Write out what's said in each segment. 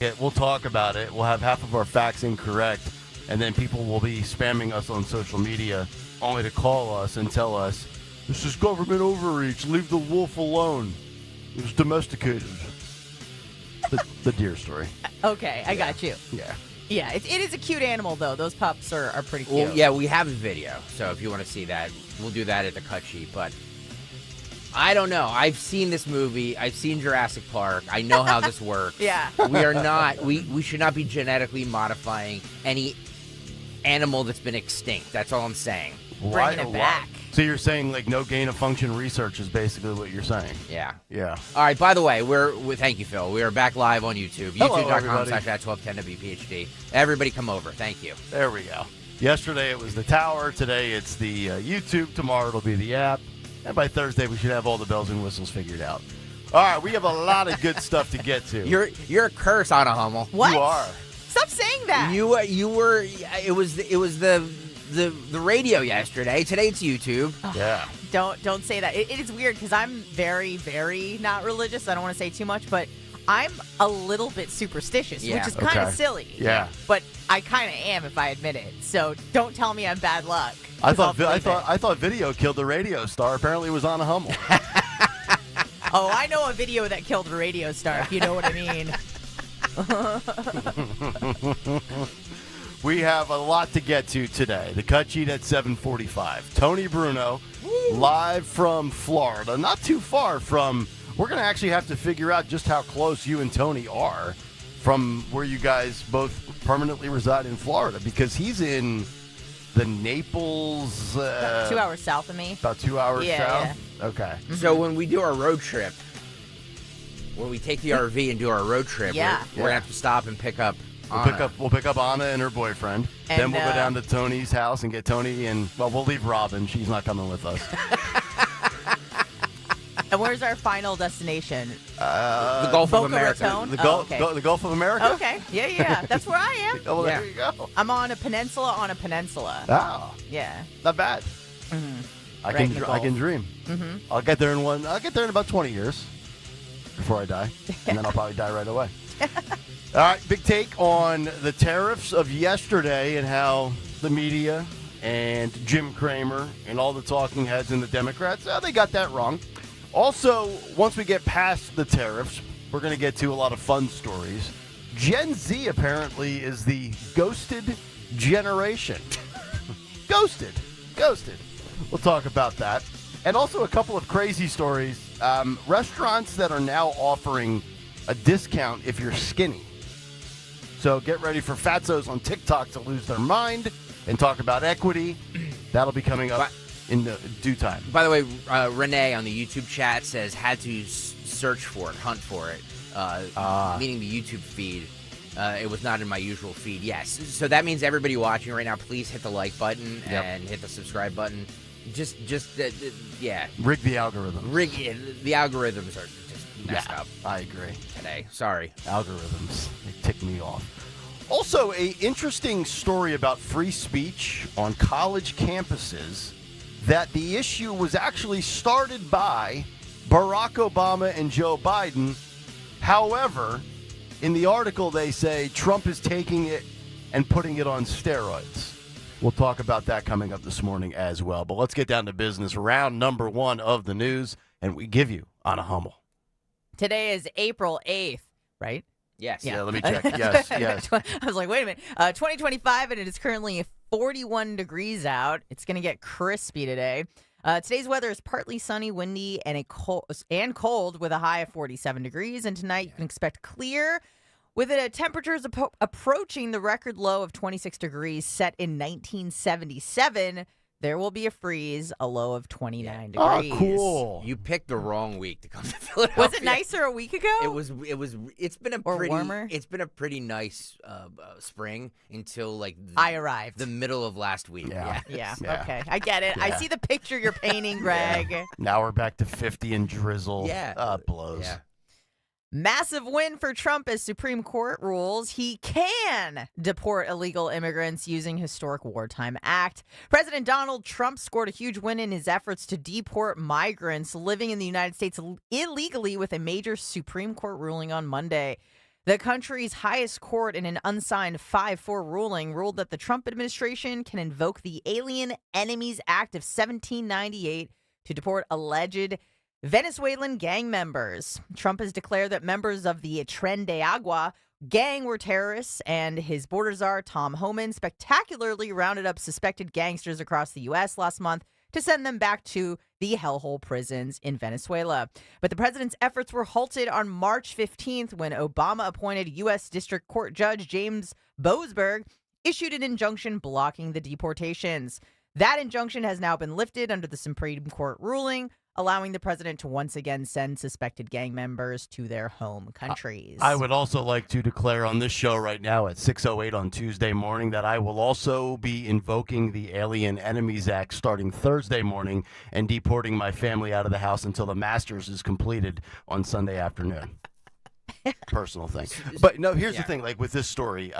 Yeah, we'll talk about it. We'll have half of our facts incorrect, and then people will be spamming us on social media only to call us and tell us, this is government overreach. Leave the wolf alone. It was domesticated. The deer story. Okay, I got you. Yeah. Yeah, it is a cute animal, though. Those pups are pretty cute. Well, yeah, we have a video, so if you want to see that, we'll do that at the cut sheet. But I don't know. I've seen this movie. I've seen Jurassic Park. I know how this works. Yeah. We are not. We should not be genetically modifying any animal that's been extinct. That's all I'm saying. Bringing it back. So you're saying like no gain of function research is basically what you're saying? Yeah. Yeah. All right. By the way, thank you, Phil. We are back live on YouTube. Hello, everybody. YouTube.com/@1210 WPHT. Everybody, come over. Thank you. There we go. Yesterday it was the tower. Today it's the YouTube. Tomorrow it'll be the app. And by Thursday we should have all the bells and whistles figured out. All right, we have a lot of good stuff to get to. You're a curse, Anna Hummel. What? You are. Stop saying that. You were. It was the radio yesterday. Today it's YouTube. Yeah. Don't say that. It is weird because I'm very, very not religious. I don't want to say too much, but I'm a little bit superstitious, Yeah. which is kind of Okay. silly. Yeah. But I kind of am if I admit it. So don't tell me I'm bad luck. I 'cause I'll thought believe it. I thought video killed the radio star. Apparently it was Anna Hummel. Oh, I know a video that killed a radio star, if you know what I mean. We have a lot to get to today. The cut sheet at 7:45. Tony Bruno, live from Florida. Not too far from. We're going to actually have to figure out just how close you and Tony are from where you guys both permanently reside in Florida, because he's in the Naples. 2 hours south of me. About 2 hours Yeah, south. Okay. So when we do our road trip, when we take the RV and do our road trip, Yeah. we're gonna have to stop and pick up. We'll pick up Anna and her boyfriend. And, then we'll go down to Tony's house and get Tony, and well, we'll leave Robin. She's not coming with us. And where's our final destination? The Gulf Boca of America. Raton? The Oh, Gulf, okay. the Gulf of America. Okay. Yeah. That's where I am. Oh, well, Yeah. there you go. I'm on a peninsula on a peninsula. Oh, Yeah. not bad. I Right in the can Gulf. dream. Mm-hmm. I'll get there in about 20 years before I die, and then I'll probably die right away. All right, big take on the tariffs of yesterday and how the media and Jim Cramer and all the talking heads and the Democrats, they got that wrong. Also, once we get past the tariffs, we're going to get to a lot of fun stories. Gen Z apparently is the ghosted generation. Ghosted. We'll talk about that. And also a couple of crazy stories. Restaurants that are now offering a discount if you're skinny. So get ready for fatzos on TikTok to lose their mind and talk about equity. That'll be coming up in due time. By the way, Renee on the YouTube chat says had to search for it, hunt for it, meaning the YouTube feed. It was not in my usual feed. Yes, so that means everybody watching right now, please hit the like button and hit the subscribe button. Yeah. Rig the algorithm. The algorithms are just messed up I agree. today. Sorry. Algorithms, they tick me off. Also, a interesting story about free speech on college campuses, that the issue was actually started by Barack Obama and Joe Biden. However, in the article they say Trump is taking it and putting it on steroids. We'll talk about that coming up this morning as well. But let's get down to business. Round number one of the news, and we give you Anna Hummel. Today is April 8th, right? Yes. Yeah, let me check. Yes. I was like, wait a minute. 2025, and it is currently 41 degrees out. It's going to get crispy today. Today's weather is partly sunny, windy, and cold with a high of 47 degrees. And tonight you can expect clear with temperatures approaching the record low of 26 degrees set in 1977. There will be a freeze, a low of 29 degrees. Oh, cool. You picked the wrong week to come to Philadelphia. Was it nicer a week ago? It's been a Or pretty warmer? It's been a pretty nice spring until like I arrived. the middle of last week. Yeah. Yeah, Yeah. okay. I get it. I Yeah. see the picture you're painting, Greg. Now we're back to 50 and drizzle. Yeah. It blows. Yeah. Massive win for Trump as Supreme Court rules he can deport illegal immigrants using historic wartime act. President Donald Trump scored a huge win in his efforts to deport migrants living in the United States illegally with a major Supreme Court ruling on Monday. The country's highest court, in an unsigned 5-4 ruling, ruled that the Trump administration can invoke the Alien Enemies Act of 1798 to deport alleged Venezuelan gang members. Trump has declared that members of the Tren de Agua gang were terrorists, and his border czar, Tom Homan, spectacularly rounded up suspected gangsters across the U.S. last month to send them back to the hellhole prisons in Venezuela. But the president's efforts were halted on March 15th when Obama-appointed U.S. District Court Judge James Boasberg issued an injunction blocking the deportations. That injunction has now been lifted under the Supreme Court ruling, allowing the president to once again send suspected gang members to their home countries. I would also like to declare on this show right now at 6:08 on Tuesday morning that I will also be invoking the Alien Enemies Act starting Thursday morning and deporting my family out of the house until the Masters is completed on Sunday afternoon. Personal thing. But no, here's the thing, like with this story,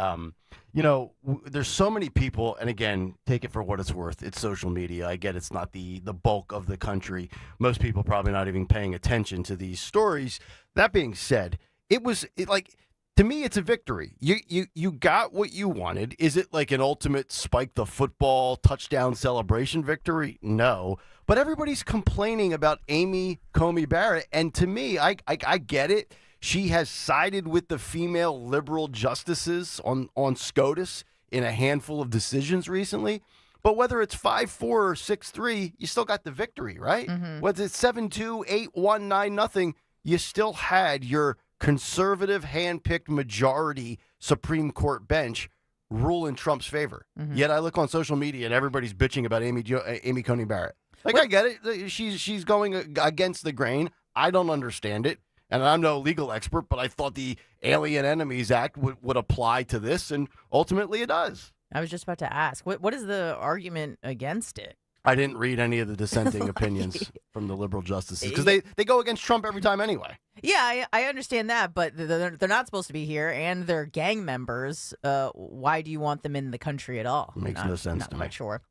there's so many people, and again, take it for what it's worth. It's social media. I get it's not the bulk of the country. Most people probably not even paying attention to these stories. That being said, to me, it's a victory. You got what you wanted. Is it like an ultimate spike the football touchdown celebration victory? No. But everybody's complaining about Amy Coney Barrett, and to me, I get it. She has sided with the female liberal justices on SCOTUS in a handful of decisions recently. But whether it's 5-4 or 6-3, you still got the victory, right? Mm-hmm. Whether it's 7-2, 8-1, 9-0, you still had your conservative, hand-picked majority Supreme Court bench rule in Trump's favor. Mm-hmm. Yet I look on social media and everybody's bitching about Amy Coney Barrett. I get it. She's going against the grain. I don't understand it. And I'm no legal expert, but I thought the Alien Enemies Act would apply to this, and ultimately it does. I was just about to ask, what is the argument against it? I didn't read any of the dissenting opinions from the liberal justices, because they go against Trump every time anyway. Yeah, I understand that, but they're not supposed to be here, and they're gang members. Why do you want them in the country at all? Makes no sense to me. Not quite sure.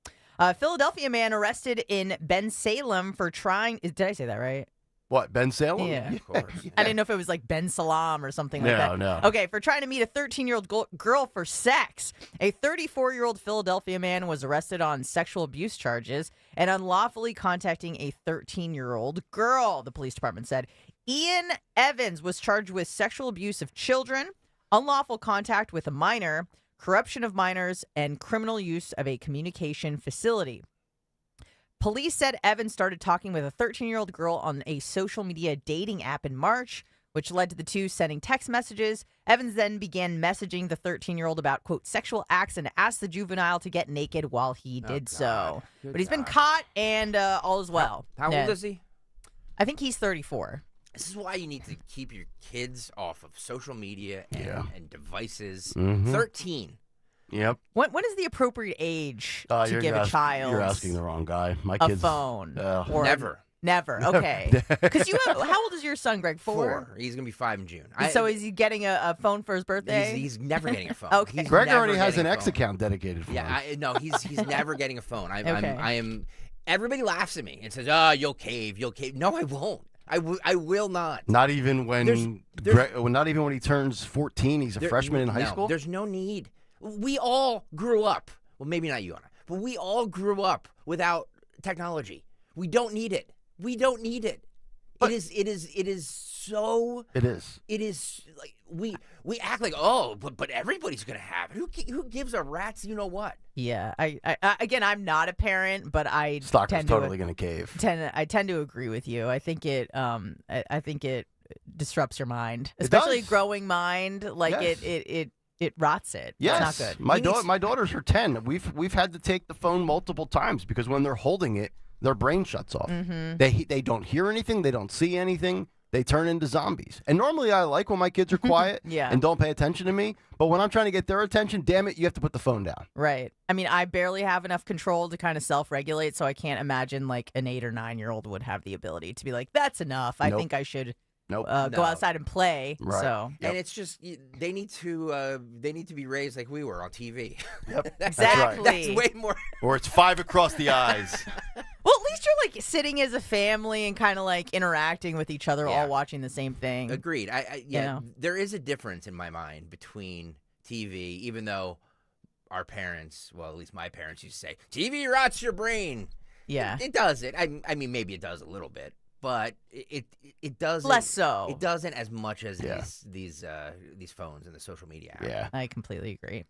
Philadelphia man arrested in Bensalem for trying... Did I say that right? What, Ben Salem? Yeah. Of course. Yeah. I didn't know if it was like Ben Salam or something like that. No. Okay, for trying to meet a 13-year-old girl for sex. A 34-year-old Philadelphia man was arrested on sexual abuse charges and unlawfully contacting a 13-year-old girl, the police department said. Ian Evans was charged with sexual abuse of children, unlawful contact with a minor, corruption of minors, and criminal use of a communication facility. Police said Evans started talking with a 13-year-old girl on a social media dating app in March, which led to the two sending text messages. Evans then began messaging the 13-year-old about, quote, sexual acts and asked the juvenile to get naked while he did so. But he's been caught and all is well. How old is he? I think he's 34. This is why you need to keep your kids off of social media and devices. Mm-hmm. 13. Yep. When is the appropriate age to give a child? You're asking the wrong guy. My a kids. Phone. Or never. Never. Okay. Because how old is your son, Greg? 4? He's gonna be 5 in June. So is he getting a phone for his birthday? He's never getting a phone. Okay. Greg already has an X account dedicated for him. Yeah. He's never getting a phone. I am. Everybody laughs at me and says, "Oh, you'll cave. You'll cave." No, I won't. I will not. Not even when not even when he turns 14. He's a freshman in high school. There's no need. We all grew up. Well, maybe not you, Anna, but we all grew up without technology. We don't need it. We don't need it. But it is so. It is. It is like we act like but everybody's gonna have it. Who gives a rat's you know what? Yeah. I again, I'm not a parent, but I Stocker's totally gonna cave. I tend to agree with you. I think it I think it disrupts your mind, especially a growing mind. Like it rots it. Yes. It's not good. My daughters are 10. We've had to take the phone multiple times because when they're holding it, their brain shuts off. Mm-hmm. They don't hear anything. They don't see anything. They turn into zombies. And normally I like when my kids are quiet and don't pay attention to me. But when I'm trying to get their attention, damn it, you have to put the phone down. Right. I mean, I barely have enough control to kind of self-regulate, so I can't imagine like an 8 or 9-year-old would have the ability to be like, that's enough. I think I should go outside and play. Right. So and it's just they need to be raised like we were on TV. Yep. Exactly. That's way more. Or it's 5 across the eyes. Well, at least you're like sitting as a family and kind of like interacting with each other, Yeah. all watching the same thing. Agreed. Yeah, You know? there is a difference in my mind between TV, even though our parents, well, at least my parents used to say, TV rots your brain. Yeah. It doesn't. I mean, maybe it does a little bit, but it doesn't. Less so. It doesn't as much as Yeah. these phones and the social media. Yeah. I completely agree.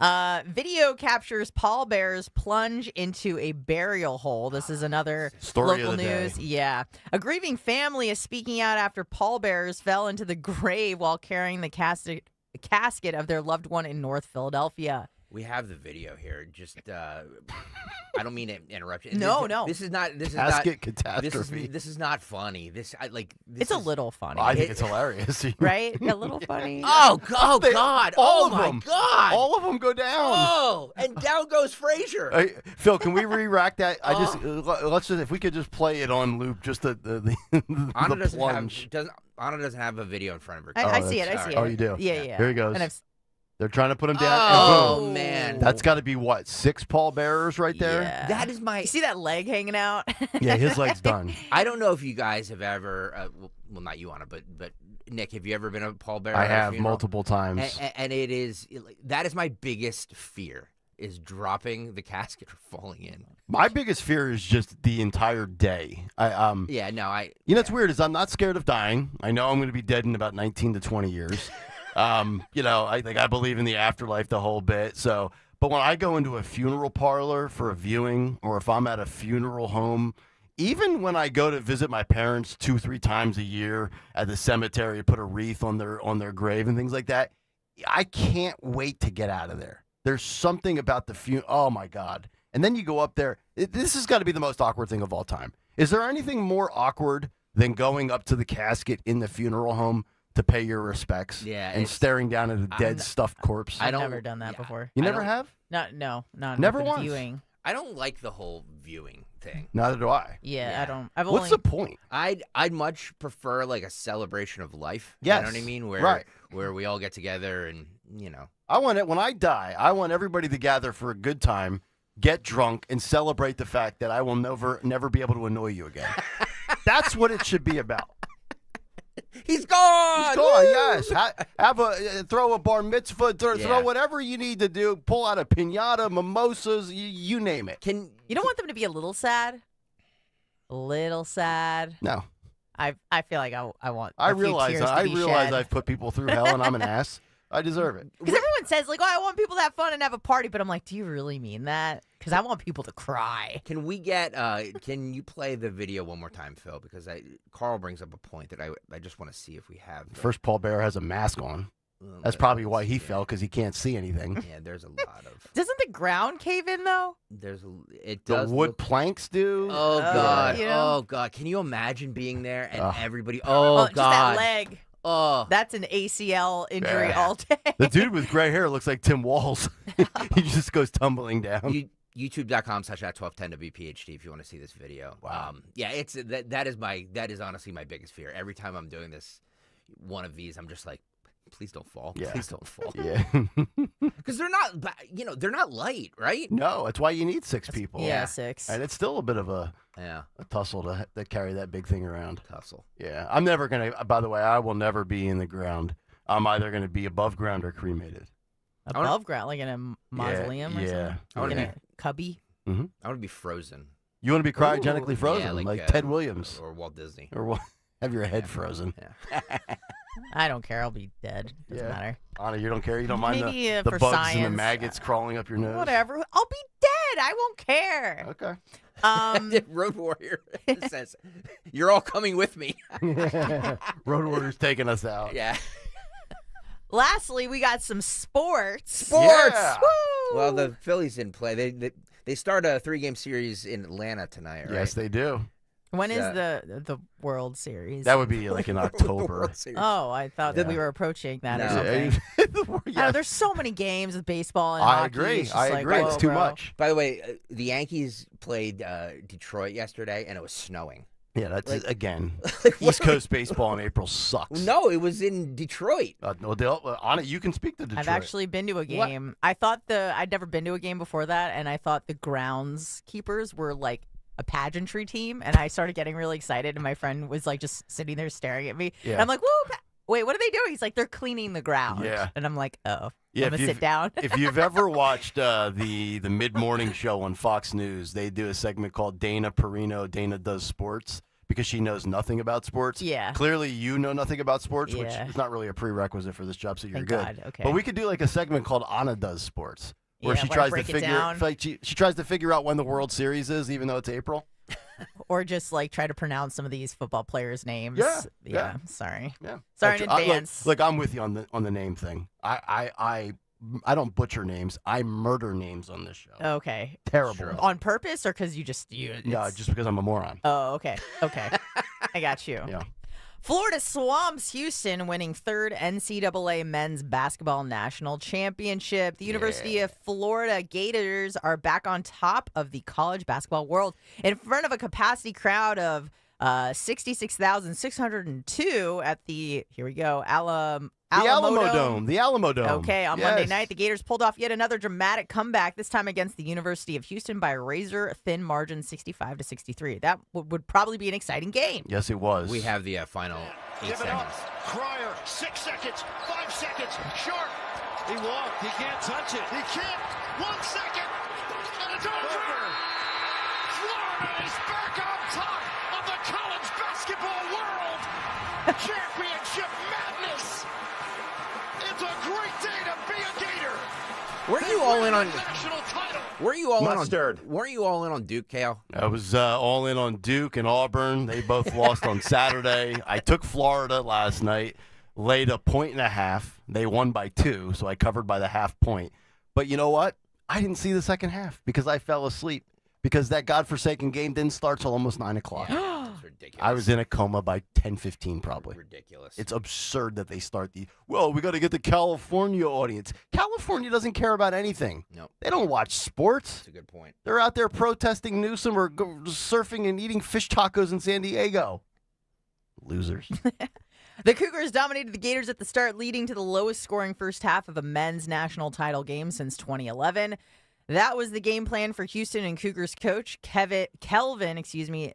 Video captures pallbearers plunge into a burial hole. This is another Story local of the news. day. Yeah. A grieving family is speaking out after pallbearers fell into the grave while carrying the casket of their loved one in North Philadelphia. We have the video here. Just, I don't mean to interrupt you. No, no. This is not. This is Casket not. catastrophe. This is not funny. This It's a little funny, I think it's hilarious. right? A little funny. Oh God! all Oh of my them. God! All of them go down. Oh, and down goes Frazier. Hey, Phil, can we re-rack that? Let's just if we could just play it on loop, just the Anna the plunge. Anna doesn't have a video in front of her. I Oh, see it. I that's- see it. oh, you do? Yeah, yeah. Here he goes. And I've, They're trying to put him down. Oh, and boom. man. That's got to be what 6 pallbearers right there. yeah. That is my. You see that leg hanging out? Yeah, his leg's done. I don't know if you guys have ever. Well, not you, Anna, but Nick, have you ever been a pallbearer? I at a have funeral? multiple times. And it is that is my biggest fear is dropping the casket or falling in. My biggest fear is just the entire day. Yeah, no, You know, what's weird is I'm not scared of dying. I know I'm going to be dead in about 19 to 20 years. You know, I believe in the afterlife the whole bit. So, but when I go into a funeral parlor for a viewing, or if I'm at a funeral home, even when I go to visit my parents 2-3 times a year at the cemetery, put a wreath on their grave and things like that, I can't wait to get out of there. There's something about the funeral. Oh my God! And then you go up there. This has got to be the most awkward thing of all time. Is there anything more awkward than going up to the casket in the funeral home to pay your respects? Yeah, and it's- staring down at a dead stuffed corpse. I I've don't- never done that yeah. before. You I never don't- have? No, Never with the once. viewing. I don't like the whole viewing thing. Neither do I. Yeah, Yeah. I don't. I've What's only. the point? I'd much prefer like a celebration of life. Yes, You know what I mean? right. Where we all get together and I want it when I die. I want everybody to gather for a good time, get drunk, and celebrate the fact that I will never be able to annoy you again. That's what it should be about. he's gone. He's gone, yes. Have a throw a bar mitzvah, throw Yeah. whatever you need to do. Pull out a pinata, mimosas, you name it. Can You don't want them to be a little sad. A little sad. No, I feel like I want. I a few realize tears to I be realize shed. I've put people through hell, and I'm an ass. I deserve it. Because everyone says, like, oh, I want people to have fun and have a party. But I'm like, do you really mean that? Because I want people to cry. Can we get? Can you play the video one more time, Phil? Because Carl brings up a point that I just want to see if we have. First, Paul Bear has a mask on. That's probably why he fell, because he can't see anything. Yeah, there's a lot of. Doesn't the ground cave in, though? It The does. wood look- planks do. Oh God! you know? Oh God! Can you imagine being there and Ugh. everybody? Oh, Oh just that God! leg. Oh, That's an ACL injury Yeah. all day. The dude with gray hair looks like Tim Walz. He just goes tumbling down. YouTube.com/@1210 WPHT if you want to see this video. Wow. Yeah, it's that is honestly my biggest fear. Every time I'm doing one of these, I'm just like, please don't fall. Yeah. Please don't fall. Yeah. Because they're not light, right? No, that's why you need 6 people. Yeah, 6. And it's still a bit of a Yeah. tussle to carry that big thing around. Tussle. Yeah. I'm never going to, by the way, I will never be in the ground. I'm either going to be above ground or cremated. Above ground, like in a mausoleum or yeah. something? I In a cubby? I want to be frozen. You want to be cryogenically Ooh. frozen, Yeah, like Ted Williams. or Walt Disney. Or what? Have your head frozen. Yeah. I don't care. I'll be dead. Doesn't Yeah. matter. Anna, you don't care? You don't mind Maybe, the for bugs science, and the maggots crawling up your nose? Whatever. I'll be dead. I won't care. Okay. Road Warrior says, "You're all coming with me." Road Warrior's taking us out. Yeah. Lastly, we got some sports. Yeah. Woo! Well, the Phillies didn't play. They start a 3-game series in Atlanta tonight, right? Yes, they do. When is Yeah. the World Series? That would be like in The October. World Series. Oh, I thought that we Yeah. were approaching that or No. something. Yeah. I don't know, there's so many games with baseball and I hockey. agree. It's just I like, agree. whoa, It's too bro. much. By the way, the Yankees played Detroit yesterday, and it was snowing. Yeah, that's Like- again. Like, what East are we- Coast baseball in April sucks. No, it was in Detroit. No, on it, you can speak to Detroit. I've actually been to a game. I thought I'd never been to a game before that, and I thought the groundskeepers were like a pageantry team, and I started getting really excited, and my friend was like just sitting there staring at me. Yeah. And I'm like, whoa, wait, what are they doing? He's like, they're cleaning the ground. Yeah. And I'm like, oh, Yeah, I'm going to sit down. If you've ever watched the mid-morning show on Fox News, they do a segment called Dana Perino, Dana Does Sports, because she knows nothing about sports. Yeah. Clearly, you know nothing about sports, which Yeah. is not really a prerequisite for this job, so you're Thank good. God, okay. But we could do like a segment called Anna Does Sports, where Yeah, she where I tries to break it figure down. like she tries to figure out when the World Series is, even though it's April. Or just like try to pronounce some of these football players' names. Yeah. Sorry. Yeah. Sorry in advance. Look, I'm with you on the name thing. I don't butcher names. I murder names on this show. Okay. Terrible. Sure. On purpose or because you No, just because I'm a moron. Oh, okay. Okay. I got you. Yeah. Florida swamps Houston, winning third NCAA men's basketball national championship. The University of Florida Gators are back on top of the college basketball world in front of a capacity crowd of 66,602 at the, here we go, The Alamo Dome. The Alamo Dome. Okay, on Yes. Monday night, the Gators pulled off yet another dramatic comeback, this time against the University of Houston by a razor-thin margin, 65-63. That would probably be an exciting game. Yes, it was. We have the final 8 Give it up. seconds. Cryer, 6 seconds, 5 seconds, short. He walked. He can't touch it. He can't. 1 second. And it's over. Florida is back on top of the college basketball world. Championship madness. It's a great day to be a Gator. Were you all in on? National title. Were you all Mustard. in on? Weren't you all in on Duke, Kayal? I was all in on Duke and Auburn. They both lost on Saturday. I took Florida last night, laid a 1.5. They won by 2, so I covered by the half point. But you know what? I didn't see the second half because I fell asleep because that godforsaken game didn't start till almost 9 o'clock. It's ridiculous. I was in a coma by 10:15 probably. Ridiculous. It's absurd that they start we got to get the California audience. California doesn't care about anything. No, They don't watch sports. that's a good point. They're out there protesting Newsom or surfing and eating fish tacos in San Diego. Losers. The Cougars dominated the Gators at the start, leading to the lowest scoring first half of a men's national title game since 2011. That was the game plan for Houston and Cougars coach Kelvin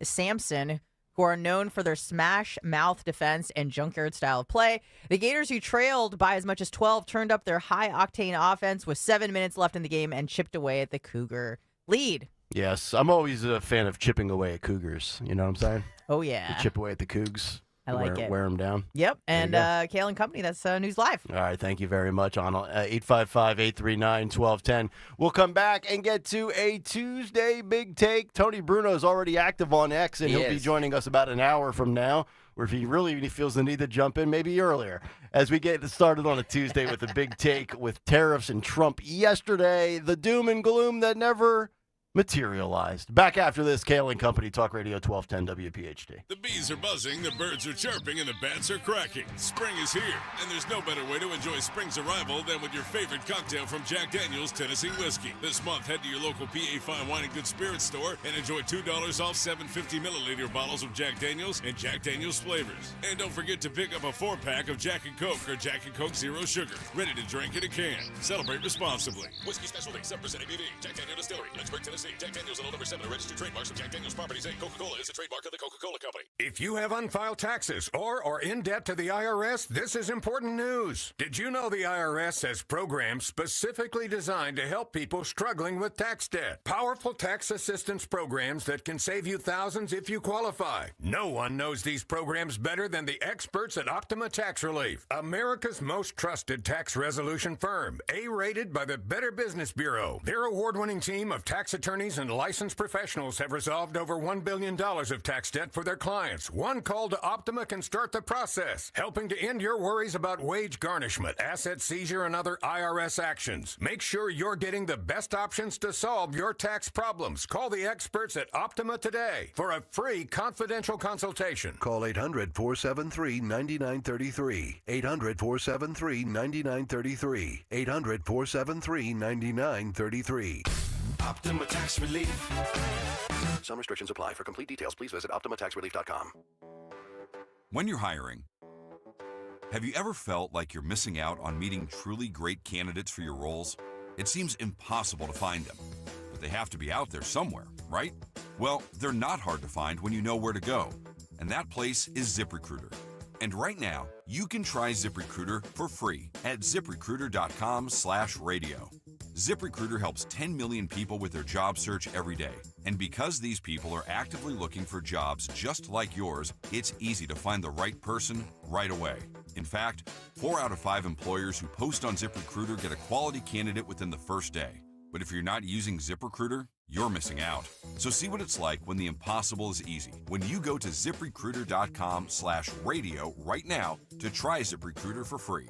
Sampson, who are known for their smash mouth defense and junkyard style of play. The Gators, who trailed by as much as 12, turned up their high octane offense with 7 minutes left in the game and chipped away at the Cougar lead. Yes, I'm always a fan of chipping away at Cougars. You know what I'm saying? Oh, yeah. You chip away at the Cougs. I like it. Wear them down. Yep. There you And go. Kayal and Company, that's News Live. All right, thank you very much, Anna. 855-839-1210. We'll come back and get to a Tuesday Big Take. Tony Bruno's already active on X, and He he'll be is. joining us about an hour from now, or if he really feels the need to jump in, maybe earlier, as we get started on a Tuesday with a Big Take with tariffs and Trump yesterday, the doom and gloom that never materialized. Back after this, Kayal and Company, Talk Radio 1210 WPHT. The bees are buzzing, the birds are chirping, and the bats are cracking. Spring is here, and there's no better way to enjoy spring's arrival than with your favorite cocktail from Jack Daniel's Tennessee Whiskey. This month, head to your local PA Fine Wine and Good Spirits store and enjoy $2 off 750-milliliter bottles of Jack Daniel's and Jack Daniel's flavors. And don't forget to pick up a 4-pack of Jack & Coke or Jack & Coke Zero Sugar, ready to drink in a can. Celebrate responsibly. Whiskey Specialty, 7% ABV. Jack Daniel Distillery, Lynchburg, Tennessee. Jack Daniel's and number 7 are registered trademarks of Jack Daniel's Properties Inc. Coca-Cola is a trademark of the Coca-Cola Company. If you have unfiled taxes or are in debt to the IRS, this is important news. Did you know the IRS has programs specifically designed to help people struggling with tax debt? Powerful tax assistance programs that can save you thousands if you qualify. No one knows these programs better than the experts at Optima Tax Relief, America's most trusted tax resolution firm, A-rated by the Better Business Bureau. Their award-winning team of tax attorneys and licensed professionals have resolved over $1 billion of tax debt for their clients. One call to Optima can start the process, helping to end your worries about wage garnishment, asset seizure, and other IRS actions. Make sure you're getting the best options to solve your tax problems. Call the experts at Optima today for a free confidential consultation. Call 800-473-9933. 800-473-9933. 800-473-9933. Optima Tax Relief. Some restrictions apply. For complete details, please visit OptimaTaxRelief.com. When you're hiring, have you ever felt like you're missing out on meeting truly great candidates for your roles? It seems impossible to find them, but they have to be out there somewhere, right? Well, they're not hard to find when you know where to go. And that place is ZipRecruiter. And right now, you can try ZipRecruiter for free at ziprecruiter.com/radio. ZipRecruiter helps 10 million people with their job search every day. And because these people are actively looking for jobs just like yours, it's easy to find the right person right away. In fact, 4 out of 5 employers who post on ZipRecruiter get a quality candidate within the first day. But if you're not using ZipRecruiter, you're missing out. So see what it's like when the impossible is easy. When you go to ziprecruiter.com/radio right now to try ZipRecruiter for free.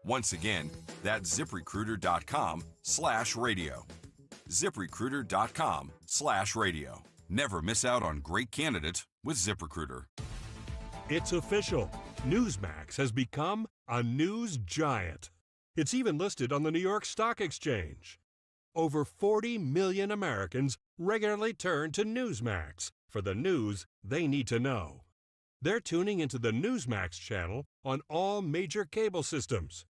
Once again, that's ziprecruiter.com/radio. ziprecruiter.com/radio. Never miss out on great candidates with ZipRecruiter. It's official. Newsmax has become a news giant. It's even listed on the New York Stock Exchange. Over 40 million Americans regularly turn to Newsmax for the news they need to know. They're tuning into the Newsmax channel on all major cable systems.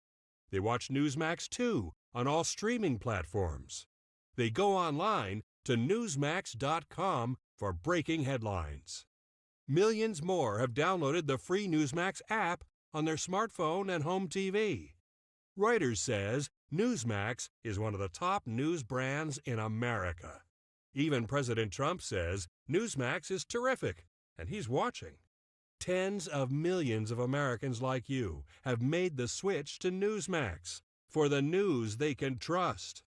They watch Newsmax 2 on all streaming platforms. They go online to newsmax.com for breaking headlines. Millions more have downloaded the free Newsmax app on their smartphone and home TV. Reuters says Newsmax is one of the top news brands in America. Even President Trump says Newsmax is terrific, and he's watching. Tens of millions of Americans like you have made the switch to Newsmax for the news they can trust.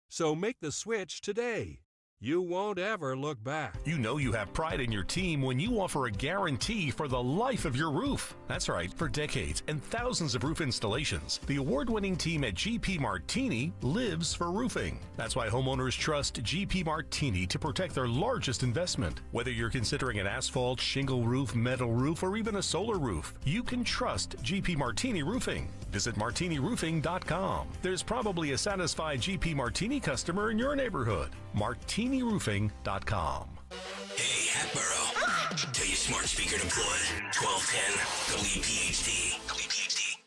So make the switch today. You won't ever look back. You know you have pride in your team when you offer a guarantee for the life of your roof. That's right, for decades and thousands of roof installations, the award-winning team at GP Martini lives for roofing. That's why homeowners trust GP Martini to protect their largest investment. Whether you're considering an asphalt, shingle roof, metal roof, or even a solar roof, you can trust GP Martini Roofing. Visit martiniroofing.com. There's probably a satisfied GP Martini customer in your neighborhood. martiniroofing.com. Hey, Hatboro. Tell your smart speaker deployed. 1210 WPHT. WPHT.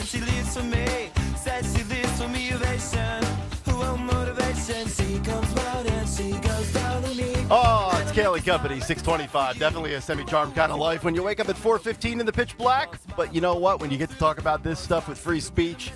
She lives for me, says she lives for me, ovation. Who won't motivation? She comes round and she goes down to me. Oh, it's Kayal Company, 625. Definitely a semi-charmed kind of life when you wake up at 4:15 in the pitch black. But you know what? When you get to talk about this stuff with free speech,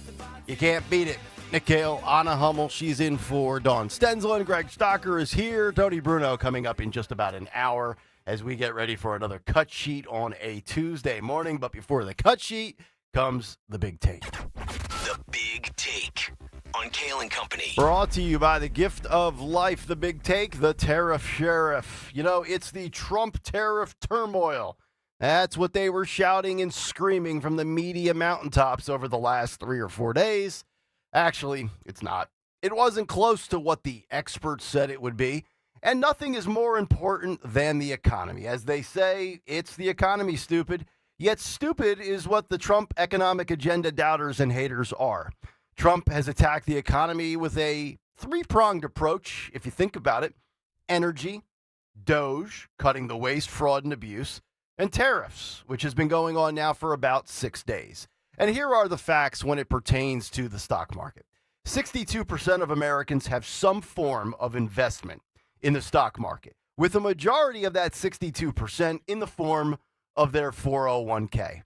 you can't beat it. Nick Kayal, Anna Hummel, she's in for Dawn Stenzel, Greg Stocker is here. Tony Bruno coming up in just about an hour as we get ready for another cut sheet on a Tuesday morning. But before the cut sheet comes the big take. The Big Take on Kayal and Company. Brought to you by the gift of life, the big take, the tariff sheriff. You know, it's the Trump tariff turmoil. That's what they were shouting and screaming from the media mountaintops over the last 3 or 4 days. Actually, it's not. It wasn't close to what the experts said it would be. And nothing is more important than the economy. As they say, it's the economy, stupid. Yet stupid is what the Trump economic agenda doubters and haters are. Trump has attacked the economy with a 3-pronged approach, if you think about it. Energy, Doge, cutting the waste, fraud, and abuse, and tariffs, which has been going on now for about 6 days. And here are the facts when it pertains to the stock market. 62% of Americans have some form of investment in the stock market, with a majority of that 62% in the form of their 401k.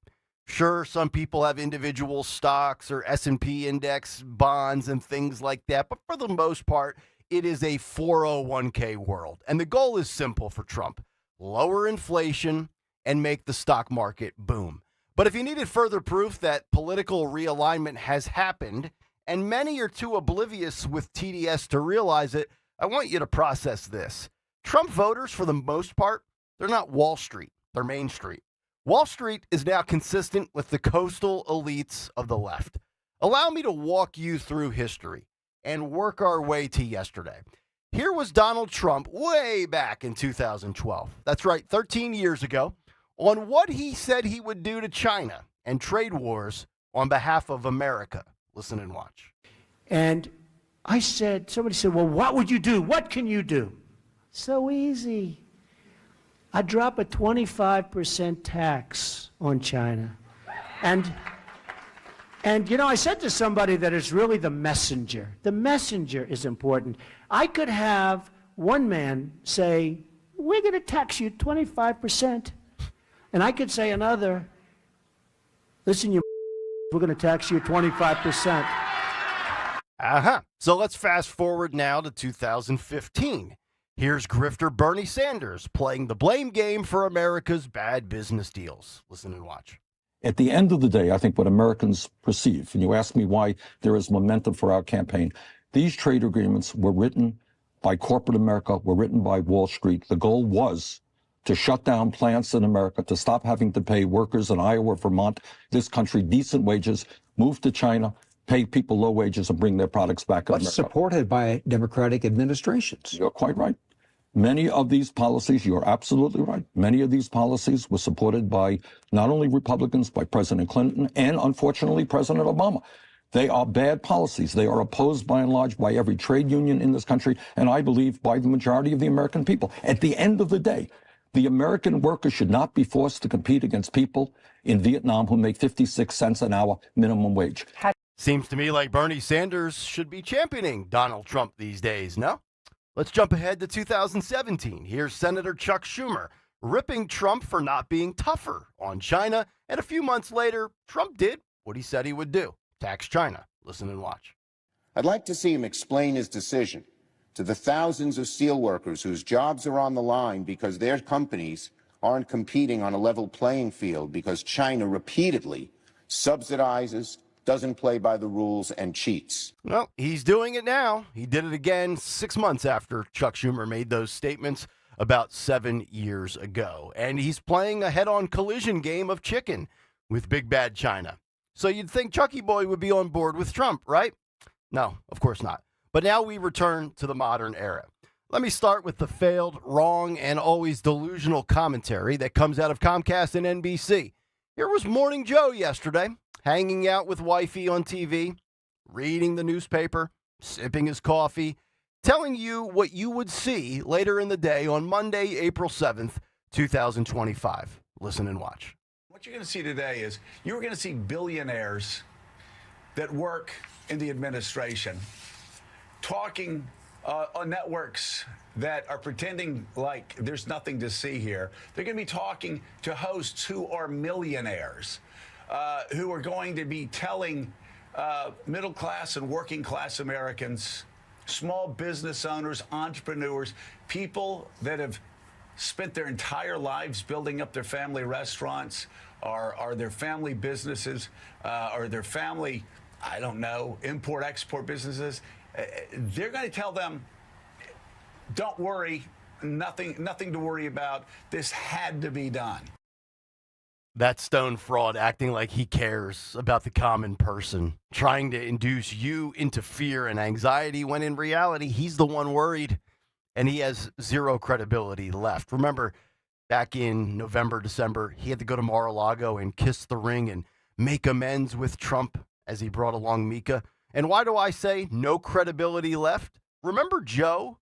Sure, some people have individual stocks or S&P index bonds and things like that, but for the most part, it is a 401k world. And the goal is simple for Trump: lower inflation and make the stock market boom. But if you needed further proof that political realignment has happened, and many are too oblivious with TDS to realize it, I want you to process this. Trump voters, for the most part, they're not Wall Street. They're Main Street. Wall Street is now consistent with the coastal elites of the left. Allow me to walk you through history and work our way to yesterday. Here was Donald Trump way back in 2012. That's right, 13 years ago, on what he said he would do to China and trade wars on behalf of America. Listen and watch. And somebody said, well, what would you do? What can you do? So easy. I'd drop a 25% tax on China. And I said to somebody that it's really the messenger. The messenger is important. I could have one man say, we're going to tax you 25%. And I could say another, listen, we're going to tax you 25%. So let's fast forward now to 2015. Here's grifter Bernie Sanders playing the blame game for America's bad business deals. Listen and watch. At the end of the day, I think what Americans perceive, and you ask me why there is momentum for our campaign, these trade agreements were written by corporate America, were written by Wall Street. The goal was to shut down plants in America, to stop having to pay workers in Iowa, Vermont, this country, decent wages, move to China, pay people low wages, and bring their products back to America. Supported by Democratic administrations. You're quite right. Many of these policies, you're absolutely right. Many of these policies were supported by not only Republicans, by President Clinton, and unfortunately President Obama. They are bad policies. They are opposed by and large by every trade union in this country, and I believe by the majority of the American people. At the end of the day, the American worker should not be forced to compete against people in Vietnam who make 56 cents an hour minimum wage. Seems to me like Bernie Sanders should be championing Donald Trump these days, no? Let's jump ahead to 2017. Here's Senator Chuck Schumer ripping Trump for not being tougher on China. And a few months later, Trump did what he said he would do, tax China. Listen and watch. I'd like to see him explain his decision to the thousands of steelworkers whose jobs are on the line because their companies aren't competing on a level playing field because China repeatedly subsidizes, doesn't play by the rules, and cheats. Well, he's doing it now. He did it again 6 months after Chuck Schumer made those statements about 7 years ago. And he's playing a head-on collision game of chicken with Big Bad China. So you'd think Chucky Boy would be on board with Trump, right? No, of course not. But now we return to the modern era. Let me start with the failed, wrong, and always delusional commentary that comes out of Comcast and NBC. Here was Morning Joe yesterday, hanging out with wifey on TV, reading the newspaper, sipping his coffee, telling you what you would see later in the day on Monday, April 7th, 2025. Listen and watch. What you're going to see today is you're going to see billionaires that work in the administration talking on networks that are pretending like there's nothing to see here. They're going to be talking to hosts who are millionaires, who are going to be telling middle class and working class Americans, small business owners, entrepreneurs, people that have spent their entire lives building up their family restaurants, or their family businesses, or their family, I don't know, import-export businesses. They're going to tell them, don't worry, nothing to worry about. This had to be done. That stone fraud acting like he cares about the common person, trying to induce you into fear and anxiety when in reality he's the one worried and he has zero credibility left. Remember, back in November, December, he had to go to Mar-a-Lago and kiss the ring and make amends with Trump as he brought along Mika. And why do I say no credibility left? Remember Joe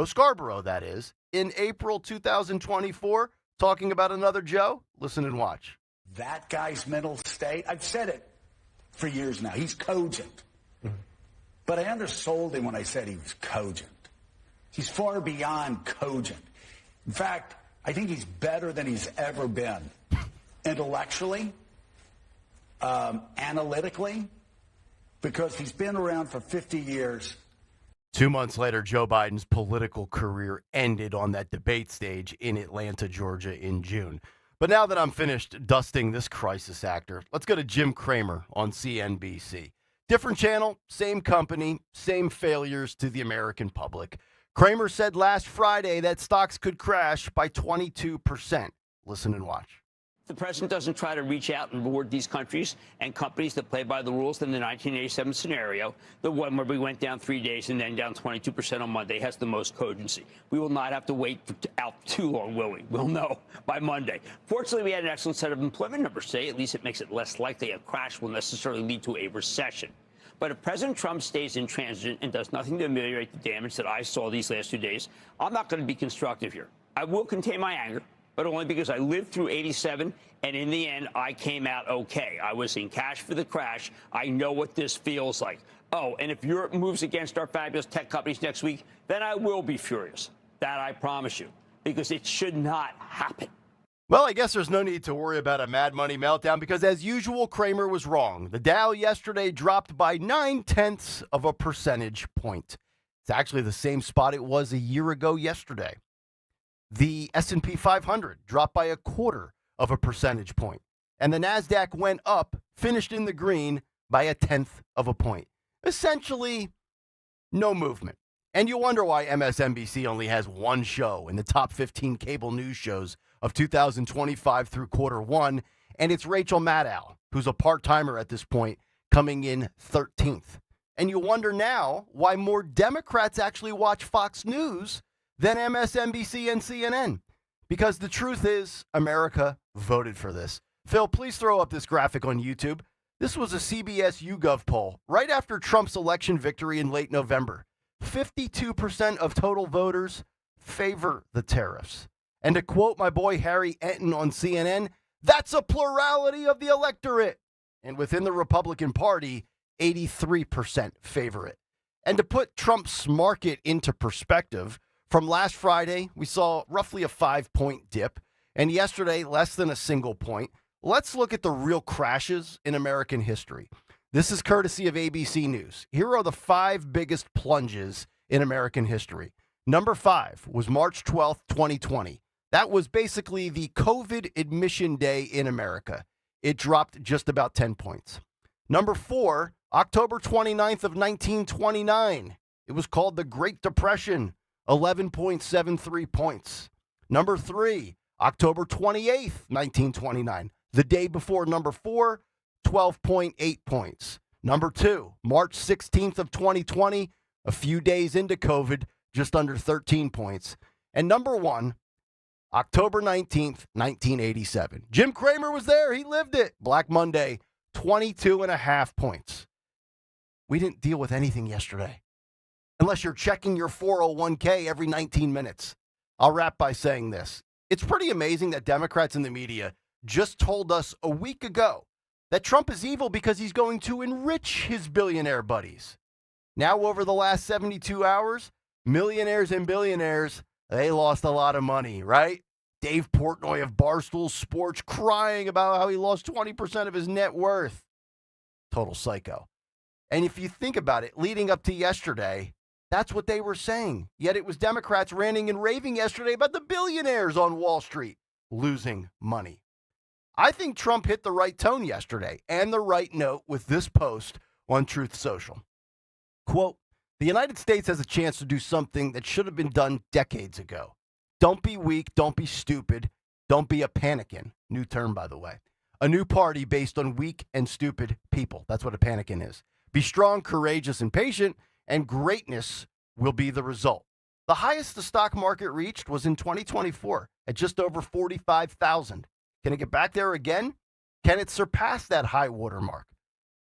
Scarborough, that is, in April 2024, talking about another Joe? Listen and watch. That guy's mental state, I've said it for years now, he's cogent. But I undersold him when I said he was cogent. He's far beyond cogent. In fact, I think he's better than he's ever been. Intellectually, analytically, because he's been around for 50 years. 2 months later, Joe Biden's political career ended on that debate stage in Atlanta, Georgia in June. But now that I'm finished dusting this crisis actor, let's go to Jim Cramer on CNBC. Different channel, same company, same failures to the American public. Cramer said last Friday that stocks could crash by 22%. Listen and watch. the president doesn't try to reach out and reward these countries and companies that play by the rules in the 1987 scenario, the one where we went down 3 days and then down 22% on Monday has the most cogency. We will not have to wait out too long, will we? We'll know by Monday. Fortunately, we had an excellent set of employment numbers today. At least it makes it less likely a crash will necessarily lead to a recession. But if President Trump stays intransigent and does nothing to ameliorate the damage that I saw these last 2 days, I'm not going to be constructive here. I will contain my anger, but only because I lived through 87, and in the end, I came out okay. I was in cash for the crash. I know what this feels like. Oh, and if Europe moves against our fabulous tech companies next week, then I will be furious. That I promise you, because it should not happen. Well, I guess there's no need to worry about a Mad Money meltdown because, as usual, Kramer was wrong. The Dow yesterday dropped by 0.9 of a percentage point. It's actually the same spot it was a year ago yesterday. The S&P 500 dropped by 0.25 of a percentage point. And the NASDAQ went up, finished in the green by 0.1 of a point. Essentially, no movement. And you wonder why MSNBC only has one show in the top 15 cable news shows of 2025 through Q1, and it's Rachel Maddow, who's a part-timer at this point, coming in 13th. And you wonder now why more Democrats actually watch Fox News than MSNBC and CNN. Because the truth is, America voted for this. Phil, please throw up this graphic on YouTube. This was a CBS YouGov poll right after Trump's election victory in late November. 52% of total voters favor the tariffs. And to quote my boy Harry Enton on CNN, that's a plurality of the electorate. And within the Republican Party, 83% favor it. And to put Trump's market into perspective, from last Friday, we saw roughly a 5-point dip, and yesterday, less than a single point. Let's look at the real crashes in American history. This is courtesy of ABC News. Here are the 5 biggest plunges in American history. Number 5 was March 12th, 2020. That was basically the COVID admission day in America. It dropped just about 10 points. Number 4, October 29th of 1929. It was called the Great Depression, 11.73 points. Number 3, October 28th, 1929. The day before number 4, 12.8 points. Number 2, March 16th of 2020, a few days into COVID, just under 13 points. And number 1, October 19th, 1987. Jim Cramer was there. He lived it. Black Monday, 22.5 points. We didn't deal with anything yesterday, unless you're checking your 401k every 19 minutes. I'll wrap by saying this. It's pretty amazing that Democrats in the media just told us a week ago that Trump is evil because he's going to enrich his billionaire buddies. Now, over the last 72 hours, millionaires and billionaires, they lost a lot of money, right? Dave Portnoy of Barstool Sports crying about how he lost 20% of his net worth. Total psycho. And if you think about it, leading up to yesterday, that's what they were saying. Yet it was Democrats ranting and raving yesterday about the billionaires on Wall Street losing money. I think Trump hit the right tone yesterday and the right note with this post on Truth Social. Quote, "The United States has a chance to do something that should have been done decades ago. Don't be weak. Don't be stupid. Don't be a panikin." New term, by the way. A new party based on weak and stupid people. That's what a panikin is. Be strong, courageous, and patient, and greatness will be the result. The highest the stock market reached was in 2024 at just over 45,000. Can it get back there again? Can it surpass that high water mark?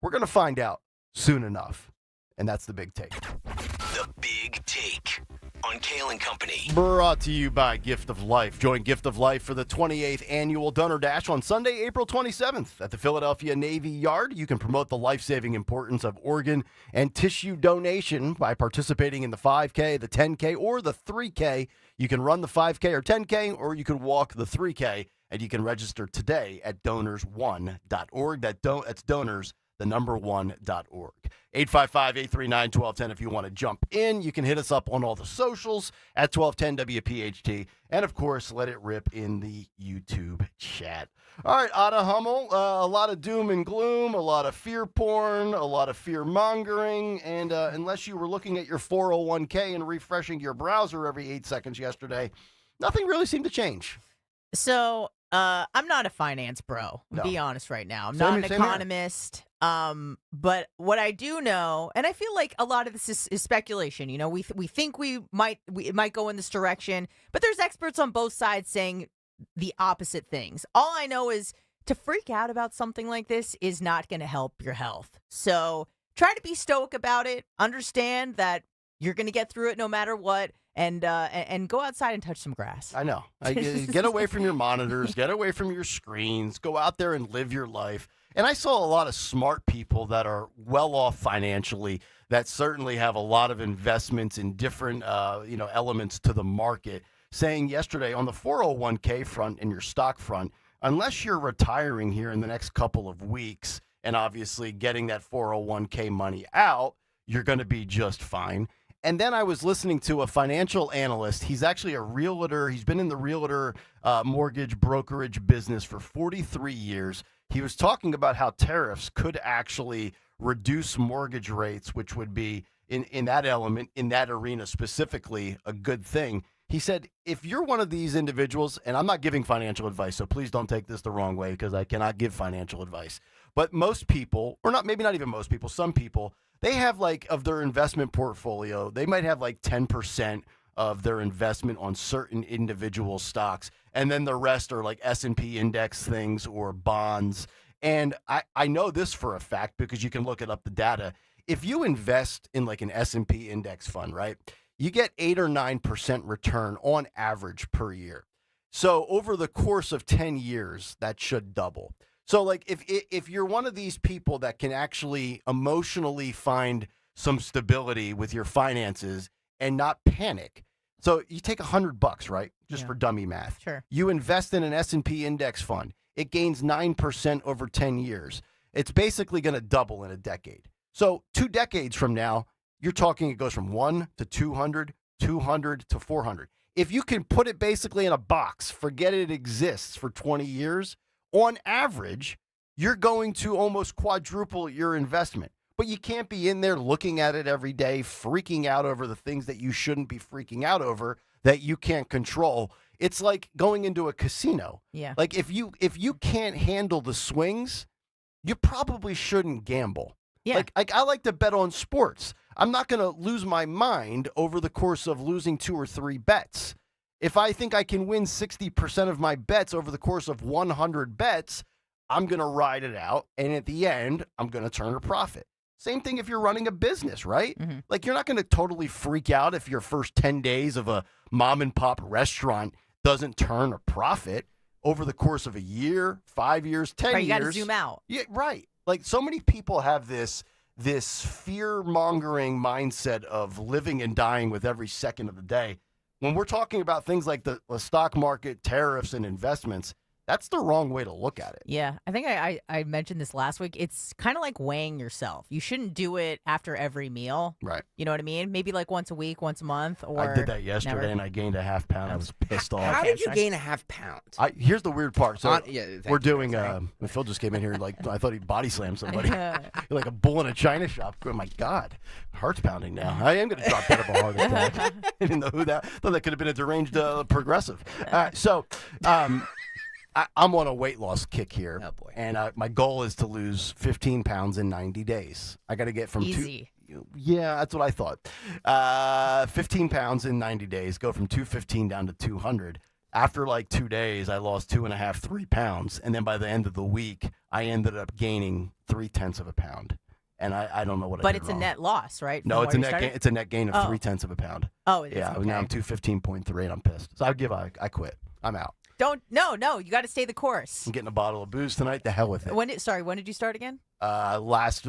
We're going to find out soon enough. And that's the big take. The Big Take on Kayal and Company. Brought to you by Gift of Life. Join Gift of Life for the 28th annual Donor Dash on Sunday, April 27th at the Philadelphia Navy Yard. You can promote the life-saving importance of organ and tissue donation by participating in the 5K, the 10K, or the 3K. You can run the 5K or 10K, or you can walk the 3K, and you can register today at donors1.org. That's donors, the number 1.org. 855-839-1210 if you want to jump in. You can hit us up on all the socials at 1210 WPHT. And, of course, let it rip in the YouTube chat. All right, Ada Hummel, a lot of doom and gloom, a lot of fear porn, a lot of fear-mongering. And unless you were looking at your 401k and refreshing your browser every 8 seconds yesterday, nothing really seemed to change. So I'm not a finance bro. No. Be honest right now. I'm Same- not an same here. economist. But what I do know, and I feel like a lot of this is speculation. You know, we think it might go in this direction, but there's experts on both sides saying the opposite things. All I know is to freak out about something like this is not going to help your health. So try to be stoic about it. Understand that you're going to get through it no matter what. And go outside and touch some grass. I know. Get away from your monitors. Get away from your screens. Go out there and live your life. And I saw a lot of smart people that are well off financially that certainly have a lot of investments in different elements to the market saying yesterday on the 401k front and your stock front, unless you're retiring here in the next couple of weeks and obviously getting that 401k money out, you're going to be just fine. And then I was listening to a financial analyst. He's actually a realtor. He's been in the realtor mortgage brokerage business for 43 years. He was talking about how tariffs could actually reduce mortgage rates, which would be in that element, in that arena specifically, a good thing. He said, if you're one of these individuals, and I'm not giving financial advice, so please don't take this the wrong way because I cannot give financial advice. But most people, or not, maybe not even most people, some people, they have like of their investment portfolio, they might have like 10% of their investment on certain individual stocks. And then the rest are like S&P index things or bonds. And I know this for a fact because you can look it up the data. If you invest in like an S&P index fund, right, you get 8 or 9% return on average per year. So over the course of 10 years, that should double. So, like, if you're one of these people that can actually emotionally find some stability with your finances and not panic, so you take $100, right, just for dummy math. Sure. You invest in an S&P index fund. It gains 9% over 10 years. It's basically going to double in a decade. So 2 decades from now, you're talking it goes from 1 to 200, 200 to 400. If you can put it basically in a box, forget it exists for 20 years, on average, you're going to almost quadruple your investment. But you can't be in there looking at it every day, freaking out over the things that you shouldn't be freaking out over that you can't control. It's like going into a casino. Yeah. Like if you can't handle the swings, you probably shouldn't gamble. Yeah. Like I like to bet on sports. I'm not going to lose my mind over the course of losing 2 or 3 bets. If I think I can win 60% of my bets over the course of 100 bets, I'm going to ride it out. And at the end, I'm going to turn a profit. Same thing if you're running a business, right? Mm-hmm. Like you're not going to totally freak out if your first 10 days of a mom and pop restaurant doesn't turn a profit over the course of a year, 5 years, 10 years. You got to zoom out. Yeah, right. Like so many people have this fear-mongering mindset of living and dying with every second of the day. When we're talking about things like the stock market, tariffs, and investments, that's the wrong way to look at it. Yeah, I think I mentioned this last week. It's kind of like weighing yourself. You shouldn't do it after every meal. Right. You know what I mean? Maybe like once a week, once a month, or I did that yesterday, never. and I gained a half pound. I was pissed off. How did you gain a half pound? Here's the weird part. So Thank we're you, doing. sorry. Phil just came in here like I thought he'd body slam somebody. You're like a bull in a china shop. Oh my God, heart's pounding now. I am going to drop dead of a heart attack. I didn't know who that. Thought that could have been a deranged progressive. I'm on a weight loss kick here. Oh, boy. And my goal is to lose 15 pounds in 90 days. I got to get from Easy. Yeah, that's what I thought. 15 pounds in 90 days, go from 215 down to 200. After like 2 days, I lost 2.5, 3 pounds. And then by the end of the week, I ended up gaining 0.3 of a pound. And I don't know what I But did it's wrong. a net loss, right? No, from it's a where you net started? gain. It's a net gain of 0.3 of a pound. Oh, it is? Yeah, Okay. now I'm 215.3 and I'm pissed. So I quit. I'm out. No, you got to stay the course. I'm getting a bottle of booze tonight. The hell with it. When did you start again? Last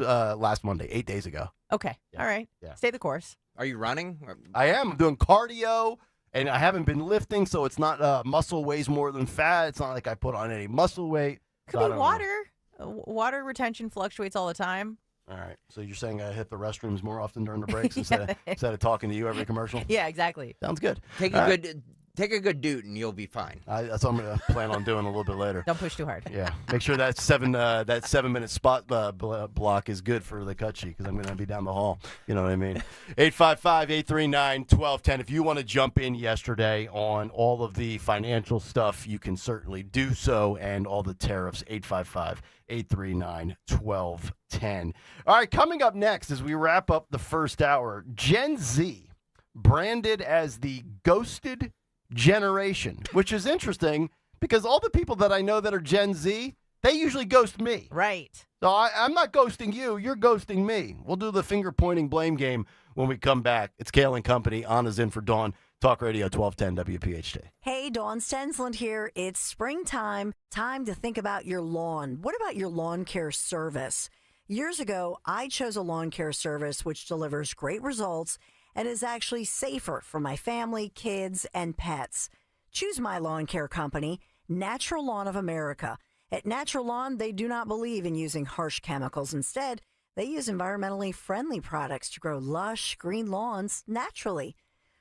Monday, 8 days ago. Okay. All right. Yeah. Stay the course. Are you running? I am. I'm doing cardio, and I haven't been lifting, so it's not muscle weighs more than fat. It's not like I put on any muscle weight. Could So I be don't water. Water retention fluctuates all the time. know. All right. So you're saying I hit the restrooms more often during the breaks instead of talking to you every commercial? Yeah, exactly. Sounds good. Take All a right. good Take a good doot and you'll be fine. That's what I'm going to plan on doing a little bit later. Don't push too hard. Yeah. Make sure that 7-minute spot block is good for the cut sheet because I'm going to be down the hall. You know what I mean? 855-839-1210. If you want to jump in yesterday on all of the financial stuff, you can certainly do so. And all the tariffs, 855-839-1210. All right, coming up next as we wrap up the first hour, Gen Z, branded as the ghosted generation, which is interesting because all the people that I know that are Gen Z, they usually ghost me. Right. So I'm not ghosting you. You're ghosting me. We'll do the finger-pointing blame game when we come back. It's Kayal and Company. Anna's in for Dawn. Talk Radio 1210 WPHT. Hey, Dawn Stensland here. It's springtime. Time to think about your lawn. What about your lawn care service? Years ago, I chose a lawn care service which delivers great results and is actually safer for my family, kids, and pets. Choose my lawn care company, Natural Lawn of America. At Natural Lawn, they do not believe in using harsh chemicals. Instead, they use environmentally friendly products to grow lush, green lawns naturally.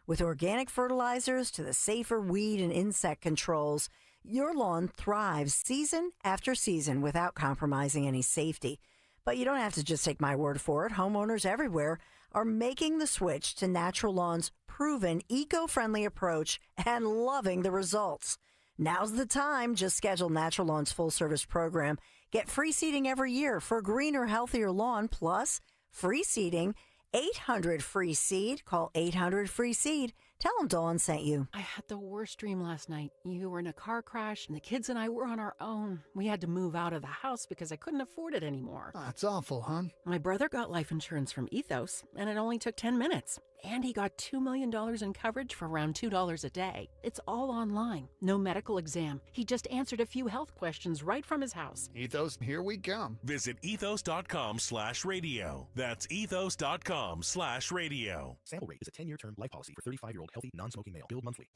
With organic fertilizers to the safer weed and insect controls, your lawn thrives season after season without compromising any safety. But you don't have to just take my word for it. Homeowners everywhere are making the switch to Natural Lawn's proven eco-friendly approach and loving the results. Now's the time. Just schedule Natural Lawn's full-service program. Get free seeding every year for a greener, healthier lawn, plus free seeding. 800-FREE-SEED. Call 800-FREE-SEED. Tell them Dawn sent you. I had the worst dream last night. You were in a car crash, and the kids and I were on our own. We had to move out of the house because I couldn't afford it anymore. That's awful, hon. My brother got life insurance from Ethos, and it only took 10 minutes. And he got $2 million in coverage for around $2 a day. It's all online. No medical exam. He just answered a few health questions right from his house. Ethos, here we come. Visit ethos.com/radio. That's ethos.com/radio. Sample rate is a 10-year term life policy for 35-year-old healthy, non-smoking male. Billed monthly.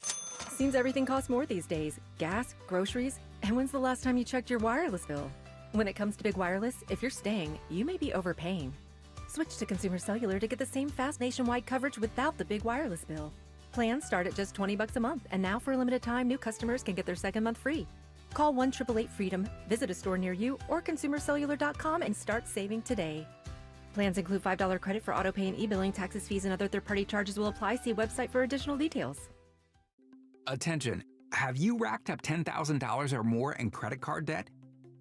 Seems everything costs more these days. Gas, groceries, and when's the last time you checked your wireless bill? When it comes to big wireless, if you're staying, you may be overpaying. Switch to Consumer Cellular to get the same fast nationwide coverage without the big wireless bill. Plans start at just $20 a month, and now for a limited time, new customers can get their second month free. Call 1-888-FREEDOM, visit a store near you, or consumercellular.com and start saving today. Plans include $5 credit for auto pay and e-billing. Taxes, fees, and other third-party charges will apply. See website for additional details. Attention. Have you racked up $10,000 or more in credit card debt?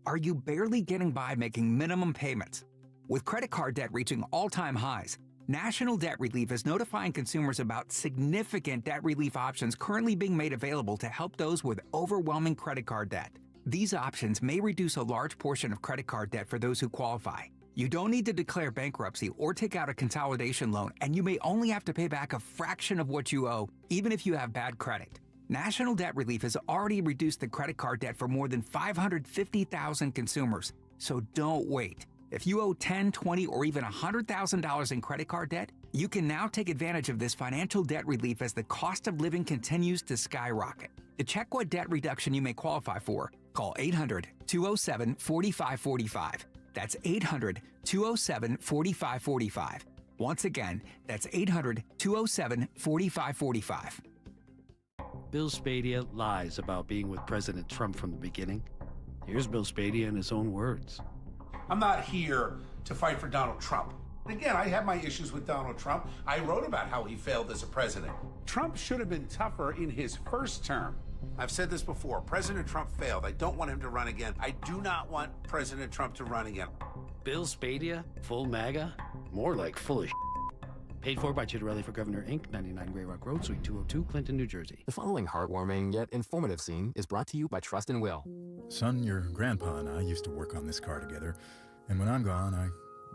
Are you barely getting by making minimum payments? With credit card debt reaching all-time highs, National Debt Relief is notifying consumers about significant debt relief options currently being made available to help those with overwhelming credit card debt. These options may reduce a large portion of credit card debt for those who qualify. You don't need to declare bankruptcy or take out a consolidation loan, and you may only have to pay back a fraction of what you owe, even if you have bad credit. National Debt Relief has already reduced the credit card debt for more than 550,000 consumers, so don't wait. If you owe $10,000, $20,000, or even $100,000 in credit card debt, you can now take advantage of this financial debt relief as the cost of living continues to skyrocket. To check what debt reduction you may qualify for, call 800-207-4545. That's 800-207-4545. Once again, that's 800-207-4545. Bill Spadia lies about being with President Trump from the beginning. Here's Bill Spadia in his own words. I'm not here to fight for Donald Trump. Again, I have my issues with Donald Trump. I wrote about how he failed as a president. Trump should have been tougher in his first term. I've said this before. President Trump failed. I don't want him to run again. I do not want President Trump to run again. Bill Spadia, full MAGA? More like full of Paid for by Chitterelli for Governor, Inc., 99 Grey Rock Road, Suite 202, Clinton, New Jersey. The following heartwarming yet informative scene is brought to you by Trust and Will. Son, your grandpa and I used to work on this car together, and when I'm gone, I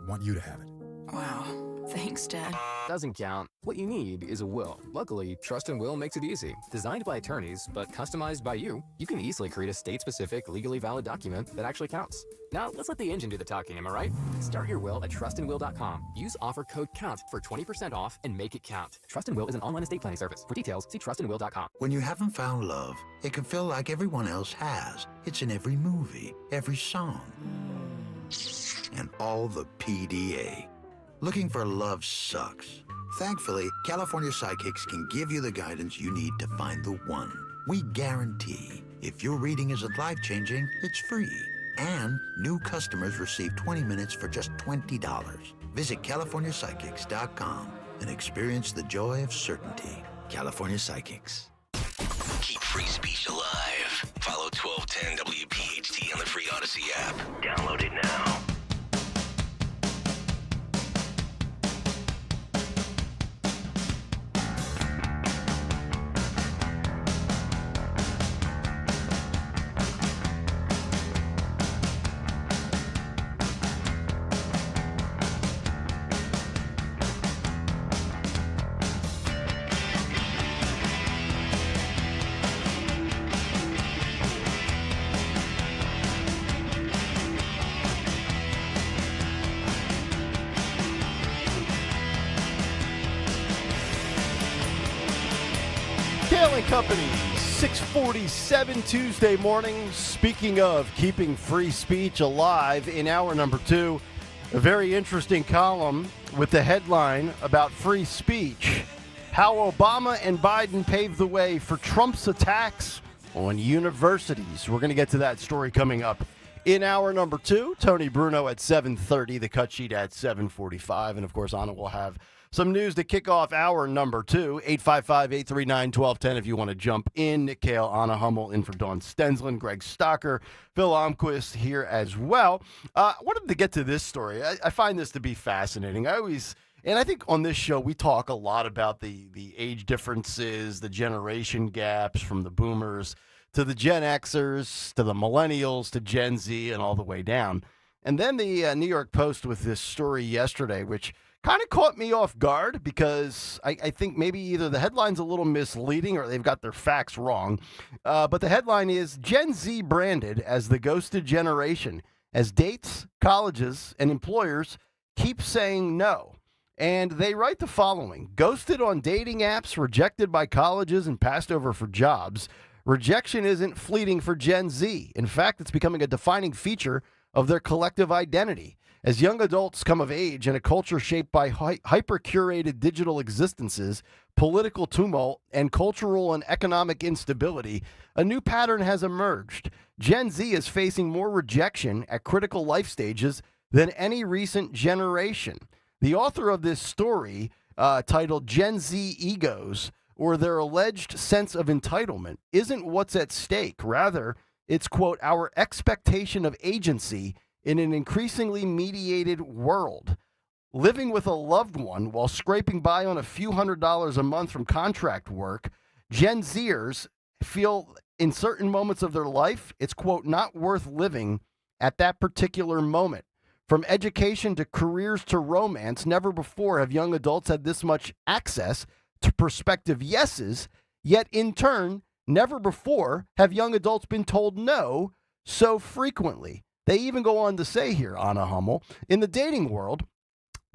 want you to have it. Wow. Thanks, Dad. Doesn't count. What you need is a will. Luckily, Trust and Will makes it easy. Designed by attorneys, but customized by you, you can easily create a state-specific, legally valid document that actually counts. Now, let's let the engine do the talking, am I right? Start your will at trustandwill.com. Use offer code COUNT for 20% off and make it count. Trust and Will is an online estate planning service. For details, see trustandwill.com. When you haven't found love, it can feel like everyone else has. It's in every movie, every song, and all the PDA. Looking for love sucks. Thankfully, California Psychics can give you the guidance you need to find the one. We guarantee if your reading isn't life-changing, it's free. And new customers receive 20 minutes for just $20. Visit CaliforniaPsychics.com and experience the joy of certainty. California Psychics. Keep free speech alive. Follow 1210 WPHT on the free Odyssey app. Download it now. Kayal and Company, 6:47 Tuesday morning. Speaking of keeping free speech alive, in hour number 2, a very interesting column with the headline about free speech. How Obama and Biden paved the way for Trump's attacks on universities. We're going to get to that story coming up in hour number 2. Tony Bruno at 7:30, the cut sheet at 7:45. And, of course, Anna will have some news to kick off hour number 2, 855-839-1210 if you want to jump in. Nick Kayal, Anna Hummel in for Dawn Stensland, Greg Stocker, Phil Almquist here as well. I wanted to get to this story. I find this to be fascinating. And I think on this show we talk a lot about the age differences, the generation gaps from the boomers to the Gen Xers to the millennials to Gen Z and all the way down. And then the New York Post with this story yesterday, which kind of caught me off guard because I think maybe either the headline's a little misleading or they've got their facts wrong. But the headline is Gen Z branded as the ghosted generation as dates, colleges, and employers keep saying no. And they write the following: ghosted on dating apps, rejected by colleges, and passed over for jobs. Rejection isn't fleeting for Gen Z. In fact, it's becoming a defining feature of their collective identity. As young adults come of age in a culture shaped by hyper-curated digital existences, political tumult, and cultural and economic instability, a new pattern has emerged. Gen Z is facing more rejection at critical life stages than any recent generation. The author of this story, titled Gen Z Egos, or Their Alleged Sense of Entitlement, isn't what's at stake. Rather, it's, quote, our expectation of agency in an increasingly mediated world. Living with a loved one while scraping by on a few $100s a month from contract work, Gen Zers feel in certain moments of their life, it's, quote, not worth living at that particular moment. From education to careers to romance, never before have young adults had this much access to prospective yeses, yet in turn, never before have young adults been told no so frequently. They even go on to say here, Anna Hummel, in the dating world,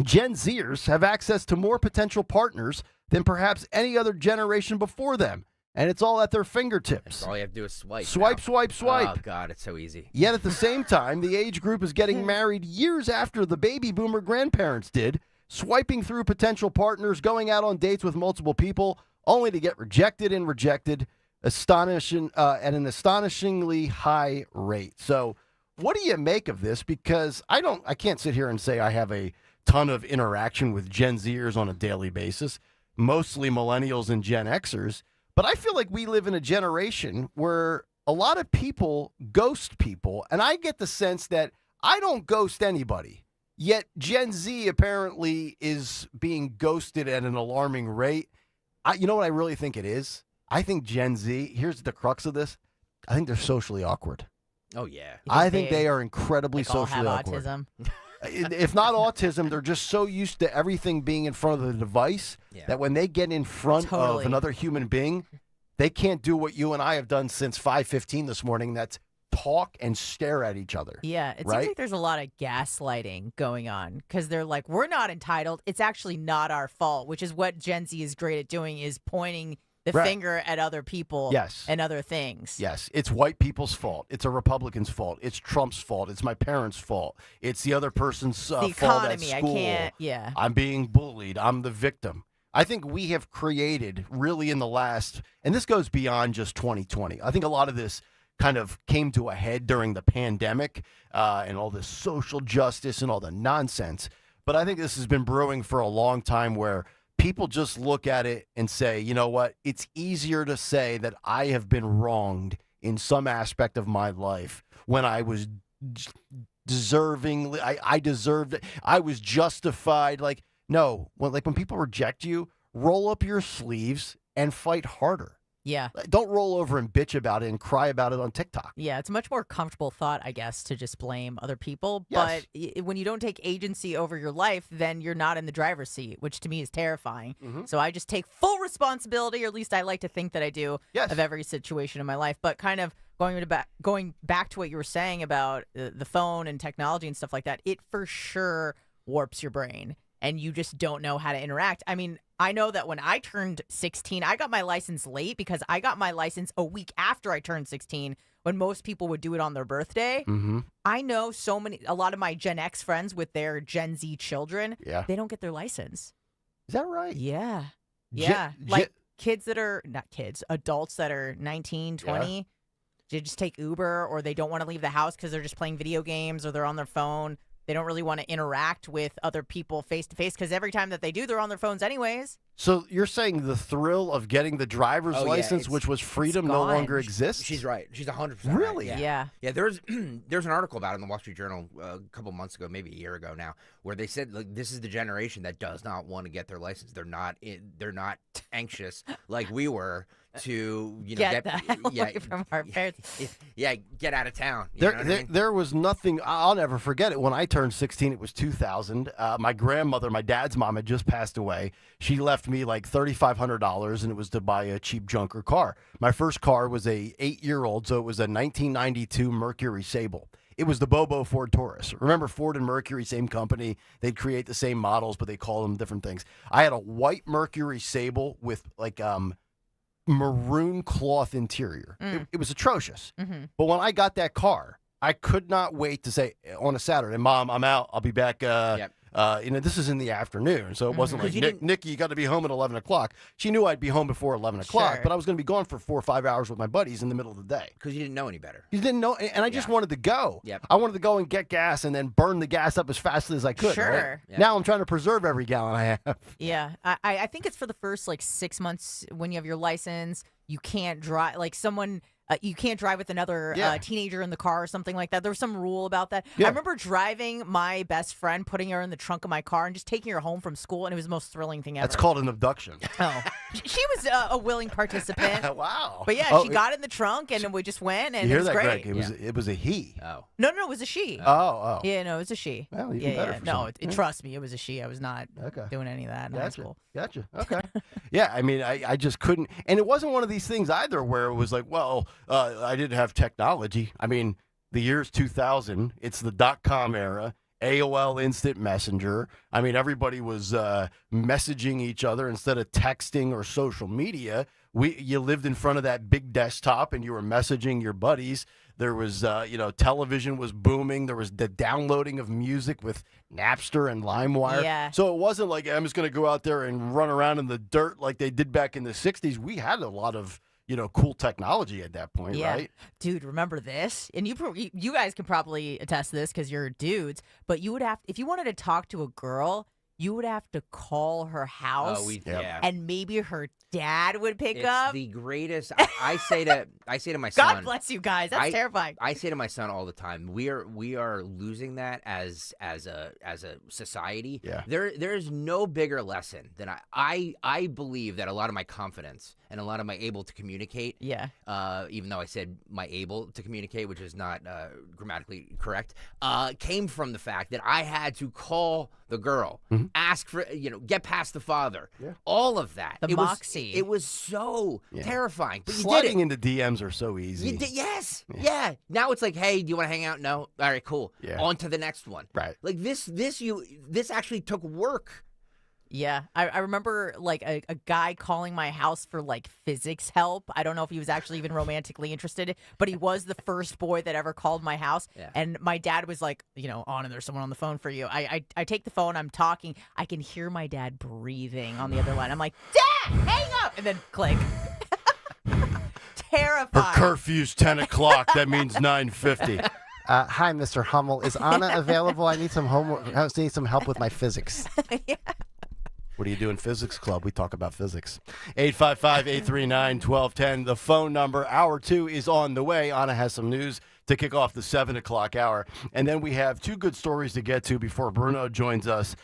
Gen Zers have access to more potential partners than perhaps any other generation before them. And it's all at their fingertips. All you have to do is swipe. Swipe, now. swipe, swipe. Oh, God, it's so easy. Yet at the same time, the age group is getting married years after the baby boomer grandparents did, swiping through potential partners, going out on dates with multiple people, only to get rejected and rejected at an astonishingly high rate. So what do you make of this? Because I can't sit here and say I have a ton of interaction with Gen Zers on a daily basis, mostly millennials and Gen Xers. But I feel like we live in a generation where a lot of people ghost people, and I get the sense that I don't ghost anybody. Yet Gen Z apparently is being ghosted at an alarming rate. You know what I really think it is? I think Gen Z, here's the crux of this, I think they're socially awkward. Oh, yeah. I think they are incredibly all socially have awkward. autism. If not autism, they're just so used to everything being in front of the device that when they get in front of another human being, they can't do what you and I have done since 5:15 this morning. That's talk and stare at each other. Yeah, it right? seems like there's a lot of gaslighting going on because they're like, we're not entitled. It's actually not our fault, which is what Gen Z is great at doing, is pointing the Right. finger at other people Yes. and other things. Yes, it's white people's fault. It's a Republican's fault. It's Trump's fault. It's my parents' fault. It's the other person's The fault at economy. I school. can't. Yeah. I'm being bullied. I'm the victim. I think we have created really in the last, and this goes beyond just 2020. I think a lot of this kind of came to a head during the pandemic and all this social justice and all the nonsense. But I think this has been brewing for a long time where people just look at it and say, you know what? It's easier to say that I have been wronged in some aspect of my life when I was deserving. I deserved it. I was justified. Like, no, when people reject you, roll up your sleeves and fight harder. Yeah. Don't roll over and bitch about it and cry about it on TikTok. Yeah, it's a much more comfortable thought, I guess, to just blame other people. Yes. But when you don't take agency over your life, then you're not in the driver's seat, which to me is terrifying. So I just take full responsibility, or at least I like to think that I do, of every situation in my life. But kind of going back to what you were saying about the phone and technology and stuff like that, it for sure warps your brain. And you just don't know how to interact. I mean, I know that when I turned 16, I got my license late because I got my license a week after I turned 16 when most people would do it on their birthday. I know a lot of my Gen X friends with their Gen Z children, they don't get their license. Is that right? Yeah. Yeah. Like kids that are, not kids, adults that are 19, 20, they just take Uber or they don't want to leave the house because they're just playing video games or they're on their phone. They don't really want to interact with other people face to face because every time that they do, they're on their phones anyways. So you're saying the thrill of getting the driver's license, which was freedom, no longer exists? She's right. She's 100% Really? right. Yeah. Yeah, there's an article about it in the Wall Street Journal a couple months ago, maybe a year ago now, where they said like this is the generation that does not want to get their license. They're not anxious like we were to get the hell away from our parents. Get out of town. You know what I mean? There was nothing. I'll never forget it. When I turned 16, it was 2000. My grandmother, my dad's mom, had just passed away. She left me like $3,500, and it was to buy a cheap junker car. My first car was a 8-year-old, so it was a 1992 Mercury Sable. It was the Bobo Ford Taurus. Remember Ford and Mercury, same company. They'd create the same models, but they call them different things. I had a white Mercury Sable with like maroon cloth interior. It was atrocious. But when I got that car, I could not wait to say on a Saturday, Mom, I'm out. I'll be back. This is in the afternoon, so it wasn't like, Nikki, you got to be home at 11 o'clock. She knew I'd be home before 11 o'clock, but I was going to be gone for 4 or 5 hours with my buddies in the middle of the day. Because you didn't know any better. You didn't know, and I just wanted to go. Yep. I wanted to go and get gas and then burn the gas up as fast as I could. Sure. Right? Yep. Now I'm trying to preserve every gallon I have. Yeah. I think it's for the first like 6 months when you have your license. You can't drive like someone. You can't drive with another teenager in the car or something like that. There was some rule about that. I remember driving my best friend, putting her in the trunk of my car, and just taking her home from school, and it was the most thrilling thing ever. That's called an abduction. Oh, she was a willing participant. Wow. But yeah, she got in the trunk, and we just went, and you hear it was that, great. Greg? It was a he. Oh. No, it was a she. Oh. Yeah, no, it was a she. Well, even better for No, some. trust me, it was a she. I was not doing any of that in high school. Gotcha. Okay. Yeah, I mean, I just couldn't. And it wasn't one of these things either where it was like, well, I didn't have technology. I mean, the year's 2000. It's the .com era. AOL Instant Messenger. I mean, everybody was messaging each other instead of texting or social media. You lived in front of that big desktop and you were messaging your buddies. There was, television was booming. There was the downloading of music with Napster and LimeWire. Yeah. So it wasn't like I'm just going to go out there and run around in the dirt like they did back in the 60s. We had a lot of, cool technology at that point, right? Dude, remember this? And you guys can probably attest to this because you're dudes, but you would have, if you wanted to talk to a girl, you would have to call her house, and maybe her dad would pick up. It's the greatest. I say to my son. God bless you guys. That's terrifying. I say to my son all the time, we are losing that as a society. Yeah. There is no bigger lesson than I believe that a lot of my confidence and a lot of my able to communicate. Yeah. Even though I said my able to communicate, which is not grammatically correct, came from the fact that I had to call the girl, ask for, get past the father, all of that. The moxie. It was so terrifying. But Sliding you did it. into DMs are so easy. Yes. Yeah. Now it's like, hey, do you want to hang out? No. All right, cool. Yeah. On to the next one. Right. Like this actually took work Yeah, I remember like a guy calling my house for like physics help. I don't know if he was actually even romantically interested, but he was the first boy that ever called my house. Yeah. And my dad was like, on, and there's someone on the phone for you. I take the phone, I'm talking, I can hear my dad breathing on the other line. I'm like, Dad, hang up, and then click. Terrifying. Her curfew's 10 o'clock. That means 9:50. Hi, Mr. Hummel. Is Anna available? I need some homework. I need some help with my physics. What do you do in physics club? We talk about physics. 855-839-1210. The phone number. Hour 2 is on the way. Anna has some news to kick off the 7 o'clock hour. And then we have 2 good stories to get to before Bruno joins us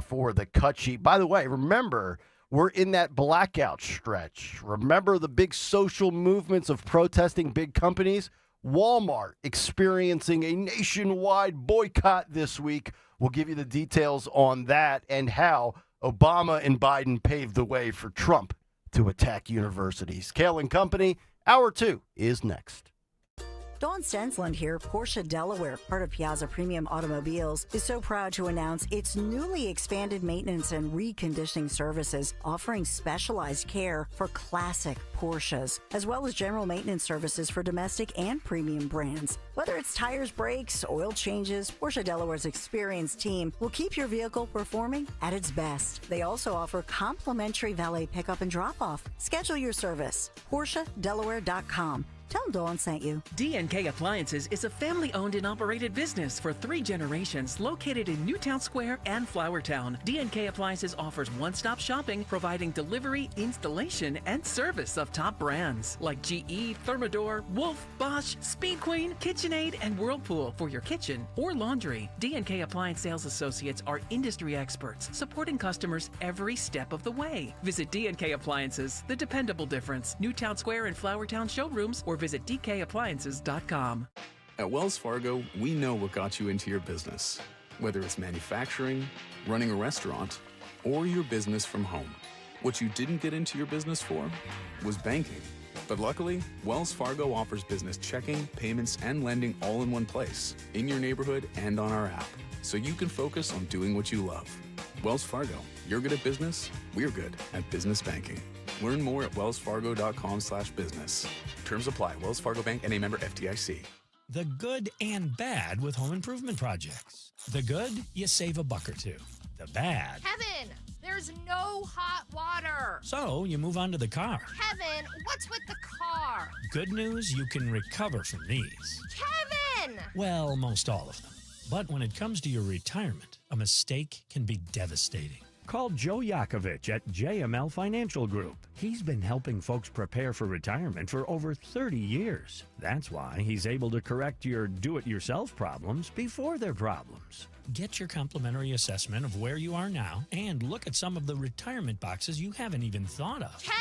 for the cut sheet. By the way, remember, we're in that blackout stretch. Remember the big social movements of protesting big companies? Walmart experiencing a nationwide boycott this week. We'll give you the details on that and how Obama and Biden paved the way for Trump to attack universities. Kayal and Company, Hour 2 is next. Dawn Stensland here. Porsche Delaware, part of Piazza Premium Automobiles, is so proud to announce its newly expanded maintenance and reconditioning services, offering specialized care for classic Porsches, as well as general maintenance services for domestic and premium brands. Whether it's tires, brakes, oil changes, Porsche Delaware's experienced team will keep your vehicle performing at its best. They also offer complimentary valet pickup and drop-off. Schedule your service. PorscheDelaware.com. Tell them Dawn sent you. D&K Appliances is a family-owned and operated business for 3 generations located in Newtown Square and Flowertown. D&K Appliances offers one-stop shopping, providing delivery, installation, and service of top brands like GE, Thermador, Wolf, Bosch, Speed Queen, KitchenAid, and Whirlpool for your kitchen or laundry. D&K Appliance sales associates are industry experts, supporting customers every step of the way. Visit D&K Appliances, the dependable difference. Newtown Square and Flowertown showrooms, or visit dkappliances.com. At Wells Fargo, we know what got you into your business. Whether it's manufacturing, running a restaurant, or your business from home. What you didn't get into your business for was banking. But luckily, Wells Fargo offers business checking, payments, and lending all in one place, in your neighborhood and on our app, so you can focus on doing what you love. Wells Fargo, you're good at business, we're good at business banking. Learn more at wellsfargo.com/business. Terms apply. Wells Fargo Bank, N.A. member FDIC. The good and bad with home improvement projects. The good, you save a buck or two. The bad, Kevin, there's no hot water. so you move on to the car. Kevin, what's with the car? Good news, you can recover from these. Kevin! Well, most all of them. But when it comes to your retirement, a mistake can be devastating. Call Joe Yakovich at JML Financial Group. He's been helping folks prepare for retirement for over 30 years. That's why he's able to correct your do-it-yourself problems before they're problems. Get your complimentary assessment of where you are now and look at some of the retirement boxes you haven't even thought of. Kevin!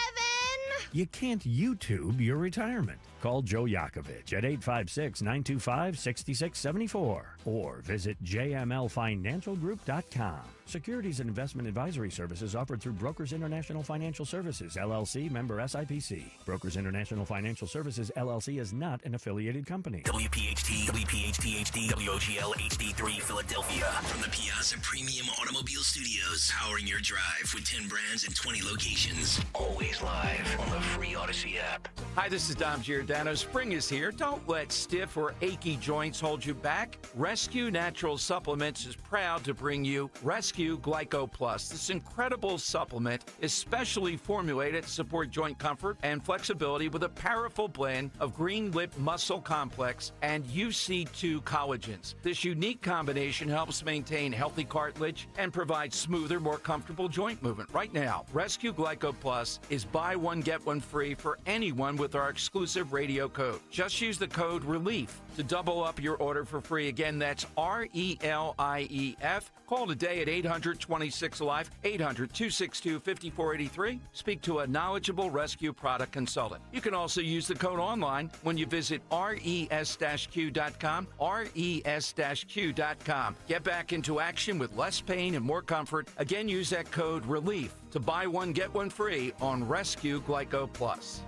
You can't YouTube your retirement. Call Joe Yakovich at 856-925-6674 or visit jmlfinancialgroup.com. Securities and investment advisory services offered through Brokers International Financial Services, LLC, member SIPC. Brokers International Financial Services, LLC is not an affiliated company. WPHT, WPHT HD, WOGL HD3 Philadelphia. From the Piazza Premium Automobile Studios, powering your drive with 10 brands and 20 locations. Always live on the free Odyssey app. Hi, this is Dom Giordano. Spring is here. Don't let stiff or achy joints hold you back. Rescue Natural Supplements is proud to bring you Rescue Glyco Plus. This incredible supplement is specially formulated to support joint comfort and flexibility with a powerful blend of green lip muscle complex and UC2 collagens. This unique combination helps maintain healthy cartilage and provide smoother, more comfortable joint movement. Right now, Rescue Glyco Plus is buy one, get one free for anyone with our exclusive radio code. Just use the code RELIEF to double up your order for free. Again, that's RELIEF. Call today at 800-26-LIFE, 800-262-5483. Speak to a knowledgeable rescue product consultant. You can also use the code online when you visit res-q.com, res-q.com. Get back into action with less pain and more comfort. Again, use that code RELIEF to buy one, get one free on Rescue Glyco Plus.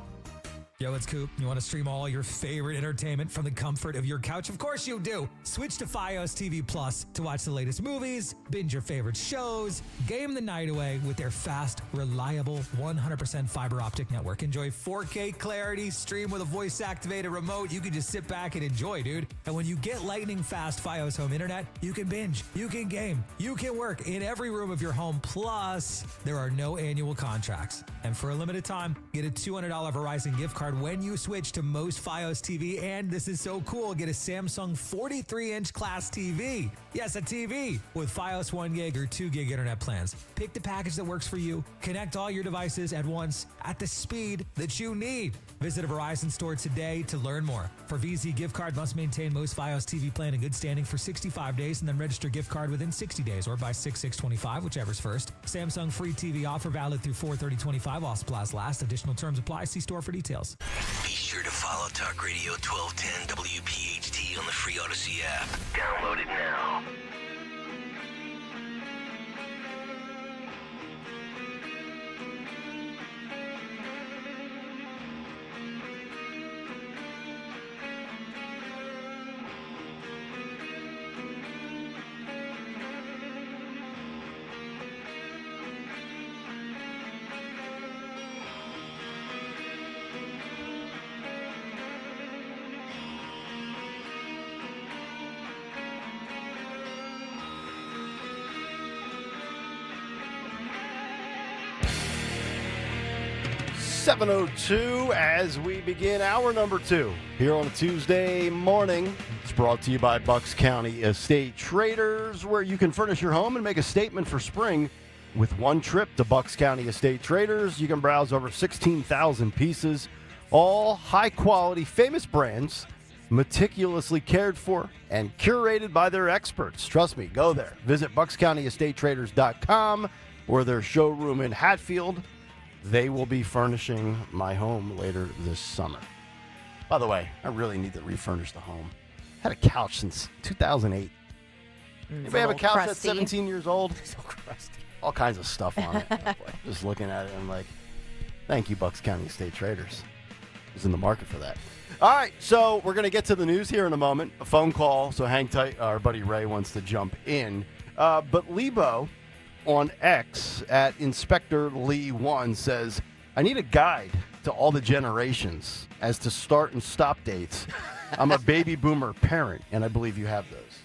Yo, it's Coop. You want to stream all your favorite entertainment from the comfort of your couch? Of course you do. Switch to Fios TV Plus to watch the latest movies, binge your favorite shows, game the night away with their fast, reliable, 100% fiber optic network. Enjoy 4K clarity, stream with a voice-activated remote. You can just sit back and enjoy, dude. And when you get lightning fast Fios home internet, you can binge, you can game, you can work in every room of your home. Plus, there are no annual contracts. And for a limited time, get a $200 Verizon gift card when you switch to most Fios TV. And this is so cool, get a Samsung 43-inch class TV. Yes, a TV with Fios 1 gig or 2 gig internet plans. Pick the package that works for you. Connect all your devices at once at the speed that you need. Visit a Verizon store today to learn more. For VZ gift card, must maintain most Fios TV plan in good standing for 65 days and then register gift card within 60 days or by 6/6/25, whichever's first. Samsung free TV offer valid through 4/30/25 while supplies last. Additional terms apply. See store for details. Be sure to follow Talk Radio 1210 WPHT on the free Odyssey app. Download it now. .702 as we begin hour number 2 here on a Tuesday morning. It's brought to you by Bucks County Estate Traders, where you can furnish your home and make a statement for spring with one trip to Bucks County Estate Traders. You can browse over 16,000 pieces, all high-quality, famous brands, meticulously cared for and curated by their experts. Trust me, go there. Visit BucksCountyEstateTraders.com or their showroom in Hatfield. They will be furnishing my home later this summer. By the way, I really need to refurnish the home. Had a couch since 2008. Anybody have a couch that's 17 years old? So crusty. All kinds of stuff on it. Just looking at it, I'm like, thank you, Bucks County Estate Traders. Who's in the market for that. All right, so we're going to get to the news here in a moment. A phone call, so hang tight. Our buddy Ray wants to jump in. But Lebo on X at Inspector Lee 1 says, I need a guide to all the generations as to start and stop dates. I'm a baby boomer parent, and I believe you have those.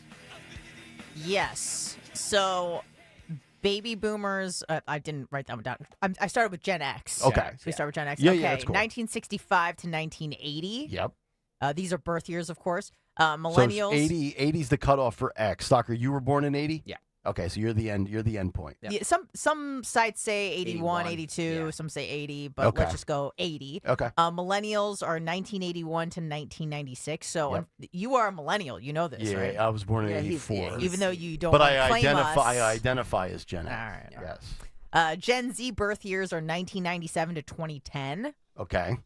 Yes. So baby boomers, I didn't write that one down. I started with Gen X. Okay. So we start with Gen X. Yeah, okay. yeah, that's cool. 1965 to 1980. Yep. These are birth years, of course. So Millennials. 80's the cutoff for X. Stalker, you were born in 80? Yeah. Okay, so you're the end point. Yeah, some sites say 81, 82, yeah. some say 80, but Okay. let's just go 80. Okay. Millennials are 1981 to 1996. So Yep. You are a millennial. You know this, Yeah, right? I was born in Yeah, he's- 84. even though you don't But wanna I claim identify us. as Gen X. All right. Yes. Gen Z birth years are 1997 to 2010. Okay.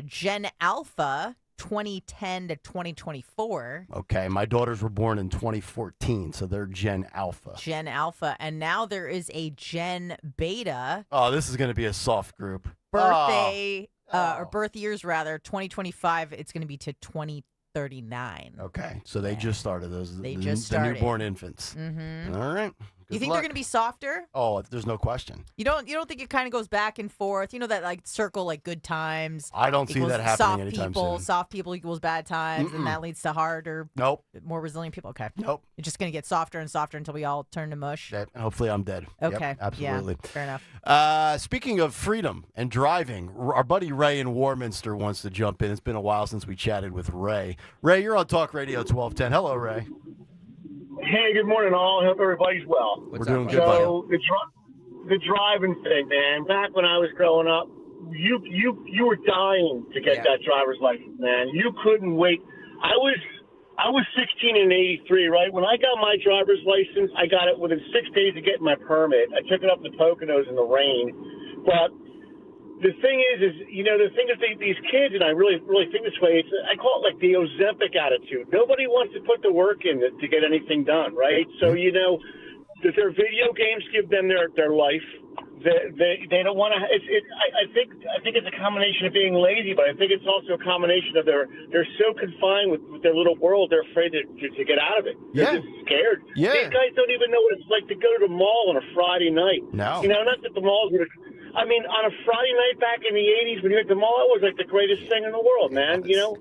Gen Alpha, 2010 to 2024. Okay. My daughters were born in 2014, so they're Gen Alpha. Gen Alpha. And now there is a Gen Beta. Oh, this is going to be a soft group. Birthday, or birth years rather, 2025, it's going to be to 2039. Okay. So they just started those. They the, just the started. newborn infants. Mm-hmm. All right. You Good think luck. they're going to be softer? Oh, there's no question. You don't think it kind of goes back and forth? You know that like circle, like good times. I don't see equals that happening soft anytime people, soon. Soft people equals bad times, Mm-mm. and that leads to harder, Nope. more resilient people. Okay. Nope. It's just going to get softer and softer until we all turn to mush. Yeah, hopefully I'm dead. Yep, Okay. absolutely. Yeah, fair enough. Speaking of freedom and driving, our buddy Ray in Warminster wants to jump in. It's been a while since we chatted with Ray. Ray, you're on Talk Radio 1210. Hello, Ray. Hey, good morning, all. Hope everybody's well. We're doing good, So the driving thing, man. Back when I was growing up, you were dying to get that driver's license, man. You couldn't wait. I was 16 in '83, right? When I got my driver's license, I got it within 6 days of getting my permit. I took it up to Poconos in the rain, but the thing is these kids, and I really think this way. I call it like the Ozempic attitude. Nobody wants to put the work in to get anything done, right? So that their video games give them their life. They don't want to. I think it's a combination of being lazy, but I think it's also a combination of they're so confined with their little world, they're afraid to get out of it. They're just scared. Yeah. These guys don't even know what it's like to go to the mall on a Friday night. No. Not that the malls would. I mean, on a Friday night back in the 80s when you went to the mall, it was like the greatest thing in the world, man. They're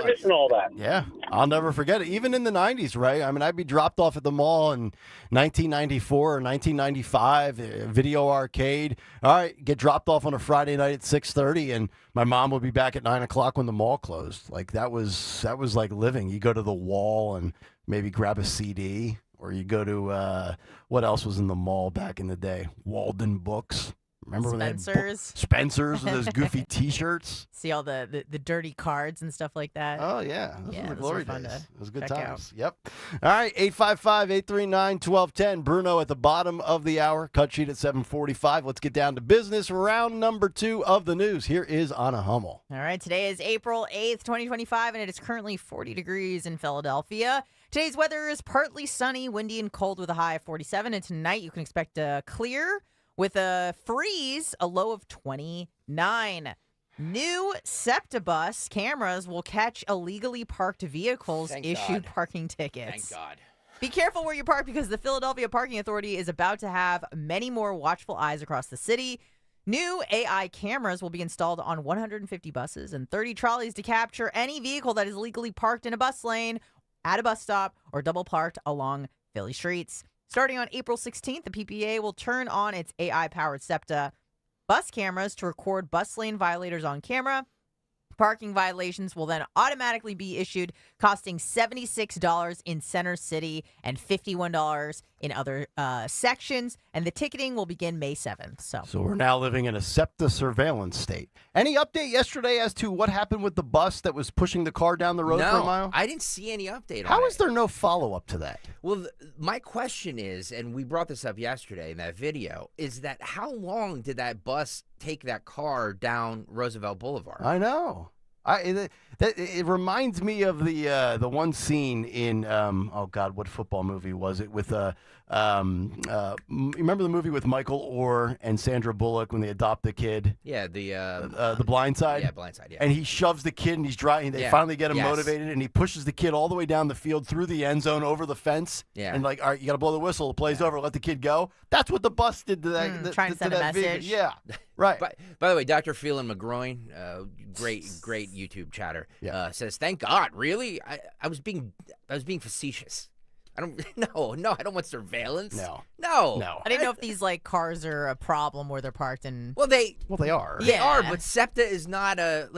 missing all that. Yeah, I'll never forget it. Even in the 90s, right? I mean, I'd be dropped off at the mall in 1994 or 1995, video arcade. All right, get dropped off on a Friday night at 6:30, and my mom would be back at 9 o'clock when the mall closed. Like, that was like living. You go to the Wall and maybe grab a CD, or you go to, what else was in the mall back in the day? Walden Books. Remember when Spencer's? Spencer's with those goofy T-shirts? See all the dirty cards and stuff like that. Oh, yeah. Those were the glory days. It was good check times. Yep. All right, 855-839-1210. Bruno at the bottom of the hour. Cut sheet at 7:45. Let's get down to business. Round number 2 of the news. Here is Anna Hummel. All right, today is April 8th, 2025, and it is currently 40 degrees in Philadelphia. Today's weather is partly sunny, windy, and cold with a high of 47, and tonight you can expect a clear with a freeze, a low of 29. New Septibus cameras will catch illegally parked vehicles, issue parking tickets. Thank God. Be careful where you park because the Philadelphia Parking Authority is about to have many more watchful eyes across the city. New AI cameras will be installed on 150 buses and 30 trolleys to capture any vehicle that is illegally parked in a bus lane, at a bus stop, or double parked along Philly streets. Starting on April 16th, the PPA will turn on its AI-powered SEPTA bus cameras to record bus lane violators on camera. Parking violations will then automatically be issued, costing $76 in Center City and $51 in other sections. And the ticketing will begin May 7th. So we're now living in a SEPTA surveillance state. Any update yesterday as to what happened with the bus that was pushing the car down the road for a mile? I didn't see any update on it. How is there no follow-up to that? Well, my question is, and we brought this up yesterday in that video, is that how long did that bus take that car down Roosevelt Boulevard? I know. It reminds me of the one scene in what football movie was it with remember the movie with Michael Orr and Sandra Bullock when they adopt the kid? Yeah, the Blind Side. Yeah, Blind Side. Yeah, and he shoves the kid and he's driving. They finally get him motivated and he pushes the kid all the way down the field through the end zone over the fence. Yeah, and like, all right, you got to blow the whistle. The play's over. Let the kid go. That's what the bus did to that. Trying to send a message. Yeah, right. By the way, Dr. Phelan McGroin, great YouTube chatter, says, "Thank God, really? I was being facetious. I don't want surveillance. No. I didn't know if these cars are a problem where they're parked in. Well, they are. They are, but SEPTA is not they're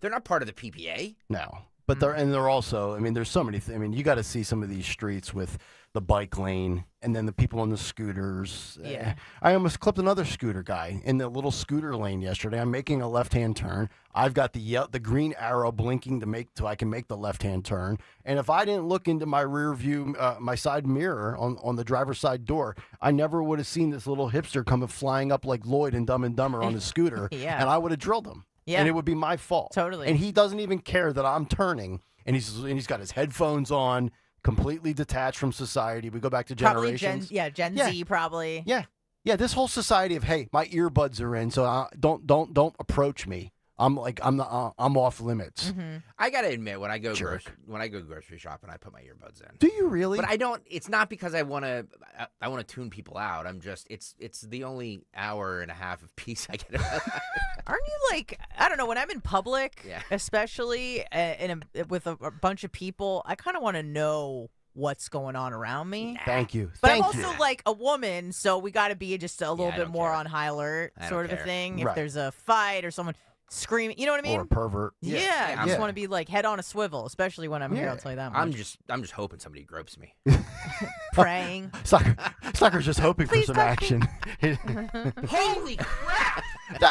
not part of the PPA. No. But they're also, I mean, there's so many things. I mean, you got to see some of these streets with the bike lane and then the people on the scooters. Yeah. I almost clipped another scooter guy in the little scooter lane yesterday. I'm making a left-hand turn. I've got the green arrow blinking so I can make the left-hand turn. And if I didn't look into my rear view, my side mirror on the driver's side door, I never would have seen this little hipster coming flying up like Lloyd in Dumb and Dumber on his scooter. Yeah. And I would have drilled him. Yeah. And it would be my fault. Totally. And he doesn't even care that I'm turning. And he's got his headphones on, completely detached from society. We go back to generations. Gen Z probably. Yeah. This whole society of, hey, my earbuds are in, so don't approach me. I'm off limits. Mm-hmm. I gotta admit, when I go grocery shopping, I put my earbuds in. Do you really? But I don't. It's not because I want to tune people out. I'm just. It's the only hour and a half of peace I get. Aren't you I don't know, when I'm in public, especially with a bunch of people, I kind of want to know what's going on around me. Thank you. But I'm also a woman, so we got to be just a little bit more on high alert, sort of a thing. If there's a fight or someone screaming, you know what I mean? Or a pervert. Yeah, I just want to be head on a swivel, especially when I'm here. I'll tell you that much. I'm just hoping somebody gropes me. Praying. Sucker's just hoping for some action. Holy crap!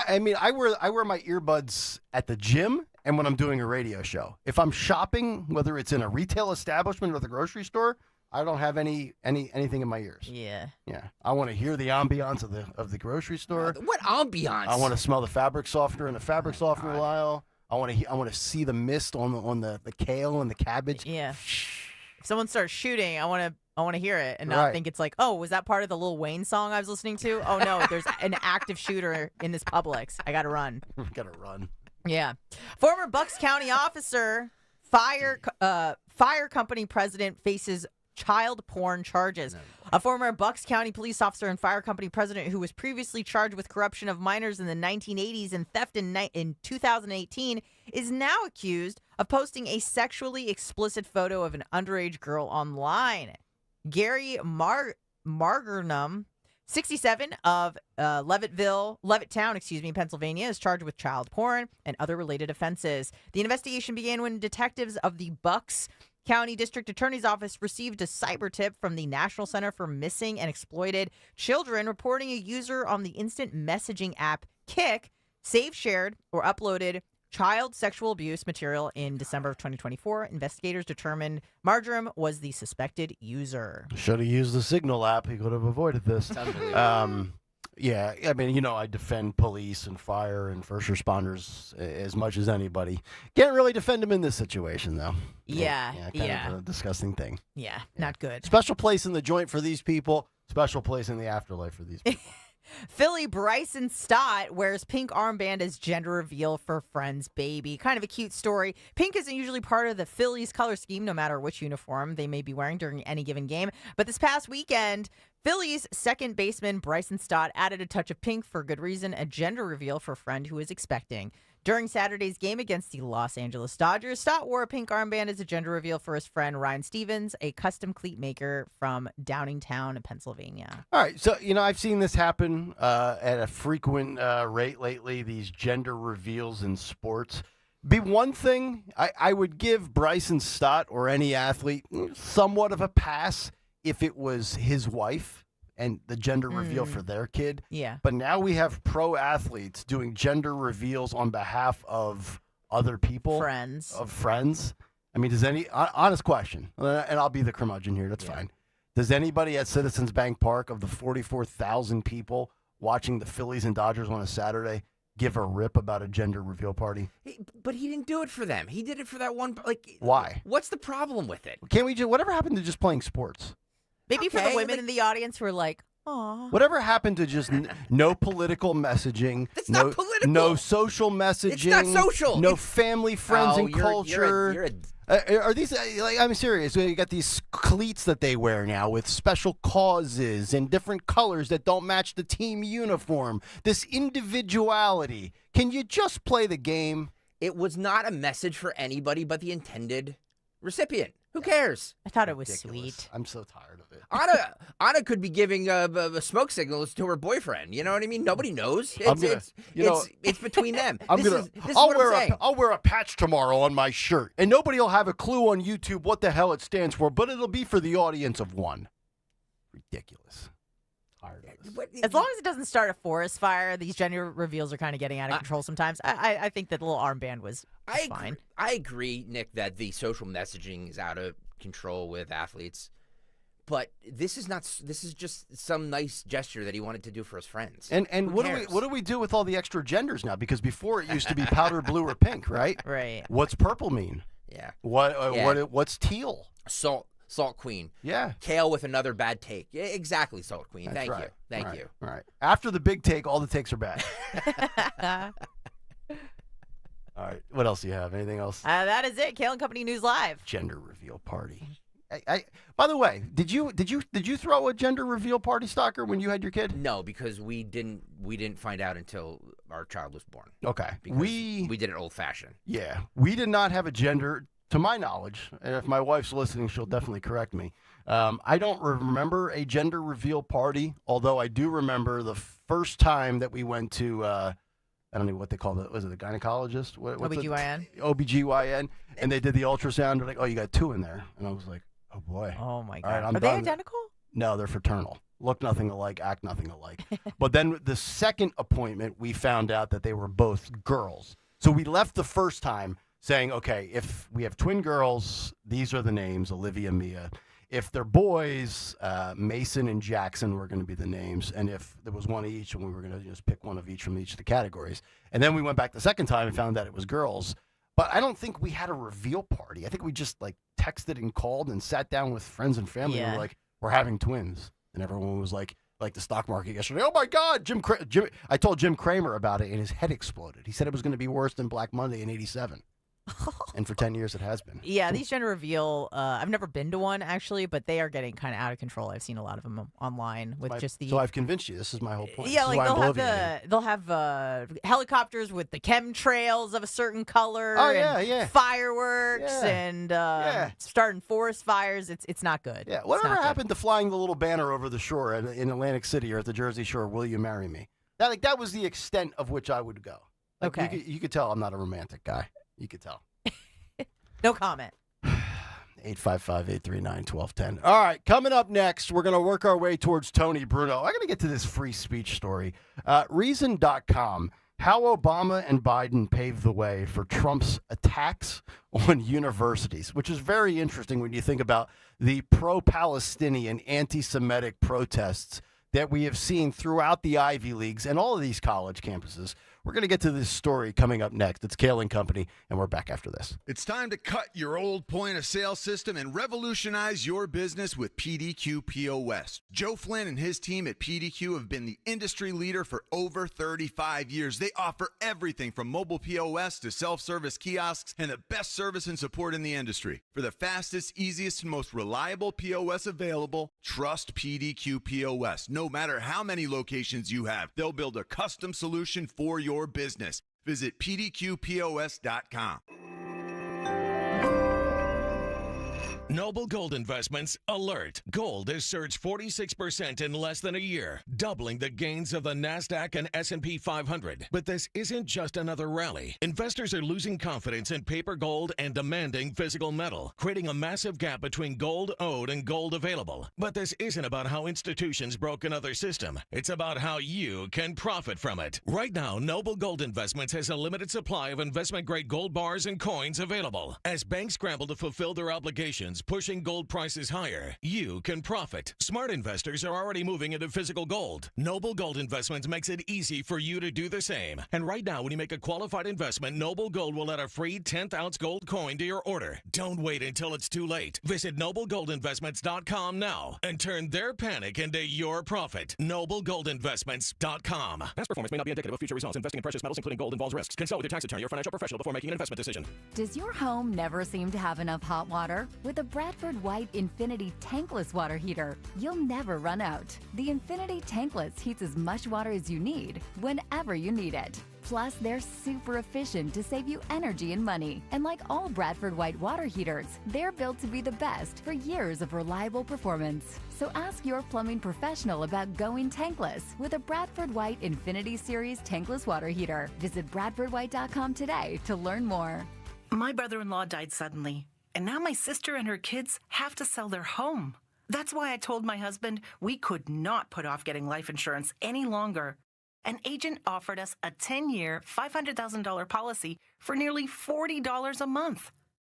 I mean, I wear my earbuds at the gym and when I'm doing a radio show. If I'm shopping, whether it's in a retail establishment or the grocery store, I don't have anything in my ears. Yeah. I want to hear the ambiance of the grocery store. What ambiance? I want to smell the fabric softener in the fabric softener aisle. I want to see the mist on the kale and the cabbage. Yeah. If someone starts shooting, I want to I want to hear it and not think it's like, oh, was that part of the Lil Wayne song I was listening to? Oh, no, there's an active shooter in this Publix. I got to run. Gotta run. Yeah. Former Bucks County officer, fire company president faces child porn charges. A former Bucks County police officer and fire company president who was previously charged with corruption of minors in the 1980s and theft in 2018 is now accused of posting a sexually explicit photo of an underage girl online. Gary Margernum, 67, of Levittown, Pennsylvania, is charged with child porn and other related offenses. The investigation began when detectives of the Bucks County District Attorney's Office received a cyber tip from the National Center for Missing and Exploited Children reporting a user on the instant messaging app Kik saved, shared, or uploaded child sexual abuse material in December of 2024. Investigators determined Marjoram was the suspected user. Should have used the Signal app. He could have avoided this. Yeah, I mean, I defend police and fire and first responders as much as anybody. Can't really defend them in this situation, though. Yeah. Kind of a disgusting thing. Yeah, not good. Special place in the joint for these people. Special place in the afterlife for these people. Philly Bryson Stott wears pink armband as gender reveal for friend's baby. Kind of a cute story. Pink isn't usually part of the Phillies color scheme, no matter which uniform they may be wearing during any given game. But this past weekend, Phillies second baseman Bryson Stott added a touch of pink for good reason, a gender reveal for a friend who is expecting. During Saturday's game against the Los Angeles Dodgers, Stott wore a pink armband as a gender reveal for his friend Ryan Stevens, a custom cleat maker from Downingtown, Pennsylvania. All right, so, I've seen this happen at a frequent rate lately, these gender reveals in sports. Be one thing, I would give Bryson Stott or any athlete somewhat of a pass if it was his wife and the gender reveal for their kid. Yeah. But now we have pro athletes doing gender reveals on behalf of other people. Friends. Of friends. I mean, does honest question, and I'll be the curmudgeon here, that's fine. Does anybody at Citizens Bank Park, of the 44,000 people watching the Phillies and Dodgers on a Saturday, give a rip about a gender reveal party? But he didn't do it for them. He did it for that one. Why? What's the problem with it? Can't we whatever happened to just playing sports? Maybe for the women in the audience who are like, aw. Whatever happened to just no political messaging? It's not political. No social messaging. It's not social. No family, friends, and culture. You're are these, I'm serious, you got these cleats that they wear now with special causes and different colors that don't match the team uniform. This individuality. Can you just play the game? It was not a message for anybody but the intended recipient. Who cares? I thought it was sweet. I'm so tired of it. Anna could be giving smoke signals to her boyfriend. You know what I mean? Nobody knows. It's between them. I'll wear a patch tomorrow on my shirt, and nobody will have a clue on YouTube what the hell it stands for, but it'll be for the audience of one. Ridiculous. Tired of this. As long as it doesn't start a forest fire, these gender reveals are kind of getting out of control sometimes. I think that the little armband was fine. I agree, Nick, that the social messaging is out of control with athletes. But this is just some nice gesture that he wanted to do for his friends. And what do we do with all the extra genders now? Because before it used to be powder blue or pink, right? Right. What's purple mean? Yeah. What's teal? Salt Queen. Yeah. Kale with another bad take. Yeah, exactly, Salt Queen. Thank you. Thank you. All right. After the big take, all the takes are bad. All right. What else do you have? Anything else? That is it. Kale and Company News Live. Gender reveal party. By the way, did you throw a gender reveal party, Stalker, when you had your kid? No, because we didn't find out until our child was born. Okay. Because we did it old fashioned. Yeah. We did not have a gender, to my knowledge, and if my wife's listening, she'll definitely correct me. I don't remember a gender reveal party, although I do remember the first time that we went to I don't know what they called it. Was it the gynecologist? OBGYN? OBGYN. And they did the ultrasound. They're like, oh, you got two in there. And I was like, oh, boy. Oh, my God. All right, I'm Are done. they identical? No, they're fraternal. Look nothing alike, act nothing alike. But then the second appointment, we found out that they were both girls. So we left the first time saying, okay, if we have twin girls, these are the names, Olivia, Mia. If they're boys, Mason and Jackson were going to be the names. And if there was one each, and we were going to just pick one of each from each of the categories. And then we went back the second time and found out it was girls. But I don't think we had a reveal party. I think we just texted and called and sat down with friends and family. Yeah. And we were like, were having twins, and everyone was like the stock market yesterday. Oh my God, I told Jim Cramer about it, and his head exploded. He said it was going to be worse than Black Monday in '87. And for 10 years, it has been. Yeah, these gender reveal, I've never been to one, actually, but they are getting kind of out of control. I've seen a lot of them online with just the... So I've convinced you. This is my whole point. Yeah, like they'll have helicopters with the chemtrails of a certain color. Oh, and yeah. fireworks Yeah. and starting forest fires. It's not good. Yeah, whatever happened to flying the little banner over the shore in Atlantic City or at the Jersey Shore, will you marry me? That was the extent of which I would go. Like, Okay. You could tell I'm not a romantic guy. You could tell. No comment. 855-839-1210. All right, coming up next, we're going to work our way towards Tony Bruno. I got to get to this free speech story. Reason.com, how Obama and Biden paved the way for Trump's attacks on universities, which is very interesting when you think about the pro-Palestinian, anti-Semitic protests that we have seen throughout the Ivy Leagues and all of these college campuses. We're going to get to this story coming up next. It's Kayal and Company, and we're back after this. It's time to cut your old point-of-sale system and revolutionize your business with PDQ POS. Joe Flynn and his team at PDQ have been the industry leader for over 35 years. They offer everything from mobile POS to self-service kiosks and the best service and support in the industry. For the fastest, easiest, and most reliable POS available, trust PDQ POS. No matter how many locations you have, they'll build a custom solution for your business. Visit pdqpos.com. Noble Gold Investments alert. Gold has surged 46% in less than a year, doubling the gains of the NASDAQ and S&P 500. But this isn't just another rally. Investors are losing confidence in paper gold and demanding physical metal, creating a massive gap between gold owed and gold available. But this isn't about how institutions broke another system. It's about how you can profit from it. Right now, Noble Gold Investments has a limited supply of investment-grade gold bars and coins available. As banks scramble to fulfill their obligations, pushing gold prices higher, you can profit. Smart investors are already moving into physical gold. Noble Gold Investments makes it easy for you to do the same. And right now, when you make a qualified investment, Noble Gold will add a free 10th-ounce gold coin to your order. Don't wait until it's too late. Visit noblegoldinvestments.com now and turn their panic into your profit. noblegoldinvestments.com. Past performance may not be indicative of future results. Investing in precious metals, including gold, involves risks. Consult with your tax attorney or financial professional before making an investment decision. Does your home never seem to have enough hot water? With a Bradford White Infinity Tankless Water Heater, you'll never run out. The Infinity Tankless heats as much water as you need, whenever you need it. Plus, they're super efficient to save you energy and money. And like all Bradford White water heaters, they're built to be the best for years of reliable performance. So ask your plumbing professional about going tankless with a Bradford White Infinity Series Tankless Water Heater. Visit BradfordWhite.com today to learn more. My brother-in-law died suddenly, and now my sister and her kids have to sell their home. That's why I told my husband we could not put off getting life insurance any longer. An agent offered us a 10-year, $500,000 policy for nearly $40 a month.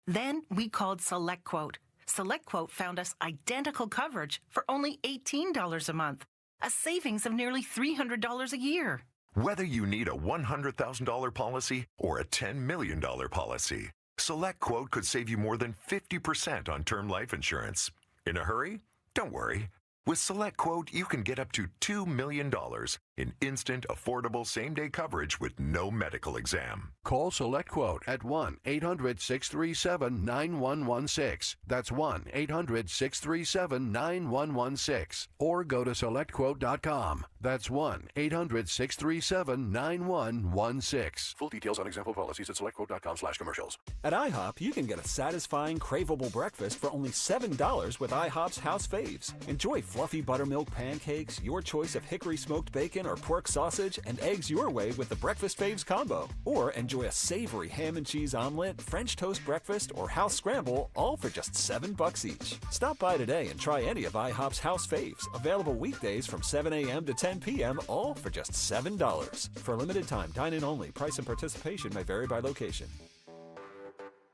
Then we called SelectQuote. SelectQuote found us identical coverage for only $18 a month, a savings of nearly $300 a year. Whether you need a $100,000 policy or a $10 million policy, SelectQuote could save you more than 50% on term life insurance. In a hurry? Don't worry. With SelectQuote, you can get up to $2 million in instant, affordable, same-day coverage with no medical exam. Call SelectQuote at 1-800-637-9116. That's 1-800-637-9116. Or go to SelectQuote.com. That's 1-800-637-9116. Full details on example policies at SelectQuote.com/commercials. At IHOP, you can get a satisfying, craveable breakfast for only $7 with IHOP's House Faves. Enjoy fluffy buttermilk pancakes, your choice of hickory smoked bacon or pork sausage, and eggs your way with the Breakfast Faves combo. Or enjoy a savory ham and cheese omelet, French toast breakfast, or house scramble, all for just $7 each. Stop by today and try any of IHOP's House Faves, available weekdays from 7 a.m. to 10 p.m., all for just $7. For a limited time, dine-in only. Price and participation may vary by location.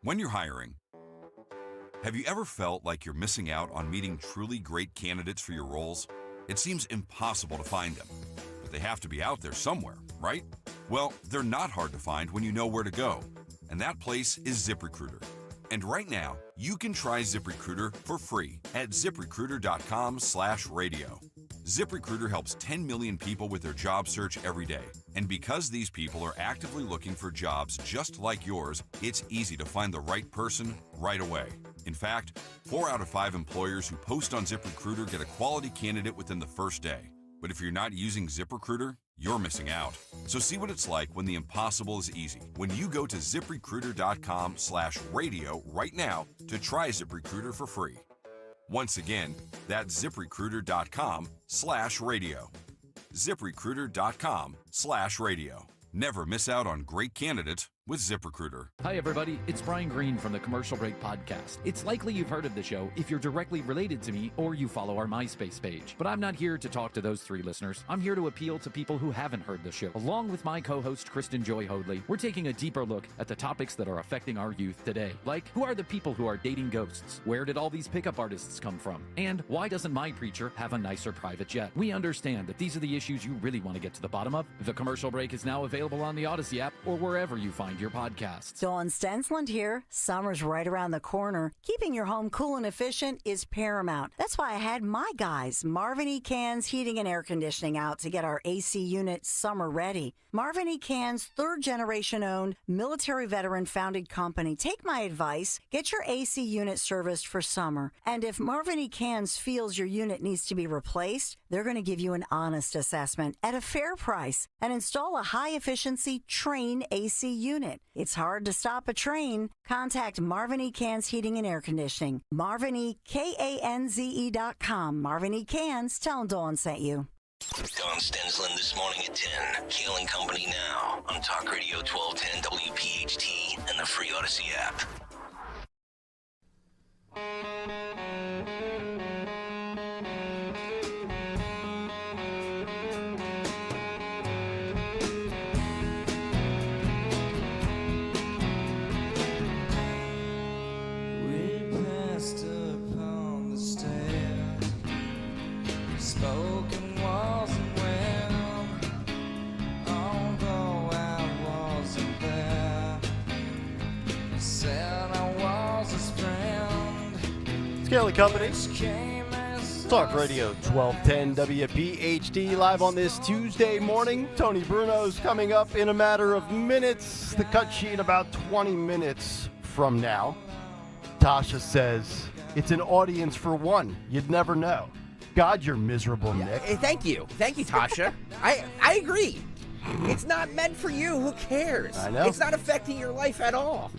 When you're hiring, have you ever felt like you're missing out on meeting truly great candidates for your roles? It seems impossible to find them, but they have to be out there somewhere, right? Well, they're not hard to find when you know where to go, and that place is ZipRecruiter. And right now, you can try ZipRecruiter for free at ZipRecruiter.com/radio. ZipRecruiter helps 10 million people with their job search every day. And because these people are actively looking for jobs just like yours, it's easy to find the right person right away. In fact, 4 out of 5 employers who post on ZipRecruiter get a quality candidate within the first day. But if you're not using ZipRecruiter, you're missing out. So see what it's like when the impossible is easy. When you go to ZipRecruiter.com/radio right now to try ZipRecruiter for free. Once again, that's ZipRecruiter.com/radio. ZipRecruiter.com/radio. Never miss out on great candidates with ZipRecruiter. Hi, everybody. It's Brian Green from the Commercial Break Podcast. It's likely you've heard of the show if you're directly related to me or you follow our MySpace page. But I'm not here to talk to those 3 listeners. I'm here to appeal to people who haven't heard the show. Along with my co-host, Kristen Joy Hoadley, we're taking a deeper look at the topics that are affecting our youth today. Like, who are the people who are dating ghosts? Where did all these pickup artists come from? And why doesn't my preacher have a nicer private jet? We understand that these are the issues you really want to get to the bottom of. The Commercial Break is now available on the Odyssey app or wherever you find your podcasts. Dawn Stensland here. Summer's right around the corner. Keeping your home cool and efficient is paramount. That's why I had my guys, Marvin E. Cans Heating and Air Conditioning, out to get our AC unit summer ready. Marvin E. Cans, 3rd-generation owned, military veteran-founded company. Take my advice. Get your AC unit serviced for summer. And if Marvin E. Cans feels your unit needs to be replaced, they're going to give you an honest assessment at a fair price and install a high-efficiency Train AC unit. It's hard to stop a train. Contact Marvin E. Cans Heating and Air Conditioning. MarvinEKanze.com. Marvin E. Cans. Tell them Dawn sent you. Dawn Stensland this morning at 10. Kayal and Company now on Talk Radio 1210 WPHT and the free Odyssey app. Spoken wasn't well, although I wasn't there. Said I was his friend. It's Kayal Company. Talk Radio 1210 WPHT live on this Tuesday morning. Tony Bruno's coming up in a matter of minutes. The cut sheet about 20 minutes from now. Tasha says it's an audience for one. You'd never know. God, you're miserable, Nick. Thank you. Thank you, Tasha. I agree. It's not meant for you. Who cares? I know. It's not affecting your life at all.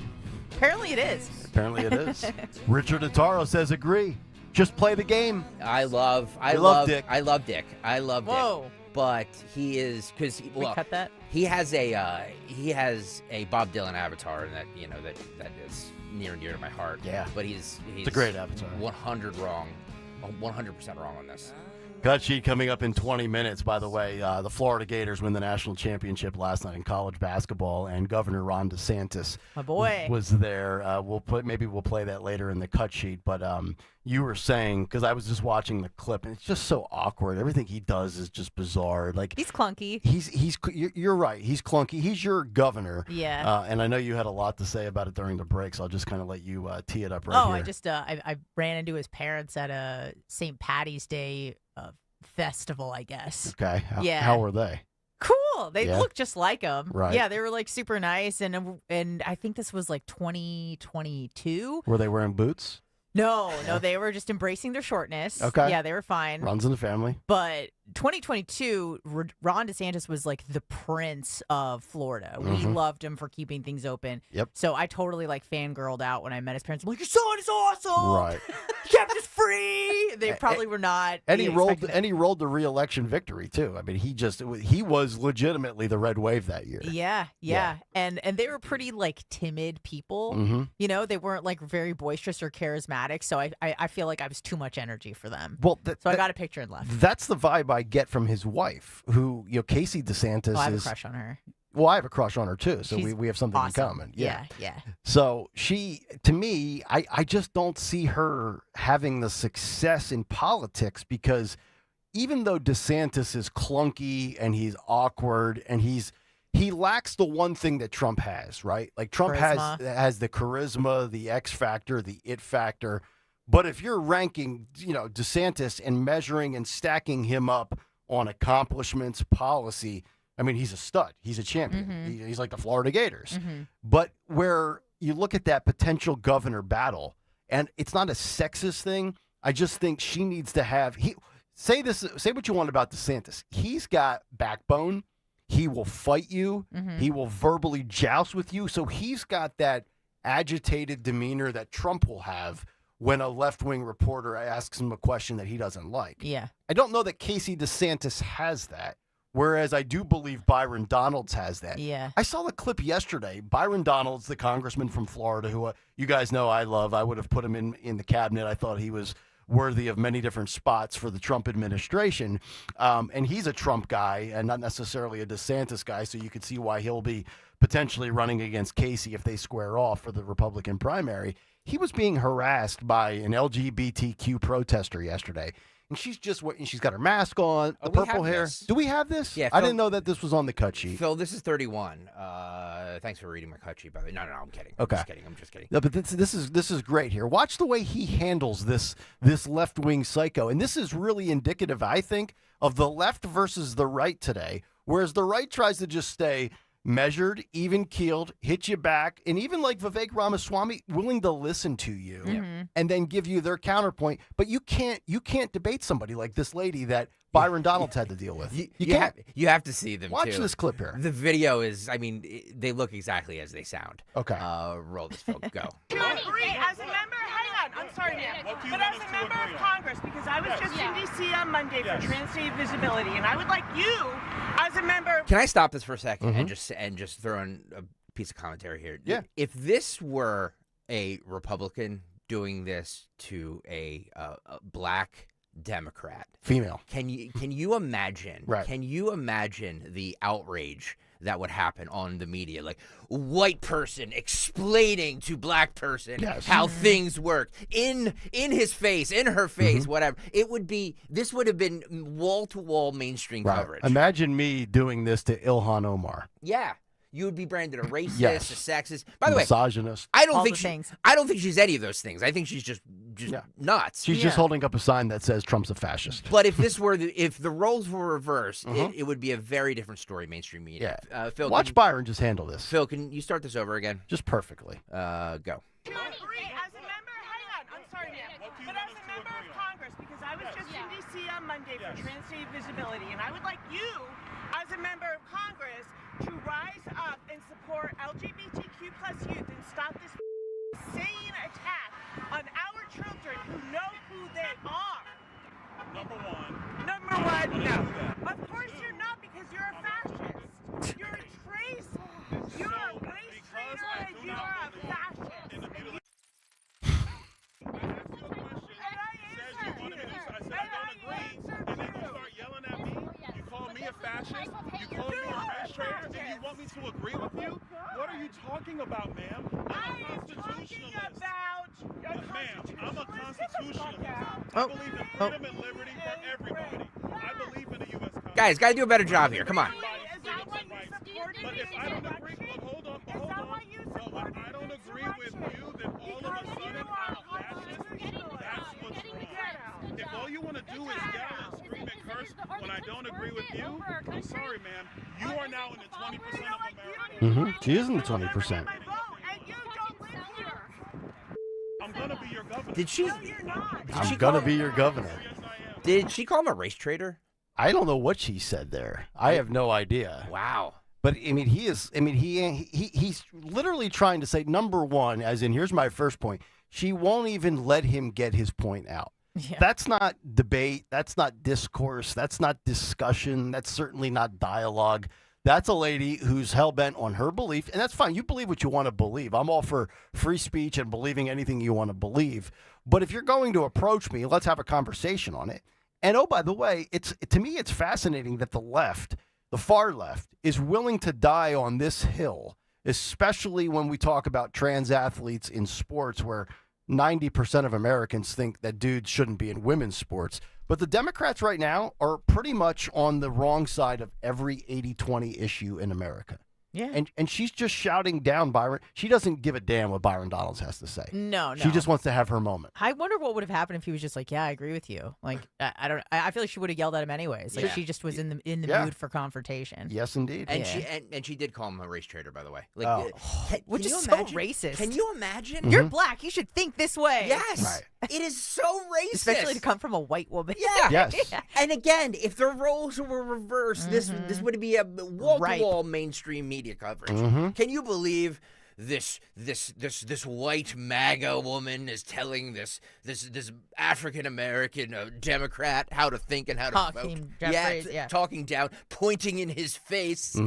Apparently it is. Apparently it is. Richard Ataro says agree. Just play the game. I love Dick. I love Dick. Whoa. Dick. But he is because We cut that. he has a Bob Dylan avatar, and that is near and dear to my heart. Yeah. But he's It's a great avatar. 100% wrong on this. Cut sheet coming up in 20 minutes, by the way. The Florida Gators win the national championship last night in college basketball, and Governor Ron DeSantis My boy. was there. We'll play that later in the cut sheet. But you were saying, because I was just watching the clip, and it's just so awkward. Everything he does is just bizarre. Like He's clunky. You're right. He's clunky. He's your governor. Yeah. And I know you had a lot to say about it during the break, so I'll just kind of let you tee it up right here. I just I ran into his parents at a St. Patty's Day festival, I guess. Okay. Yeah. How were they? Cool. They Yeah. look just like him. Right. Yeah, they were like super nice, and I think this was like 2022. Were they wearing boots? No, they were just embracing their shortness. Okay. Yeah, they were fine. Runs in the family. But 2022, Ron DeSantis was like the prince of Florida. We Mhm. loved him for keeping things open. Yep. So I totally like fangirled out when I met his parents. I'm like, your son is awesome. Right. He kept us free. They probably were not. And he rolled expecting the re-election victory too. I mean, he was legitimately the red wave that year. Yeah. And they were pretty like timid people. Mhm. You know, they weren't like very boisterous or charismatic. So I feel like I was too much energy for them. Well, so I got a picture and left. That's the vibe I get from his wife, who, Casey DeSantis Oh, I have is. a crush on her. Well, I have a crush on her too, so She's we have something awesome. in common. Yeah. So she, to me, I just don't see her having the success in politics, because even though DeSantis is clunky and he's awkward and he's he lacks the one thing that Trump has, right? Like Trump Charisma. has the charisma, the X factor, the it factor. But if you're ranking, DeSantis and measuring and stacking him up on accomplishments, policy, I mean, he's a stud. He's a champion. He's like the Florida Gators. But where you look at that potential governor battle, and it's not a sexist thing, I just think she needs to have say what you want about DeSantis. He's got backbone. He will fight you. He will verbally joust with you. So he's got that agitated demeanor that Trump will have when a left-wing reporter asks him a question that he doesn't like. Yeah. I don't know that Casey DeSantis has that, whereas I do believe Byron Donalds has that. Yeah. I saw the clip yesterday. Byron Donalds, the congressman from Florida, who you guys know I love. I would have put him in the cabinet. I thought he was worthy of many different spots for the Trump administration. And he's a Trump guy and not necessarily a DeSantis guy, so you could see why he'll be potentially running against Casey if they square off for the Republican primary. He was being harassed by an LGBTQ protester yesterday. And she's got her mask on, the purple hair. This. Do we have this? Yeah, I didn't know that this was on the cut sheet. Phil, this is 31. Thanks for reading my cut sheet, by the way. No, I'm kidding. Okay. I'm just kidding. No, but this is great here. Watch the way he handles this left-wing psycho. And this is really indicative, I think, of the left versus the right today, whereas the right tries to just stay measured, even-keeled, hit you back, and even like Vivek Ramaswamy, willing to listen to you and then give you their counterpoint. But you can't debate somebody like this lady that Byron Donalds had to deal with. You can't. You have to see them, Watch too. this clip here. The video is, they look exactly as they sound. Okay. Roll this, Phil. Go. Do you agree as a member? Hang on, I'm sorry, ma'am. But as a member of Congress, because I was just in D.C. on Monday for Trans-State Visibility, and I would like you, as a member. Can I stop this for a second and just throw in a piece of commentary here? Yeah. If this were a Republican doing this to a black Democrat, female, can you imagine? Right. Can you imagine the outrage that would happen on the media? Like, white person explaining to black person how things work in his face, in her face, whatever. This would have been wall to wall mainstream coverage. Imagine me doing this to Ilhan Omar. Yeah. You would be branded a racist, Yes. a sexist. By the way, misogynist. I don't think she's any of those things. I think she's just nuts. She's just holding up a sign that says Trump's a fascist. But if this were if the roles were reversed, it would be a very different story. Mainstream media. Phil, Watch Byron just handle this. Phil, can you start this over again? Just perfectly. Go. Do you agree as a member? Hang on, I'm sorry, ma'am. But as a member of Congress, because I was just in D.C. on Monday for Trans-State Visibility, and I would like you, as a member of Congress, to rise up and support LGBTQ plus youth and stop this insane attack on our children who know who they are. Number one, no. Of course you're not, because you're a fascist. You're a trace. You're a race traitor and you are a fascist. Fascist? You call me a race traitor and you want me to agree with you? What are you talking about, ma'am? I'm a constitutionalist. Ma'am, I'm a constitutionalist. I believe in freedom and liberty for everybody. I believe in the U.S. Constitution. Guys, got to do a better job here. Come on. But if I don't agree, hold on. But when I don't agree with you, then all of a sudden I'm a fascist. That's what's wrong. If all you want to do is yell and scream and curse when I don't agree with you, I'm sorry, ma'am. You are now in the 20% of America. She is in the 20%. I'm going to be your governor. Did she? I'm gonna be your governor. Did she call him a race traitor? I don't know what she said there. I have no idea. Wow. But I mean, he's literally trying to say, number one, as in, here's my first point. She won't even let him get his point out. Yeah. That's not debate. That's not discourse. That's not discussion. That's certainly not dialogue. That's a lady who's hell-bent on her belief, and that's fine. You believe what you want to believe. I'm all for free speech and believing anything you want to believe. But if you're going to approach me, let's have a conversation on it. And oh, by the way, to me, it's fascinating that the left, the far left, is willing to die on this hill, especially when we talk about trans athletes in sports where 90% of Americans think that dudes shouldn't be in women's sports. But the Democrats right now are pretty much on the wrong side of every 80-20 issue in America. Yeah. And she's just shouting down Byron. She doesn't give a damn what Byron Donalds has to say. No. She just wants to have her moment. I wonder what would have happened if he was just like, yeah, I agree with you. Like, I feel like she would have yelled at him anyways. Like, she just was in the mood for confrontation. Yes, indeed. And she did call him a race traitor, by the way. Like, which is you so imagine? racist. Can you imagine? You're black. You should think this way. Yes. Right. It is so racist. Especially to come from a white woman. Yeah. Yes. And again, if the roles were reversed, this would be a wall-to-wall mainstream media coverage. Can you believe this white MAGA woman is telling this African American Democrat how to think and how to vote? Talking down, pointing in his face.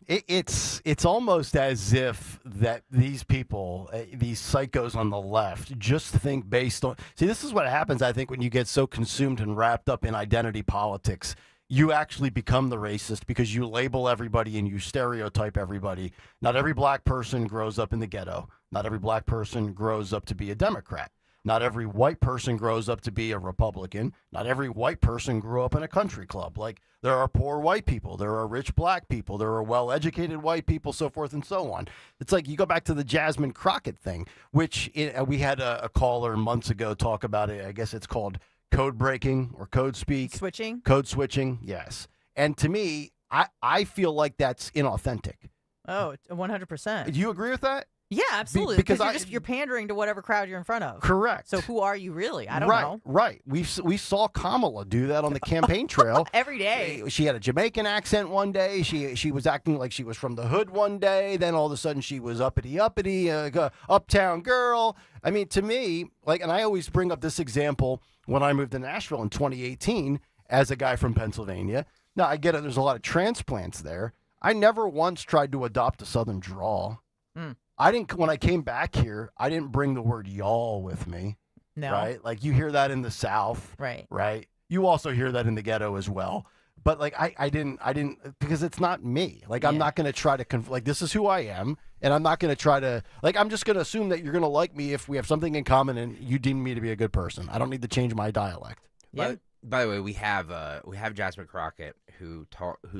It's almost as if that these people, these psychos on the left, just think based on. See, this is what happens, I think, when you get so consumed and wrapped up in identity politics. You actually become the racist because you label everybody and you stereotype everybody. Not every black person grows up in the ghetto. Not every black person grows up to be a Democrat. Not every white person grows up to be a Republican. Not every white person grew up in a country club. Like, there are poor white people. There are rich black people. There are well-educated white people, so forth and so on. It's like you go back to the Jasmine Crockett thing, which we had a caller months ago talk about it. I guess it's called code breaking or code speak. Switching? Code switching, yes. And to me, I feel like that's inauthentic. Oh, 100%. Do you agree with that? Yeah, absolutely. Because you're pandering to whatever crowd you're in front of. Correct. So who are you really? I don't know. Right. We saw Kamala do that on the campaign trail every day. She had a Jamaican accent one day. She was acting like she was from the hood one day. Then all of a sudden she was uppity, uptown girl. I mean, to me, and I always bring up this example when I moved to Nashville in 2018 as a guy from Pennsylvania. Now, I get it. There's a lot of transplants there. I never once tried to adopt a Southern drawl. When I came back here, I didn't bring the word y'all with me. No. Right? Like, you hear that in the South. Right. Right? You also hear that in the ghetto as well. But, I didn't, because it's not me. I'm not going to try to, this is who I am, and I'm not going to try to, I'm just going to assume that you're going to like me if we have something in common and you deem me to be a good person. I don't need to change my dialect. Yeah. By the way, we have Jasmine Crockett who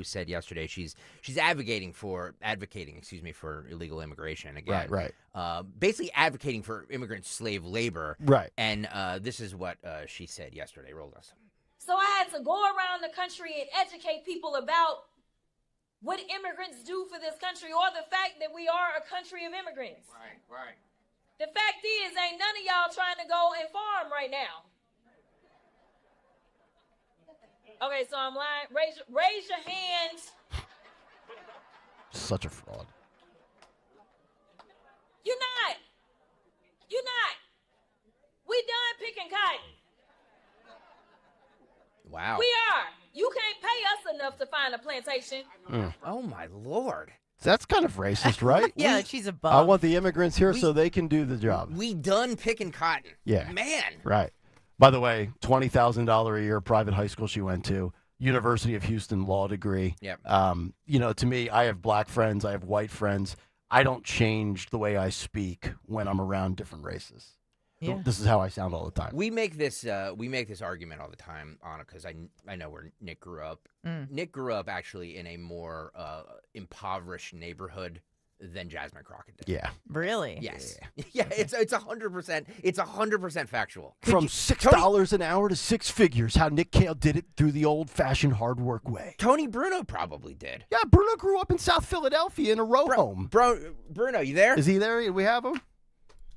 said yesterday she's advocating for illegal immigration again. Right. Basically advocating for immigrant slave labor. Right. And this is what she said yesterday. Roll this. So I had to go around the country and educate people about what immigrants do for this country, or the fact that we are a country of immigrants. Right. The fact is, ain't none of y'all trying to go and farm right now. Okay, so I'm lying. Raise your hands. Such a fraud. You're not. We done picking cotton. Wow. We are. You can't pay us enough to find a plantation. Oh, my Lord. That's kind of racist, right? Yeah, she's a bum. I want the immigrants here so they can do the job. We done picking cotton. Yeah. Man. Right. By the way, $20,000 a year private high school she went to, University of Houston law degree. Yep. To me, I have black friends, I have white friends. I don't change the way I speak when I'm around different races. Yeah. This is how I sound all the time. We make this argument all the time, Anna, because I know where Nick grew up. Nick grew up actually in a more impoverished neighborhood than Jasmine Crockett did. Yeah. Really? Yes. Yeah. It's 100%. It's 100% factual. From $6 an hour to six figures, how Nick Kayal did it through the old-fashioned hard work way. Tony Bruno probably did. Yeah, Bruno grew up in South Philadelphia in a row home. Bruno, you there? Is he there? We have him?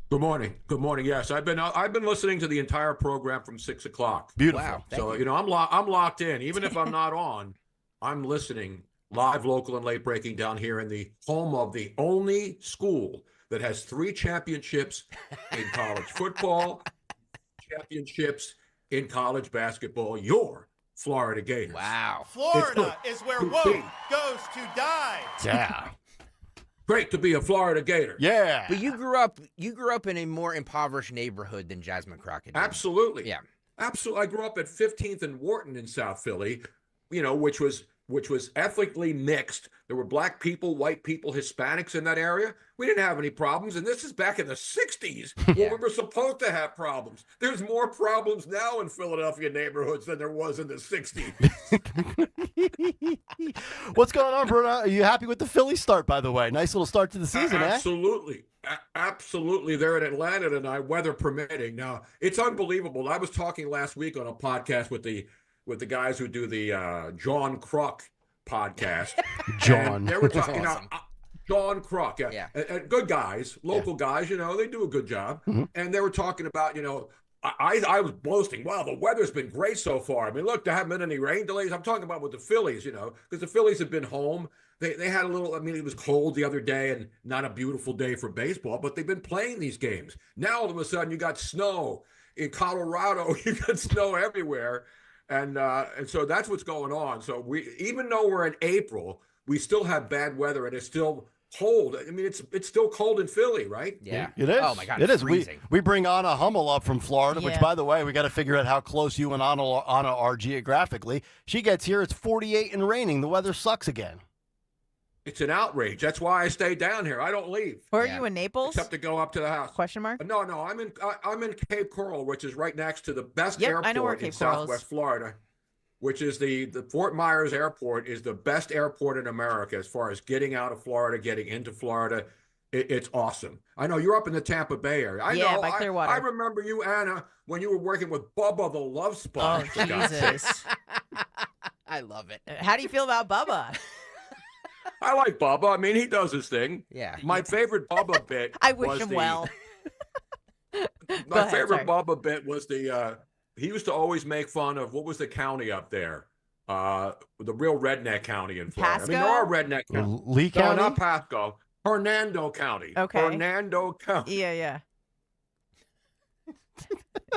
Good morning. Good morning. Yes, I've been listening to the entire program from 6 o'clock. Beautiful. Wow, so I'm locked in. Even if I'm not on, I'm listening live, local, and late breaking down here in the home of the only school that has 3 championships in college football, championships in college basketball. Your Florida Gators. Wow. Florida is where woke goes to die. Yeah. Great to be a Florida Gator. Yeah. But you grew up in a more impoverished neighborhood than Jasmine Crockett did. Absolutely. Yeah. Absolutely. I grew up at 15th and Wharton in South Philly, which was which was ethnically mixed. There were black people, white people, Hispanics in that area. We didn't have any problems. And this is back in the 60s when we were supposed to have problems. There's more problems now in Philadelphia neighborhoods than there was in the 60s. What's going on, Bruno? Are you happy with the Phillies start, by the way? Nice little start to the season, Absolutely. Absolutely. They're in Atlanta tonight, weather permitting. Now, it's unbelievable. I was talking last week on a podcast with the guys who do the John Kruk podcast. John. They were talking John Kruk. Yeah. And good guys, local guys, they do a good job. Mm-hmm. And they were talking about, I was boasting, wow, the weather's been great so far. I mean, look, there haven't been any rain delays. I'm talking about with the Phillies, because the Phillies have been home. They had a little, it was cold the other day and not a beautiful day for baseball, but they've been playing these games. Now, all of a sudden, you got snow in Colorado. You got snow everywhere. And so that's what's going on. So even though we're in April, we still have bad weather and it's still cold. I mean, it's still cold in Philly, right? Yeah. It is. Oh, my God. It is. Freezing. We bring Anna Hummel up from Florida, which, Yeah. by the way, we got to figure out how close you and Anna are geographically. She gets here. It's 48 and raining. The weather sucks again. It's an outrage. That's why I stay down here. I don't leave. Or are you in Naples? Except to go up to the house. Question mark? No, I'm in Cape Coral, which is right next to the best Yep, I know where airport in Cape Coral is. Southwest Florida, which is the Fort Myers Airport is the best airport in America as far as getting out of Florida, getting into Florida. It's awesome. I know you're up in the Tampa Bay area. I know. by Clearwater. I remember you, Anna, when you were working with Bubba the Love Sponge. Oh, Jesus. I love it. How do you feel about Bubba? I like Bubba. I mean, he does his thing. Yeah. My favorite Bubba bit. I wish was him the- well. My ahead, favorite sorry. Bubba bit was he used to always make fun of what was the county up there, the real redneck county in Florida. I mean, there are redneck counties. Lee No, County? not Pasco. Hernando County. Okay. Hernando County. Yeah.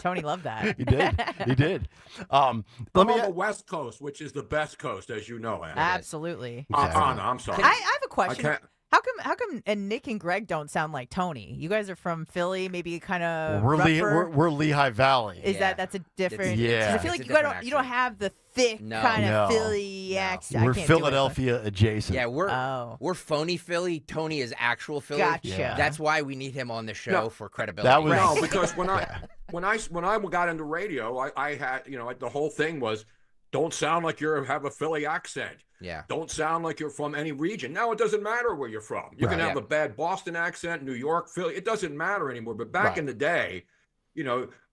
Tony loved that. He did. He did. I'm Let me. on the West Coast, which is the best coast, as you know, Anna. Absolutely. Anna, I'm sorry. I have a question. can't- How come and Nick and Greg don't sound like Tony? You guys are from Philly, maybe kind of We're Lehigh Valley. Is that's a different? Yeah. 'cause I feel like you don't have the thick kind of Philly accent. We're I can't do it, but- Philadelphia adjacent. Yeah, we're phony Philly. Tony is actual Philly. Gotcha. Yeah. That's why we need him on the show No, for credibility. that was- No, because when I got into radio, I had the whole thing was don't sound like you have a Philly accent. Yeah. Don't sound like you're from any region. Now it doesn't matter where you're from. You can have a bad Boston accent, New York, Philly. It doesn't matter anymore. But back in the day,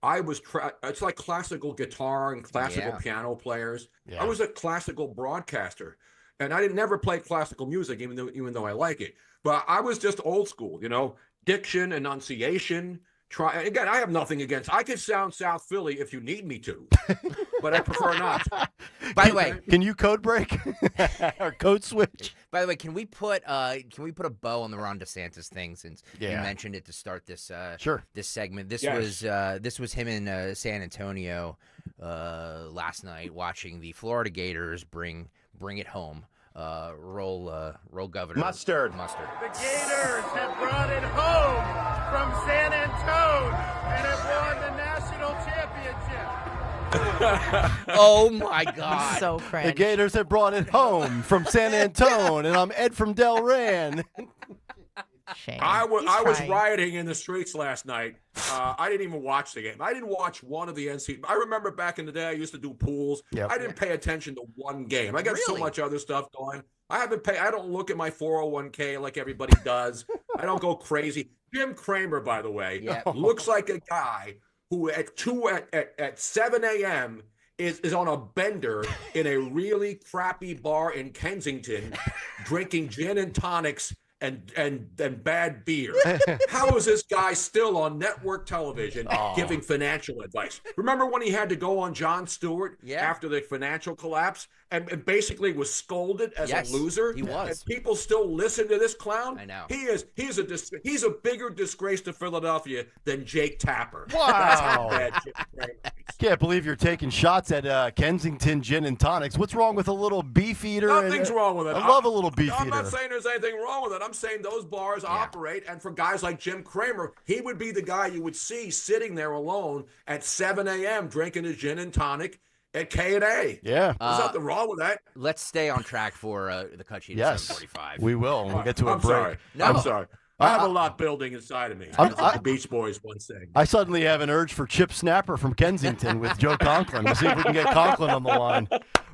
I was it's like classical guitar and classical piano players. Yeah. I was a classical broadcaster, and I didn't never play classical music, even though I like it. But I was just old school, diction, enunciation. Again, I have nothing against. I could sound South Philly if you need me to, but I prefer not. By the way, Can you code break or code switch? By the way, can we put a bow on the Ron DeSantis thing since you Yeah. mentioned it to start this Sure. this segment? This Yes. was him in San Antonio last night watching the Florida Gators bring it home. Roll Governor Mustard. The Gators have brought it home from San Antone and have won the national championship. Oh my God! So The cringe. Gators have brought it home from San Antone, and I'm Ed from Delran. Shame. I was trying. rioting in the streets last night. I didn't even watch the game. I didn't watch one of the NC. I remember back in the day, I used to do pools. Yep. I didn't pay attention to one game. I got so Really? much other stuff going. I don't look at my 401k like everybody does. I don't go crazy. Jim Cramer, by the way, looks like a guy who at 7 a.m. is on a bender in a really crappy bar in Kensington, drinking gin and tonics and bad beer. How is this guy still on network television giving financial advice? Remember when he had to go on Jon Stewart after the financial collapse and basically was scolded as a loser? He was. And people still listen to this clown? I know. He's a bigger disgrace to Philadelphia than Jake Tapper. Wow. That's how bad Jim Cramer is. Can't believe you're taking shots at Kensington Gin and Tonics. What's wrong with a little beef eater? Nothing's wrong with it. I love a little beef I'm eater. not saying there's anything wrong with it. I'm saying those bars operate, and for guys like Jim Cramer, he would be the guy you would see sitting there alone at 7 a.m. drinking his gin and tonic at K&A. Yeah. There's nothing wrong with that. Let's stay on track for the cut sheet Yes, at 7:45. we will. We'll get to a I'm break. sorry. No. I'm sorry. I have a lot building inside of me. The Beach Boys one thing. I suddenly have an urge for Chip Snapper from Kensington with Joe Conklin. We'll see if we can get Conklin on the line.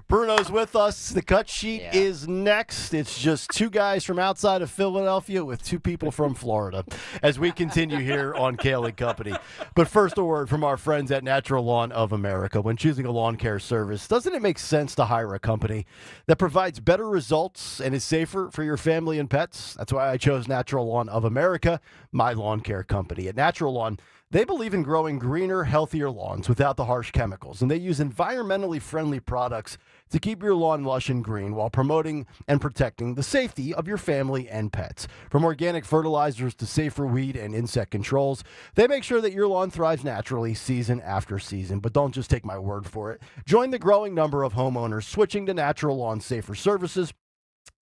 Bruno's with us. The cut sheet is next. It's just two guys from outside of Philadelphia with two people from Florida as we continue here on Kayal and Company. But first, a word from our friends at Natural Lawn of America. When choosing a lawn care service, doesn't it make sense to hire a company that provides better results and is safer for your family and pets? That's why I chose Natural Lawn of America, my lawn care company. At Natural Lawn, they believe in growing greener, healthier lawns without the harsh chemicals, and they use environmentally friendly products to keep your lawn lush and green while promoting and protecting the safety of your family and pets. From organic fertilizers to safer weed and insect controls, they make sure that your lawn thrives naturally season after season. But don't just take my word for it. Join the growing number of homeowners switching to Natural Lawn safer services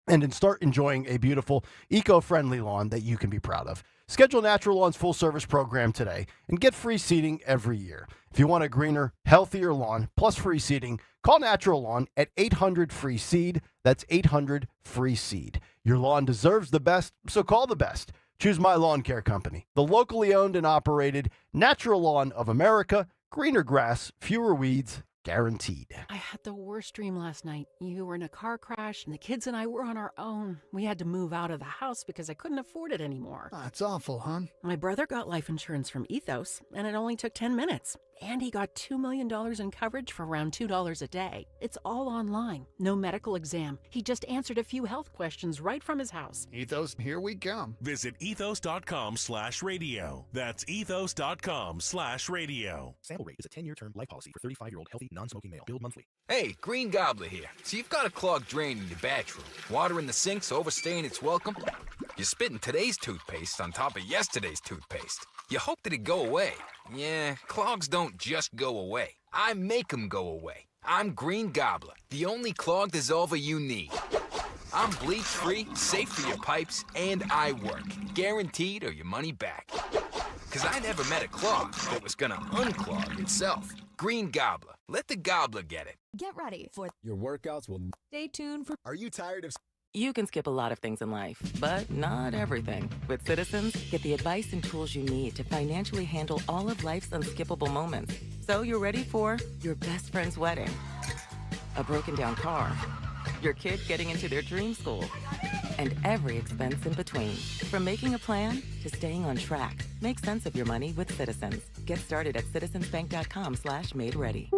and then start enjoying a beautiful, eco-friendly lawn that you can be proud of. Schedule Natural Lawn's full-service program today and get free seeding every year. If you want a greener, healthier lawn plus free seeding, call Natural Lawn at 800-FREE-SEED. That's 800-FREE-SEED. Your lawn deserves the best, so call the best. Choose my lawn care company, the locally owned and operated Natural Lawn of America. Greener grass, fewer weeds, guaranteed. I had the worst dream last night. You were in a car crash, and the kids and I were on our own. We had to move out of the house because I couldn't afford it anymore. That's awful, hon. My brother got life insurance from Ethos, and it only took 10 minutes. And he got $2 million in coverage for around $2 a day. It's all online. No medical exam. He just answered a few health questions right from his house. Ethos, here we come. Visit ethos.com/radio. That's ethos.com/radio. Sample rate is a 10-year term life policy for 35-year-old healthy, non-smoking male. Billed monthly. Hey, Green Gobbler here. So you've got a clogged drain in your bathroom. Water in the sink's overstaying its welcome. You're spitting today's toothpaste on top of yesterday's toothpaste. You hope that it go away. Yeah, clogs don't just go away. I make them go away. I'm Green Gobbler, the only clog dissolver you need. I'm bleach-free, safe for your pipes, and I work. Guaranteed or your money back. Because I never met a clog that was gonna unclog itself. Green Gobbler. Let the gobbler get it. Get ready for Your workouts will... Stay tuned for... Are you tired of... You can skip a lot of things in life, but not everything. With Citizens, get the advice and tools you need to financially handle all of life's unskippable moments. So you're ready for your best friend's wedding, a broken down car, your kid getting into their dream school, and every expense in between. From making a plan to staying on track, make sense of your money with Citizens. Get started at citizensbank.com/made-ready.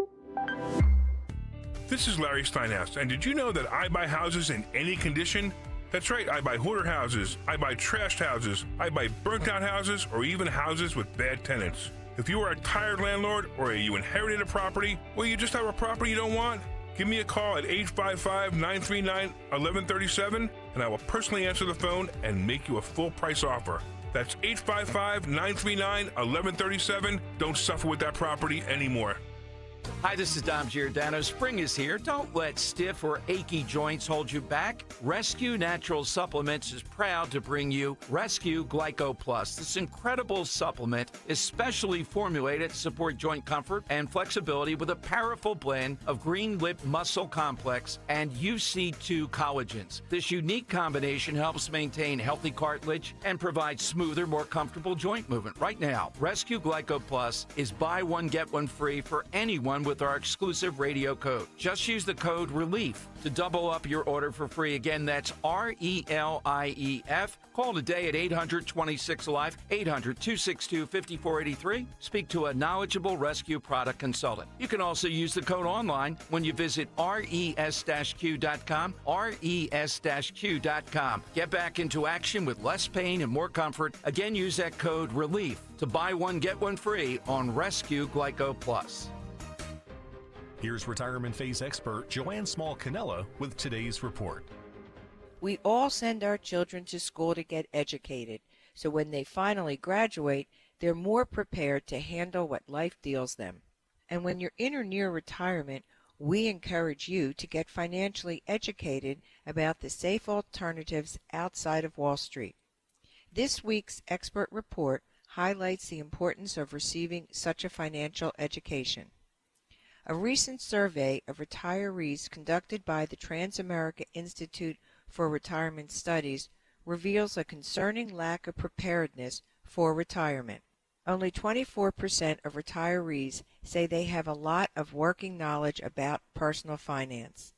This is Larry Steinhaus, and did you know that I buy houses in any condition? That's right, I buy hoarder houses, I buy trashed houses, I buy burnt out houses, or even houses with bad tenants. If you are a tired landlord, or you inherited a property, or you just have a property you don't want, give me a call at 855-939-1137, and I will personally answer the phone and make you a full price offer. That's 855-939-1137. Don't suffer with that property anymore. Hi, this is Dom Giordano. Spring is here. Don't let stiff or achy joints hold you back. Rescue Natural Supplements is proud to bring you Rescue Glyco Plus. This incredible supplement is specially formulated to support joint comfort and flexibility with a powerful blend of green lip muscle complex and UC2 collagens. This unique combination helps maintain healthy cartilage and provides smoother, more comfortable joint movement. Right now, Rescue Glyco Plus is buy one, get one free for anyone with our exclusive radio code. Just use the code RELIEF to double up your order for free. Again, that's RELIEF. Call today at 800-26-ALIVE, 800-262-5483. Speak to a knowledgeable rescue product consultant. You can also use the code online when you visit res-q.com, res-q.com. Get back into action with less pain and more comfort. Again, use that code RELIEF to buy one, get one free on Rescue Glyco Plus. Here's retirement phase expert Joanne Small-Canella with today's report. We all send our children to school to get educated, so when they finally graduate, they're more prepared to handle what life deals them. And when you're in or near retirement, we encourage you to get financially educated about the safe alternatives outside of Wall Street. This week's expert report highlights the importance of receiving such a financial education. A recent survey of retirees conducted by the Transamerica Institute for Retirement Studies reveals a concerning lack of preparedness for retirement. Only 24% of retirees say they have a lot of working knowledge about personal finance.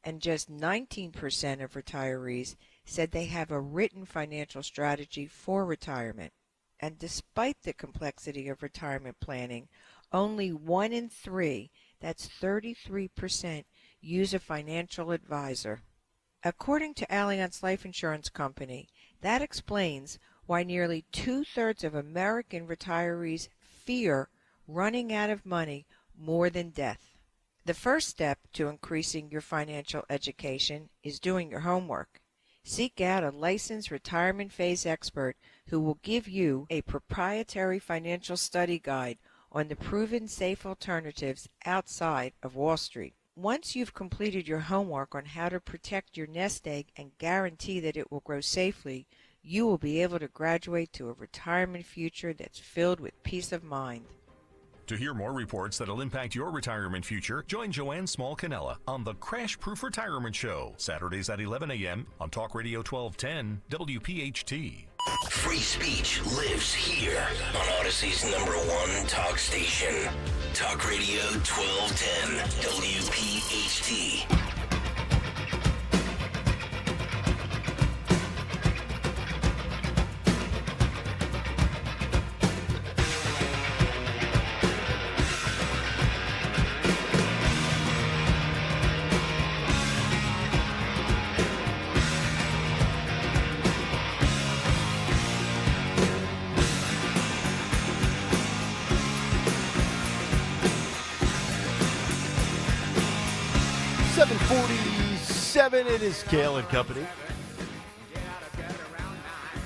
And just 19% of retirees said they have a written financial strategy for retirement. And despite the complexity of retirement planning, only 1 in 3, that's 33%, use a financial advisor. According to Allianz Life Insurance Company, that explains why nearly 2/3 of American retirees fear running out of money more than death. The first step to increasing your financial education is doing your homework. Seek out a licensed retirement phase expert who will give you a proprietary financial study guide on the proven safe alternatives outside of Wall Street. Once you've completed your homework on how to protect your nest egg and guarantee that it will grow safely, you will be able to graduate to a retirement future that's filled with peace of mind. To hear more reports that'll impact your retirement future, join Joanne Small-Canella on the Crash Proof Retirement Show, Saturdays at 11 a.m. on Talk Radio 1210 WPHT. Free speech lives here on Odyssey's #1 talk station. Talk Radio 1210 WPHT. It is Kayal and Company.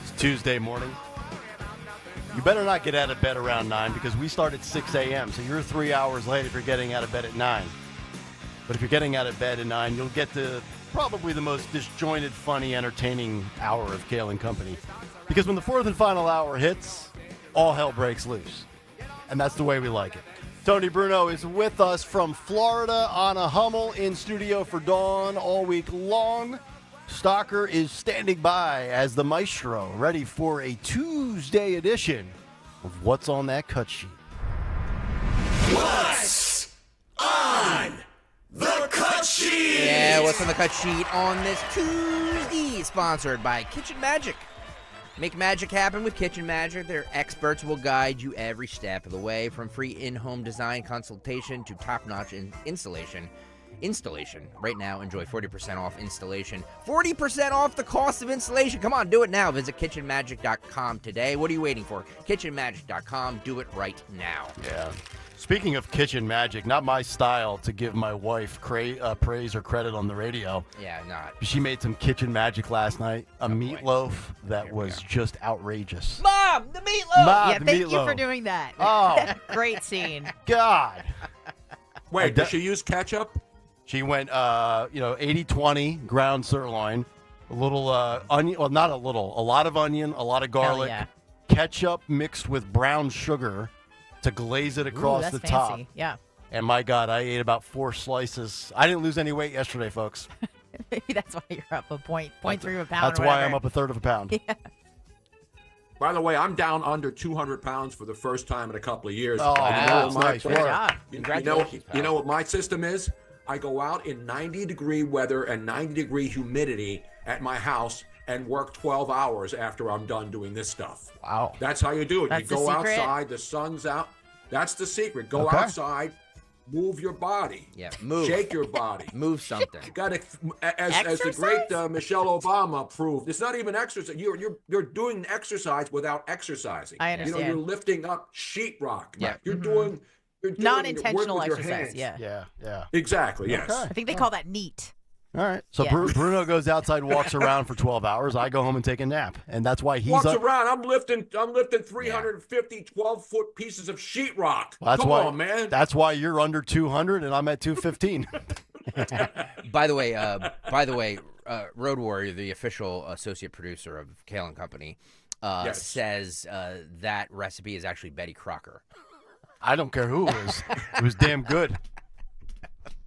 It's Tuesday morning. You better not get out of bed around 9 because we start at 6 a.m. So you're 3 hours late if you're getting out of bed at 9. But if you're getting out of bed at 9, you'll get to probably the most disjointed, funny, entertaining hour of Kayal and Company. Because when the fourth and final hour hits, all hell breaks loose. And that's the way we like it. Tony Bruno is with us from Florida. Anna Hummel in studio for Dawn all week long. Stalker is standing by as the maestro, ready for a Tuesday edition of What's on That Cut Sheet. What's on the cut sheet? Yeah, what's on the cut sheet on this Tuesday? Sponsored by Kitchen Magic. Make magic happen with Kitchen Magic. Their experts will guide you every step of the way, from free in-home design consultation to top-notch installation. Right now, enjoy 40% off installation. 40% off the cost of installation. Come on, do it now. Visit kitchenmagic.com today. What are you waiting for? Kitchenmagic.com. Do it right now. Yeah. Speaking of Kitchen Magic, not my style to give my wife praise or credit on the radio. Yeah, not. She made some Kitchen Magic last night. A meatloaf that was just outrageous. Mom, the meatloaf! Yeah, thank you for doing that. Oh. Great scene. God. Wait, does she use ketchup? She went, 80-20 ground sirloin, a little onion, well, not a little, a lot of onion, a lot of garlic, ketchup mixed with brown sugar to glaze it across that's the fancy. top. Yeah. And my God, I ate about 4 slices. I didn't lose any weight yesterday, folks. Maybe that's why you're up a point 3 of a pound. That's why I'm up a third of a pound. Yeah. By the way, I'm down under 200 pounds for the first time in a couple of years. Oh, You know nice what work. job. You know what my system is? I go out in 90-degree weather and 90-degree humidity at my house and work 12 hours after I'm done doing this stuff. Wow. That's how you do it. That's You go the secret? outside, the sun's out. That's the secret. Go Okay. outside, move your body. Yeah, move. Shake your body. Move something. You got to, as the great Michelle Obama proved, it's not even exercise. You're doing exercise without exercising. I understand. You're lifting up sheetrock. Yeah. You're doing Non-intentional work with your exercise. hands. Yeah. Exactly. Yes. Okay. I think they call that neat. All right. So Yeah. Bruno goes outside, walks around for 12 hours. I go home and take a nap. And that's why he's Walks up. around. I'm lifting 350 12-foot pieces of sheetrock. Well, Come on, man. That's why you're under 200 and I'm at 215. By the way, Road Warrior, the official associate producer of Kayal and Company, says that recipe is actually Betty Crocker. I don't care who it was. It was damn good.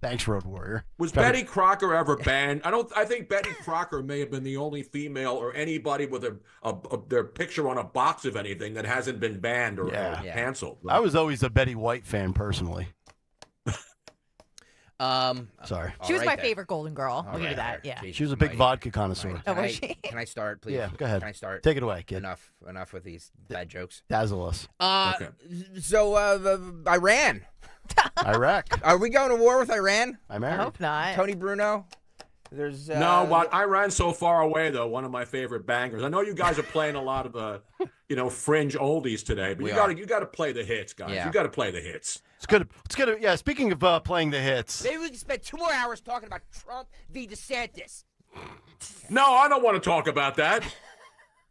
Thanks, Road Warrior. Was Betty Crocker ever banned? I think Betty Crocker may have been the only female or anybody with their picture on a box of anything that hasn't been banned or canceled. I was always a Betty White fan personally. Sorry. She was my favorite Golden Girl. I'll give you that. Yeah. She was a big vodka connoisseur. Oh, was she? Can I start, please? Yeah, go ahead. Can I start? Take it away, kid. Enough with these bad jokes. Dazzle us. So, Iran. Iraq. Are we going to war with Iran? I'm married. I hope not. Tony Bruno? There's No, what Iran so far away though, one of my favorite bangers. I know you guys are playing a lot of fringe oldies today, but you got to play the hits, guys. Yeah. You got to play the hits. It's good. It's good. Yeah. Speaking of playing the hits. Maybe we can spend 2 more hours talking about Trump v. DeSantis. No, I don't want to talk about that.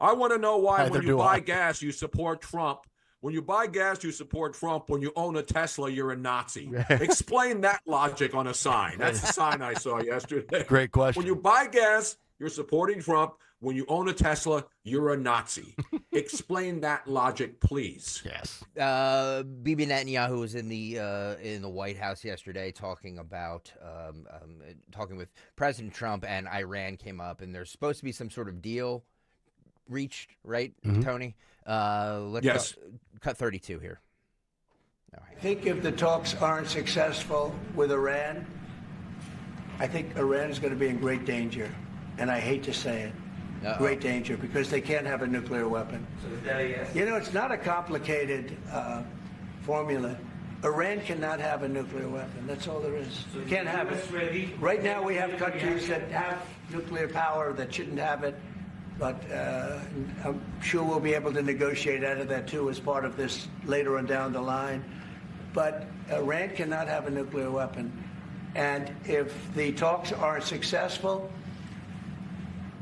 I want to know why Neither when you do buy I. gas, you support Trump. When you buy gas, you support Trump. When you own a Tesla, you're a Nazi. Explain that logic on a sign. That's the sign I saw yesterday. Great question. When you buy gas, you're supporting Trump. When you own a Tesla, you're a Nazi. Explain that logic, please. Yes. Bibi Netanyahu was in the White House yesterday talking about talking with President Trump, and Iran came up, and there's supposed to be some sort of deal reached, right, Tony? Let's cut 32 here. I think if the talks aren't successful with Iran, I think Iran is going to be in great danger. And I hate to say it. Great danger, because they can't have a nuclear weapon. You know, it's not a complicated formula. Iran cannot have a nuclear weapon. That's all there is. You can't have it. Right now we have countries that have nuclear power that shouldn't have it. But I'm sure we'll be able to negotiate out of that, too, as part of this later on down the line. But Iran cannot have a nuclear weapon. And if the talks aren't successful,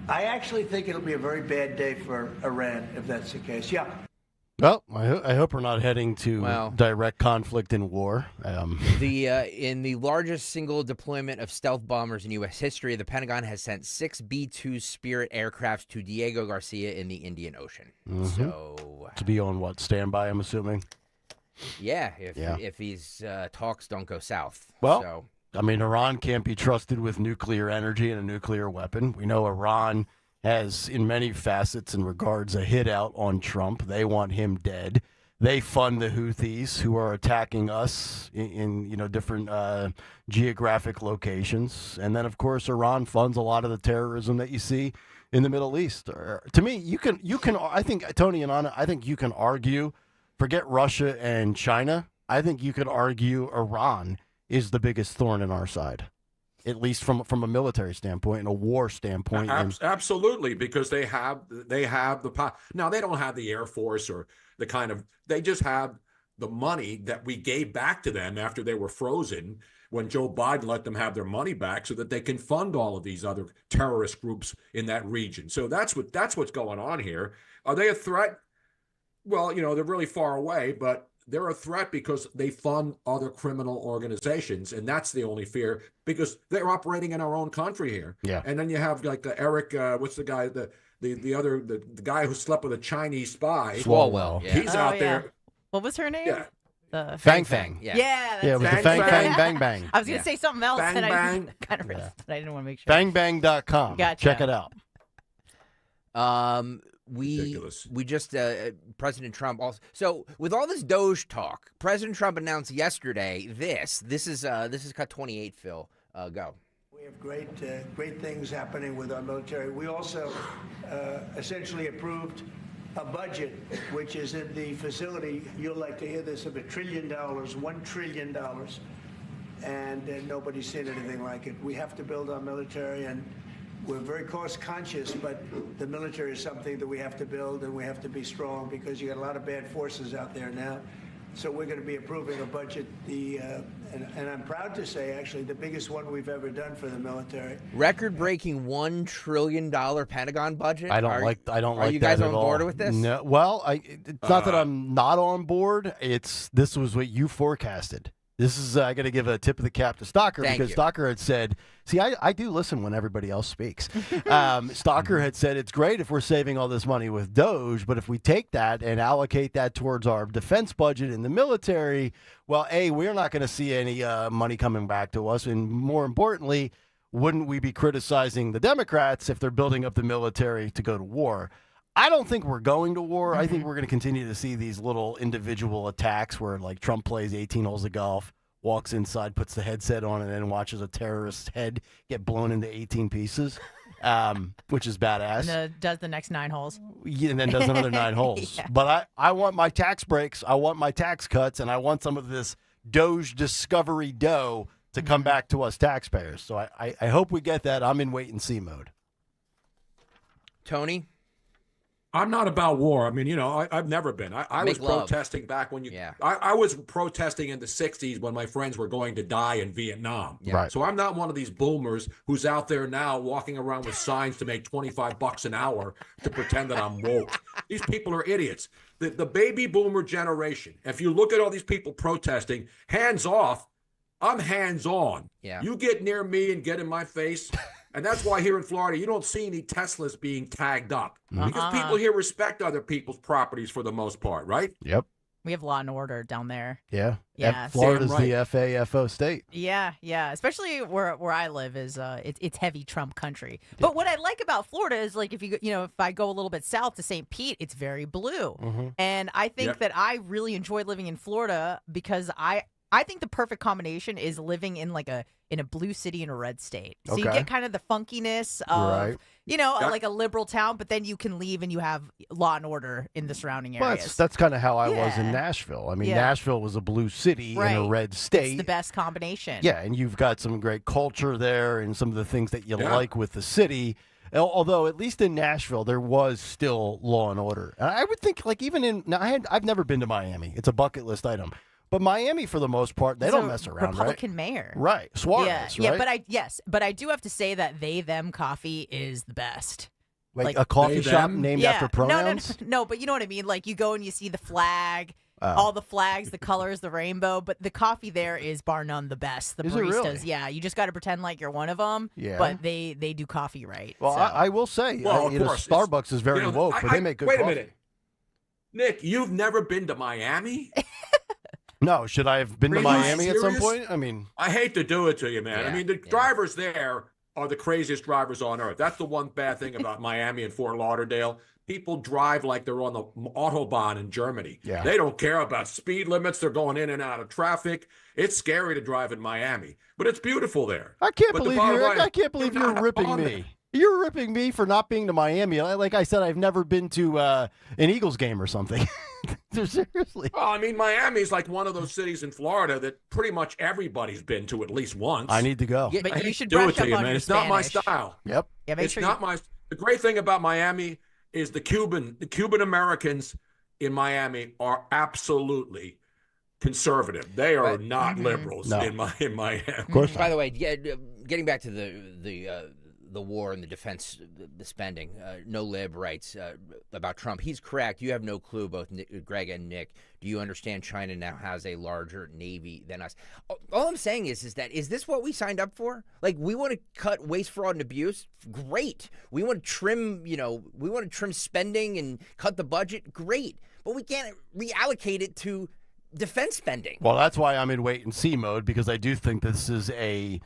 I actually think it'll be a very bad day for Iran if that's the case. Yeah. Well, I hope we're not heading to direct conflict and war. In the largest single deployment of stealth bombers in U.S. history, the Pentagon has sent 6 B-2 Spirit aircrafts to Diego Garcia in the Indian Ocean. So to be on what, standby, I'm assuming? Yeah, if these talks don't go south. Well, so. I mean, Iran can't be trusted with nuclear energy and a nuclear weapon. We know Iran has, in many facets and regards, a hit out on Trump. They want him dead. They fund the Houthis, who are attacking us in different geographic locations. And then, of course, Iran funds a lot of the terrorism that you see in the Middle East. To me, you can. I think, Tony and Anna, I think you can argue. Forget Russia and China. I think you could argue Iran is the biggest thorn in our side, at least from a military standpoint and a war standpoint. Absolutely, because they have the power. Now, they don't have the Air Force or the kind of, they just have the money that we gave back to them after they were frozen when Joe Biden let them have their money back so that they can fund all of these other terrorist groups in that region. So that's what's going on here. Are they a threat? Well, they're really far away, but they're a threat because they fund other criminal organizations, and that's the only fear, because they're operating in our own country here. Yeah. And then you have like the Eric, what's the guy, the guy who slept with a Chinese spy, Swalwell. Yeah. He's out there. What was her name? Yeah. The Fang Fang. Yeah. Yeah, it was the Fang Fang Bang Bang. I was going to say something else, Bang and I Bang. kind of risked, but I didn't want to make sure. Bangbang.com. Gotcha. Check it out. Ridiculous. We just President Trump also. So with all this Doge talk, President Trump announced yesterday this is cut 28. Phil, go. We have great things happening with our military. We also essentially approved a budget which is in the facility, you'll like to hear this, of $1 trillion, $1 trillion, and nobody's seen anything like it. We have to build our military, and we're very cost conscious, but the military is something that we have to build, and we have to be strong because you got a lot of bad forces out there now. So we're going to be approving a budget, and I'm proud to say, actually, the biggest one we've ever done for the military. Record-breaking $1 trillion Pentagon budget. I don't like that at all. Are you guys on board with this? No. Well, it's not that I'm not on board. This was what you forecasted. This is I got to give a tip of the cap to Stalker Thank because you. Stalker had said, see, I do listen when everybody else speaks. Stalker had said it's great if we're saving all this money with Doge, but if we take that and allocate that towards our defense budget in the military, well, A, we're not going to see any money coming back to us. And more importantly, wouldn't we be criticizing the Democrats if they're building up the military to go to war? I don't think we're going to war. I think we're going to continue to see these little individual attacks where, like, Trump plays 18 holes of golf, walks inside, puts the headset on, and then watches a terrorist's head get blown into 18 pieces, which is badass. And does the next 9 holes. Yeah, and then does another 9 holes. Yeah. But I want my tax breaks, I want my tax cuts, and I want some of this Doge discovery dough to come back to us taxpayers. So I hope we get that. I'm in wait-and-see mode. Tony? I'm not about war. I mean, you know, I've never been. I was Make love. protesting back when you. Yeah. I was protesting in the '60s when my friends were going to die in Vietnam. Yeah. Right. So I'm not one of these boomers who's out there now walking around with signs to make $25 an hour to pretend that I'm woke. These people are idiots. The baby boomer generation. If you look at all these people protesting, hands off. I'm hands on. Yeah. You get near me and get in my face. And that's why here in Florida, you don't see any Teslas being tagged up because people here respect other people's properties for the most part, right? Yep. We have law and order down there. Yeah. Yeah. Florida's Damn the FAFO state. Yeah, yeah. Especially where I live is it's heavy Trump country. But what I like about Florida is like if if I go a little bit south to St. Pete, it's very blue. And I think that I really enjoy living in Florida because I think the perfect combination is living in in a blue city in a red state. So you Okay. get kind of the funkiness of, Right. like a liberal town, but then you can leave and you have law and order in the surrounding Well, areas. that's kind of how I was in Yeah. Nashville. I mean, Yeah. Nashville was a blue city in a Right. red state. It's the best combination. Yeah, and you've got some great culture there and some of the things that you Yeah. like with the city. Although, at least in Nashville, there was still law and order. And I would think, like, even in now, I've never been to Miami. It's a bucket list item. But Miami, for the most part, they It's don't a mess around, Republican mayor. right? Right. Suarez, yeah, right? yeah, but I do have to say that them coffee is the best. Like a coffee they, shop them? named after pronouns? No, but you know what I mean. Like you go and you see the flag, Oh. all the flags, the colors, the rainbow. But the coffee there is bar none the best. The Is it baristas, really? yeah. You just got to pretend like you're one of them. Yeah. But they do coffee right. Well, so. I will say, Well, of course, it's- Starbucks is very you know, woke, but they make good wait coffee. a minute. Nick, you've never been to Miami? No, should I have been to Are you Miami at some serious? point? I mean, I hate to do it to you, man. I Yeah, mean, the yeah. drivers there are the craziest drivers on earth. That's the one bad thing about Miami and Fort Lauderdale. People drive like they're on the Autobahn in Germany. Yeah. They don't care about speed limits. They're going in and out of traffic. It's scary to drive in Miami, but it's beautiful there. I can't But the believe bottom you're. line, I can't believe you're you're not ripping on me. there. You're ripping me for not being to Miami. Like I said, I've never been to an Eagles game or something. Seriously. Well, I mean, Miami's like one of those cities in Florida that pretty much everybody's been to at least once. I need to go. Yeah, But I you hate should to do brush it to up you, on man. your It's not my Spanish. style. Yep. Yeah, make It's sure not my. The great thing about Miami is the Cuban Americans in Miami are absolutely conservative. They are not liberals No. in Miami. Of course By not. the way, getting back to the war and the defense, the spending, No Lib writes about Trump. He's correct. You have no clue, both Greg and Nick. Do you understand China now has a larger Navy than us? All I'm saying is this what we signed up for? Like, we want to cut waste, fraud, and abuse? Great. We want to trim, we want to trim spending and cut the budget? Great. But we can't reallocate it to defense spending. Well, that's why I'm in wait and see mode, because I do think this is a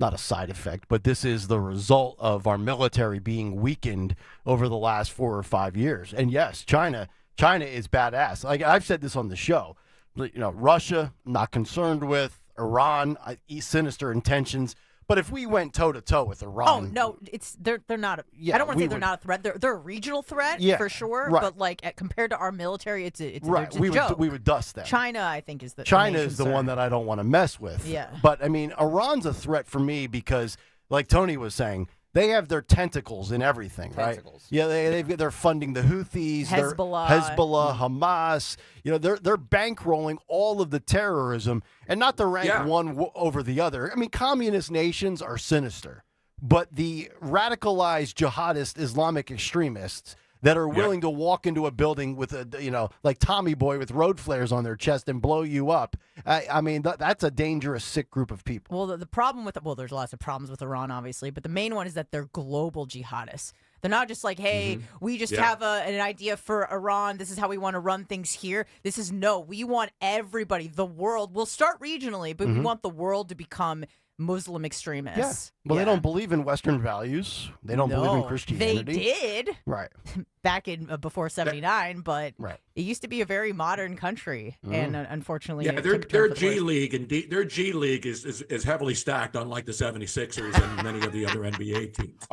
not a side effect, but this is the result of our military being weakened over the last 4 or 5 years. And yes, China is badass. Like I've said this on the show. Russia, not concerned with. Iran, sinister intentions. But if we went toe to toe with Iran, Oh no, they're not. Yeah, I don't want to we say they're would- not a threat. They're a regional threat for sure. right. But like compared to our military, it's right? a joke. We would dust them. China, I think, is the China main is the concern. one that I don't want to mess with. Yeah. But I mean, Iran's a threat for me because, like Tony was saying, they have their tentacles in everything, Tentacles. right? Yeah, they're funding the Houthis, Hezbollah. Hamas. They're bankrolling all of the terrorism, and not to rank one over the other. I mean, communist nations are sinister, but the radicalized jihadist Islamic extremists, that are willing to walk into a building with like Tommy Boy with road flares on their chest and blow you up. I mean, that's a dangerous, sick group of people. Well, the problem with there's lots of problems with Iran, obviously, but the main one is that they're global jihadists. They're not just like, hey, we just have an idea for Iran. This is how we want to run things here. We want everybody, the world. We'll start regionally, but we want the world to become Muslim extremists. Yeah. Well, they don't believe in Western values. They don't believe in Christianity. They did. Right. Back in before 79, but right. It used to be a very modern country, and unfortunately, their G League and their G League is heavily stacked, unlike the 76ers and many of the other NBA teams.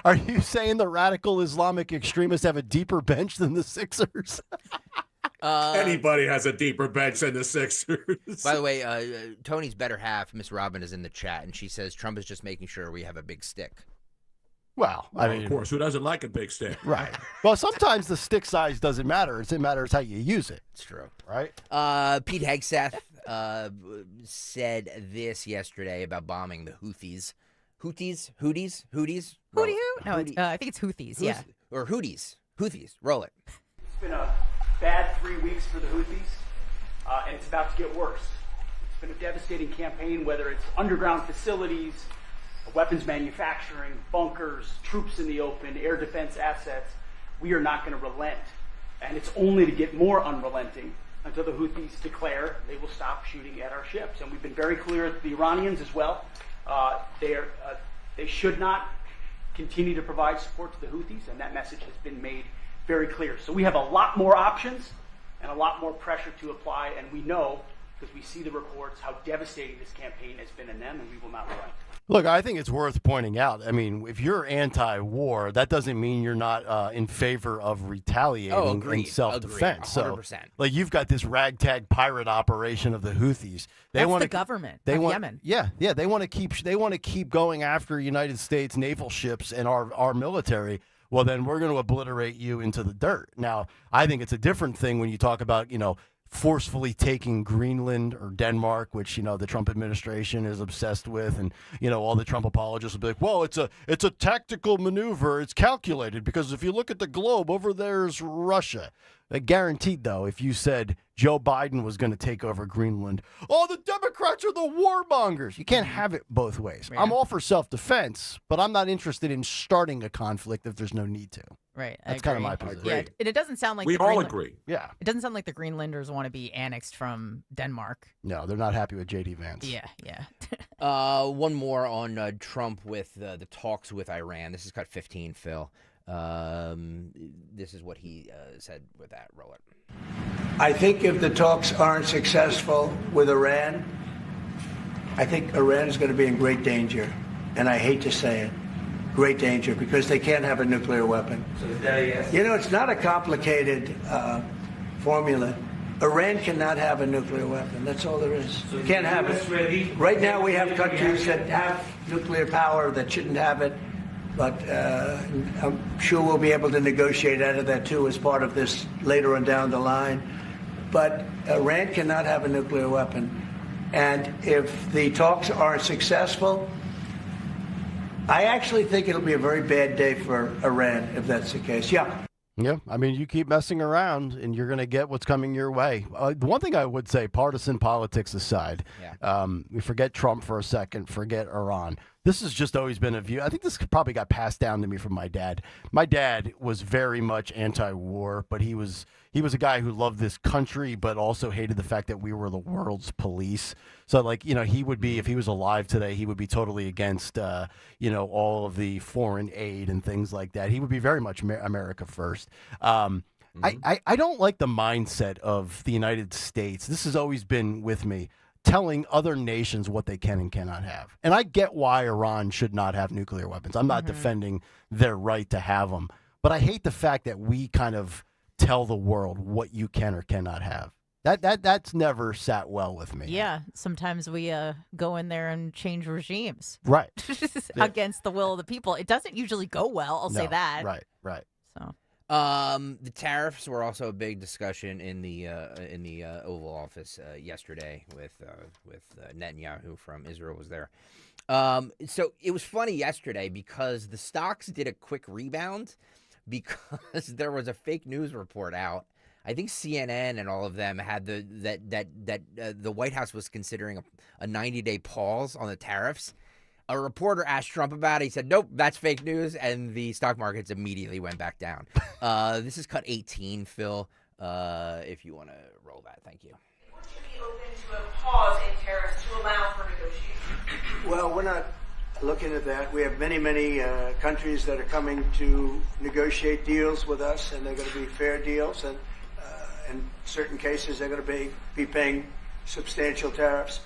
Are you saying the radical Islamic extremists have a deeper bench than the Sixers? Anybody has a deeper bench than the Sixers. By the way, Tony's better half, Miss Robin, is in the chat, and she says Trump is just making sure we have a big stick. Well, I mean, of course, who doesn't like a big stick? Right. Well, sometimes the stick size doesn't matter. It matters how you use it. It's true. Right? Pete Hegseth said this yesterday about bombing the Houthis. Houthis? Houthi who? No, I think it's Houthis, yeah. Or Houthis. Houthis. Roll it. It's been a bad 3 weeks for the Houthis, and it's about to get worse. It's been a devastating campaign, whether it's underground facilities, weapons manufacturing, bunkers, troops in the open, air defense assets. We are not going to relent. And it's only to get more unrelenting until the Houthis declare they will stop shooting at our ships. And we've been very clear with the Iranians as well. They should not continue to provide support to the Houthis, and that message has been made very clear. So we have a lot more options and a lot more pressure to apply, and we know, because we see the reports, how devastating this campaign has been in them, and we will not relent. Look, I think it's worth pointing out. I mean, if you're anti-war, that doesn't mean you're not in favor of retaliating and self-defense. So, like, you've got this ragtag pirate operation of the Houthis. That's the government of Yemen. Yeah, they want to keep going after United States naval ships and our military. Well, then we're going to obliterate you into the dirt. Now, I think it's a different thing when you talk about, forcefully taking Greenland or Denmark, which, the Trump administration is obsessed with. And, all the Trump apologists will be like, well, it's a tactical maneuver. It's calculated because if you look at the globe, over there's Russia. Guaranteed, though, if you said Joe Biden was going to take over Greenland, the Democrats are the warmongers. You can't have it both ways. Yeah. I'm all for self-defense, but I'm not interested in starting a conflict if there's no need to. Right. That's kind of my position. Yeah, and it doesn't sound like we all agree. Yeah. It doesn't sound like the Greenlanders want to be annexed from Denmark. No, they're not happy with J.D. Vance. Yeah. One more on Trump with the talks with Iran. This is cut 15, Phil. This is what he said with that. Roll it. I think if the talks aren't successful with Iran, I think Iran is going to be in great danger. And I hate to say it, great danger, because they can't have a nuclear weapon. So is that a yes? It's not a complicated formula. Iran cannot have a nuclear weapon. That's all there is. So You can't have it. Right now we have countries that have nuclear power that shouldn't have it. But I'm sure we'll be able to negotiate out of that, too, as part of this later on down the line. But Iran cannot have a nuclear weapon. And if the talks aren't successful, I actually think it'll be a very bad day for Iran if that's the case. Yeah. Yeah, I mean, you keep messing around and you're going to get what's coming your way. The one thing I would say, partisan politics aside, we forget Trump for a second, forget Iran. This has just always been a view. I think this probably got passed down to me from my dad. My dad was very much anti-war, but he was a guy who loved this country, but also hated the fact that we were the world's police. So, he would be, if he was alive today, he would be totally against, all of the foreign aid and things like that. He would be very much America first. I don't like the mindset of the United States. This has always been with me, telling other nations what they can and cannot have. And I get why Iran should not have nuclear weapons. I'm not defending their right to have them. But I hate the fact that we kind of tell the world what you can or cannot have. That's never sat well with me. Yeah, sometimes we go in there and change regimes. Right. Against the will of the people. It doesn't usually go well, I'll say that. Right. So the tariffs were also a big discussion in the Oval Office yesterday with Netanyahu from Israel was there. So it was funny yesterday because the stocks did a quick rebound, because there was a fake news report out. I think CNN and all of them had the White House was considering a 90-day pause on the tariffs. A reporter asked Trump about it. He said, nope, that's fake news. And the stock markets immediately went back down. This is cut 18, Phil, if you want to roll that. Thank you. Would you be open to a pause in tariffs to allow for negotiation? Well, we're not looking at that. We have many countries that are coming to negotiate deals with us, and they're going to be fair deals. And in certain cases, they're going to be paying substantial tariffs.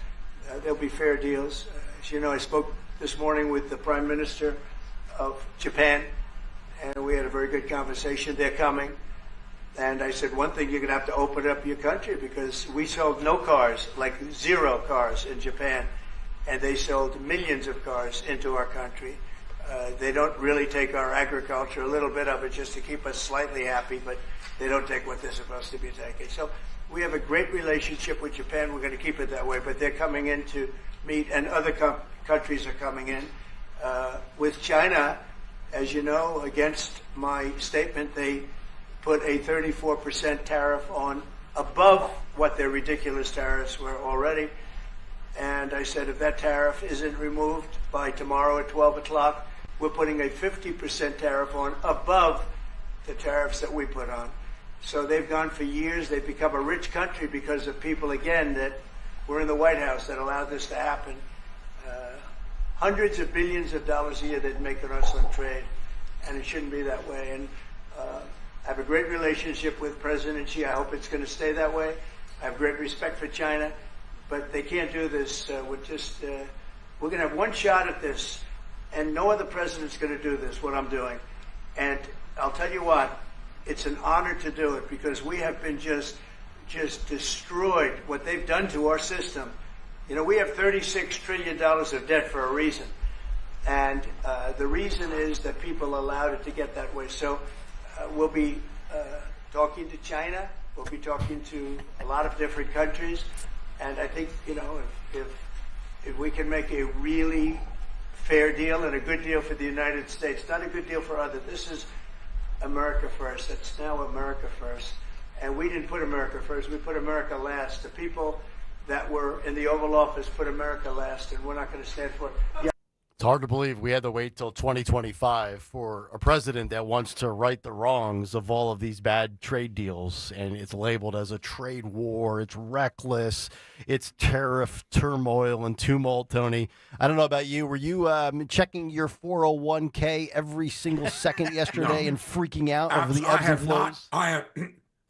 There'll be fair deals. As you know, I spoke this morning with the Prime Minister of Japan, and we had a very good conversation. They're coming. And I said, one thing, you're going to have to open up your country, because we sold no cars, like 0 cars in Japan, and they sold millions of cars into our country. They don't really take our agriculture, a little bit of it just to keep us slightly happy, but they don't take what they're supposed to be taking. So we have a great relationship with Japan. We're going to keep it that way, but they're coming in to meet, and other countries are coming in. With China, as you know, against my statement, they put a 34% tariff on above what their ridiculous tariffs were already. And I said, if that tariff isn't removed by tomorrow at 12 o'clock, we're putting a 50% tariff on above the tariffs that we put on. So they've gone for years. They've become a rich country because of people, again, that were in the White House that allowed this to happen. Hundreds of billions of dollars a year they'd make on us on trade, and it shouldn't be that way. And I have a great relationship with President Xi. I hope it's going to stay that way. I have great respect for China, but they can't do this. We're going to have one shot at this, and no other president's going to do this, what I'm doing. And I'll tell you what, it's an honor to do it, because we have been just destroyed, what they've done to our system. You know, we have $36 trillion of debt for a reason. And the reason is that people allowed it to get that way. So we'll be talking to China. We'll be talking to a lot of different countries. And I think, you know, if we can make a really fair deal and a good deal for the United States, not a good deal for others. This is America first. It's now America first. And we didn't put America first. We put America last. The people that were in the Oval Office put America last, and we're not going to stand for it. Yeah. It's hard to believe we had to wait till 2025 for a president that wants to right the wrongs of all of these bad trade deals, and it's labeled as a trade war. It's reckless. It's tariff turmoil and tumult, Tony. I don't know about you. Were you checking your 401k every single second yesterday and freaking out over the ebbs and flows?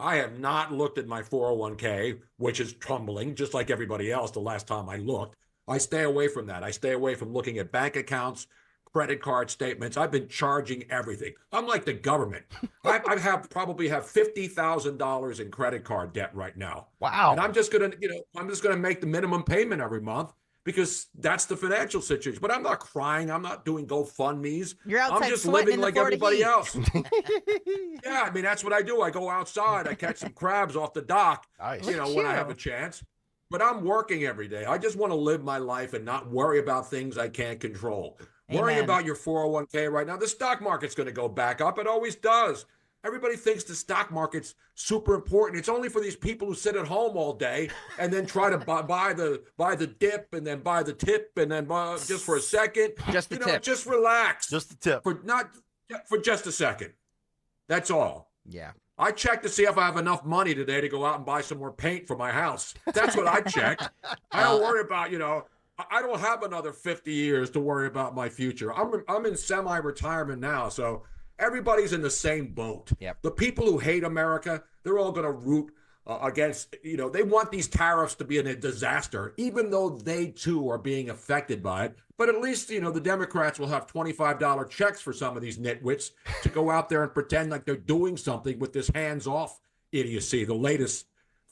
I have not looked at my 401k, which is tumbling, just like everybody else the last time I looked. I stay away from that. I stay away from looking at bank accounts, credit card statements. I've been charging everything. I'm like the government. I probably have $50,000 in credit card debt right now. Wow. And I'm just gonna make the minimum payment every month, because that's the financial situation. But I'm not crying. I'm not doing GoFundMes. You're outside I'm just sweating living in the like Florida everybody heat. else. Yeah, I mean, that's what I do. I go outside. I catch some crabs off the dock, Nice. when I have a chance. But I'm working every day. I just want to live my life and not worry about things I can't control. Worrying Amen. about your 401k right now. The stock market's going to go back up. It always does. Everybody thinks the stock market's super important. It's only for these people who sit at home all day and then try to buy the dip and then buy the tip and then buy just for a second. Just the tip. Just relax. Just the tip. For just a second. That's all. Yeah. I checked to see if I have enough money today to go out and buy some more paint for my house. That's what I checked. I don't worry about, I don't have another 50 years to worry about my future. I'm in semi-retirement now, so everybody's in the same boat. Yep. The people who hate America, they're all going to root against, they want these tariffs to be a disaster, even though they too are being affected by it. But at least, the Democrats will have $25 checks for some of these nitwits to go out there and pretend like they're doing something with this hands-off idiocy, the latest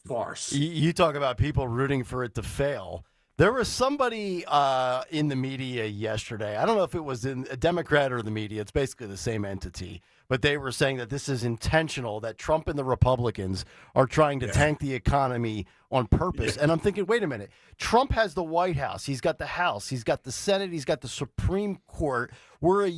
farce. You talk about people rooting for it to fail. There was somebody in the media yesterday. I don't know if it was in a Democrat or the media. It's basically the same entity. But they were saying that this is intentional, that Trump and the Republicans are trying to tank the economy on purpose. And I'm thinking, wait a minute. Trump has the White House. He's got the House. He's got the Senate. He's got the Supreme Court. We're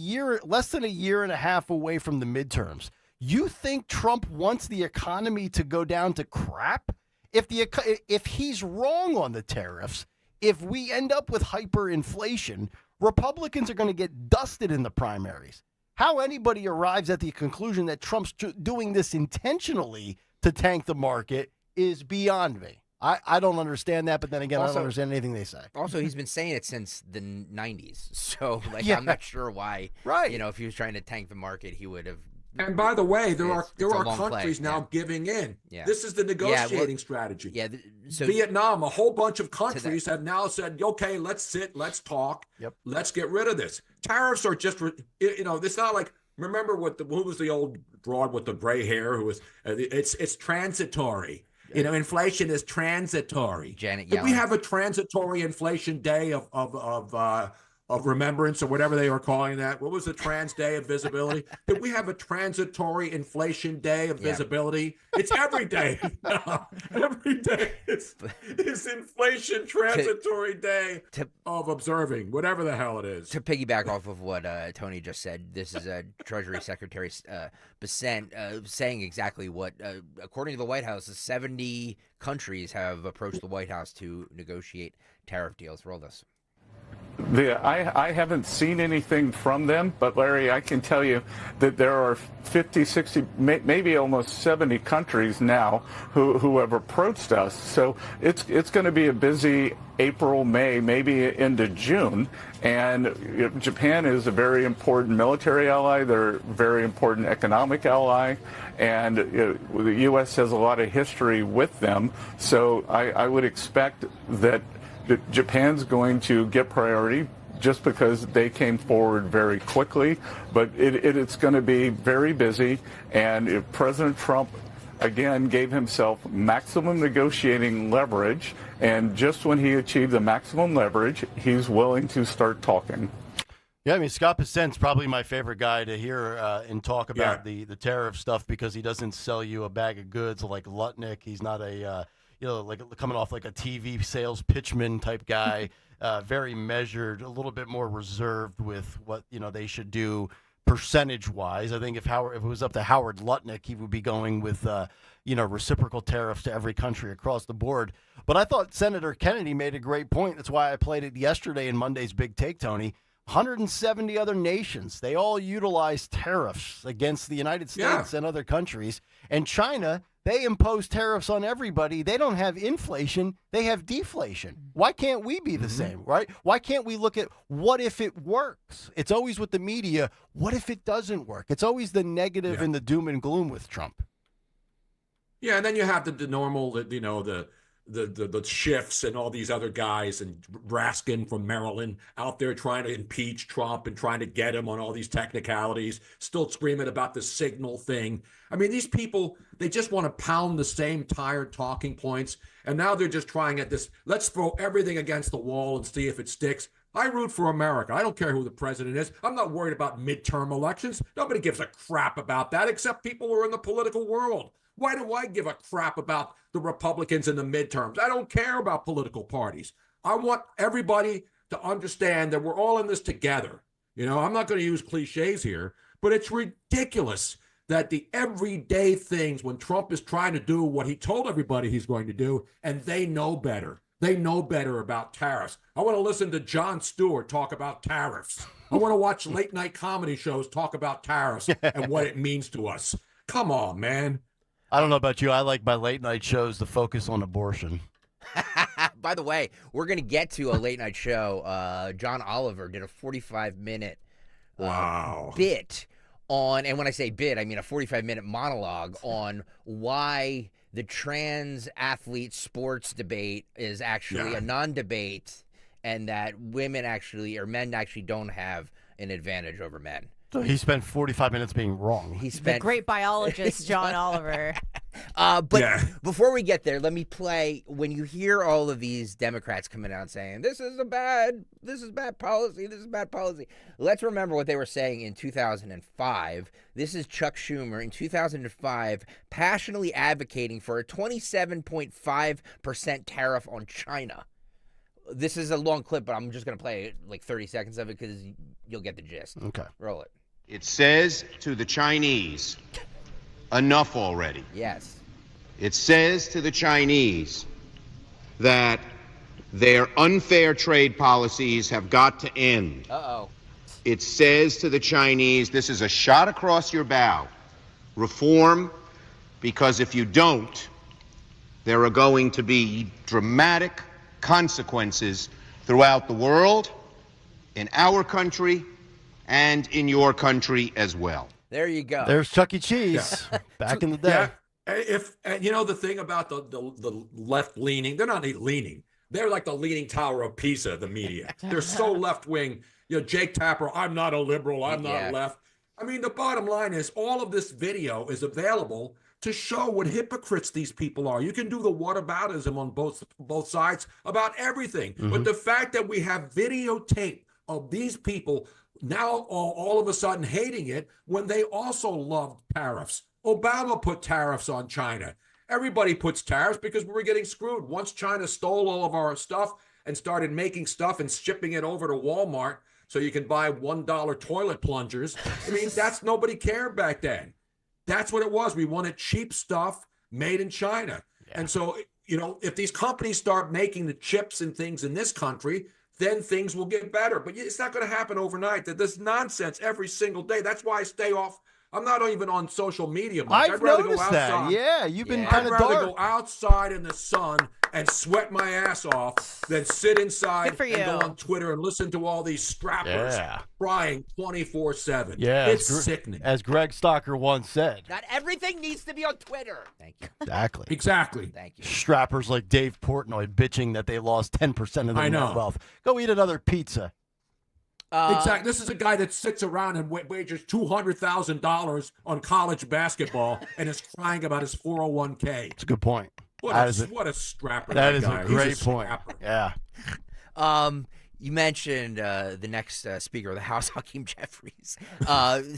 less than a year and a half away from the midterms. You think Trump wants the economy to go down to crap? If he's wrong on the tariffs, if we end up with hyperinflation, Republicans are going to get dusted in the primaries. How anybody arrives at the conclusion that Trump's doing this intentionally to tank the market is beyond me. I don't understand that, but then again, I don't understand anything they say. Also, he's been saying it since the 90s, so I'm not sure why. Right. If he was trying to tank the market, he would have. And by the way, there are countries now giving in. Yeah. This is the negotiating strategy. Yeah. So Vietnam, a whole bunch of countries have now said, okay, let's sit, let's talk, let's get rid of this. Tariffs are just, it's not like, remember who was the old broad with the gray hair who was, it's transitory. Inflation is transitory. Janet Did Yellen. we have a transitory inflation day of remembrance or whatever they were calling that? What was the trans day of visibility? Did we have a transitory inflation day of visibility? It's every day now. Every day it's inflation transitory day of observing, whatever the hell it is. To piggyback off of what Tony just said, this is Treasury Secretary Bissent saying exactly what, according to the White House, 70 countries have approached the White House to negotiate tariff deals. Roll this. I haven't seen anything from them, but Larry, I can tell you that there are 50, 60, maybe almost 70 countries now who have approached us. So it's going to be a busy April, May, maybe into June. And Japan is a very important military ally. They're a very important economic ally. And the U.S. has a lot of history with them. So I would expect that Japan's going to get priority just because they came forward very quickly, but it's going to be very busy. And if President Trump, again, gave himself maximum negotiating leverage, and just when he achieved the maximum leverage, he's willing to start talking. Yeah, I mean, Scott Bissent's probably my favorite guy to hear and talk about the tariff stuff because he doesn't sell you a bag of goods like Lutnick. He's not a... like coming off like a TV sales pitchman type guy, very measured, a little bit more reserved with what, they should do percentage-wise. I think if it was up to Howard Lutnick, he would be going with, reciprocal tariffs to every country across the board. But I thought Senator Kennedy made a great point. That's why I played it yesterday in Monday's Big Take, Tony. 170 other nations, they all utilize tariffs against the United States and other countries. And China, they impose tariffs on everybody. They don't have inflation. They have deflation. Why can't we be the same, right? Why can't we look at what if it works? It's always with the media, what if it doesn't work? It's always the negative and the doom and gloom with Trump. Yeah, and then you have the normal, the Schiffs and all these other guys and Raskin from Maryland out there trying to impeach Trump and trying to get him on all these technicalities, still screaming about the signal thing. I mean, these people, they just want to pound the same tired talking points. And now they're just trying at this, let's throw everything against the wall and see if it sticks. I root for America. I don't care who the president is. I'm not worried about midterm elections. Nobody gives a crap about that except people who are in the political world. Why do I give a crap about the Republicans in the midterms? I don't care about political parties. I want everybody to understand that we're all in this together. I'm not going to use cliches here, but it's ridiculous that the everyday things when Trump is trying to do what he told everybody he's going to do, and they know better. They know better about tariffs. I want to listen to Jon Stewart talk about tariffs. I want to watch late night comedy shows talk about tariffs and what it means to us. Come on, man. I don't know about you. I like my late night shows to focus on abortion. By the way, we're going to get to a late night show. John Oliver did a 45-minute bit on, and when I say bit, I mean a 45-minute monologue on why the trans athlete sports debate is actually a non-debate and that women actually, or men actually don't have an advantage over men. So he spent 45 minutes being wrong. The great biologist, John Oliver. But before we get there, let me play. When you hear all of these Democrats coming out saying this is bad policy, this is bad policy, let's remember what they were saying in 2005. This is Chuck Schumer in 2005 passionately advocating for a 27.5% tariff on China. This is a long clip, but I'm just going to play like 30 seconds of it because you'll get the gist. Okay. Roll it. It says to the Chinese, enough already. Yes. It says to the Chinese that their unfair trade policies have got to end. Uh-oh. It says to the Chinese, this is a shot across your bow. Reform, because if you don't, there are going to be dramatic consequences throughout the world, in our country, and in your country as well. There you go. There's Chuck E. Cheese back in the day. If and you know the thing about the left leaning, they're not leaning. They're like the Leaning Tower of Pisa, the media. They're so left wing. Jake Tapper, I'm not a liberal, I'm not left. I mean, the bottom line is all of this video is available to show what hypocrites these people are. You can do the whataboutism on both sides about everything. Mm-hmm. But the fact that we have videotape of these people now all of a sudden hating it when they also loved tariffs. Obama put tariffs on China. Everybody puts tariffs because we were getting screwed. Once China stole all of our stuff and started making stuff and shipping it over to Walmart so you can buy $1 toilet plungers, I mean, nobody cared back then. That's what it was. We wanted cheap stuff made in China. Yeah. And so, if these companies start making the chips and things in this country, then things will get better. But it's not going to happen overnight. There's nonsense every single day. That's why I stay off. I'm not even on social media much. I'd rather go outside. That. Yeah, you've been kind of dark. I'd rather go outside in the sun and sweat my ass off than sit inside and go on Twitter and listen to all these strappers crying 24/7. Yeah, it's sickening. As Greg Stocker once said. Not everything needs to be on Twitter. Thank you. Exactly. Thank you. Strappers like Dave Portnoy bitching that they lost 10% of their net wealth. Go eat another pizza. Exactly. This is a guy that sits around and wagers $200,000 on college basketball and is crying about his 401k. It's a good point. What a strapper. That is guy. A great point. Strapper. Yeah. You mentioned the next Speaker of the House, Hakeem Jeffries,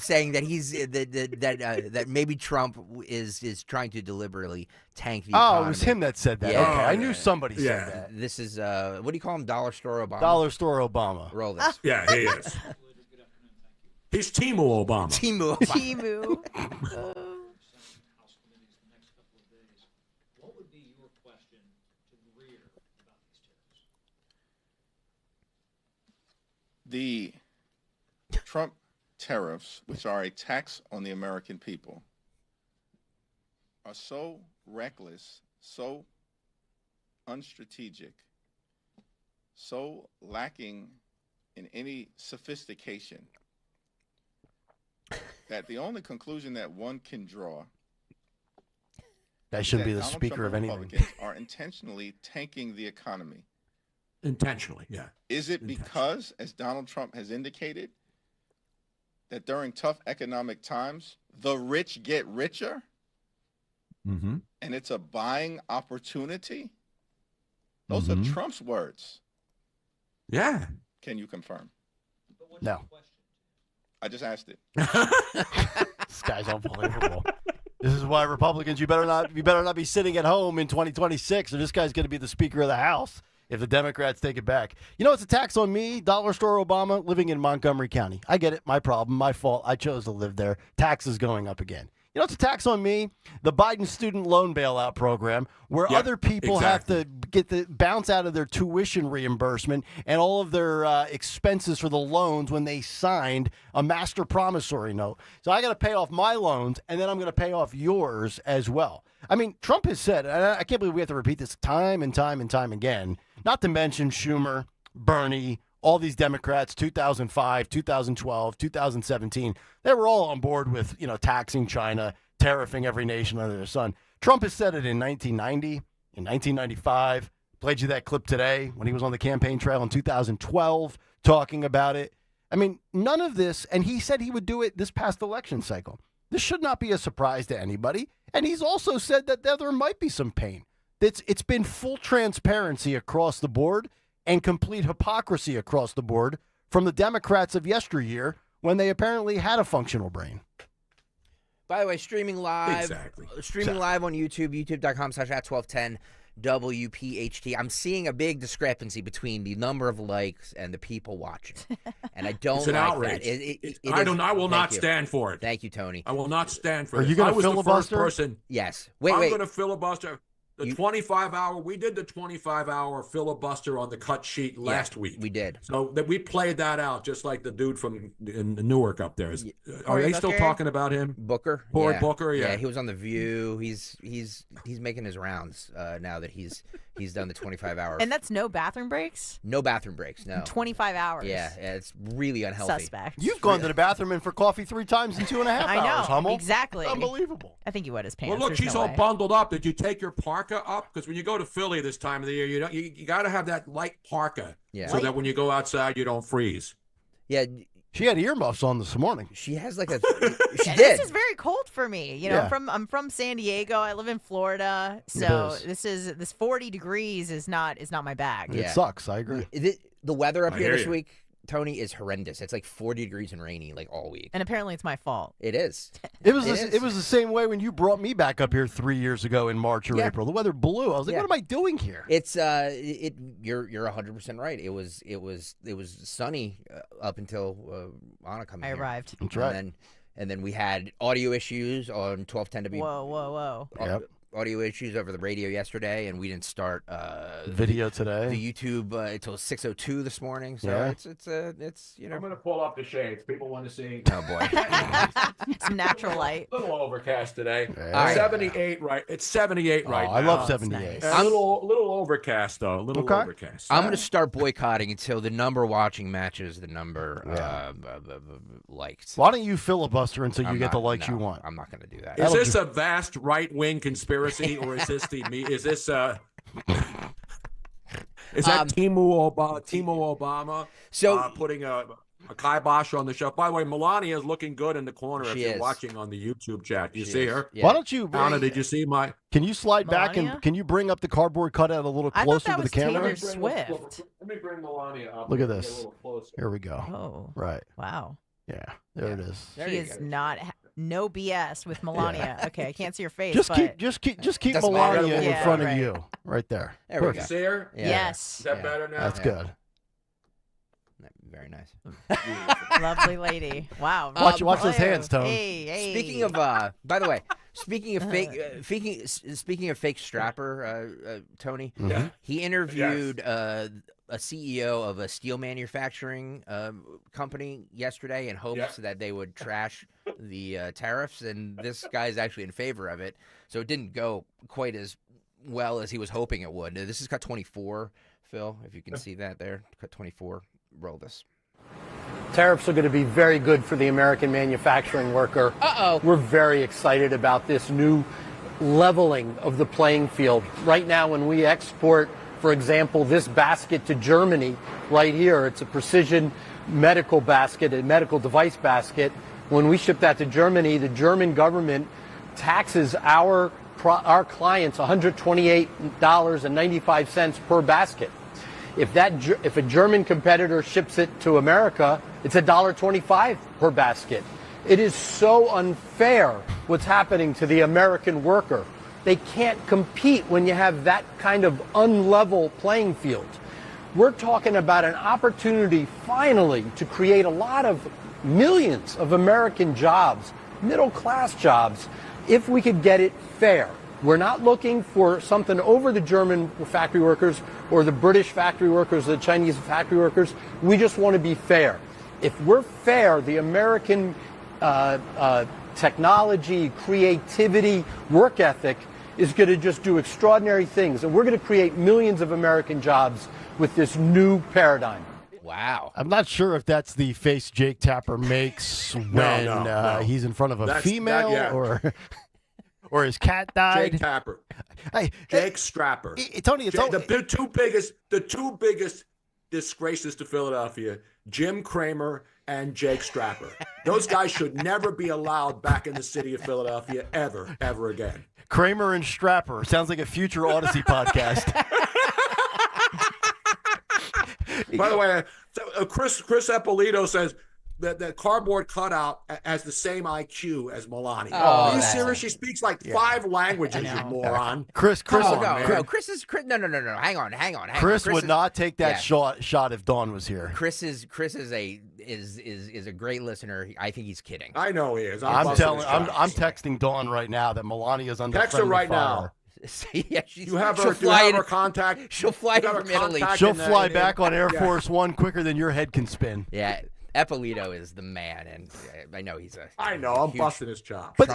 saying that that maybe Trump is trying to deliberately tank the economy. Oh, it was him that said that. Yeah. Okay, I knew somebody said that. This is what do you call him? Dollar Store Obama. Dollar Store Obama. Roll this. Yeah, he is. He's Timu Obama. Timu. The Trump tariffs, which are a tax on the American people, are so reckless, so unstrategic, so lacking in any sophistication that the only conclusion that one can draw that should be the Donald speaker Trump of and anything Republicans are intentionally tanking the economy. Intentionally, yeah. Is it because, as Donald Trump has indicated, that during tough economic times, the rich get richer? Mm-hmm. And it's a buying opportunity? Those are Trump's words. Yeah. Can you confirm? No. I just asked it. This guy's unbelievable. This is why Republicans, you better not be sitting at home in 2026, or this guy's going to be the Speaker of the House if the Democrats take it back. It's a tax on me, Dollar Store Obama, living in Montgomery County. I get it. My problem, my fault. I chose to live there. Taxes going up again. It's a tax on me, the Biden student loan bailout program, where other people have to get the bounce out of their tuition reimbursement and all of their expenses for the loans when they signed a master promissory note. So I got to pay off my loans, and then I'm going to pay off yours as well. I mean, Trump has said, and I can't believe we have to repeat this time and time and time again, not to mention Schumer, Bernie, all these Democrats, 2005, 2012, 2017, they were all on board with, taxing China, tariffing every nation under the sun. Trump has said it in 1990, in 1995, played you that clip today when he was on the campaign trail in 2012 talking about it. I mean, none of this, and he said he would do it this past election cycle. This should not be a surprise to anybody. And he's also said that there might be some pain. It's been full transparency across the board and complete hypocrisy across the board from the Democrats of yesteryear when they apparently had a functional brain. By the way, streaming live live on YouTube, youtube.com/@1210 WPHT. I'm seeing a big discrepancy between the number of likes and the people watching, and I don't It's an like outrage. that. I will not stand for it. Thank you, Tony. I will not stand for it. Are you going to filibuster? The first person. Yes. I'm going to filibuster. The 25-hour, we did the 25-hour filibuster on the cut sheet last week. We did. So that we played that out, just like the dude from in Newark up there. Are they still Booker? talking about him? Booker? Poor Booker, yeah. Yeah, he was on The View. He's making his rounds now that he's done the 25-hour. And that's no bathroom breaks? No bathroom breaks, no. 25 hours. Yeah, it's really unhealthy. Suspect. You've gone to the bathroom and for coffee 3 times in 2.5 hours, I know, Hummel. exactly. Unbelievable. I think he wet his pants. Well, look, There's she's no all way. bundled up. Did you take your parka up? Because when you go to Philly this time of the year, you got to have that light parka so that when you go outside, you don't freeze. Yeah. She had earmuffs on this morning. She has like a. Yeah, this is very cold for me. You know, Yeah. I'm from San Diego. I live in Florida, so this 40 degrees is not my bag. It sucks. I agree. The weather up I here hear this you. week, Tony, is horrendous. It's like 40 degrees and rainy like all week. And apparently it's my fault. It is. It was the same way when you brought me back up here 3 years ago in March or April. The weather blew. I was like, what am I doing here? It's you're 100% right. It was sunny up until Anna coming. I here. arrived. That's right. And then we had audio issues on 1210 Whoa. Yep. Audio issues over the radio yesterday, and we didn't start Video today. the YouTube until 6:02 this morning. So Yeah. it's you know. I'm going to pull up the shades. People want to see. Oh boy. Some natural light. A little overcast today. Yeah. 78 right. It's 78 right now. I love 78. A little overcast though. A little overcast. I'm going to start boycotting until the number watching matches the number liked. Why don't you filibuster until you I'm get not- the likes no, you want? I'm not going to do that. Is this a vast right-wing conspiracy, or is this is this is that Timo Obama putting a kibosh on the show? By the way, Melania is looking good in the corner if She you're is. watching on the YouTube chat. You She see is. her? Yeah. Why don't you? Anna, did you see my? Can you slide back Melania? and can you bring up the cardboard cutout a little I thought closer that to the was camera? Taylor Swift. Let me bring Melania up. Look at Get a this. little closer. Here we go. Oh. Right. Wow. Yeah. There it is. She is not no BS with Melania. Okay, I can't see her face. Just but keep Doesn't matter. Melania in Yeah, front right. of you, right there. There we Perfect. go. See her? Yeah. Yes. Is that better now? That's good. Very nice. Lovely lady. Wow. Watch those hands, Tone. Hey. Speaking of, by the way, speaking of fake strapper, Tony, Yeah. he interviewed a CEO of a steel manufacturing company yesterday in hopes that they would trash the tariffs, and this guy's actually in favor of it. So it didn't go quite as well as he was hoping it would. This is cut 24, Phil, if you can see that there. Cut 24. Roll this. Tariffs are going to be very good for the American manufacturing worker. We're very excited about this new leveling of the playing field. Right now, when we export, for example, this basket to Germany, right here, it's a precision medical basket, a medical device basket. When we ship that to Germany, the German government taxes our clients $128.95 per basket. If a German competitor ships it to America, it's $1.25 per basket. It is so unfair what's happening to the American worker. They can't compete when you have that kind of unlevel playing field. We're talking about an opportunity finally to create a lot of millions of American jobs, middle-class jobs, if we could get it fair. We're not looking for something over the German factory workers or the British factory workers, the Chinese factory workers. We just want to be fair. If we're fair, the American technology, creativity, work ethic is going to just do extraordinary things. And we're going to create millions of American jobs with this new paradigm. Wow. I'm not sure if that's the face Jake Tapper makes when no. he's in front of a That's- female that- yeah. or his cat died. Jake Tapper. Hey, Jake Strapper. Tony, it's the two biggest disgraces to Philadelphia: Jim Cramer and Jake Strapper. Those guys should never be allowed back in the city of Philadelphia ever again. Kramer and Strapper. Sounds like a future Odyssey podcast. By the way, Chris Eppolito says that the cardboard cutout has the same IQ as Melania. Are you serious? She speaks like 5 languages, you moron. Chris, No, Chris is no. Hang on. Chris would not take that shot if Dawn was here. Chris is a great listener. I think he's kidding. I know he is. I'm texting Dawn right now that Melania's under Text her right fire. Yeah, you have her contact. She'll fly in from Italy. She'll fly back on Air Force One quicker than your head can spin. Yeah. Eppolito is the man, and I know he's I'm busting his chops. But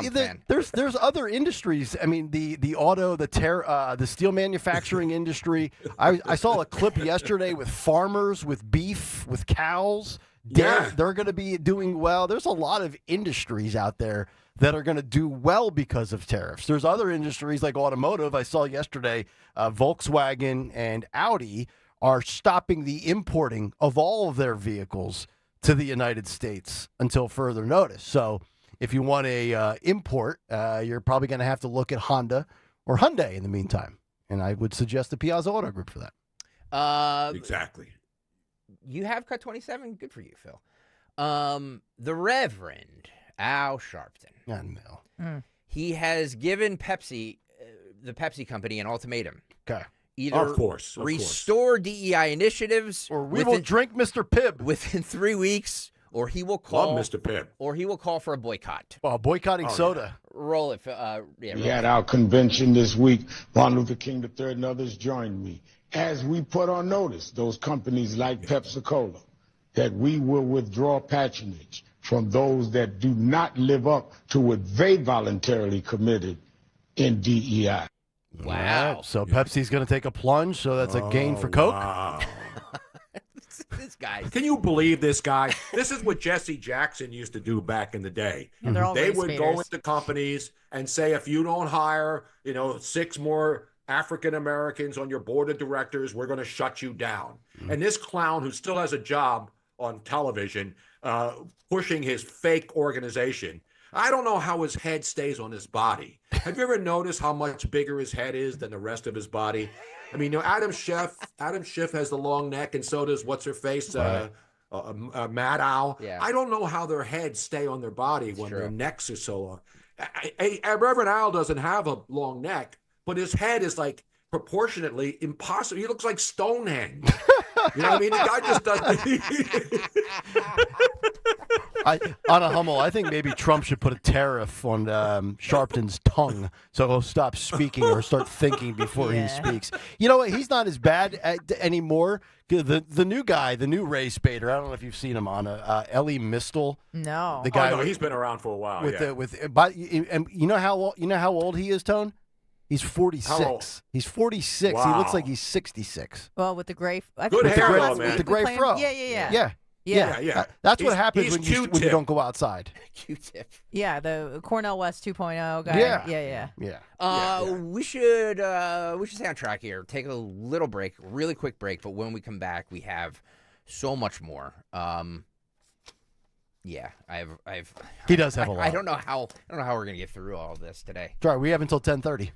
there's other industries. I mean, the auto, the steel manufacturing industry. I saw a clip yesterday with farmers, with beef, with cows. They're going to be doing well. There's a lot of industries out there that are going to do well because of tariffs. There's other industries like automotive. I saw yesterday Volkswagen and Audi are stopping the importing of all of their vehicles to the United States until further notice. So if you want a import, you're probably going to have to look at Honda or Hyundai in the meantime. And I would suggest the Piazza Auto Group for that. Exactly. You have cut 27. Good for you, Phil. The Reverend Al Sharpton. He has given Pepsi, the Pepsi company, an ultimatum. Okay. Either of course. restore DEI initiatives, or we will drink Mr. Pibb within 3 weeks, or he will call Love Mr. Pibb, or he will call for a boycott. Well, boycotting soda. Roll it. We had our convention this week. Martin Luther King III and others joined me as we put on notice those companies like Pepsi-Cola that we will withdraw patronage from those that do not live up to what they voluntarily committed in DEI. Wow. So Pepsi's going to take a plunge, so that's a gain for Coke? Wow. This guy. Can you believe this guy? This is what Jesse Jackson used to do back in the day. Yeah, they're all they race would baiters. go into companies and say, if you don't hire, 6 more African Americans on your board of directors, we're going to shut you down. And this clown who still has a job on television, pushing his fake organization, I don't know how his head stays on his body. Have you ever noticed how much bigger his head is than the rest of his body? I mean, Adam Schiff has the long neck, and so does what's-her-face, Maddow. Yeah. I don't know how their heads stay on their body when their necks are so long. Reverend Al doesn't have a long neck, but his head is like proportionately impossible. He looks like Stonehenge. You know what I mean? The guy just doesn't. On a Hummel, I think maybe Trump should put a tariff on Sharpton's tongue so he'll stop speaking or start thinking before he speaks. You know what? He's not as bad anymore. The new guy, the new race baiter, I don't know if you've seen him on Ellie Mistel. No. The guy he's been around for a while. And you know how old he is, Tone? He's 46. He's 46. Wow. He looks like he's 66. Well, with the gray, Good hair, though, man. With the gray fro. Yeah. That's what happens when you don't go outside. Q-tip. Yeah, the Cornell West 2.0 guy. Yeah. We should stay on track here. Take a little break, really quick break. But when we come back, we have so much more. Yeah, He does have a lot. I don't know how we're gonna get through all of this today. That's right. We have until 10:30.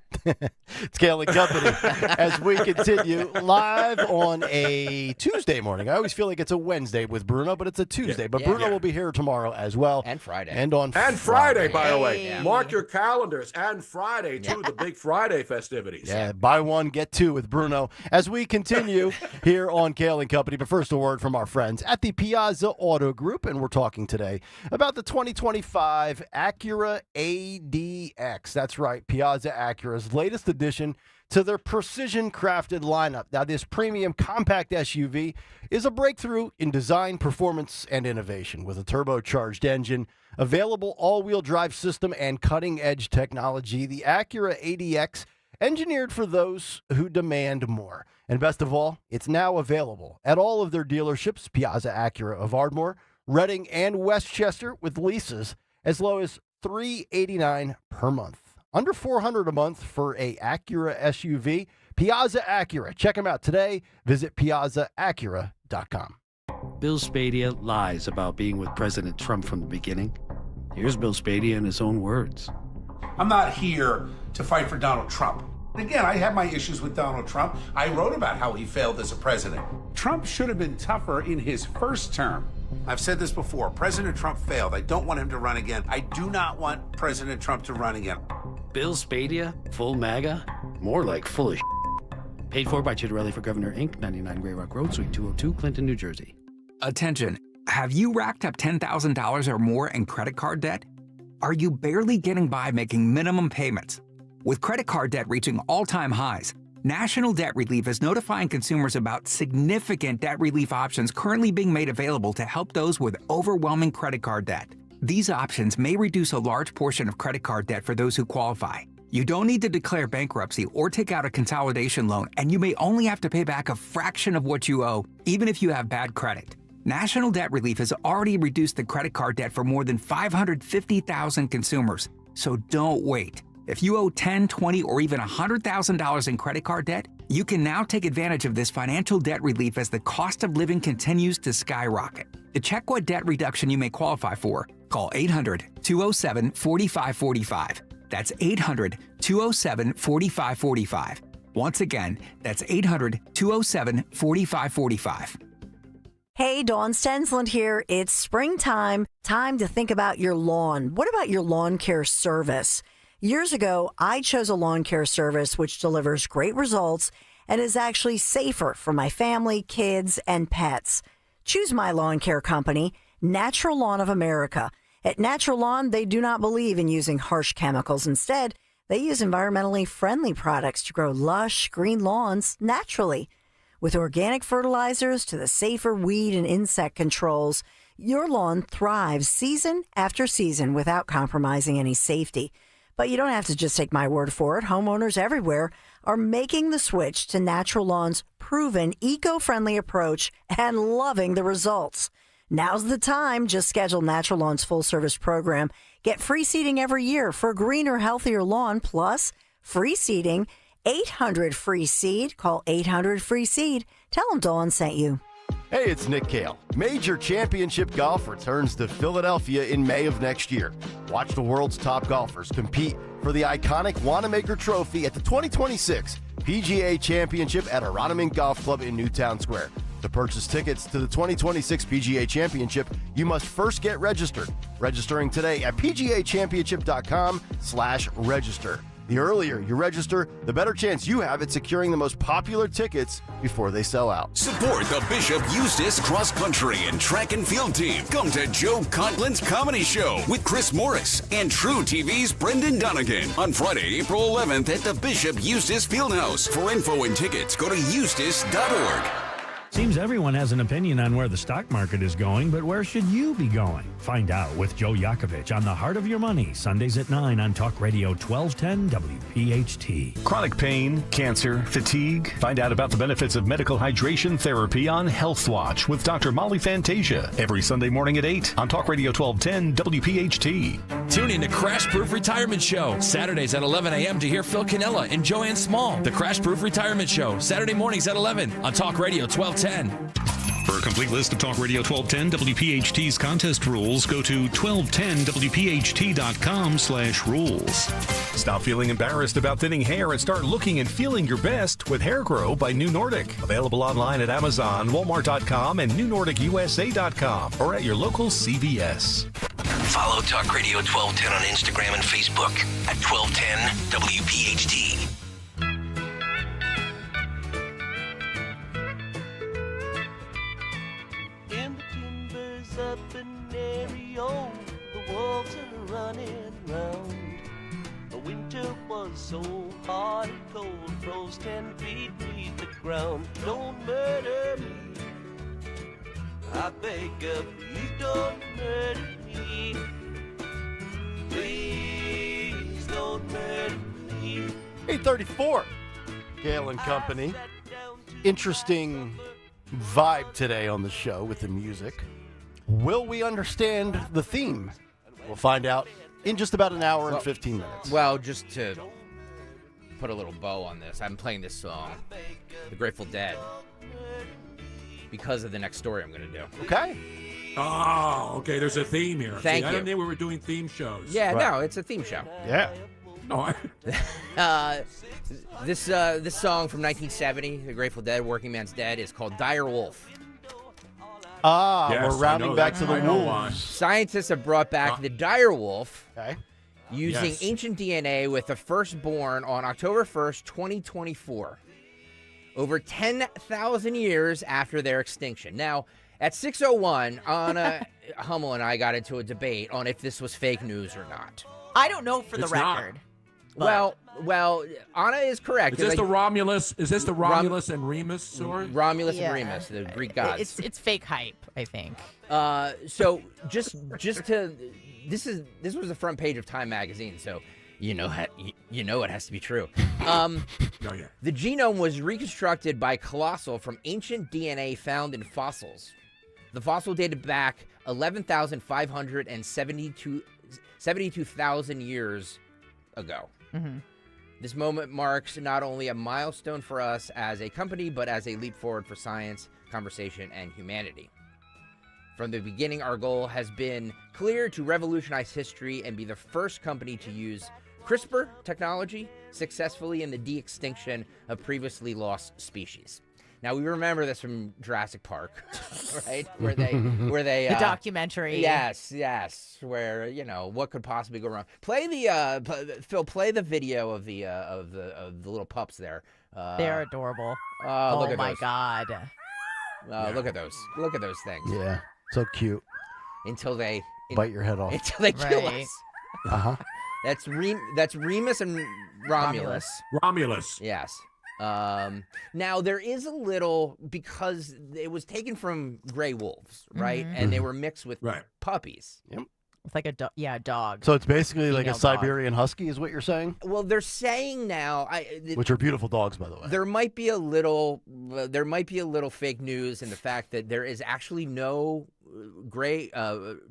It's Kayal and Company as we continue live on a Tuesday morning. I always feel like it's a Wednesday with Bruno, but it's a Tuesday. But Bruno will be here tomorrow as well, and Friday, and on Friday, by the way. Mark your calendars, and Friday too. The big Friday festivities. Yeah, buy one get two with Bruno as we continue here on Kayal and Company. But first, a word from our friends at the Piazza Auto Group, and we're talking today about the 2025 Acura ADX. That's right, Piazza Acura's latest addition to their precision-crafted lineup. Now, this premium compact SUV is a breakthrough in design, performance, and innovation with a turbocharged engine, available all-wheel drive system, and cutting-edge technology. The Acura ADX, engineered for those who demand more. And best of all, it's now available at all of their dealerships, Piazza Acura of Ardmore, Reading, and Westchester, with leases as low as $389 per month. Under $400 a month for a Acura SUV. Piazza Acura. Check them out today. Visit piazzaacura.com. Bill Spadia lies about being with President Trump from the beginning. Here's Bill Spadia in his own words. I'm not here to fight for Donald Trump. Again, I have my issues with Donald Trump. I wrote about how he failed as a president. Trump should have been tougher in his first term. I've said this before. President Trump failed. I don't want him to run again. I do not want President Trump to run again. Bill Spadia, full MAGA? More like full of shit. Paid for by Chitterelli for Governor, Inc., 99 Grey Rock Road, Suite 202, Clinton, New Jersey. Attention. Have you racked up $10,000 or more in credit card debt? Are you barely getting by making minimum payments? With credit card debt reaching all-time highs, National Debt Relief is notifying consumers about significant debt relief options currently being made available to help those with overwhelming credit card debt. These options may reduce a large portion of credit card debt for those who qualify. You don't need to declare bankruptcy or take out a consolidation loan, and you may only have to pay back a fraction of what you owe, even if you have bad credit. National Debt Relief has already reduced the credit card debt for more than 550,000 consumers, so don't wait. If you owe $10,000, $20,000, or even $100,000 in credit card debt, you can now take advantage of this financial debt relief as the cost of living continues to skyrocket. To check what debt reduction you may qualify for, call 800-207-4545. That's 800-207-4545. Once again, that's 800-207-4545. Hey, Dawn Stensland here. It's springtime. Time to think about your lawn. What about your lawn care service? Years ago, I chose a lawn care service which delivers great results and is actually safer for my family, kids, and pets. Choose my lawn care company, Natural Lawn of America. At Natural Lawn, they do not believe in using harsh chemicals. Instead, they use environmentally friendly products to grow lush, green lawns naturally. With organic fertilizers to the safer weed and insect controls, your lawn thrives season after season without compromising any safety. But you don't have to just take my word for it. Homeowners everywhere are making the switch to Natural Lawn's proven eco-friendly approach and loving the results. Now's the time. Just schedule Natural Lawn's full-service program. Get free seeding every year for a greener, healthier lawn, plus free seeding. 800-FREE-SEED. Call 800-FREE-SEED. Tell them Dawn sent you. Hey, it's Nick Kayal. Major Championship Golf returns to Philadelphia in May of next year. Watch the world's top golfers compete for the iconic Wanamaker Trophy at the 2026 PGA Championship at Aronimink Golf Club in Newtown Square. To purchase tickets to the 2026 PGA Championship, you must first get registered. Registering today at pgachampionships.com/register. The earlier you register, the better chance you have at securing the most popular tickets before they sell out. Support the Bishop Eustace Cross Country and Track and Field team. Come to Joe Contlin's Comedy Show with Chris Morris and True TV's Brendan Donegan on Friday, April 11th at the Bishop Eustace Fieldhouse. For info and tickets, go to eustace.org. Seems everyone has an opinion on where the stock market is going, but where should you be going? Find out with Joe Yakovich on The Heart of Your Money, Sundays at 9 on Talk Radio 1210 WPHT. Chronic pain, cancer, fatigue. Find out about the benefits of medical hydration therapy on Health Watch with Dr. Molly Fantasia every Sunday morning at 8 on Talk Radio 1210 WPHT. Tune in to Crash Proof Retirement Show, Saturdays at 11 a.m. to hear Phil Cannella and Joanne Small. The Crash Proof Retirement Show, Saturday mornings at 11 on Talk Radio 1210. For a complete list of Talk Radio 1210 WPHT's contest rules, go to 1210WPHT.com/rules. Stop feeling embarrassed about thinning hair and start looking and feeling your best with Hair Grow by New Nordic. Available online at Amazon, Walmart.com, and NewNordicUSA.com, or at your local CVS. Follow Talk Radio 1210 on Instagram and Facebook at 1210 WPHT. Up in Mario, the wolves are running round. The winter was so hard and cold, froze 10 feet beneath the ground. Don't murder me, I beg of you, don't murder me. Please don't murder me. 8:34, Kayal and Company. Interesting vibe today on the show with the music. Will we understand the theme? We'll find out in just about an hour and 15 minutes. Well, just to put a little bow on this, I'm playing this song, The Grateful Dead. because of the next story I'm going to do. Okay. Oh, okay. There's a theme here. Thank I you. didn't think we were doing theme shows. Yeah, no, it's a theme show. Yeah. No, this song from 1970, The Grateful Dead, Working Man's Dead, is called Dire Wolf. Yes, we're rounding back to the wolves. Scientists have brought back the dire wolf using Yes. ancient DNA with the firstborn on October 1st, 2024, over 10,000 years after their extinction. Now, at 6:01, Anna Hummel and I got into a debate on if this was fake news or not. I don't know for the It's not. record. Well, Anna is correct. Is this the Romulus? Is this the Romulus and Remus story? Romulus Yeah. and Remus, the Greek gods. It's fake hype, I think. So just to this was the front page of Time magazine, so you know it has to be true. The genome was reconstructed by Colossal from ancient DNA found in fossils. The fossil dated back 72,000 years ago. Mm-hmm. This moment marks not only a milestone for us as a company, but as a leap forward for science, conversation, and humanity. From the beginning, our goal has been clear: to revolutionize history and be the first company to use CRISPR technology successfully in the de-extinction of previously lost species. Now, we remember this from Jurassic Park, right? Where they the documentary. Yes, where what could possibly go wrong. Play the Phil. Play the video of the little pups there. They're adorable. Oh, look at my those. God. Look at those. Look at those things. Yeah. So cute. Until they Bite your head off. Until they kill Right. us. Uh-huh. That's Remus and Romulus. Romulus. Yes. Now there is a little, because it was taken from gray wolves, right? Mhm. And they were mixed with puppies. Yep. It's like a dog. So it's basically like a Female dog. Siberian Husky is what you're saying? Well, they're saying now, Which are beautiful dogs, by the way. there might be a little fake news in the fact that there is actually no gray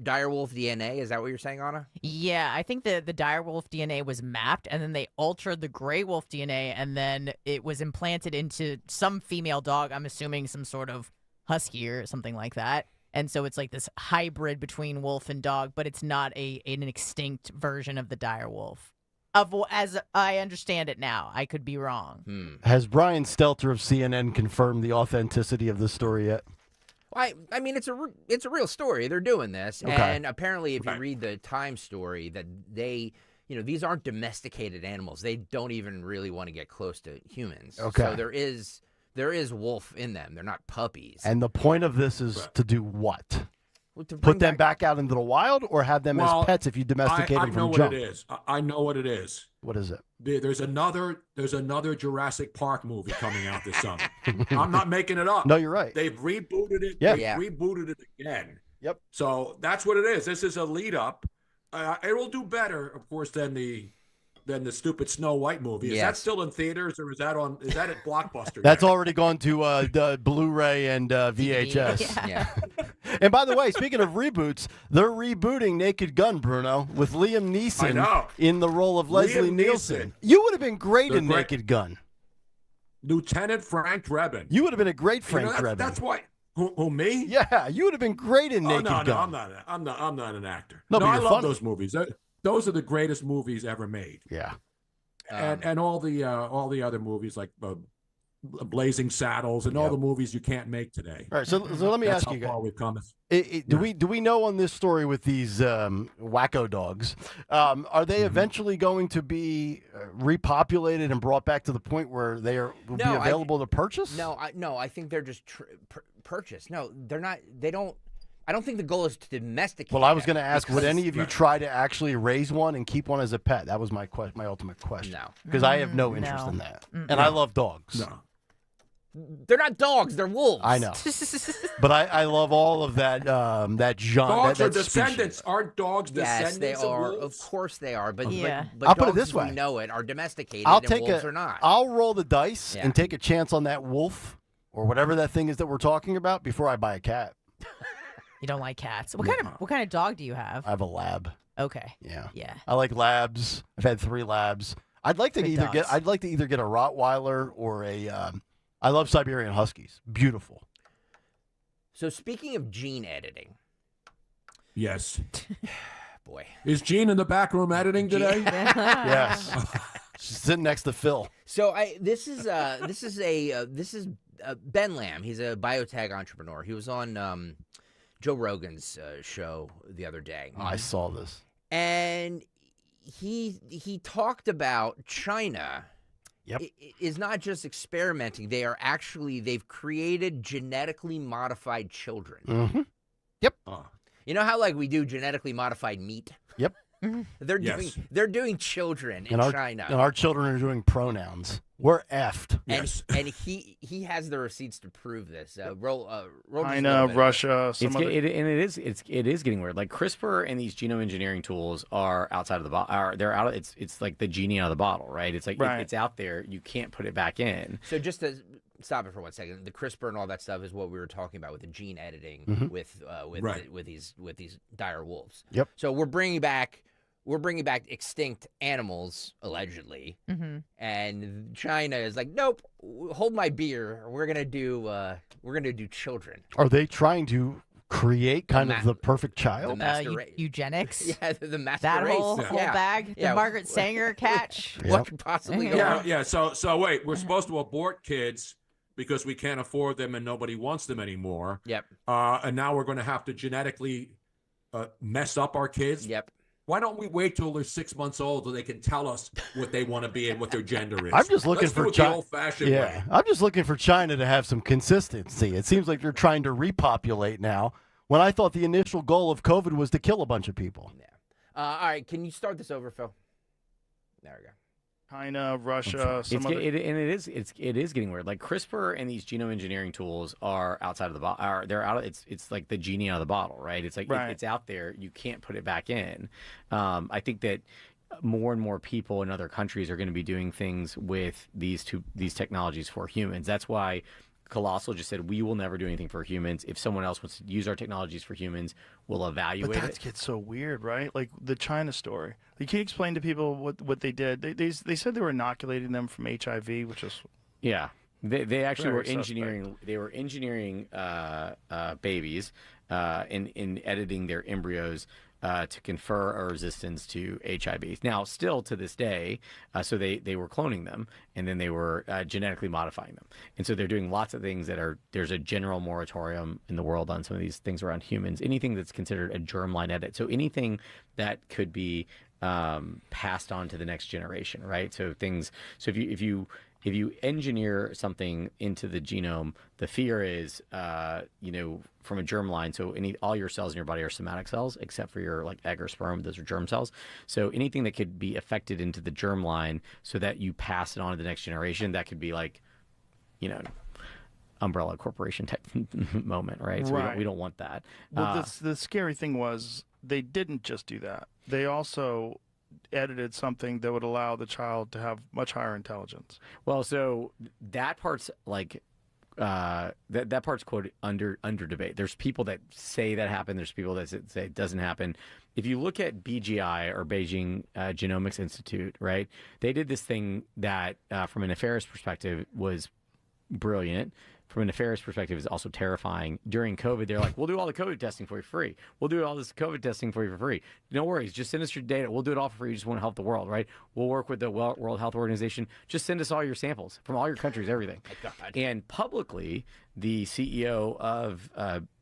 dire wolf DNA. Is that what you're saying, Anna? Yeah, I think the dire wolf DNA was mapped, and then they altered the gray wolf DNA, and then it was implanted into some female dog. I'm assuming some sort of husky or something like that. And so it's like this hybrid between wolf and dog, but it's not an extinct version of the dire wolf. As I understand it now, I could be wrong. Has Brian Stelter of CNN confirmed the authenticity of this story yet? I mean, it's a real story. They're doing this, Okay. and apparently, if you read the Time story, that they, these aren't domesticated animals. They don't even really want to get close to humans. Okay. So there is wolf in them. They're not puppies. And the point of this is to do what? Well, to Put bring them back out into the wild, or have them as pets if you domesticate I them know from what jump? it is. I know what it is. What is it? There's another Jurassic Park movie coming out this summer. I'm not making it up. No, you're right. They've rebooted it. Yeah. They've rebooted it again. Yep. So that's what it is. This is a lead up. It will do better, of course, than the stupid Snow White movie. Is that still in theaters, or is that at Blockbuster? That's already gone to the Blu-ray and VHS. Yeah. And by the way, speaking of reboots, they're rebooting Naked Gun, Bruno, with Liam I Neeson know. in the role of Leslie Liam Nielsen. Neeson. You would have been great They're in great. Naked Gun. Lieutenant Frank Drebin. You would have been a great Frank Drebin. That's why. Who me? Yeah, you would have been great in Naked no, Gun. I'm not an actor. No, but I you're love funny. those movies. Those are the greatest movies ever made. Yeah. And all the other movies like Blazing Saddles and all the movies you can't make today. All right, so let me That's ask you how far guys. we've come. Do we know on this story with these wacko dogs? Are they eventually going to be repopulated and brought back to the point where they will be available to purchase? No, I think they're just purchased. No, they're not. They don't. I don't think the goal is to domesticate. Well, I was going to ask, would because- any of you try to actually raise one and keep one as a pet? That was my ultimate question. No. Because I have no interest in that. And I love dogs. No. They're not dogs. They're wolves. I know. But I love all of that that genre. Dogs are that descendants. species. Aren't dogs Yes, descendants they are. of wolves? Of course they are. But Yeah. but I'll dogs put it this as way. we know it are domesticated, I'll and take wolves are not. I'll roll the dice Yeah. and take a chance on that wolf or whatever that thing is that we're talking about before I buy a cat. You don't like cats. What kind of dog do you have? I have a lab. Okay. Yeah. Yeah. I like labs. I've had 3 labs. I'd like to Good either dogs. get a Rottweiler or a I love Siberian Huskies. Beautiful. So speaking of gene editing. Yes. Boy. Is Gene in the back room editing today? Yes. She's sitting next to Phil. So this is Ben Lamb. He's a biotech entrepreneur. He was on Joe Rogan's show the other day. Oh, I saw this. And he talked about China. Yep. Is not just experimenting. They've created genetically modified children. Mm-hmm. Yep. You know how like we do genetically modified meat? Yep. They're doing children in China. And our children are doing pronouns. We're effed. And he has the receipts to prove this. Roll China, Russia, it is getting weird. Like CRISPR and these genome engineering tools are outside of the bottle. They're out. It's like the genie out of the bottle, right? It's like it's out there. You can't put it back in. So just to stop it for 1 second, the CRISPR and all that stuff is what we were talking about with the gene editing with these dire wolves. Yep. So we're bringing back extinct animals allegedly, and China is like, nope, hold my beer. We're gonna do children. Are they trying to create kind of the perfect child? Eugenics. Yeah, the master that race. whole bag. The Margaret Sanger catch. What could possibly go wrong? Yeah. So wait, we're supposed to abort kids because we can't afford them and nobody wants them anymore. Yep. And now we're going to have to genetically mess up our kids. Yep. Why don't we wait till they're 6 months old so they can tell us what they want to be and what their gender is? I'm just looking Let's do for it the China. old-fashioned way. I'm just looking for China to have some consistency. It seems like they're trying to repopulate now, when I thought the initial goal of COVID was to kill a bunch of people. Yeah. All right, can you start this over, Phil? There we go. China, Russia, it is getting weird. Like CRISPR and these genome engineering tools are outside of the bottle. They're out. It's like the genie out of the bottle, right? It's like it's out there. You can't put it back in. I think that more and more people in other countries are going to be doing things with these technologies for humans. That's why Colossal just said, we will never do anything for humans. If someone else wants to use our technologies for humans, we'll evaluate But that gets so weird, right? Like the China story. Like, can you explain to people what they did? They said they were inoculating them from HIV, which is They actually were very engineering. suspect. They were engineering babies in editing their embryos to confer a resistance to HIV. Now, still to this day, so they were cloning them, and then they were genetically modifying them. And so they're doing lots of things there's a general moratorium in the world on some of these things around humans. Anything that's considered a germline edit. So anything that could be passed on to the next generation, right? So if you engineer something into the genome, the fear is, from a germline. So all your cells in your body are somatic cells, except for your egg or sperm. Those are germ cells. So anything that could be affected into the germline, so that you pass it on to the next generation, that could be umbrella corporation type moment, right? So we don't want that. Well, the scary thing was they didn't just do that. They also edited something that would allow the child to have much higher intelligence. Well, so that part's that part's quote under debate. There's people that say that happened. There's people that say it doesn't happen. If you look at BGI, or Beijing Genomics Institute, right? They did this thing that, from a nefarious perspective, was brilliant. From a nefarious perspective, is also terrifying. During COVID, they're like, we'll do all the COVID testing for you for free. We'll do all this COVID testing for you for free. No worries. Just send us your data. We'll do it all for free. You just want to help the world, right? We'll work with the World Health Organization. Just send us all your samples from all your countries, everything. My God. And publicly, the CEO of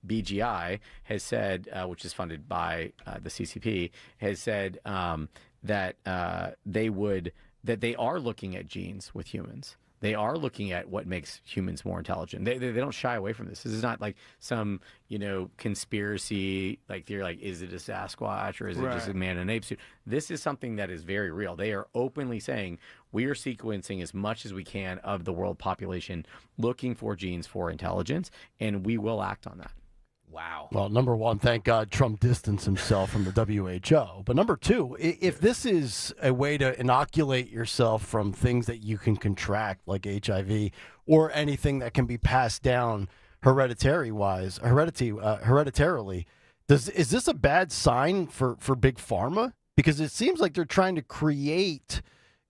BGI has said, which is funded by the CCP, has said that they are looking at genes with humans. They are looking at what makes humans more intelligent. They don't shy away from this. This is not like some conspiracy theory, like is it a Sasquatch or is it just a man in an ape suit? This is something that is very real. They are openly saying we are sequencing as much as we can of the world population, looking for genes for intelligence, and we will act on that. Wow. Well, number one, thank God Trump distanced himself from the WHO. But number two, if this is a way to inoculate yourself from things that you can contract, like HIV, or anything that can be passed down hereditarily, is this a bad sign for Big Pharma? Because it seems like they're trying to create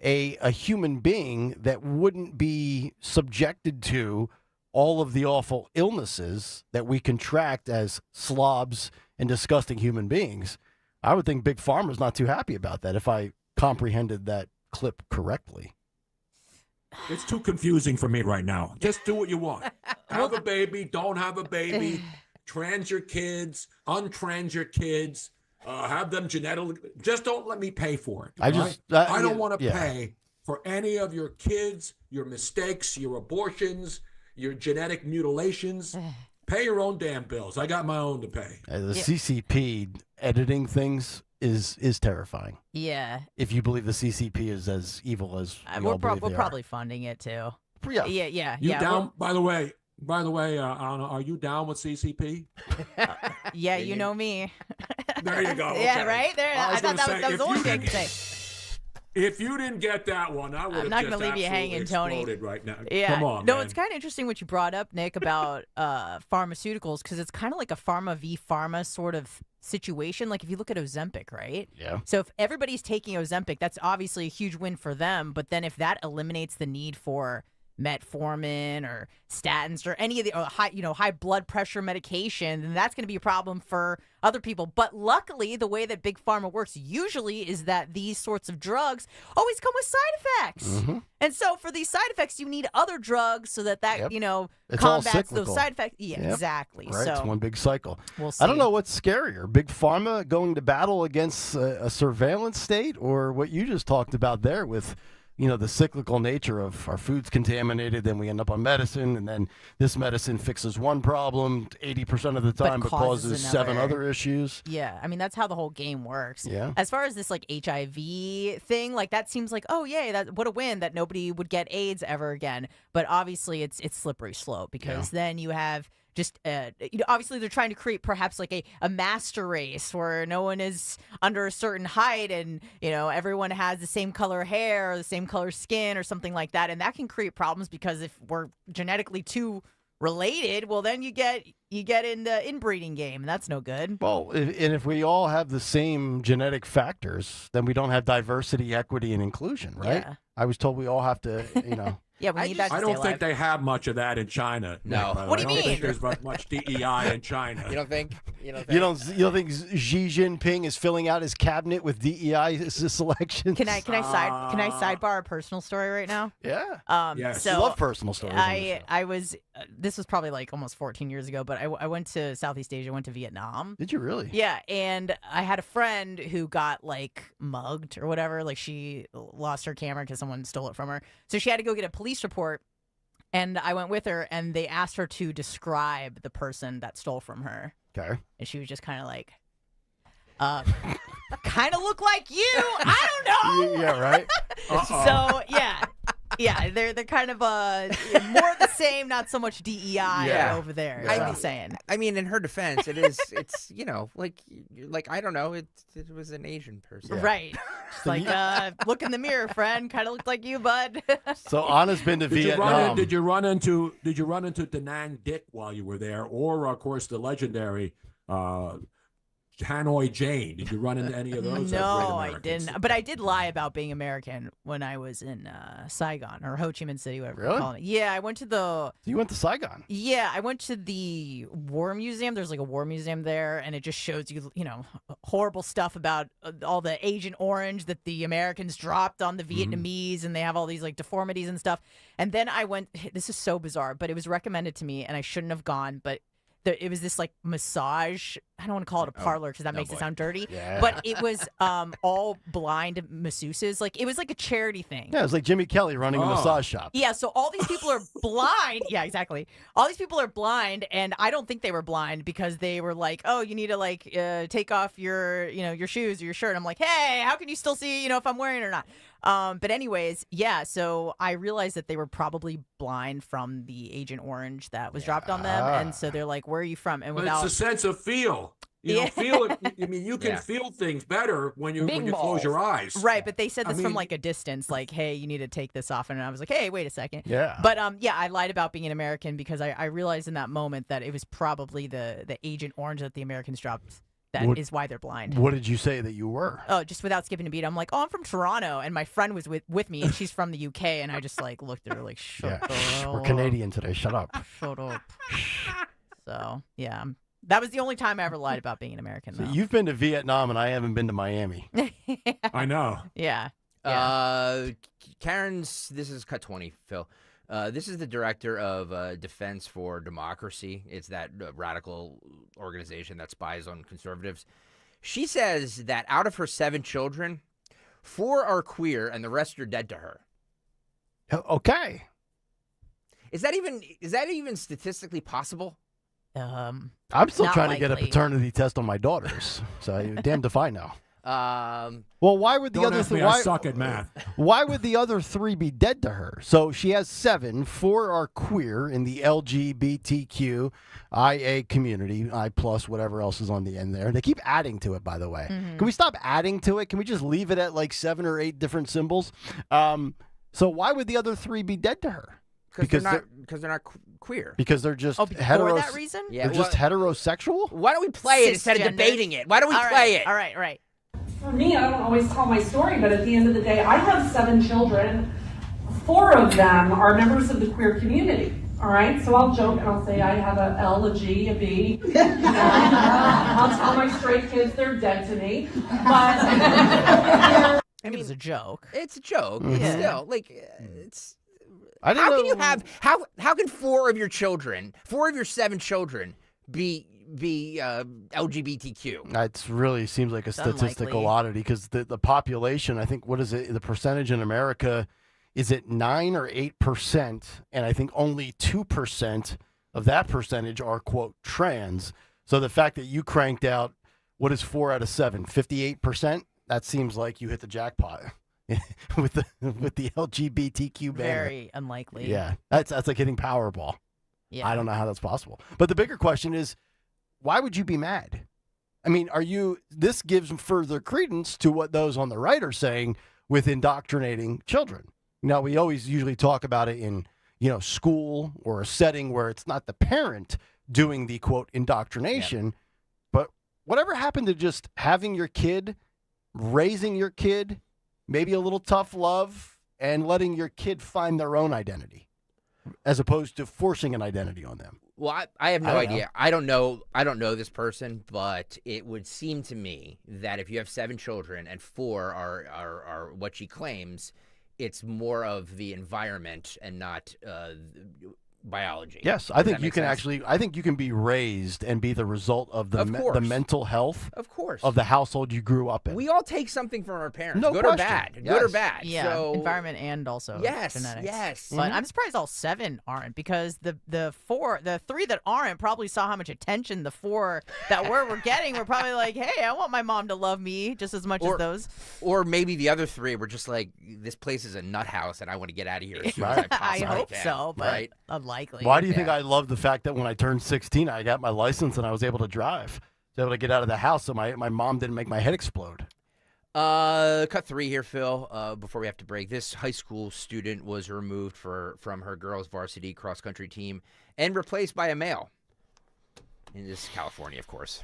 a human being that wouldn't be subjected to all of the awful illnesses that we contract as slobs and disgusting human beings, I would think Big Pharma's not too happy about that if I comprehended that clip correctly. It's too confusing for me right now. Just do what you want. Have a baby, don't have a baby, trans your kids, untrans your kids, have them genetically. Just don't let me pay for it. I don't want to yeah. pay for any of your kids, your mistakes, your abortions, your genetic mutilations. Pay your own damn bills. I got my own to pay. The CCP editing things is terrifying. Yeah. If you believe the CCP is as evil as we all believe we're they probably funding it too. Yeah. Yeah. You down? By the way, Anna, are you down with CCP? Yeah, you know me. There you go. Yeah, okay. right there. I thought that was the only thing I could say. If you didn't get that one, I would have I'm not just going to leave you hanging, Tony. exploded right now. Yeah. Come on, No, man. it's kind of interesting what you brought up, Nick, about pharmaceuticals, because it's kind of like a pharma v. pharma sort of situation. Like if you look at Ozempic, right? Yeah. So if everybody's taking Ozempic, that's obviously a huge win for them. But then if that eliminates the need for metformin or statins or any of the high blood pressure medication, then that's going to be a problem for other people. But luckily, the way that Big Pharma works usually is that these sorts of drugs always come with side effects. Mm-hmm. And so for these side effects, you need other drugs so that Yep. It's all combats cyclical. those side effects. Yeah, Yep. exactly. Right, So it's one big cycle. we'll see. I don't know what's scarier, Big Pharma going to battle against a surveillance state, or what you just talked about there with, the cyclical nature of our food's contaminated, then we end up on medicine, and then this medicine fixes one problem 80% of the time, but causes 7 another. other issues. Yeah, I mean, that's how the whole game works. Yeah. As far as this HIV thing, that seems like, oh, yay, what a win that nobody would get AIDS ever again. But obviously, it's slippery slope because then you have just, obviously they're trying to create perhaps like a master race where no one is under a certain height and, everyone has the same color hair or the same color skin or something like that. And that can create problems because if we're genetically too related, well, then you get in the inbreeding game, and that's no good. Well, and if we all have the same genetic factors, then we don't have diversity, equity, and inclusion, right? Yeah. I was told we all have to, Yeah, we need that to I stay don't alive. think they have much of that in China. No. Nick, by the What way. do you I don't mean? think there's much DEI in China. You don't think? You don't think Xi Jinping is filling out his cabinet with DEI selections? Can I sidebar a personal story right now? Yeah. Yes. So I love personal stories. on this show. I was this was probably like almost 14 years ago, but I went to Southeast Asia. I went to Vietnam. Did you really? Yeah, and I had a friend who got mugged or whatever. Like she lost her camera because someone stole it from her, so she had to go get a police report. And I went with her, and they asked her to describe the person that stole from her. Okay. And she was just kind of like, kind of look like you. I don't know. Yeah, right? So, yeah, they're kind of more of the same, not so much DEI over there. Is what I'm saying. I mean, in her defense, it's like I don't know, it was an Asian person, right? Just look in the mirror, friend. Kind of looked like you, bud. So Anna's been to Vietnam. Did you run into Da Nang Dick while you were there, or of course the legendary Hanoi Jane? Did you run into any of those? No, I didn't. But I did lie about being American when I was in Saigon or Ho Chi Minh City, whatever you call it. Yeah, I went to the. You went to Saigon? Yeah, I went to the War Museum. There's like a war museum there, and it just shows you, horrible stuff about all the Agent Orange that the Americans dropped on the Vietnamese, and they have all these deformities and stuff. And then I went. This is so bizarre, but it was recommended to me, and I shouldn't have gone, but. It was this massage. I don't want to call it a parlor because that makes it sound dirty. Yeah. But it was all blind masseuses. It was like a charity thing. Yeah, it was like Jimmy Kelly running a massage shop. Yeah, so all these people are blind. Yeah, exactly. All these people are blind, and I don't think they were blind because they were like, "Oh, you need to take off your your shoes or your shirt." I'm like, "Hey, how can you still see if I'm wearing it or not?" But anyways, yeah. So I realized that they were probably blind from the Agent Orange that was dropped on them, and so they're like, "Where are you from?" And But it's a sense of feel. Feel it. I mean, you can feel things better when you close your eyes. Right, but they said this from a distance, like, "Hey, you need to take this off," and I was like, "Hey, wait a second." Yeah. But I lied about being an American because I realized in that moment that it was probably the Agent Orange that the Americans dropped That is why they're blind. What did you say that you were? Oh, just without skipping a beat, I'm like, oh, I'm from Toronto, and my friend was with me, and she's from the UK, and I just like looked at her like, shut up. We're Canadian today. Shut up. Shut up. So yeah, that was the only time I ever lied about being an American. So though. you've been to Vietnam, and I haven't been to Miami. I know. Yeah. Karen's, this is cut 20, Phil. This is the director of Defense for Democracy. It's that radical organization that spies on conservatives. She says that out of her 7 children, 4 are queer and the rest are dead to her. Okay. Is that even statistically possible? I'm still trying to get a paternity test on my daughters. So damned if I know. Well, why would the Don't other ask me, I suck at math. Why would the other 3 be dead to her? So she has 7. 4 are queer in the LGBTQIA community, I plus whatever else is on the end there. They keep adding to it, by the way. Mm-hmm. Can we stop adding to it? Can we just leave it at like 7 or 8 different symbols? So why would the other 3 be dead to her? Because they're not queer. Because they're just for that reason? They're just heterosexual? Why don't we play it instead of debating it? Why don't we play it? All right. For me, I don't always tell my story, but at the end of the day, I have 7 children. 4 of them are members of the queer community. All right, so I'll joke and I'll say I have a L, a G, a B. I'll tell my straight kids they're dead to me. But I mean, it was a joke. It's a joke. Mm-hmm. It's still like it's. I didn't How know- can you have how can 4 of your 7 children be LGBTQ? That really seems like a statistical unlikely. oddity because the population, I think, what is it? The percentage in America, is it 9 or 8%? And I think only 2% of that percentage are, quote, trans. So the fact that you cranked out, what is 4 out of 7? 58%? That seems like you hit the jackpot with the LGBTQ banner. Very unlikely. Yeah, that's like hitting Powerball. Yeah. I don't know how that's possible. But the bigger question is, why would you be mad? I mean, this gives further credence to what those on the right are saying with indoctrinating children. Now, we always usually talk about it in, school or a setting where it's not the parent doing the, quote, indoctrination. But whatever happened to just having your kid, raising your kid, maybe a little tough love, and letting your kid find their own identity as opposed to forcing an identity on them? Well, I have no don't idea. I don't know this person, but it would seem to me that if you have 7 children and 4 are what she claims, it's more of the environment and not biology. Yes, I Does think that you make can sense? I think you can be raised and be the result of the Of course. the mental health Of course. of the household you grew up in. We all take something from our parents, No good or question. bad, Yes. good or bad. Yeah, So, environment and also Yes, genetics. yes. But Mhm. I'm surprised all 7 aren't because the 3 that aren't probably saw how much attention the 4 that were getting. Were probably like, hey, I want my mom to love me just as much as those. Or maybe the other 3 were just like, this place is a nut house and I want to get out of here as soon as I I possibly hope can. so, but right? unlikely. Why do you think I love the fact that when I turned 16, I got my license and I was able to drive? I was able to get out of the house so my mom didn't make my head explode. Cut 3 here, Phil, before we have to break. This high school student was removed from her girls' varsity cross-country team and replaced by a male. And this is California, of course.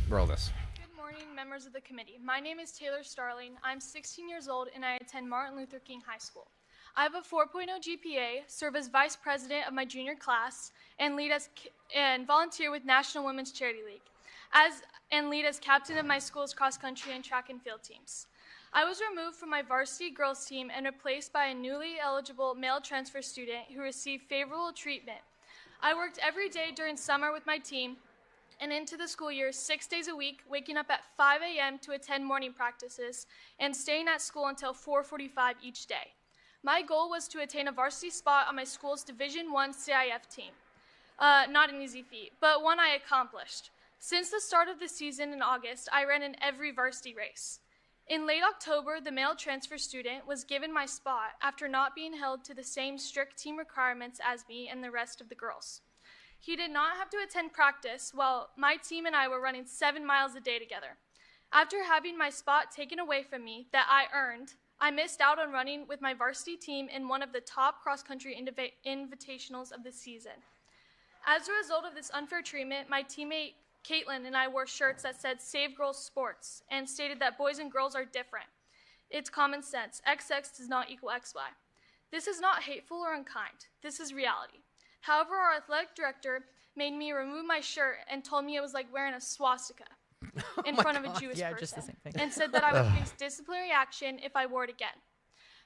Roll this. Good morning, members of the committee. My name is Taylor Starling. I'm 16 years old, and I attend Martin Luther King High School. I have a 4.0 GPA, serve as vice president of my junior class, and volunteer with National Women's Charity League, and lead as captain of my school's cross-country and track and field teams. I was removed from my varsity girls team and replaced by a newly eligible male transfer student who received favorable treatment. I worked every day during summer with my team and into the school year 6 days a week, waking up at 5 a.m. to attend morning practices and staying at school until 4:45 each day. My goal was to attain a varsity spot on my school's Division I CIF team. Not an easy feat, but one I accomplished. Since the start of the season in August, I ran in every varsity race. In late October, the male transfer student was given my spot after not being held to the same strict team requirements as me and the rest of the girls. He did not have to attend practice while my team and I were running 7 miles a day together. After having my spot taken away from me that I earned, I missed out on running with my varsity team in one of the top cross-country invitationals of the season. As a result of this unfair treatment, my teammate Caitlin and I wore shirts that said Save Girls Sports and stated that boys and girls are different. It's common sense. XX does not equal XY. This is not hateful or unkind. This is reality. However, our athletic director made me remove my shirt and told me it was like wearing a swastika in front of a Jewish Yeah, person, just the same thing. and said that I would face disciplinary action if I wore it again.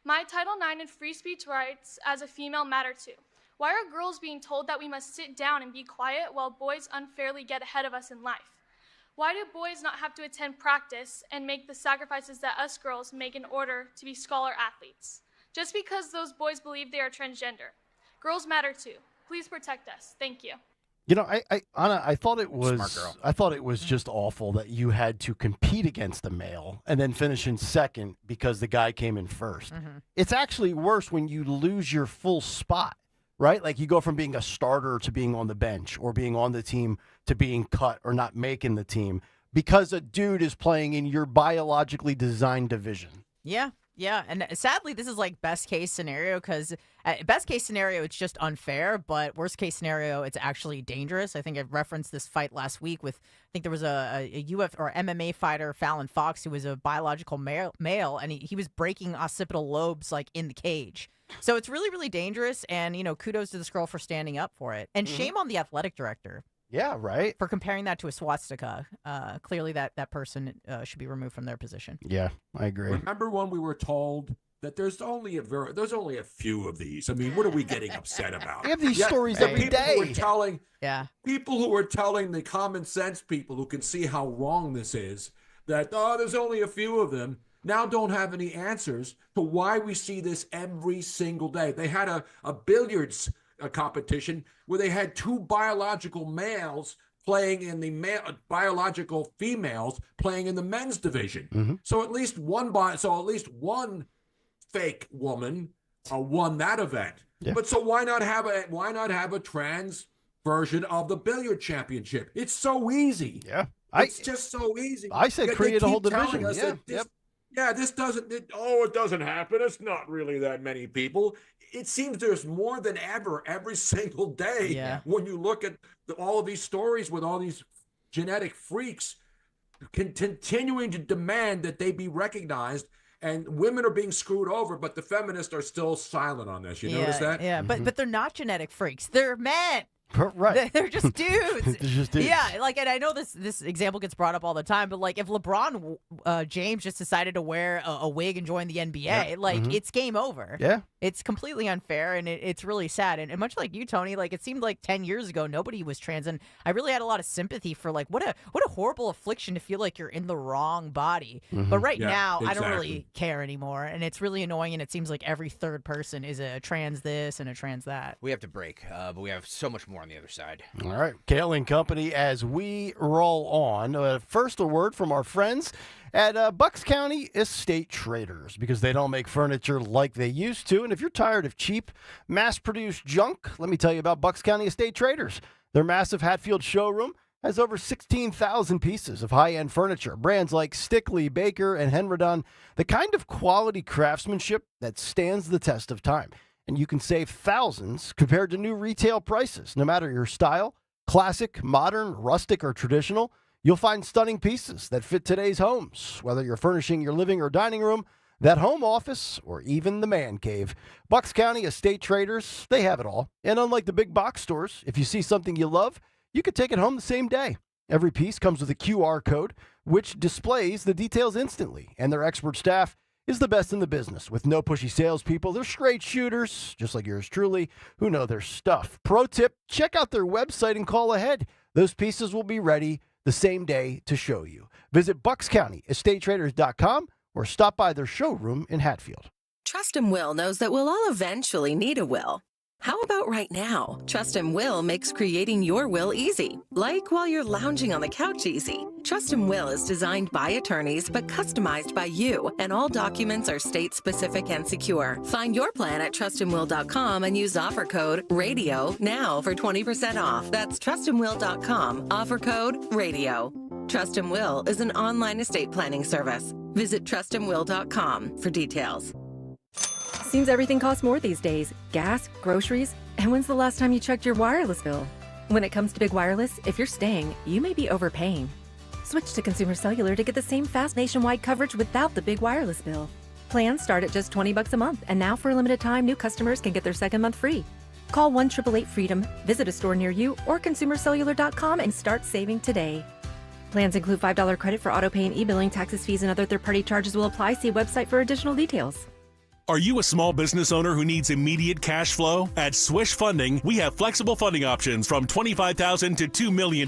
My Title IX and free speech rights as a female matter too. Why are girls being told that we must sit down and be quiet while boys unfairly get ahead of us in life? Why do boys not have to attend practice and make the sacrifices that us girls make in order to be scholar athletes? Just because those boys believe they are transgender. Girls matter too. Please protect us. Thank you. You know, Anna, I thought it was Smart girl. I thought it was just awful that you had to compete against a male and then finish in second because the guy came in 1st. It's actually worse when you lose your full spot, right? Like you go from being a starter to being on the bench or being on the team to being cut or not making the team because a dude is playing in your biologically designed division. Yeah. Yeah, and sadly, this is like best case scenario because best case scenario, it's just unfair, but worst case scenario, it's actually dangerous. I think I referenced this fight last week with, I think there was a UF or MMA fighter, Fallon Fox, who was a biological male, and he was breaking occipital lobes like in the cage. So it's really, really dangerous, and, you know, kudos to this girl for standing up for it. And shame on the athletic director. Yeah, right. For comparing that to a swastika. Clearly that person should be removed from their position. Yeah, I agree. Remember when we were told that there's only a few of these? I mean, what are we getting upset about? We have these stories the every people day. Who are telling, people who are telling the common sense people who can see how wrong this is that, there's only a few of them, now don't have any answers to why we see this every single day. They had a billiards competition where they had two biological males playing in the biological females playing in the men's division. So at least one fake woman won that event. But so why not have a trans version of the billiard championship? It's so easy. Yeah. It's just so easy. I said Yet create they a whole keep telling division. us that this doesn't. It doesn't happen. It's not really that many people. It seems there's more than ever every single day. When you look at all of these stories with all these genetic freaks continuing to demand that they be recognized, and women are being screwed over, but the feminists are still silent on this. You notice that? Yeah, but they're not genetic freaks. They're men. Right. They're just dudes. They're just dudes. Yeah, like, and I know this example gets brought up all the time, but like if LeBron James just decided to wear a wig and join the NBA, it's game over. Yeah. It's completely unfair, and it's really sad. And much like you, Tony, like it seemed like 10 years ago nobody was trans, and I really had a lot of sympathy for like what a horrible affliction to feel like you're in the wrong body. But right now, I don't really care anymore, and it's really annoying. And it seems like every third person is a trans this and a trans that. We have to break, but we have so much more on the other side. All right, Kayal and company, as we roll on. First, a word from our friends at Bucks County Estate Traders, because they don't make furniture like they used to. And if you're tired of cheap, mass-produced junk, let me tell you about Bucks County Estate Traders. Their massive Hatfield showroom has over 16,000 pieces of high-end furniture, brands like Stickley, Baker, and Henredon, the kind of quality craftsmanship that stands the test of time. And you can save thousands compared to new retail prices. No matter your style, classic, modern, rustic, or traditional, you'll find stunning pieces that fit today's homes. Whether you're furnishing your living or dining room, that home office, or even the man cave, Bucks County Estate Traders, they have it all. And unlike the big box stores, if you see something you love, you can take it home the same day. Every piece comes with a QR code, which displays the details instantly. And their expert staff is the best in the business. With no pushy salespeople, they're straight shooters, just like yours truly, who know their stuff. Pro tip, check out their website and call ahead. Those pieces will be ready the same day to show you. Visit BucksCountyEstateTraders.com or stop by their showroom in Hatfield. Trust and Will knows that we'll all eventually need a will. How about right now? Trust and Will makes creating your will easy, like while you're lounging on the couch easy. Trust and Will is designed by attorneys but customized by you, and all documents are state-specific and secure. Find your plan at trustandwill.com and use offer code RADIO now for 20% off. That's trustandwill.com, offer code RADIO. Trust and Will is an online estate planning service. Visit trustandwill.com for details. Seems everything costs more these days. Gas, groceries, and when's the last time you checked your wireless bill? When it comes to big wireless, if you're staying, you may be overpaying. Switch to Consumer Cellular to get the same fast nationwide coverage without the big wireless bill. Plans start at just $20 a month, and now for a limited time, new customers can get their second month free. Call 1-888-FREEDOM, visit a store near you, or consumercellular.com and start saving today. Plans include $5 credit for autopay and e-billing. Taxes, fees, and other third-party charges will apply. See website for additional details. Are you a small business owner who needs immediate cash flow? At Swish Funding, we have flexible funding options from $25,000 to $2 million.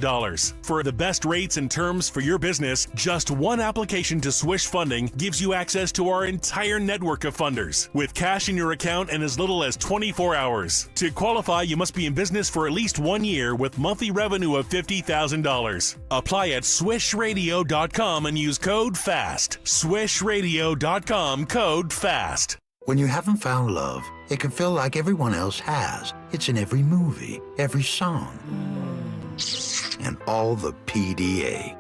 For the best rates and terms for your business, just one application to Swish Funding gives you access to our entire network of funders, with cash in your account in as little as 24 hours. To qualify, you must be in business for at least 1 year with monthly revenue of $50,000. Apply at swishradio.com and use code FAST. Swishradio.com, code FAST. When you haven't found love, it can feel like everyone else has. It's in every movie, every song, and all the PDA.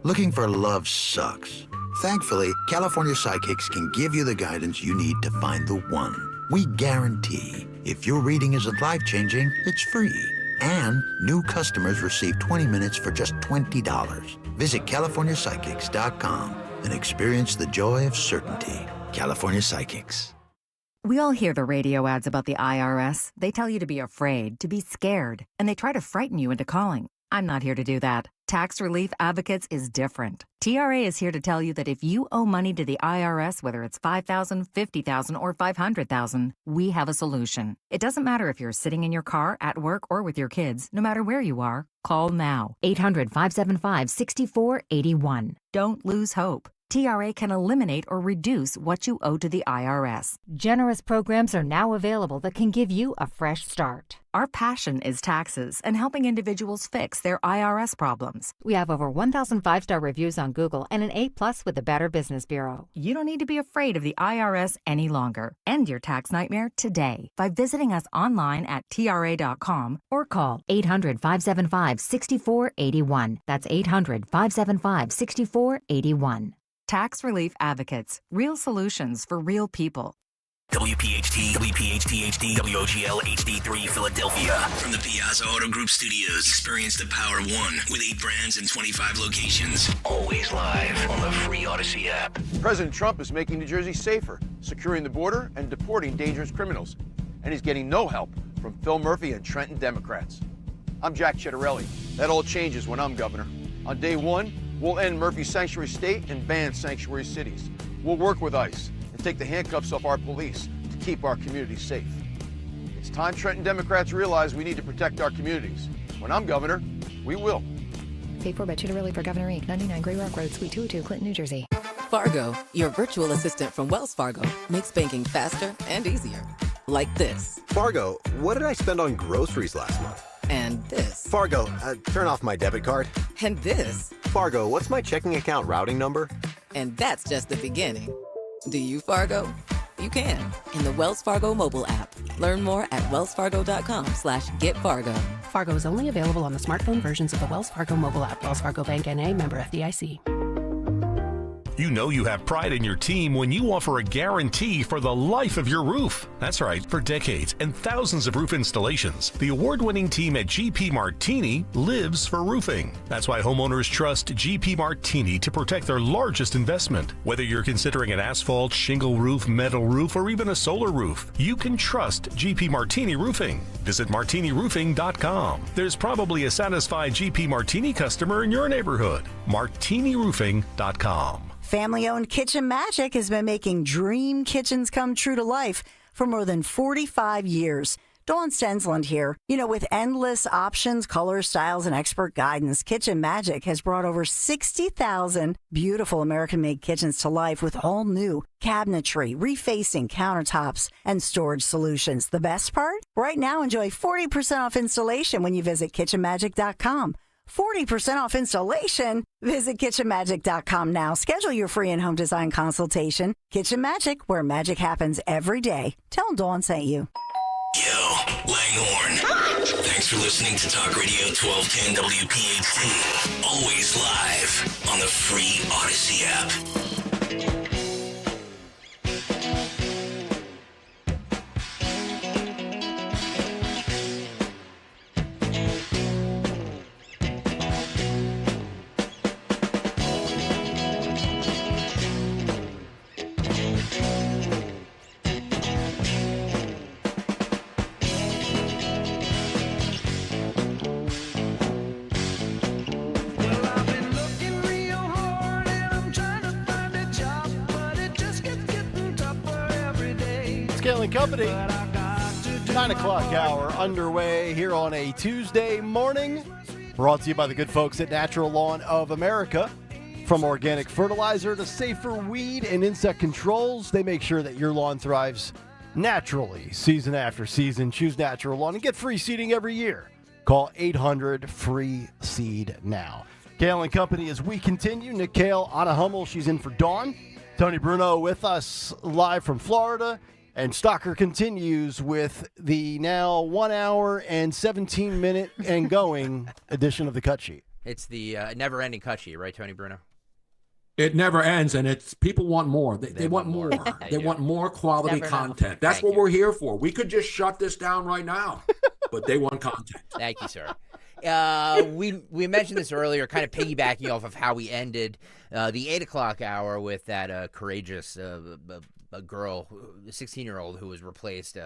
Looking for love sucks. Thankfully, California Psychics can give you the guidance you need to find the one. We guarantee if your reading isn't life-changing, it's free. And new customers receive 20 minutes for just $20. Visit CaliforniaPsychics.com and experience the joy of certainty. California Psychics. We all hear the radio ads about the IRS. They tell you to be afraid, to be scared, and they try to frighten you into calling. I'm not here to do that. Tax Relief Advocates is different. TRA is here to tell you that if you owe money to the IRS, whether it's $5,000, $50,000, or $500,000, we have a solution. It doesn't matter if you're sitting in your car, at work, or with your kids. No matter where you are, call now. 800-575-6481. Don't lose hope. TRA can eliminate or reduce what you owe to the IRS. Generous programs are now available that can give you a fresh start. Our passion is taxes and helping individuals fix their IRS problems. We have over 1,000 5-star reviews on Google and an A+ with the Better Business Bureau. You don't need to be afraid of the IRS any longer. End your tax nightmare today by visiting us online at TRA.com or call 800-575-6481. That's 800-575-6481. Tax Relief Advocates. Real solutions for real people. WPHT, WPHT HD, WOGL HD3 Philadelphia. From the Piazza Auto Group Studios, experience the power of one with 8 brands and 25 locations. Always live on the free Odyssey app. President Trump is making New Jersey safer, securing the border and deporting dangerous criminals. And he's getting no help from Phil Murphy and Trenton Democrats. I'm Jack Chittarelli. That all changes when I'm governor. On day one, we'll end Murphy's sanctuary state and ban sanctuary cities. We'll work with ICE and take the handcuffs off our police to keep our communities safe. It's time Trenton Democrats realize we need to protect our communities. When I'm governor, we will. Paid for by Chitterelli for Governor Inc., 99 Gray Rock Road, Suite 202, Clinton, New Jersey. Fargo, your virtual assistant from Wells Fargo, makes banking faster and easier. Like this. Fargo, what did I spend on groceries last month? And this. Fargo, turn off my debit card. And this. Fargo, what's my checking account routing number? And that's just the beginning. Do you, Fargo? You can in the Wells Fargo mobile app. Learn more at wellsfargo.com/getfargo. Fargo is only available on the smartphone versions of the Wells Fargo mobile app. Wells Fargo Bank N.A., member FDIC. You know you have pride in your team when you offer a guarantee for the life of your roof. That's right, for decades and thousands of roof installations, the award-winning team at GP Martini lives for roofing. That's why homeowners trust GP Martini to protect their largest investment. Whether you're considering an asphalt, shingle roof, metal roof, or even a solar roof, you can trust GP Martini Roofing. Visit martiniroofing.com. There's probably a satisfied GP Martini customer in your neighborhood. martiniroofing.com. Family-owned Kitchen Magic has been making dream kitchens come true to life for more than 45 years. Dawn Stensland here. You know, with endless options, colors, styles, and expert guidance, Kitchen Magic has brought over 60,000 beautiful American-made kitchens to life with all new cabinetry, refacing, countertops, and storage solutions. The best part? Right now, enjoy 40% off installation when you visit kitchenmagic.com. 40% off installation. Visit kitchenmagic.com now. Schedule your free in-home design consultation. Kitchen Magic, where magic happens every day. Tell them Dawn sent you. Yo, Langhorne. Thanks for listening to Talk Radio 1210 WPHT. Always live on the free Odyssey app. Kayal and Company. 9 o'clock hour underway here on a Tuesday morning. Brought to you by the good folks at Natural Lawn of America. From organic fertilizer to safer weed and insect controls, they make sure that your lawn thrives naturally, season after season. Choose Natural Lawn and get free seeding every year. Call 800-FREE-SEED now. Kayal and Company as we continue. Nick Kayal, Anna Hummel, she's in for Dawn. Tony Bruno with us live from Florida. And Stalker continues with the now 1 hour and 17-minute and going edition of the Cut Sheet. It's the never-ending cut sheet, right, Tony Bruno? It never ends, and it's people want more. They want more. They want more quality content. That's what we're here for. We could just shut this down right now, but they want content. Thank you, sir. We mentioned this earlier, kind of piggybacking off of how we ended the 8 o'clock hour with that courageous a girl, a 16-year-old who was replaced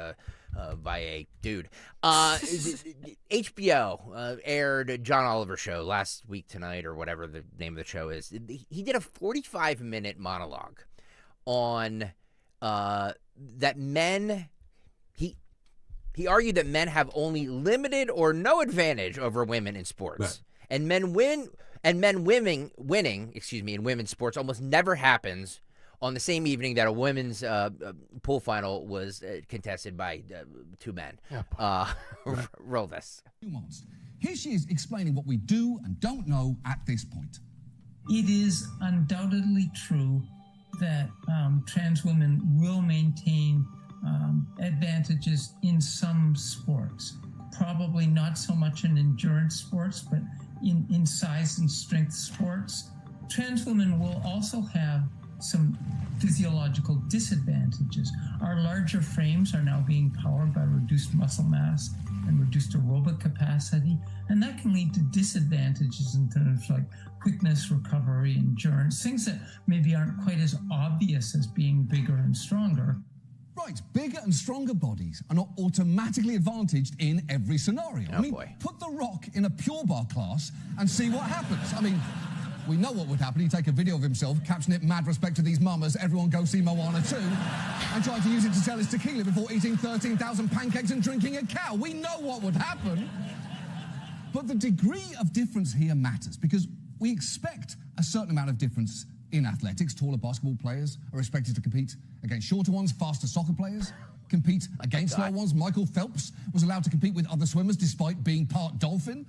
by a dude. HBO aired John Oliver show last week tonight, or whatever the name of the show is. He did a 45-minute monologue on that men. He argued that men have only limited or no advantage over women in sports, right. And men winning in women's sports almost never happens on the same evening that a women's pool final was contested by two men. Roll this. Here she is explaining what we do and don't know at this point. It is undoubtedly true that trans women will maintain advantages in some sports. Probably not so much in endurance sports, but in size and strength sports. Trans women will also have some physiological disadvantages. Our larger frames are now being powered by reduced muscle mass and reduced aerobic capacity, and that can lead to disadvantages in terms like quickness, recovery, endurance, things that maybe aren't quite as obvious as being bigger and stronger. Right, bigger and stronger bodies are not automatically advantaged in every scenario. Put The Rock in a pure bar class and see what happens. We know what would happen. He'd take a video of himself, caption it, "Mad respect to these mamas, everyone go see Moana 2, and try to use it to sell his tequila before eating 13,000 pancakes and drinking a cow. We know what would happen. But the degree of difference here matters, because we expect a certain amount of difference in athletics. Taller basketball players are expected to compete against shorter ones. Faster soccer players compete against slower ones. Michael Phelps was allowed to compete with other swimmers despite being part dolphin.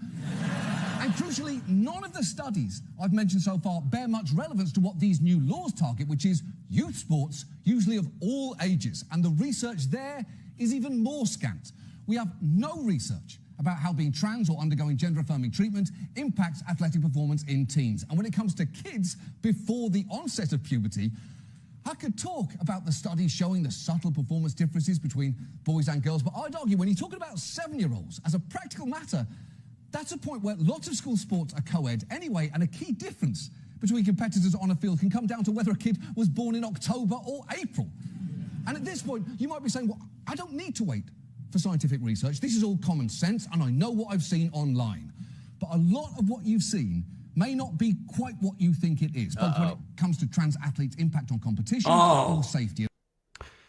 And crucially, none of the studies I've mentioned so far bear much relevance to what these new laws target, which is youth sports, usually of all ages. And the research there is even more scant. We have no research about how being trans or undergoing gender-affirming treatment impacts athletic performance in teens. And when it comes to kids before the onset of puberty, I could talk about the studies showing the subtle performance differences between boys and girls, but I'd argue when you're talking about 7-year-olds, as a practical matter, that's a point where lots of school sports are co-ed anyway, and a key difference between competitors on a field can come down to whether a kid was born in October or April. And at this point, you might be saying, well, I don't need to wait for scientific research. This is all common sense, and I know what I've seen online. But a lot of what you've seen may not be quite what you think it is, both when it comes to trans athletes' impact on competition or safety.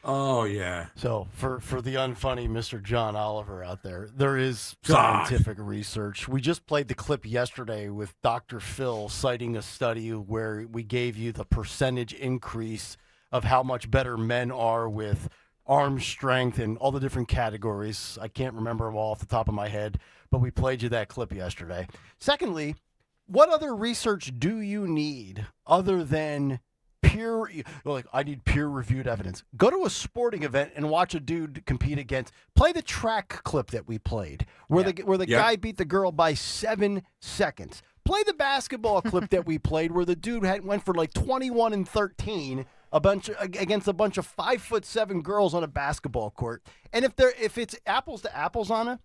Oh, yeah. So for the unfunny Mr. John Oliver out there, there is scientific research. We just played the clip yesterday with Dr. Phil citing a study where we gave you the percentage increase of how much better men are with arm strength and all the different categories. I can't remember them all off the top of my head, but we played you that clip yesterday. Secondly, what other research do you need other than I need peer-reviewed evidence? Go to a sporting event and watch a dude compete against. Play the track clip that we played, where the guy beat the girl by 7 seconds. Play the basketball clip that we played, where the dude went for like 21 and 13 against a bunch of 5'7" girls on a basketball court. And if it's apples to apples, Anna,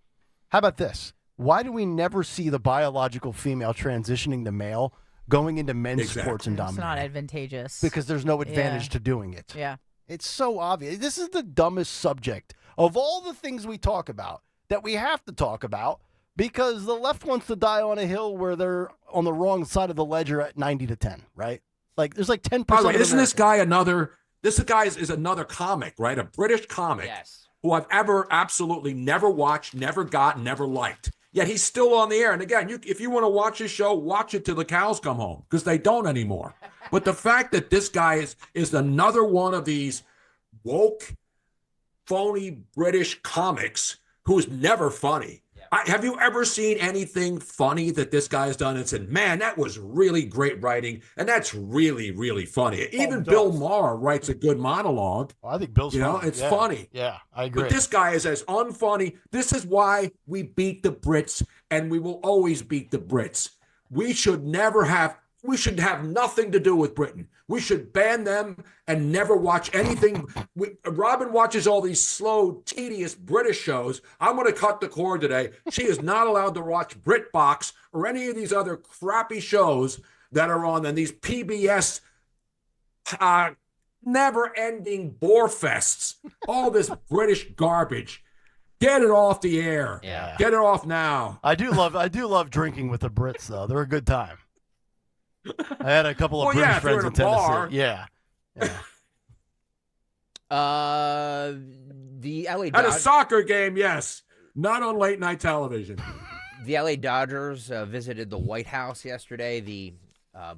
how about this? Why do we never see the biological female transitioning to male, going into men's sports and dominating? It's not advantageous. Because there's no advantage to doing it. Yeah. It's so obvious. This is the dumbest subject of all the things we talk about that we have to talk about, because the left wants to die on a hill where they're on the wrong side of the ledger at 90-10, right? Like, there's like 10%. By the way, isn't this guy another This guy is another comic, right? A British comic who I've absolutely never watched, never got, never liked. Yet he's still on the air. And again, if you want to watch his show, watch it till the cows come home, because they don't anymore. But the fact that this guy is another one of these woke, phony British comics who's never funny. Have you ever seen anything funny that this guy has done and said, man, that was really great writing, and that's really, really funny? Even Bill Maher writes a good monologue. Well, I think Bill's funny. It's funny. Yeah, I agree. But this guy is as unfunny. This is why we beat the Brits, and we will always beat the Brits. We should have nothing to do with Britain. We should ban them and never watch anything. Robin watches all these slow, tedious British shows. I'm going to cut the cord today. She is not allowed to watch BritBox or any of these other crappy shows that are on, and these PBS never-ending bore fests. All this British garbage. Get it off the air. Yeah. Get it off now. I do love drinking with the Brits, though. They're a good time. I had a couple of British friends in Tennessee. Bar. Yeah. The LA At a soccer game, yes. Not on late night television. The LA Dodgers visited the White House yesterday.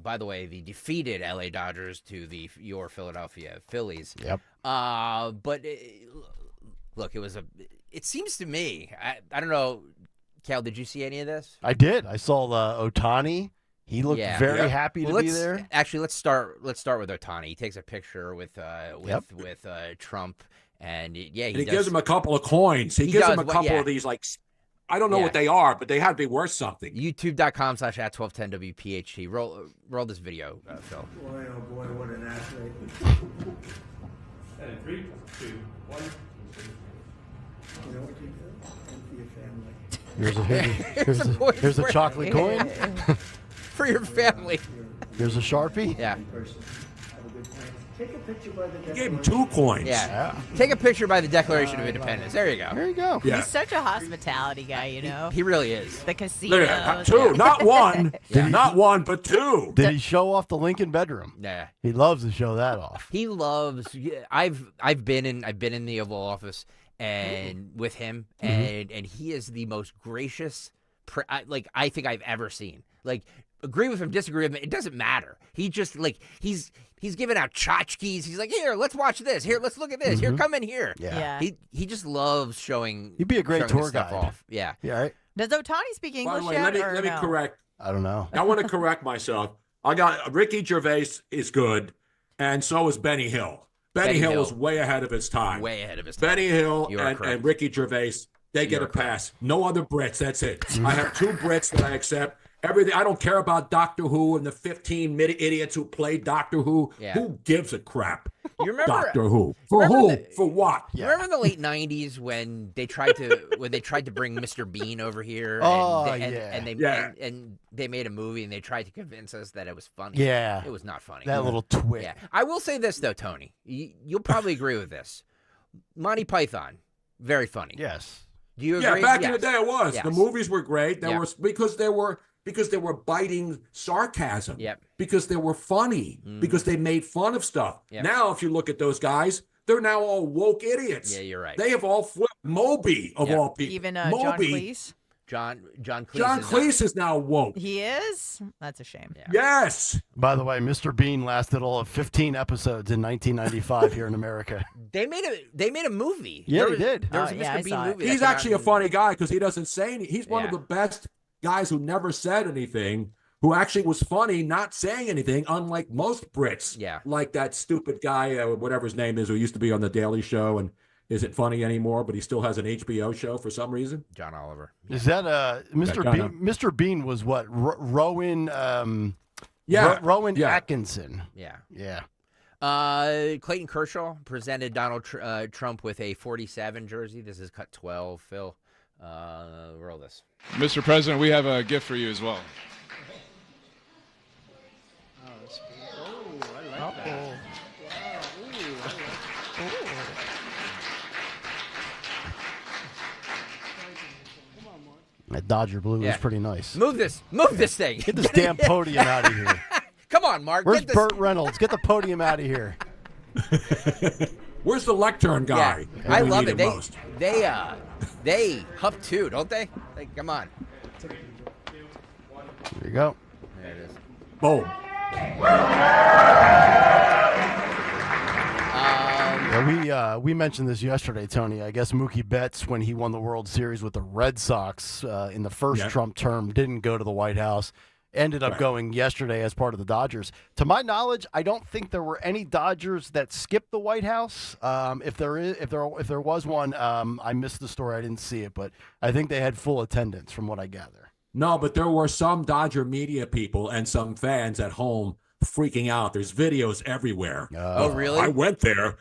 By the way, the defeated LA Dodgers to your Philadelphia Phillies. Yep. But look, it seems to me, I don't know, Cal, did you see any of this? I did. I saw Ohtani. He looked very happy to be there. Actually, let's start with Ohtani. He takes a picture with Trump, and he gives him a couple of coins. He gives him a couple of these, like, I don't know what they are, but they had to be worth something. YouTube.com/@1210 WPHT. Roll this video, Phil. Boy, oh boy, what an athlete. And 3, 2, 1. You know what you do? And for your family. Here's a chocolate coin. For your family. Here's a Sharpie. Yeah. Take a picture by the He gave him 2 coins. Yeah. Take a picture by the Declaration of Independence. There you go. There you go. Yeah. He's such a hospitality guy, you know. He really is. The casino. There, 2, not 1. Not 1, but 2. Did he show off the Lincoln bedroom? Yeah. He loves to show that off. He loves. I've been in the Oval Office and with him, and he is the most gracious. I think I've ever seen. Like, agree with him, disagree with him, it doesn't matter. He just, like, he's giving out tchotchkes. He's like, here, let's watch this. Here, let's look at this. Here, come in here. Yeah. He just loves showing. He'd be a great tour guide. Off. Yeah. Yeah. Right. Does Ohtani speak By English the way, yet? let me correct. I don't know. I want to correct myself. I got Ricky Gervais is good, and so is Benny Hill. Benny Hill was way ahead of his time. Way ahead of his time. Benny Hill You are correct. and Ricky Gervais, they get a pass. No other Brits. That's it. I have 2 Brits that I accept. Everything. I don't care about Doctor Who and the 15 idiots who played Doctor Who. Yeah. Who gives a crap? You remember Doctor Who? For who? For what? You remember in the late '90s when they tried to bring Mr. Bean over here? And they made a movie and they tried to convince us that it was funny. Yeah. It was not funny. That little twit. Yeah. I will say this though, Tony. You'll probably agree with this. Monty Python, very funny. Yes. Do you agree? Yeah, back in the day it was. Yes. The movies were great. They Yeah. were because they were biting sarcasm. Yep. Because they were funny. Because they made fun of stuff. Yep. Now, if you look at those guys, they're now all woke idiots. Yeah, you're right. They have all flipped. Moby, of all people. Even John Moby. Cleese. John Cleese. John Cleese is now woke. He is? That's a shame. Yeah. Yes. By the way, Mr. Bean lasted all of 15 episodes in 1995 here in America. They made a movie. Yeah, they did. There was a Mr. Bean movie. He's actually a funny guy because he doesn't say anything. He's one of Yeah. the best guys who never said anything, who actually was funny not saying anything, unlike most Brits. Yeah. Like that stupid guy, whatever his name is, who used to be on The Daily Show and isn't funny anymore, but he still has an HBO show for some reason. John Oliver. Is that Mr. That Bean? Mr. Bean was what? Rowan. Rowan Atkinson. Yeah. Yeah. Clayton Kershaw presented Donald Trump with a 47 jersey. This is cut 12. Phil, roll this. Mr. President, we have a gift for you as well. That Dodger blue is pretty nice. Move this thing. Get this damn podium out of here. Come on, Mark. Where's Burt Reynolds? Get the podium out of here. Where's the lectern guy? Yeah, I love it. Most? They huff too, don't they? Like, come on. There you go. There it is. Boom. We mentioned this yesterday, Tony. I guess Mookie Betts, when he won the World Series with the Red Sox in the first Trump term, didn't go to the White House. Ended up going yesterday as part of the Dodgers. To my knowledge, I don't think there were any Dodgers that skipped the White House. If there was one, I missed the story. I didn't see it, but I think they had full attendance, from what I gather. No, but there were some Dodger media people and some fans at home freaking out. There's videos everywhere. Oh, really? I went there,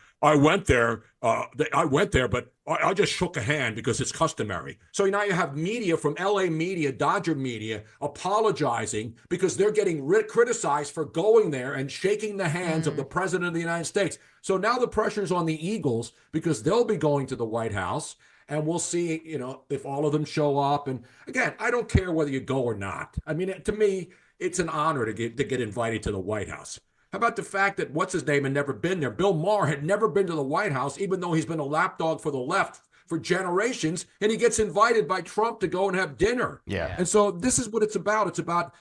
but I just shook a hand because it's customary. So now you have media from LA media, Dodger media, apologizing because they're getting criticized for going there and shaking the hands of the president of the United States. So now the pressure's on the Eagles because they'll be going to the White House. And we'll see, if all of them show up. And again, I don't care whether you go or not. I mean, to me, it's an honor to get invited to the White House. How about the fact that what's-his-name had never been there? Bill Maher had never been to the White House, even though he's been a lapdog for the left for generations, and he gets invited by Trump to go and have dinner. Yeah. And so this is what it's about. It's about,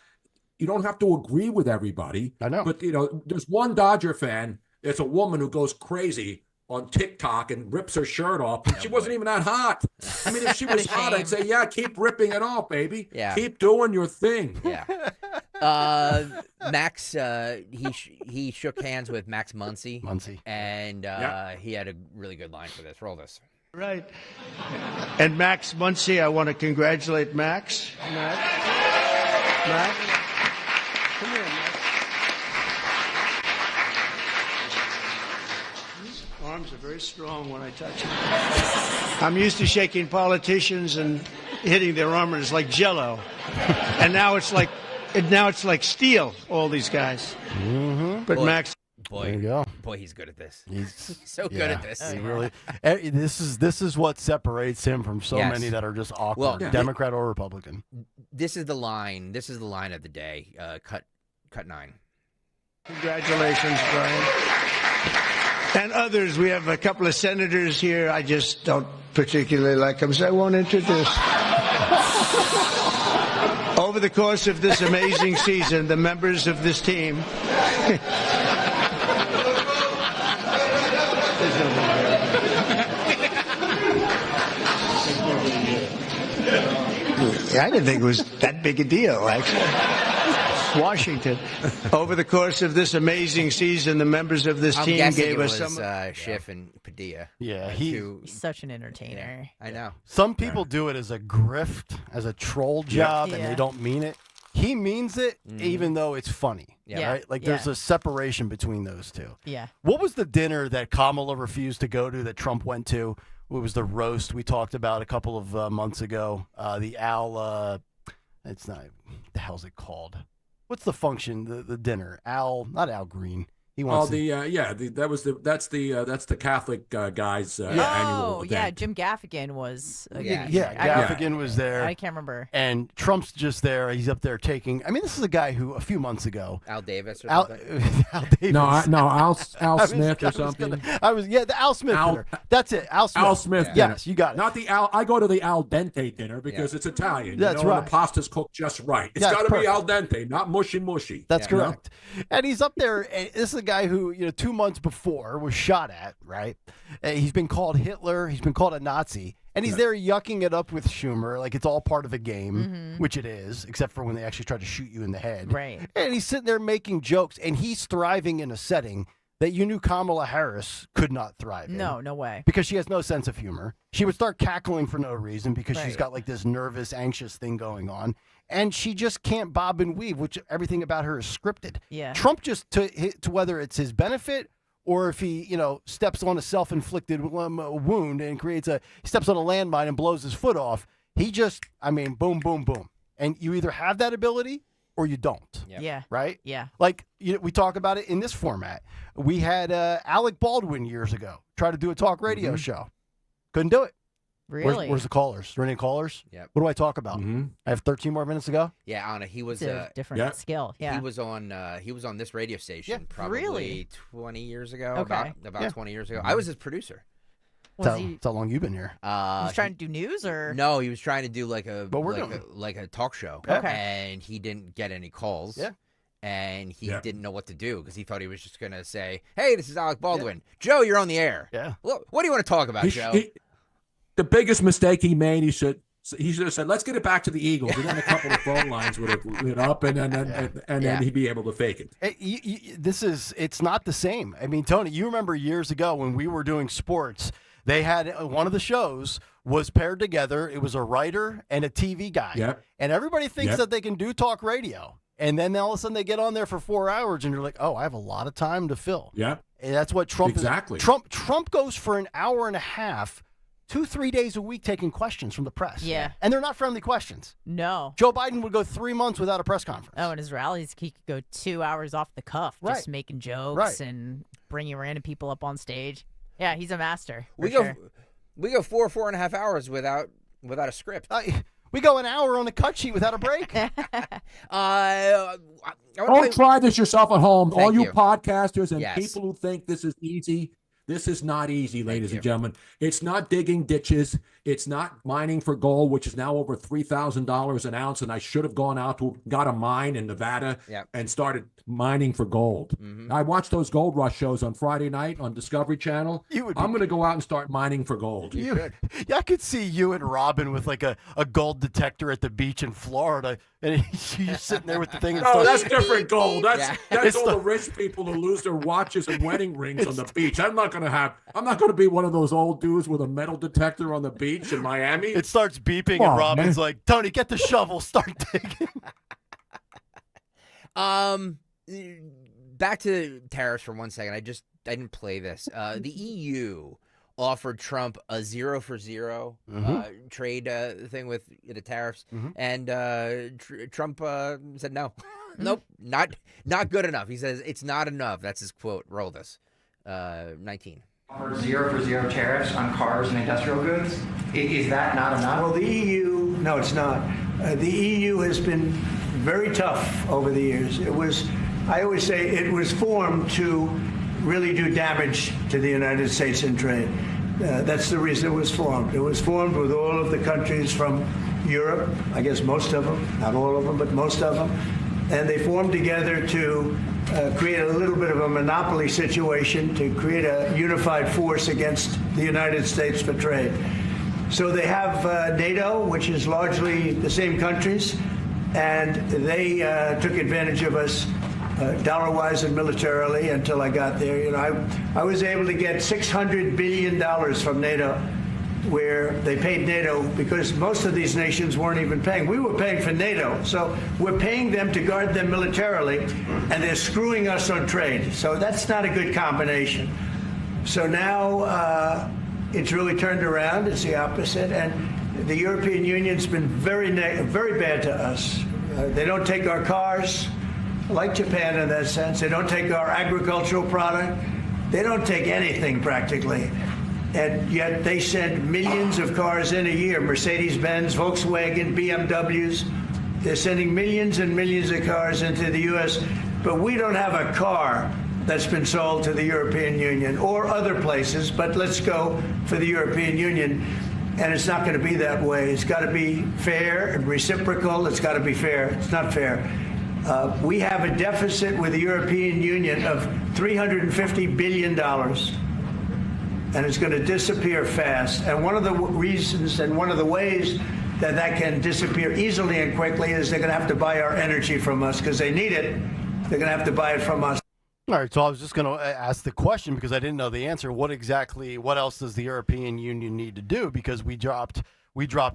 you don't have to agree with everybody. I know. But, there's one Dodger fan, it's a woman who goes crazy on TikTok and rips her shirt off. She wasn't even that hot. I mean, if she was hot, I'd say, yeah, keep ripping it off, baby. Yeah. Keep doing your thing. Yeah. Max, he shook hands with Max Muncy. And he had a really good line for this. Roll this. Right. And Max Muncy, I want to congratulate Max. Max. Come here, Max. Arms are very strong when I touch them. I'm used to shaking politicians and hitting their arm, and it's like Jell-O. And now it's like steel. All these guys. Mm-hmm. But Max, boy, there you go. Boy, he's good at this. He's so good at this. He really. This is what separates him from so many that are just awkward, Democrat or Republican. This is the line. This is the line of the day. Cut 9. Congratulations, Brian. And others, we have a couple of senators here. I just don't particularly like them, so I won't introduce. Over the course of this amazing season, the members of this team. I didn't think it was that big a deal, actually. Washington. Over the course of this amazing season, the members of this team gave us some. Schiff and Padilla. Yeah, he's such an entertainer. I know. Some people do it as a grift, as a troll job, and they don't mean it. He means it, even though it's funny. Yeah. Right? Like there's a separation between those two. Yeah. What was the dinner that Kamala refused to go to that Trump went to? It was the roast we talked about a couple of months ago. The Al. It's not. The hell's it called? What's the function? The dinner? Not Al Green. He wants. That's the Catholic guy's annual event. Yeah, Jim Gaffigan was. Gaffigan was there. I can't remember. And Trump's just there. He's up there taking. I mean, this is a guy who a few months ago. Al Davis or something. Al Davis. Al Smith or something. The Al Smith dinner. That's it. Al Smith. Al Smith. Yes, you got it. Not the Al. I go to the al dente dinner because it's Italian. That's right. And the pasta's cooked just right. It's got to be al dente, not mushy. That's correct. And he's up there. And this is a guy who 2 months before was shot at. Right. He's been called Hitler. He's been called a Nazi. And he's there yucking it up with Schumer like it's all part of a game, which it is, except for when they actually try to shoot you in the head. Right. And he's sitting there making jokes, and he's thriving in a setting that you knew Kamala Harris could not thrive in. No way. Because she has no sense of humor. She would start cackling for no reason because she's got like this nervous, anxious thing going on. And she just can't bob and weave, which everything about her is scripted. Yeah. Trump just, to whether it's his benefit or if he, steps on a self-inflicted wound and steps on a landmine and blows his foot off, he just, boom, boom, boom. And you either have that ability or you don't. Yep. Yeah. Right? Yeah. Like, we talk about it in this format. We had Alec Baldwin years ago try to do a talk radio show. Couldn't do it. Really? Where's the callers? Is there any callers? Yep. What do I talk about? I have 13 more minutes to go. Yeah, Anna, he was It's a different skill. Yeah. He was on this radio station probably Really? 20 years ago. Okay. About 20 years ago. I was his producer. That's how long you've been here. He was trying to do news, or No, he was trying to do like a What we're doing. like a talk show. Okay. And he didn't get any calls. Yeah. And he didn't know what to do because he thought he was just going to say, "Hey, this is Alec Baldwin. Joe, you're on the air." Yeah. What do you want to talk about, Joe? The biggest mistake he made, he should have said, "Let's get it back to the Eagles," and then a couple of phone lines would have lit up, and then he'd be able to fake it. It's not the same. I mean, Tony, you remember years ago when we were doing sports, they had one of the shows was paired together. It was a writer and a TV guy. Yep. And everybody thinks that they can do talk radio. And then all of a sudden they get on there for 4 hours and you're like, oh, I have a lot of time to fill. Yeah. And that's what Trump Exactly. is. Trump goes for an hour and a half, 2-3 days a week taking questions from the press. Yeah. And they're not friendly questions. No. Joe Biden would go 3 months without a press conference. Oh, and his rallies, he could go 2 hours off the cuff, just making jokes and bringing random people up on stage. Yeah, he's a master. We go 4.5 hours without a script. We go an hour on the cut sheet without a break. Don't try this yourself at home. Thank All you you. podcasters and Yes. people who think this is easy. This is not easy, ladies and gentlemen. It's not digging ditches. It's not mining for gold, which is now over $3,000 an ounce. And I should have gone out to got a mine in Nevada and started mining for gold. I watched those Gold Rush shows on Friday night on Discovery Channel. I'm going to go out and start mining for gold. Yeah, I could see you and Robin with like a gold detector at the beach in Florida, and you're sitting there with the thing. And No, starts- that's different gold. That's It's all the rich people who lose their watches and wedding rings on the beach. I'm not going to be one of those old dudes with a metal detector on the beach in Miami. It starts beeping, Come and on, Robin's man. like, "Tony, get the shovel, start digging." Back to tariffs for 1 second. I didn't play this. The EU offered Trump a 0 for 0 trade thing with the tariffs, and Trump said no, nope, not good enough. He says it's not enough. That's his quote. Roll this. 19. Offered 0 for 0 tariffs on cars and industrial goods. Is that not enough? Well, the EU, no, it's not. The EU has been very tough over the years. I always say it was formed to really do damage to the United States in trade. That's the reason it was formed. It was formed with all of the countries from Europe, I guess most of them, not all of them, but most of them. And they formed together to create a little bit of a monopoly situation, to create a unified force against the United States for trade. So they have NATO, which is largely the same countries, and they took advantage of us dollar-wise and militarily until I got there. You know, I was able to get $600 billion from NATO, where they paid NATO because most of these nations weren't even paying. We were paying for NATO, so we're paying them to guard them militarily, and they're screwing us on trade. So that's not a good combination. So now it's really turned around. It's the opposite, and the European Union's been very bad to us. They don't take our cars, like Japan in that sense. They don't take our agricultural product. They don't take anything practically. And yet they send millions of cars in a year, Mercedes-Benz, Volkswagen, BMWs. They're sending millions and millions of cars into the U.S., but we don't have a car that's been sold to the European Union or other places, but let's go for the European Union. And it's not going to be that way. It's got to be fair and reciprocal. It's got to be fair. It's not fair. We have a deficit with the European Union of $350 billion. And it's going to disappear fast. And one of the reasons and one of the ways that that can disappear easily and quickly is they're going to have to buy our energy from us because they need it. They're going to have to buy it from us. All right, so I was just going to ask the question because I didn't know the answer. What else does the European Union need to do? Because we dropped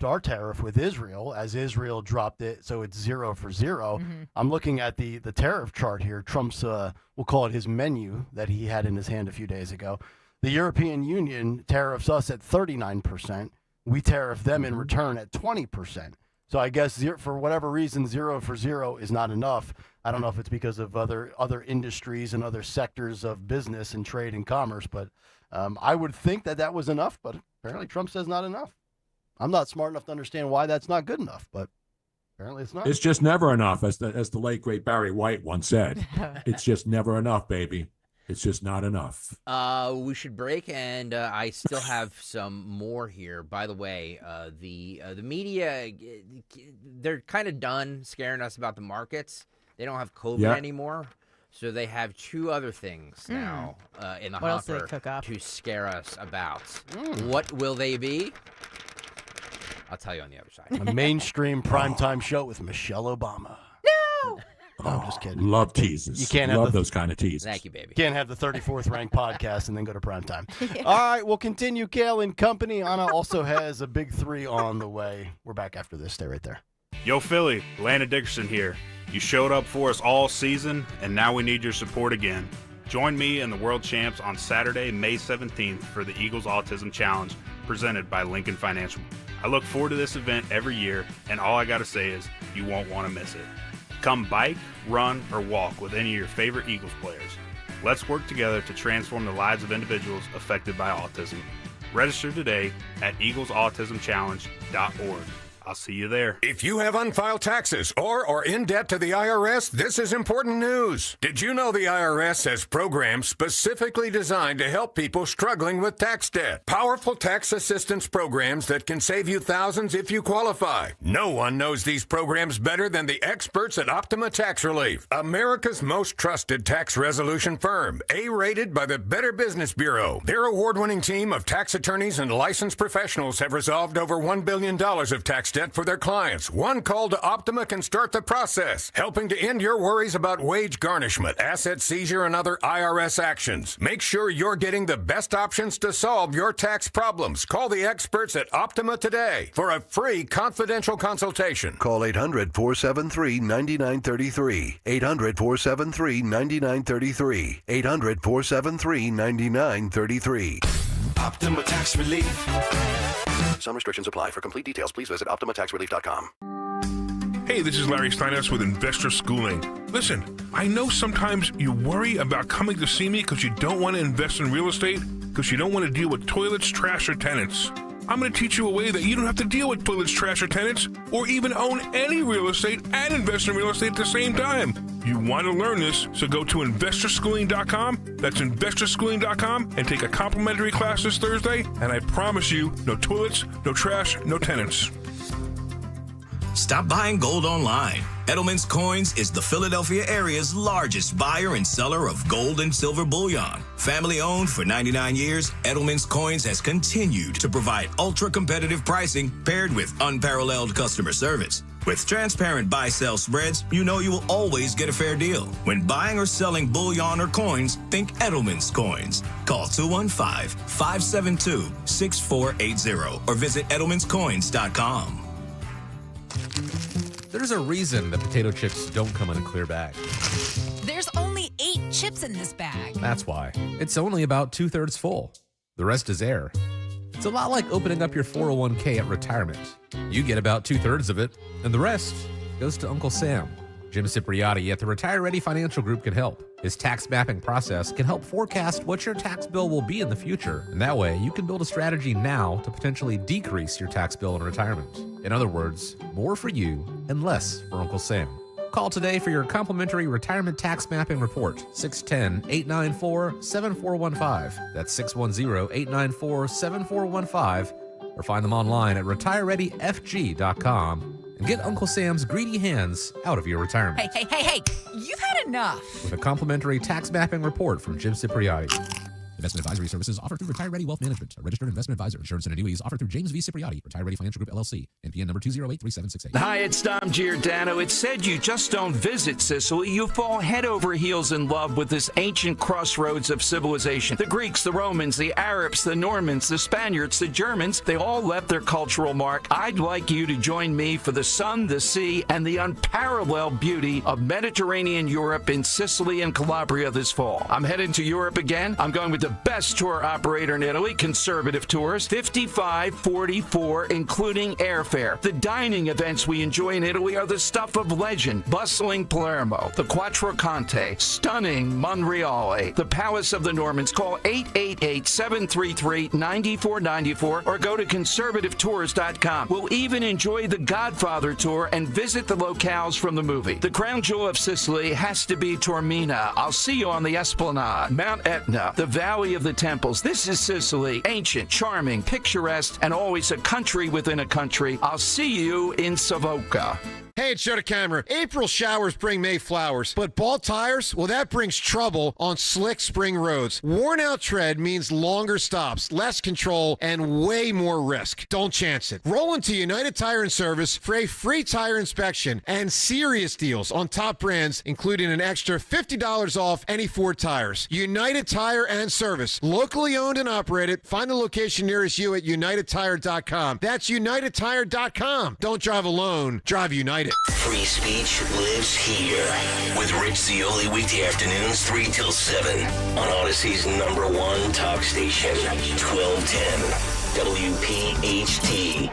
our tariff with Israel as Israel dropped it, so it's 0 for 0. I'm looking at the tariff chart here. Trump's, we'll call it his menu that he had in his hand a few days ago. The European Union tariffs us at 39%. We tariff them in return at 20%. So I guess for whatever reason, 0 for 0 is not enough. I don't know if it's because of other industries and other sectors of business and trade and commerce, but I would think that was enough. But apparently Trump says not enough. I'm not smart enough to understand why that's not good enough, but apparently it's not. It's just never enough, as the late, great Barry White once said. It's just never enough, baby. It's just not enough. We should break, and I still have some more here. By the way, the media, they're kind of done scaring us about the markets. They don't have COVID anymore, so they have two other things now in the hopper to scare us about. What will they be? I'll tell you on the other side. A mainstream primetime show with Michelle Obama. No! No, I'm just kidding. Love teases. You can't love have those kind of teases. Thank you, baby. Can't have the 34th ranked podcast and then go to primetime. All right, we'll continue. Kayal and company. Anna also has a big 3 on the way. We're back after this. Stay right there. Yo, Philly, Landon Dickerson here. You showed up for us all season, and now we need your support again. Join me and the World Champs on Saturday, May 17th for the Eagles Autism Challenge presented by Lincoln Financial. I look forward to this event every year, and all I got to say is you won't want to miss it. Come bike, run, or walk with any of your favorite Eagles players. Let's work together to transform the lives of individuals affected by autism. Register today at eaglesautismchallenge.org. I'll see you there. If you have unfiled taxes or are in debt to the IRS, this is important news. Did you know the IRS has programs specifically designed to help people struggling with tax debt? Powerful tax assistance programs that can save you thousands if you qualify. No one knows these programs better than the experts at Optima Tax Relief, America's most trusted tax resolution firm, A-rated by the Better Business Bureau. Their award-winning team of tax attorneys and licensed professionals have resolved over $1 billion of tax debt for their clients. One call to Optima can start the process, helping to end your worries about wage garnishment, asset seizure, and other IRS actions. Make sure you're getting the best options to solve your tax problems. Call the experts at Optima today for a free confidential consultation. Call 800-473-9933. 800-473-9933. 800-473-9933. Optima Tax Relief. Some restrictions apply. For complete details, please visit OptimaTaxRelief.com. Hey, this is Larry Steinhaus with Investor Schooling. Listen, I know sometimes you worry about coming to see me because you don't want to invest in real estate, because you don't want to deal with toilets, trash, or tenants. I'm going to teach you a way that you don't have to deal with toilets, trash, or tenants, or even own any real estate and invest in real estate at the same time. You want to learn this, so go to investorschooling.com. That's investorschooling.com and take a complimentary class this Thursday, and I promise you, no toilets, no trash, no tenants. Stop buying gold online. Edelman's Coins is the Philadelphia area's largest buyer and seller of gold and silver bullion. Family owned for 99 years, Edelman's Coins has continued to provide ultra-competitive pricing paired with unparalleled customer service. With transparent buy-sell spreads, you know you will always get a fair deal. When buying or selling bullion or coins, think Edelman's Coins. Call 215-572-6480 or visit edelmanscoins.com. There's a reason that potato chips don't come in a clear bag. There's only 8 chips in this bag. That's why. It's only about 2/3 full. The rest is air. It's a lot like opening up your 401k at retirement. You get about 2/3 of it, and the rest goes to Uncle Sam. Jim Cipriotti at the Retire Ready Financial Group can help. His tax mapping process can help forecast what your tax bill will be in the future, and that way you can build a strategy now to potentially decrease your tax bill in retirement. In other words, more for you and less for Uncle Sam. Call today for your complimentary retirement tax mapping report, 610-894-7415. That's 610-894-7415, or find them online at retirereadyfg.com. And get Uncle Sam's greedy hands out of your retirement. Hey, you've had enough. With a complimentary tax mapping report from Jim Cipriotti. Investment advisory services offered through Retire Ready Wealth Management, a registered investment advisor. Insurance and annuities offered through James V. Cipriotti, Retire Ready Financial Group, LLC. NPN number 2083768. Hi, it's Dom Giordano. It's said you just don't visit Sicily. You fall head over heels in love with this ancient crossroads of civilization. The Greeks, the Romans, the Arabs, the Normans, the Spaniards, the Germans, they all left their cultural mark. I'd like you to join me for the sun, the sea, and the unparalleled beauty of Mediterranean Europe in Sicily and Calabria this fall. I'm heading to Europe again. I'm going with the the best tour operator in Italy, Conservative Tours, 5544, including airfare. The dining events we enjoy in Italy are the stuff of legend. Bustling Palermo, the Quattro Conte, stunning Monreale, the Palace of the Normans. Call 888-733-9494 or go to conservativetours.com. We'll even enjoy the Godfather tour and visit the locales from the movie. The crown jewel of Sicily has to be Taormina. I'll see you on the Esplanade, Mount Etna, the Valley of the Temples. This is Sicily, ancient, charming, picturesque, and always a country within a country. I'll see you in Savoca. Hey, it's Joe DeCamera. April showers bring May flowers, but bald tires, well, that brings trouble on slick spring roads. Worn out tread means longer stops, less control, and way more risk. Don't chance it. Roll into United Tire and Service for a free tire inspection and serious deals on top brands, including an extra $50 off any Ford tires. United Tire and Service, locally owned and operated. Find the location nearest you at unitedtire.com. That's unitedtire.com. Don't drive alone. Drive United. Free speech lives here with Rich Zioli weekday afternoons 3 till 7 on Odyssey's #1 talk station, 1210 WPHT.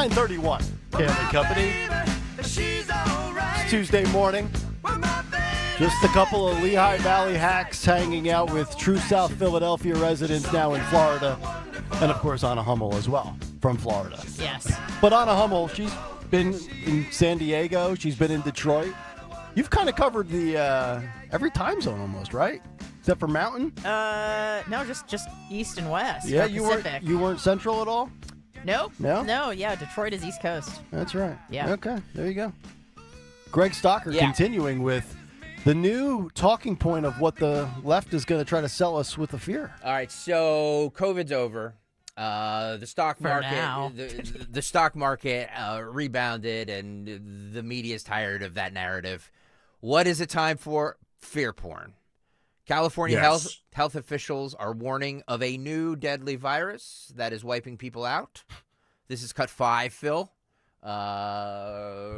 .31 Kayal and Company. It's Tuesday morning. Just a couple of Lehigh Valley hacks hanging out with true South Philadelphia residents now in Florida. And, of course, Anna Hummel as well from Florida. Yes. But Anna Hummel, she's been in San Diego. She's been in Detroit. You've kind of covered the every time zone almost, right? Except for Mountain? No, just East and West. Yeah, or you Pacific. weren't Central at all? Nope. No? Yeah, Detroit is East Coast. That's right. Yeah. Okay, there you go. Greg Stocker Yeah. continuing with the new talking point of what the left is going to try to sell us with the fear. All right, so COVID's over. The stock For market, now. the stock market rebounded, and the media is tired of that narrative. What is it time for? Fear porn. California health officials are warning of a new deadly virus that is wiping people out. This is cut 5, Phil.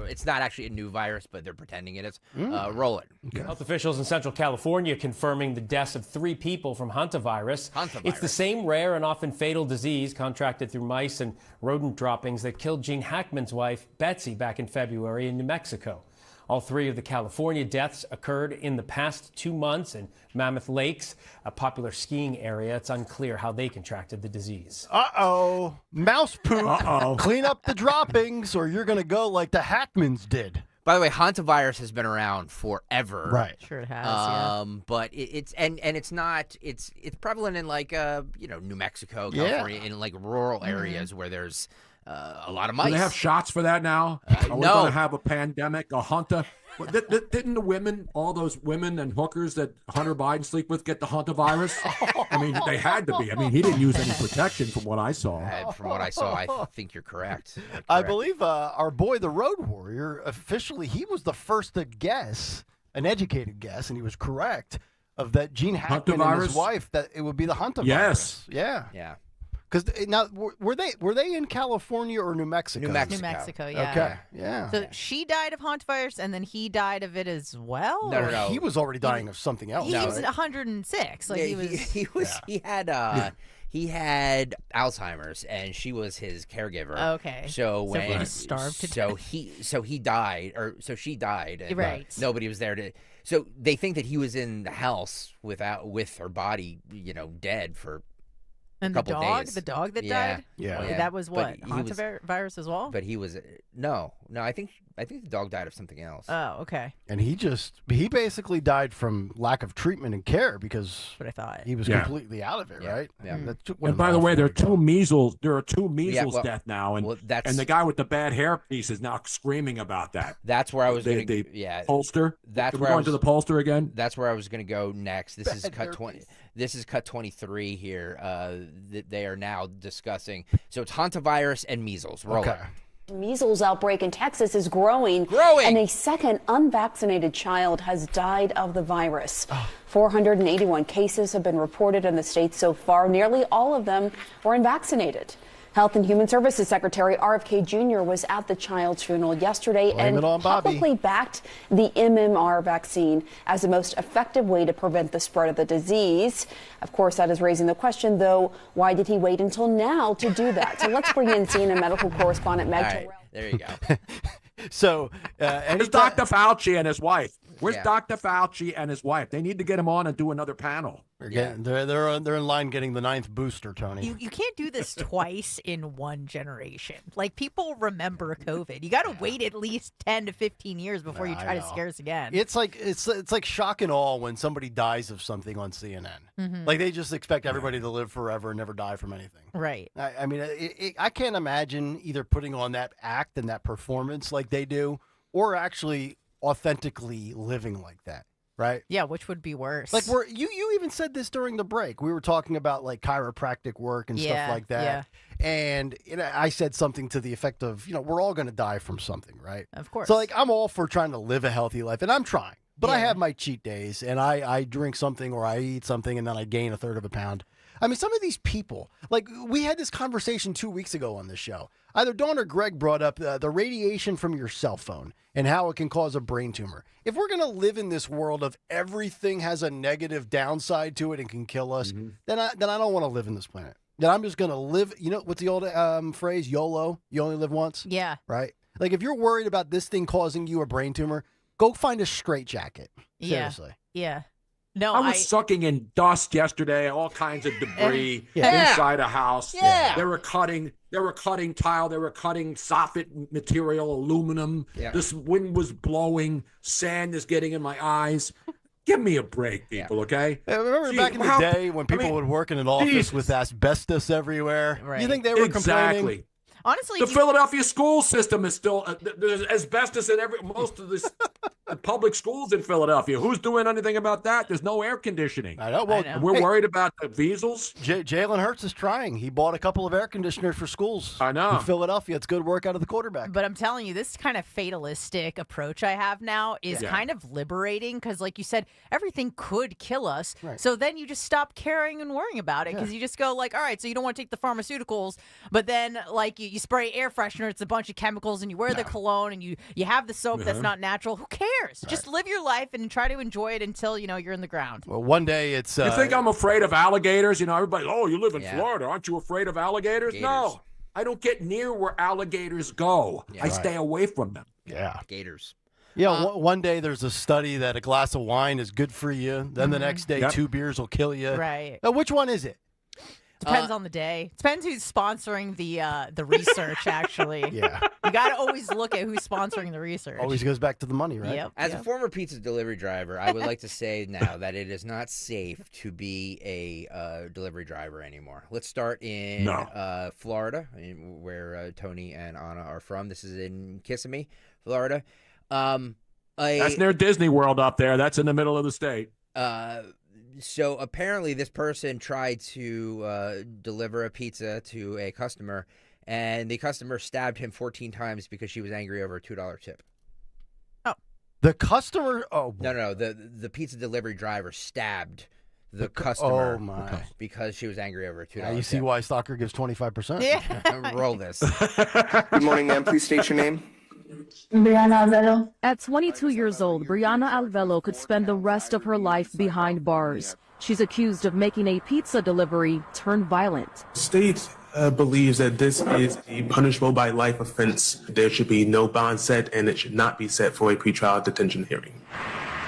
It's not actually a new virus, but they're pretending it is. Roll it. Okay. Health officials in Central California confirming the deaths of 3 people from hantavirus. It's the same rare and often fatal disease contracted through mice and rodent droppings that killed Gene Hackman's wife, Betsy, back in February in New Mexico. All 3 of the California deaths occurred in the past 2 months in Mammoth Lakes, a popular skiing area. It's unclear how they contracted the disease. Uh-oh. Mouse poop. Clean up the droppings or you're going to go like the Hackmans did. By the way, hantavirus has been around forever. Right. Sure it has, But it's prevalent in like New Mexico, California, in like rural areas where there's a lot of mice. Do they have shots for that now? Are we no. going to have a pandemic, a hunter? Didn't the women, all those women and hookers that Hunter Biden sleep with, get the hantavirus? I mean, they had to be. I mean, he didn't use any protection from what I saw. From what I saw, I think you're correct. I believe our boy, the Road Warrior, officially, he was the first to guess, an educated guess, and he was correct, of that Gene Hackman and his wife, that it would be the hantavirus. Yes. Yeah. Yeah. Because now, were they in California or New Mexico? New Mexico, yeah. Okay, yeah. So she died of hantavirus, and then he died of it as well? No. He was already dying of something else. He was 106. Like He had Alzheimer's, and she was his caregiver. Okay. So when he just starved to death. he died, or so she died. And right. Nobody was there to. So they think that he was in the house with her body, dead for. And the dog that died? Yeah. That was what? Hantavirus as well? But he was, no. I think the dog died of something else. Oh, okay. And he basically died from lack of treatment and care because what I thought. he was completely out of it, right? Yeah. And by the way, there are two measles. There are two measles well, deaths now, and that's, and the guy with the bad hairpiece is now screaming about that. That's where I was going the to pollster. That's We're where going to the pollster again. That's where I was going to go next. This is Bad cut 20. This is cut 23 here. That they are now discussing. So it's hantavirus and measles. Roll it. Measles outbreak in Texas is growing. And a second unvaccinated child has died of the virus. 481 cases have been reported in the state so far. Nearly all of them were unvaccinated. Health and Human Services Secretary RFK Jr. was at the child's funeral yesterday and publicly backed the MMR vaccine as the most effective way to prevent the spread of the disease. Of course, that is raising the question, though, why did he wait until now to do that? So let's bring in CNN medical correspondent Meg Terrell. There you go. So, Where's Dr. Fauci and his wife? Where's Yeah. Dr. Fauci and his wife? They need to get him on and do another panel. They're in line getting the 9th booster, Tony. You can't do this twice in one generation. Like, people remember COVID. You got to wait at least 10 to 15 years before you try to scare us again. It's like shock and awe when somebody dies of something on CNN. Mhm. Like they just expect everybody to live forever and never die from anything. Right. I mean, I can't imagine either putting on that act and that performance like they do, or actually authentically living like that. Right? Yeah, which would be worse? Like you even said this during the break. We were talking about like chiropractic work and stuff like that. And I said something to the effect of, we're all going to die from something, right? Of course. So like I'm all for trying to live a healthy life, and I'm trying. But I have my cheat days, and I drink something or I eat something, and then I gain a third of a pound. I mean, some of these people, like we had this conversation 2 weeks ago on this show. Either Dawn or Greg brought up the radiation from your cell phone and how it can cause a brain tumor. If we're going to live in this world of everything has a negative downside to it and can kill us, then I don't want to live in this planet. Then I'm just going to live, what's the old phrase, YOLO? You only live once? Yeah. Right? Like if you're worried about this thing causing you a brain tumor, go find a straitjacket. Seriously. Yeah. No, I was sucking in dust yesterday, all kinds of debris Yeah. inside a house. Yeah. They were cutting tile, they were cutting soffit material, aluminum. Yeah. This wind was blowing, sand is getting in my eyes. Give me a break, people, okay? I remember back in the day when people would work in an office with asbestos everywhere. Right. You think they were complaining? Exactly. Honestly, The Philadelphia school system is still there's asbestos in most of the public schools in Philadelphia. Who's doing anything about that? There's no air conditioning. I know. Well, And we're worried about the measles. Jalen Hurts is trying. He bought a couple of air conditioners for schools. I know. In Philadelphia. It's good work out of the quarterback. But I'm telling you, this kind of fatalistic approach I have now is Yeah. kind of liberating because, like you said, everything could kill us. Right. So then you just stop caring and worrying about it because you just go like, all right, so you don't want to take the pharmaceuticals, but then like you spray air freshener, it's a bunch of chemicals, and you wear the cologne and you have the soap that's not natural. Who cares? Just live your life and try to enjoy it until you're in the ground. Well, one day it's. You think I'm afraid of alligators? Everybody, you live in Yeah. Florida. Aren't you afraid of alligators? No. I don't get near where alligators go. I stay away from them. Yeah. Gators. Yeah, one day there's a study that a glass of wine is good for you. Then the next day, Yep. 2 beers will kill you. Right. Now, which one is it? Depends on the day. Depends who's sponsoring the research. Actually, Yeah. you got to always look at who's sponsoring the research. Always goes back to the money, right? Yep. As a former pizza delivery driver, I would like to say now that it is not safe to be a delivery driver anymore. Let's start in Florida, where Tony and Anna are from. This is in Kissimmee, Florida. That's near Disney World up there. That's in the middle of the state. So apparently this person tried to deliver a pizza to a customer, and the customer stabbed him 14 times because she was angry over a $2 tip. The customer? Oh. No. The pizza delivery driver stabbed the customer Oh, my. because she was angry over a $2 Now you tip. see why Stalker gives 25%. Yeah. Roll this. Good morning, ma'am. Please state your name. Brianna Alvelo. At 22 years old, Brianna Alvelo could spend the rest of her life behind bars. She's accused of making a pizza delivery turn violent. State believes that this is a punishable by life offense. There should be no bond set, and it should not be set for a pretrial detention hearing.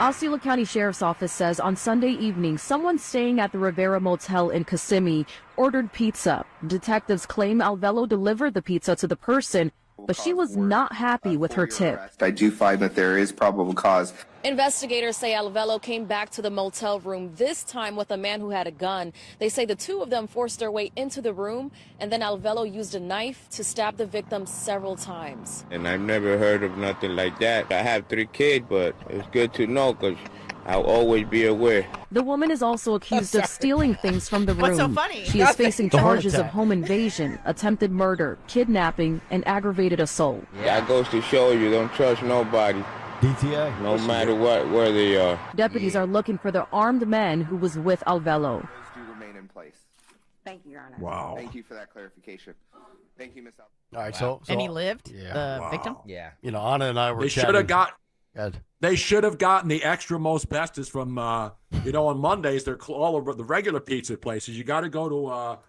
Osceola County Sheriff's Office says on Sunday evening, someone staying at the Rivera Motel in Kissimmee ordered pizza. Detectives claim Alvelo delivered the pizza to the person but she was not happy with her tip. I do find that there is probable cause. Investigators say Alvelo came back to the motel room, this time with a man who had a gun. They say the two of them forced their way into the room, and then Alvelo used a knife to stab the victim several times. And I've never heard of nothing like that. I have 3 kids, but it's good to know because I'll always be aware. The woman is also accused of stealing things from the room. What's so funny? She is facing charges of home invasion, attempted murder, kidnapping, and aggravated assault. That goes to show you don't trust nobody. DTA. No matter where they are. Deputies are looking for the armed man who was with Alvelo. Do remain in place. Thank you, Your Honor. Wow. Thank you for that clarification. Thank you, Ms. All right, so And he lived, Yeah. the victim? Yeah. You know, Anna and I were They chatting. should have got. Good. They should have gotten the extra most bestest from. On Mondays they're all over the regular pizza places. You got to go to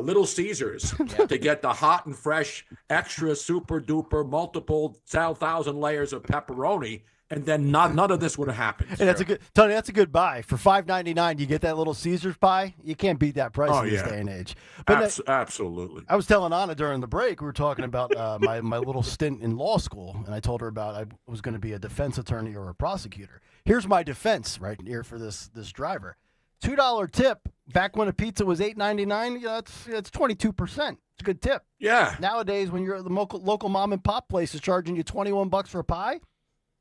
Little Caesars to get the hot and fresh, extra, super duper, multiple 1,000 layers of pepperoni. And then none of this would have happened. And that's a good, Tony. That's a good buy for $5.99. You get that little Caesar's pie. You can't beat that price in this day and age. But Absolutely. I was telling Anna during the break. We were talking about my little stint in law school, and I told her about I was going to be a defense attorney or a prosecutor. Here's my defense right here for this driver: $2 tip back when a pizza was $8.99. That's 22%. It's a good tip. Yeah. Nowadays, when you're at the local mom and pop place is charging you $21 for a pie.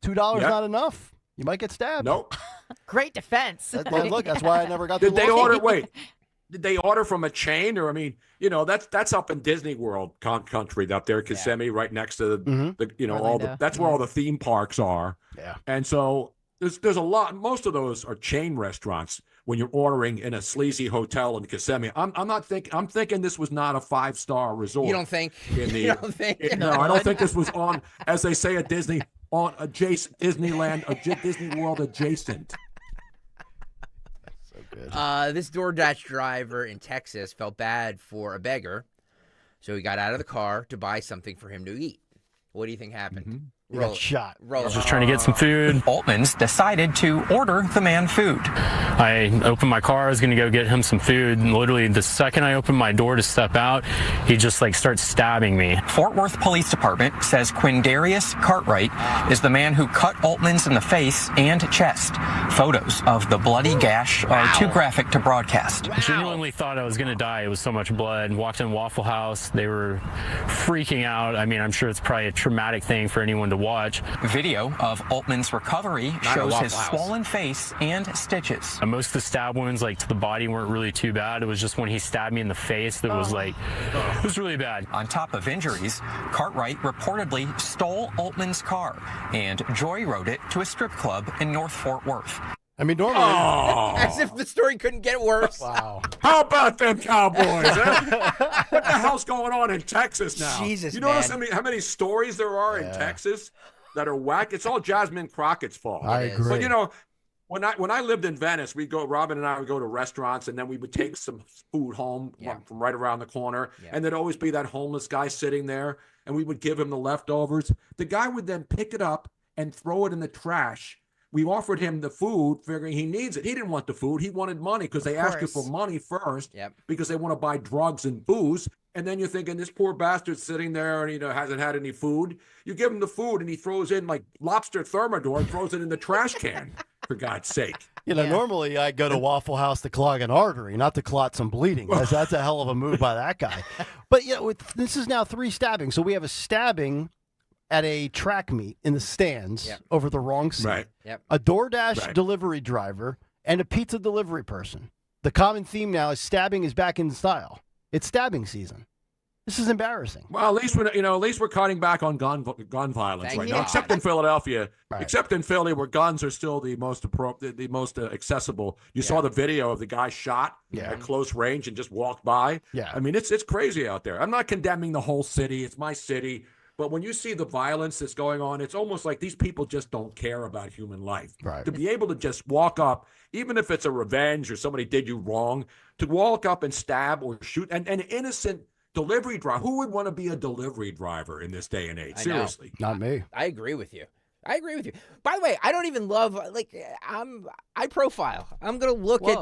$2 not enough. You might get stabbed. Nope. Great defense. Look, that's why I never got. Did they order? Wait, did they order from a chain? Or I mean, that's up in Disney World country up there, Kissimmee, right next to the that's where all the theme parks are. Yeah. And so there's a lot. Most of those are chain restaurants. When you're ordering in a sleazy hotel in Kissimmee, I'm thinking this was not a 5-star resort. You don't think? You don't think? No, I don't think this was on, as they say at Disney, on adjacent Disneyland, Disney World adjacent. So good. This DoorDash driver in Texas felt bad for a beggar, so he got out of the car to buy something for him to eat. What do you think happened? He got shot. I was just trying to get some food. Altman's decided to order the man food. I opened my car. I was going to go get him some food. And literally, the second I opened my door to step out, he just starts stabbing me. Fort Worth Police Department says Quindarius Cartwright is the man who cut Altman's in the face and chest. Photos of the bloody gash are too graphic to broadcast. I genuinely thought I was going to die. It was so much blood. Walked in Waffle House. They were freaking out. I mean, I'm sure it's probably a traumatic thing for anyone to watch. Video of Altman's recovery shows his swollen face and stitches. Most of the stab wounds to the body weren't really too bad. It was just when he stabbed me in the face that was it was really bad. On top of injuries, Cartwright reportedly stole Altman's car and joyrode it to a strip club in North Fort Worth. I mean, normally, as if the story couldn't get worse. Wow. How about them Cowboys? What the hell's going on in Texas now? Jesus, you notice how many stories there are in Texas that are whack? It's all Jasmine Crockett's fault. I agree. But when I lived in Venice, Robin and I would go to restaurants, and then we would take some food home from right around the corner, and there'd always be that homeless guy sitting there, and we would give him the leftovers. The guy would then pick it up and throw it in the trash. We offered him the food, figuring he needs it. He didn't want the food. He wanted money because they ask you for money first because they want to buy drugs and booze. And then you're thinking, this poor bastard's sitting there and hasn't had any food. You give him the food and he throws in lobster thermidor and throws it in the trash can, for God's sake. Normally I go to Waffle House to clog an artery, not to clot some bleeding. That's a hell of a move by that guy. But this is now 3 stabbings. So we have a stabbing at a track meet in the stands over the wrong seat, Right. a DoorDash delivery driver, and a pizza delivery person. The common theme now is stabbing is back in style. It's stabbing season. This is embarrassing. Well, at least we're cutting back on gun violence right now, except in Philadelphia, except in Philly, where guns are still the most accessible. You saw the video of the guy shot at close range and just walked by. Yeah, I mean it's crazy out there. I'm not condemning the whole city; it's my city. But when you see the violence that's going on, it's almost like these people just don't care about human life. Right. To be able to just walk up, even if it's a revenge or somebody did you wrong, to walk up and stab or shoot an innocent delivery driver. Who would want to be a delivery driver in this day and age? Seriously. Not me. I agree with you. By the way, I don't even love I profile. I'm gonna look at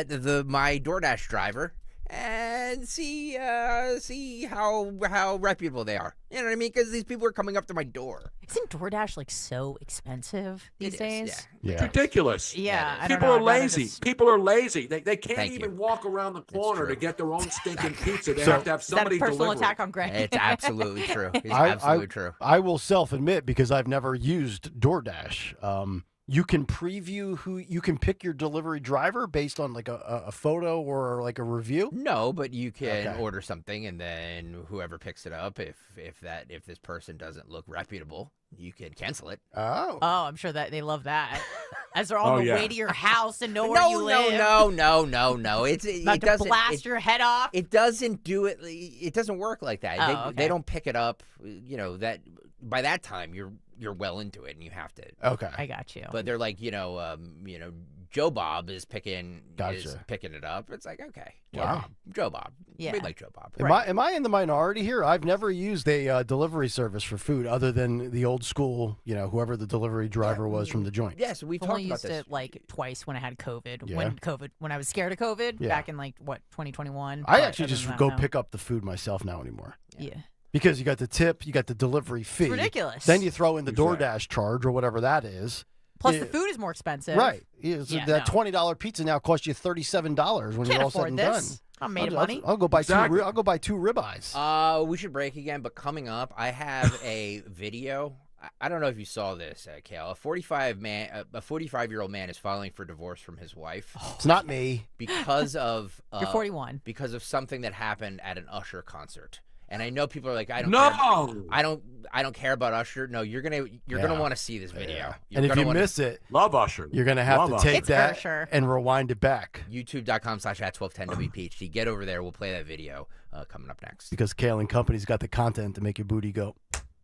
my DoorDash driver. and see how reputable they are. You know what I mean? Because these people are coming up to my door. Isn't DoorDash like so expensive these days? Yeah. It's ridiculous. Yeah, I don't People know. are I'd rather lazy. just- People are lazy. They can't Thank even you. walk around the corner to get their own stinking pizza. They So- have to have Is that a somebody personal deliver attack it. on Greg? It's absolutely true. It's absolutely true. I will self-admit, because I've never used DoorDash. You can preview who you can pick your delivery driver based on like a photo or like a review. No, but you can Okay. order something, and then whoever picks it up, if this person doesn't look reputable, you can cancel it. Oh, I'm sure that they love that. As they're on the way to your house and know where No, you live. no. It Not to doesn't blast your head off. It doesn't do it. It doesn't work like that. Oh, They okay. don't pick it up. You know that by that time you're well into it, and you have to. Okay, I got you. But they're like, Joe Bob is picking Gotcha. it up. It's like, okay, Wow. Joe Bob. Yeah. We like Joe Bob. Am I in the minority here? I've never used a delivery service for food other than the old school, whoever the delivery driver was from the joint. Yes, we've I've talked only about used this. it like twice when I had COVID. Yeah. When I was scared of COVID Yeah. back in 2021. I But actually other just than that, go no. pick up the food myself now anymore. Yeah. Because you got the tip, you got the delivery fee. ridiculous. Then you throw in the Exactly. DoorDash charge or whatever that is. Plus, Yeah. the food is more expensive. Right. Yeah, so Yeah, that no. $20 pizza now costs you $37 when Can't you're all said afford and this. done. I'm made of money. I'll go buy Exactly. I'll go buy 2 ribeyes. We should break again, but coming up, I have a video. I don't know if you saw this, Kayal. A 45-year-old man is filing for divorce from his wife. It's not me. Because of You're 41. Because of something that happened at an Usher concert. And I know people are like, I don't No! care. I don't care about Usher. No, you're gonna want to see this video. Yeah. You're And if gonna you wanna- miss it, Love Usher. you're going to have Love to Usher. take It's that Usher. and rewind it back. YouTube.com/@1210 WPHT. Get over there. We'll play that video coming up next. Because Kayal and Company's got the content to make your booty go.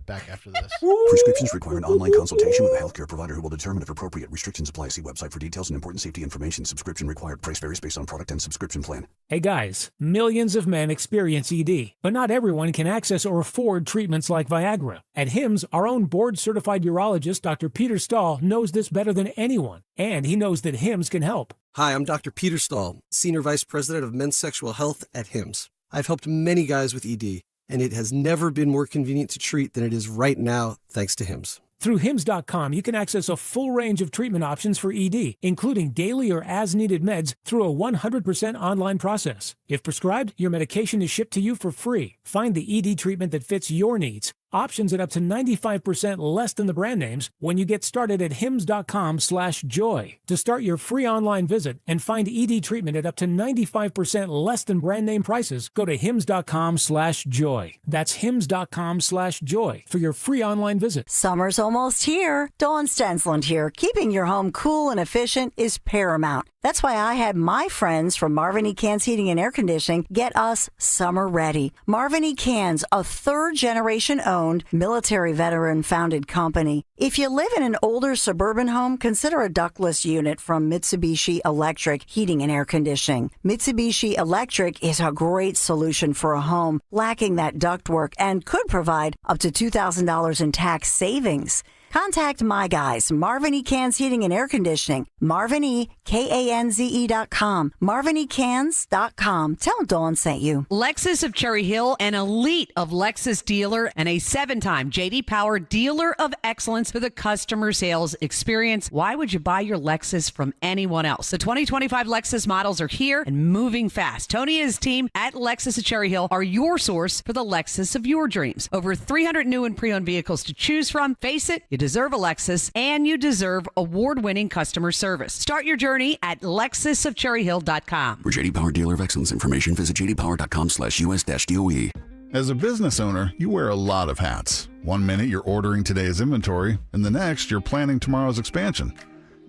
Back after this. Prescriptions require an online consultation with a healthcare provider who will determine if appropriate. Restrictions apply. See website for details and important safety information. Subscription required. Price varies based on product and subscription plan. Hey guys, millions of men experience ED, but not everyone can access or afford treatments like Viagra. At HIMSS, our own board-certified urologist, Dr. Peter Stahl, knows this better than anyone, and he knows that HIMSS can help. Hi, I'm Dr. Peter Stahl, Senior Vice President of Men's Sexual Health at HIMSS. I've helped many guys with ED, and it has never been more convenient to treat than it is right now, thanks to HIMSS. Through HIMSS.com, you can access a full range of treatment options for ED, including daily or as-needed meds through a 100% online process. If prescribed, your medication is shipped to you for free. Find the ED treatment that fits your needs. Options at up to 95% less than the brand names when you get started at hims.com/joy. To start your free online visit and find ED treatment at up to 95% less than brand name prices, go to hims.com/joy. That's hims.com/joy for your free online visit. Summer's almost here. Dawn Stensland here. Keeping your home cool and efficient is paramount. That's why I had my friends from Marvin E. Cans Heating and Air Conditioning get us summer ready. Marvin E. Cans, a third-generation owned, military veteran-founded company. If you live in an older suburban home, consider a ductless unit from Mitsubishi Electric Heating and Air Conditioning. Mitsubishi Electric is a great solution for a home lacking that ductwork and could provide up to $2,000 in tax savings. Contact my guys, Marvin E. Cans Heating and Air Conditioning, MarvinEKanze.com, MarvinEKans.com. Tell Dawn sent you. Lexus of Cherry Hill, an elite of Lexus dealer and a 7-time J.D. Power Dealer of Excellence for the customer sales experience. Why would you buy your Lexus from anyone else? The 2025 Lexus models are here and moving fast. Tony and his team at Lexus of Cherry Hill are your source for the Lexus of your dreams. Over 300 new and pre-owned vehicles to choose from. Face it, you deserve a Lexus, and you deserve award-winning customer service. Start your journey at lexusofcherryhill.com. For JD Power Dealer of Excellence information, visit jdpower.com/us-DOE. As a business owner, you wear a lot of hats. One minute you're ordering today's inventory, and the next you're planning tomorrow's expansion.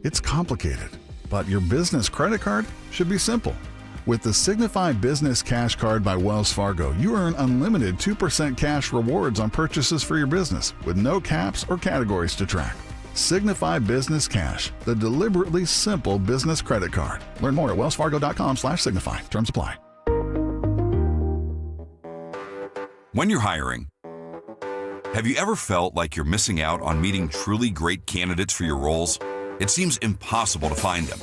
It's complicated, but your business credit card should be simple. With the Signify Business Cash Card by Wells Fargo, you earn unlimited 2% cash rewards on purchases for your business with no caps or categories to track. Signify Business Cash, the deliberately simple business credit card. Learn more at wellsfargo.com/signify. Terms apply. When you're hiring, have you ever felt like you're missing out on meeting truly great candidates for your roles? It seems impossible to find them,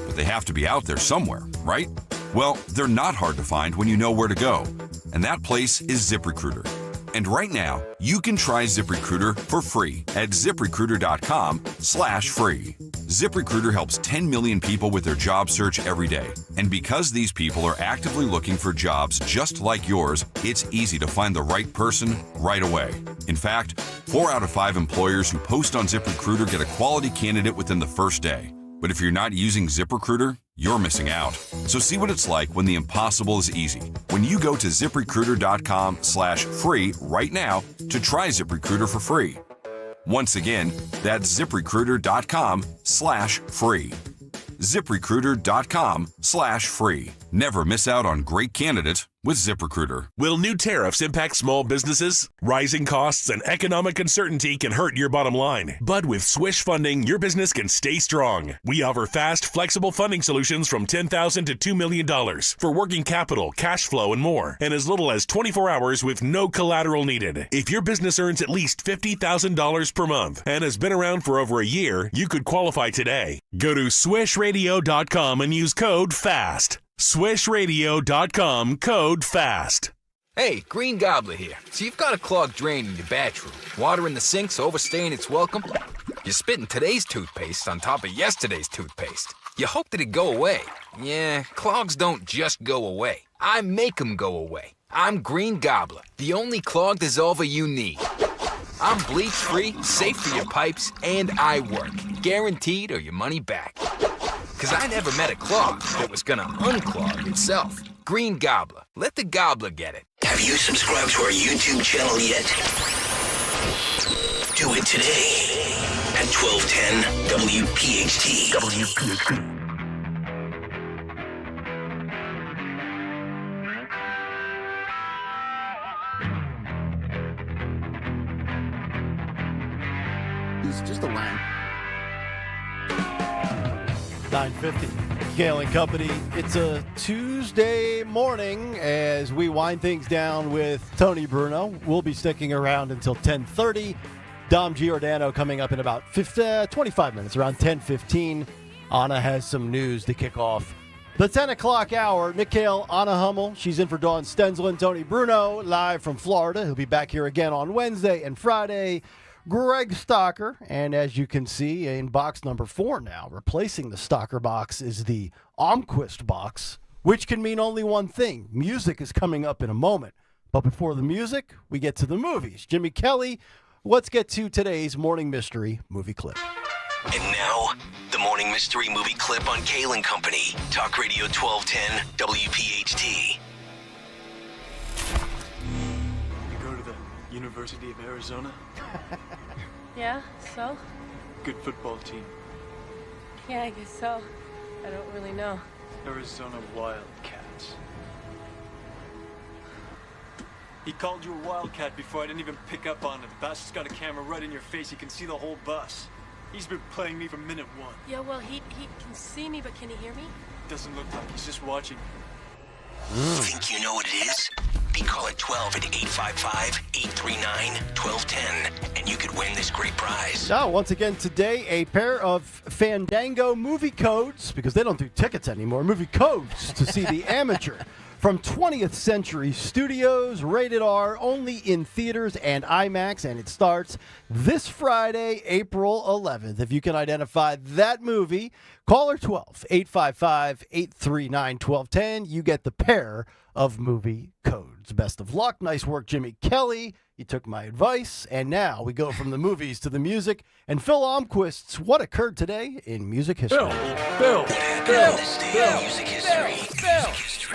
but they have to be out there somewhere, right? Well, they're not hard to find when you know where to go. And that place is ZipRecruiter. And right now, you can try ZipRecruiter for free at ZipRecruiter.com/free. ZipRecruiter helps 10 million people with their job search every day. And because these people are actively looking for jobs just like yours, it's easy to find the right person right away. In fact, 4 out of 5 employers who post on ZipRecruiter get a quality candidate within the first day. But if you're not using ZipRecruiter, you're missing out. So see what it's like when the impossible is easy. When you go to ZipRecruiter.com/free right now to try ZipRecruiter for free. Once again, that's ZipRecruiter.com/free. ZipRecruiter.com/free. Never miss out on great candidates with ZipRecruiter. Will new tariffs impact small businesses? Rising costs and economic uncertainty can hurt your bottom line. But with Swish Funding, your business can stay strong. We offer fast, flexible funding solutions from $10,000 to $2 million for working capital, cash flow, and more, and as little as 24 hours with no collateral needed. If your business earns at least $50,000 per month and has been around for over a year, you could qualify today. Go to swishradio.com and use code FAST. SwishRadio.com, code FAST. Hey, Green Gobbler here. So you've got a clogged drain in your bathroom. Water in the sink's overstaying its welcome. You're spitting today's toothpaste on top of yesterday's toothpaste. You hope that it go away. Yeah, clogs don't just go away. I make them go away. I'm Green Gobbler, the only clog dissolver you need. I'm bleach-free, safe for your pipes, and I work. Guaranteed or your money back. Because I never met a clog that was going to unclog itself. Green Gobbler. Let the gobbler get it. Have you subscribed to our YouTube channel yet? Do it today at 1210 WPHT. WPHT. It's just a lamb. 9:50. Kayal and Company. It's a Tuesday morning as we wind things down with Tony Bruno. We'll be sticking around until 10:30. Dom Giordano coming up in about 25 minutes, around 10:15. Anna has some news to kick off the 10 o'clock hour. Nick Kayal, Anna Hummel. She's in for Dawn Stensland. Tony Bruno, live from Florida. He'll be back here again on Wednesday and Friday. Greg Stocker, and as you can see in box number 4 now, replacing the Stocker box is the Almquist box, which can mean only one thing. Music is coming up in a moment. But before the music, we get to the movies. Jimmy Kelly, let's get to today's Morning Mystery movie clip. And now, the Morning Mystery movie clip on Kayal and Company. Talk Radio 1210 WPHT. You go to the University of Arizona? Yeah, so? Good football team. Yeah, I guess so. I don't really know. Arizona Wildcats. He called you a wildcat before I didn't even pick up on it. The bastard's got a camera right in your face. He can see the whole bus. He's been playing me from minute 1. Yeah, well, he can see me, but can he hear me? Doesn't look like he's just watching. Think you know what it is? Be call at 12 at 855-839-1210, and you could win this great prize. Now, once again today, a pair of Fandango movie codes, because they don't do tickets anymore, movie codes to see The Amateur from 20th Century Studios, rated R, only in theaters and IMAX, and it starts this Friday, April 11th. If you can identify that movie, caller 12, 855-839-1210. You get the pair of movie codes. Best of luck. Nice work, Jimmy Kelly. You took my advice. And now we go from the movies to the music. And Phil Almquist's What Occurred Today in Music History. Music history.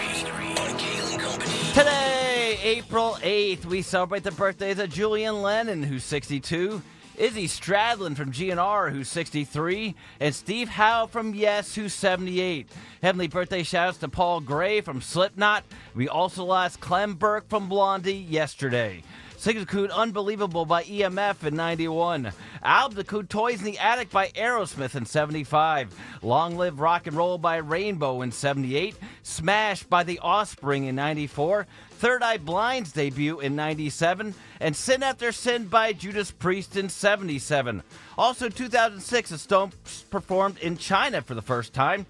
On Kayal and Company. Today, April 8th, we celebrate the birthdays of Julian Lennon, who's 62, Izzy Stradlin from GNR, who's 63, and Steve Howe from Yes, who's 78. Heavenly birthday shoutouts to Paul Gray from Slipknot. We also lost Clem Burke from Blondie yesterday. Signature Unbelievable by EMF in 91. Album Toys in the Attic by Aerosmith in 75. Long Live Rock and Roll by Rainbow in 78. Smash by The Offspring in 94. Third Eye Blind's debut in 97. And Sin After Sin by Judas Priest in 77. Also 2006, the Stones performed in China for the first time.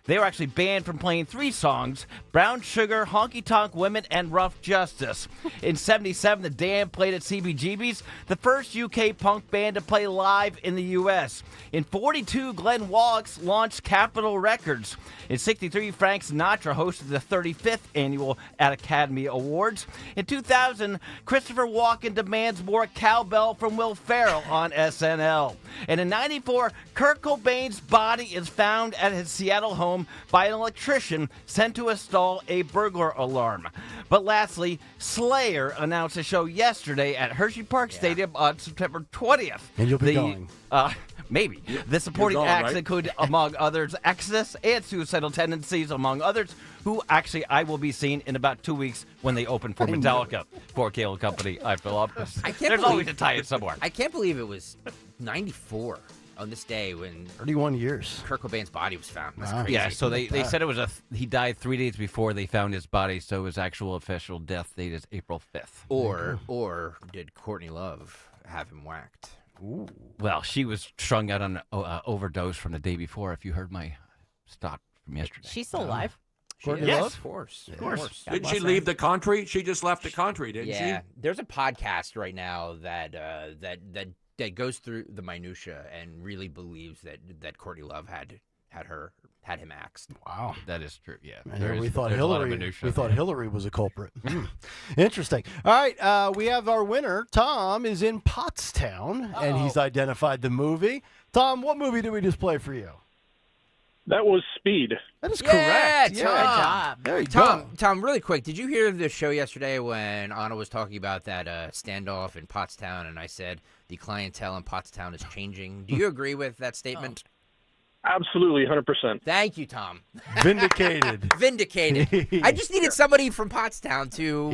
They were actually banned from playing 3 songs: Brown Sugar, Honky Tonk Women, and Rough Justice. In 77, the Damned played at CBGB's, the first UK punk band to play live in the U.S. In 42, Glenn Wallox launched Capitol Records. In 63, Frank Sinatra hosted the 35th annual Academy Awards. In 2000, Christopher Walken demands more cowbell from Will Ferrell on SNL. And in 94, Kurt Cobain's body is found at his Seattle home by an electrician sent to install a burglar alarm. But lastly, Slayer announced a show yesterday at Hershey Park Stadium on September 20th. And you'll be going. Maybe. The supporting going, acts right? include, among others, Exodus and Suicidal Tendencies, among others, who actually I will be seeing in about 2 weeks when they open for Metallica. For Kayal Company, I fill up. There's always a tie-in somewhere. I can't believe it was 94 on this day when 31 years Kurt Cobain's body was found. That's Wow. crazy. Yeah, so they said it was he died 3 days before they found his body, so his actual official death date is April 5th. Or did Courtney Love have him whacked? Ooh. Well, she was strung out on an overdose from the day before, if you heard my stop from yesterday. She's still alive? Courtney Yes. Love? Of course. Of course. Didn't she leave the country? She just left the country, didn't Yeah, she? there's a podcast right now that goes through the minutia and really believes that Courtney Love had him axed. Wow, that is true. Yeah, Man, we thought there's a lot of Hillary. minutia We thought there. Hillary was a culprit. Interesting. All right, we have our winner. Tom is in Pottstown, and he's identified the movie. Tom, what movie did we just play for you? That was Speed. That is Yeah, correct. Tom. Yeah. Good job. There you go. Tom, really quick, did you hear the show yesterday when Anna was talking about that standoff in Pottstown, and I said the clientele in Pottstown is changing? Do you agree with that statement? Absolutely, 100%. Thank you, Tom. Vindicated. Vindicated. I just needed somebody from Pottstown to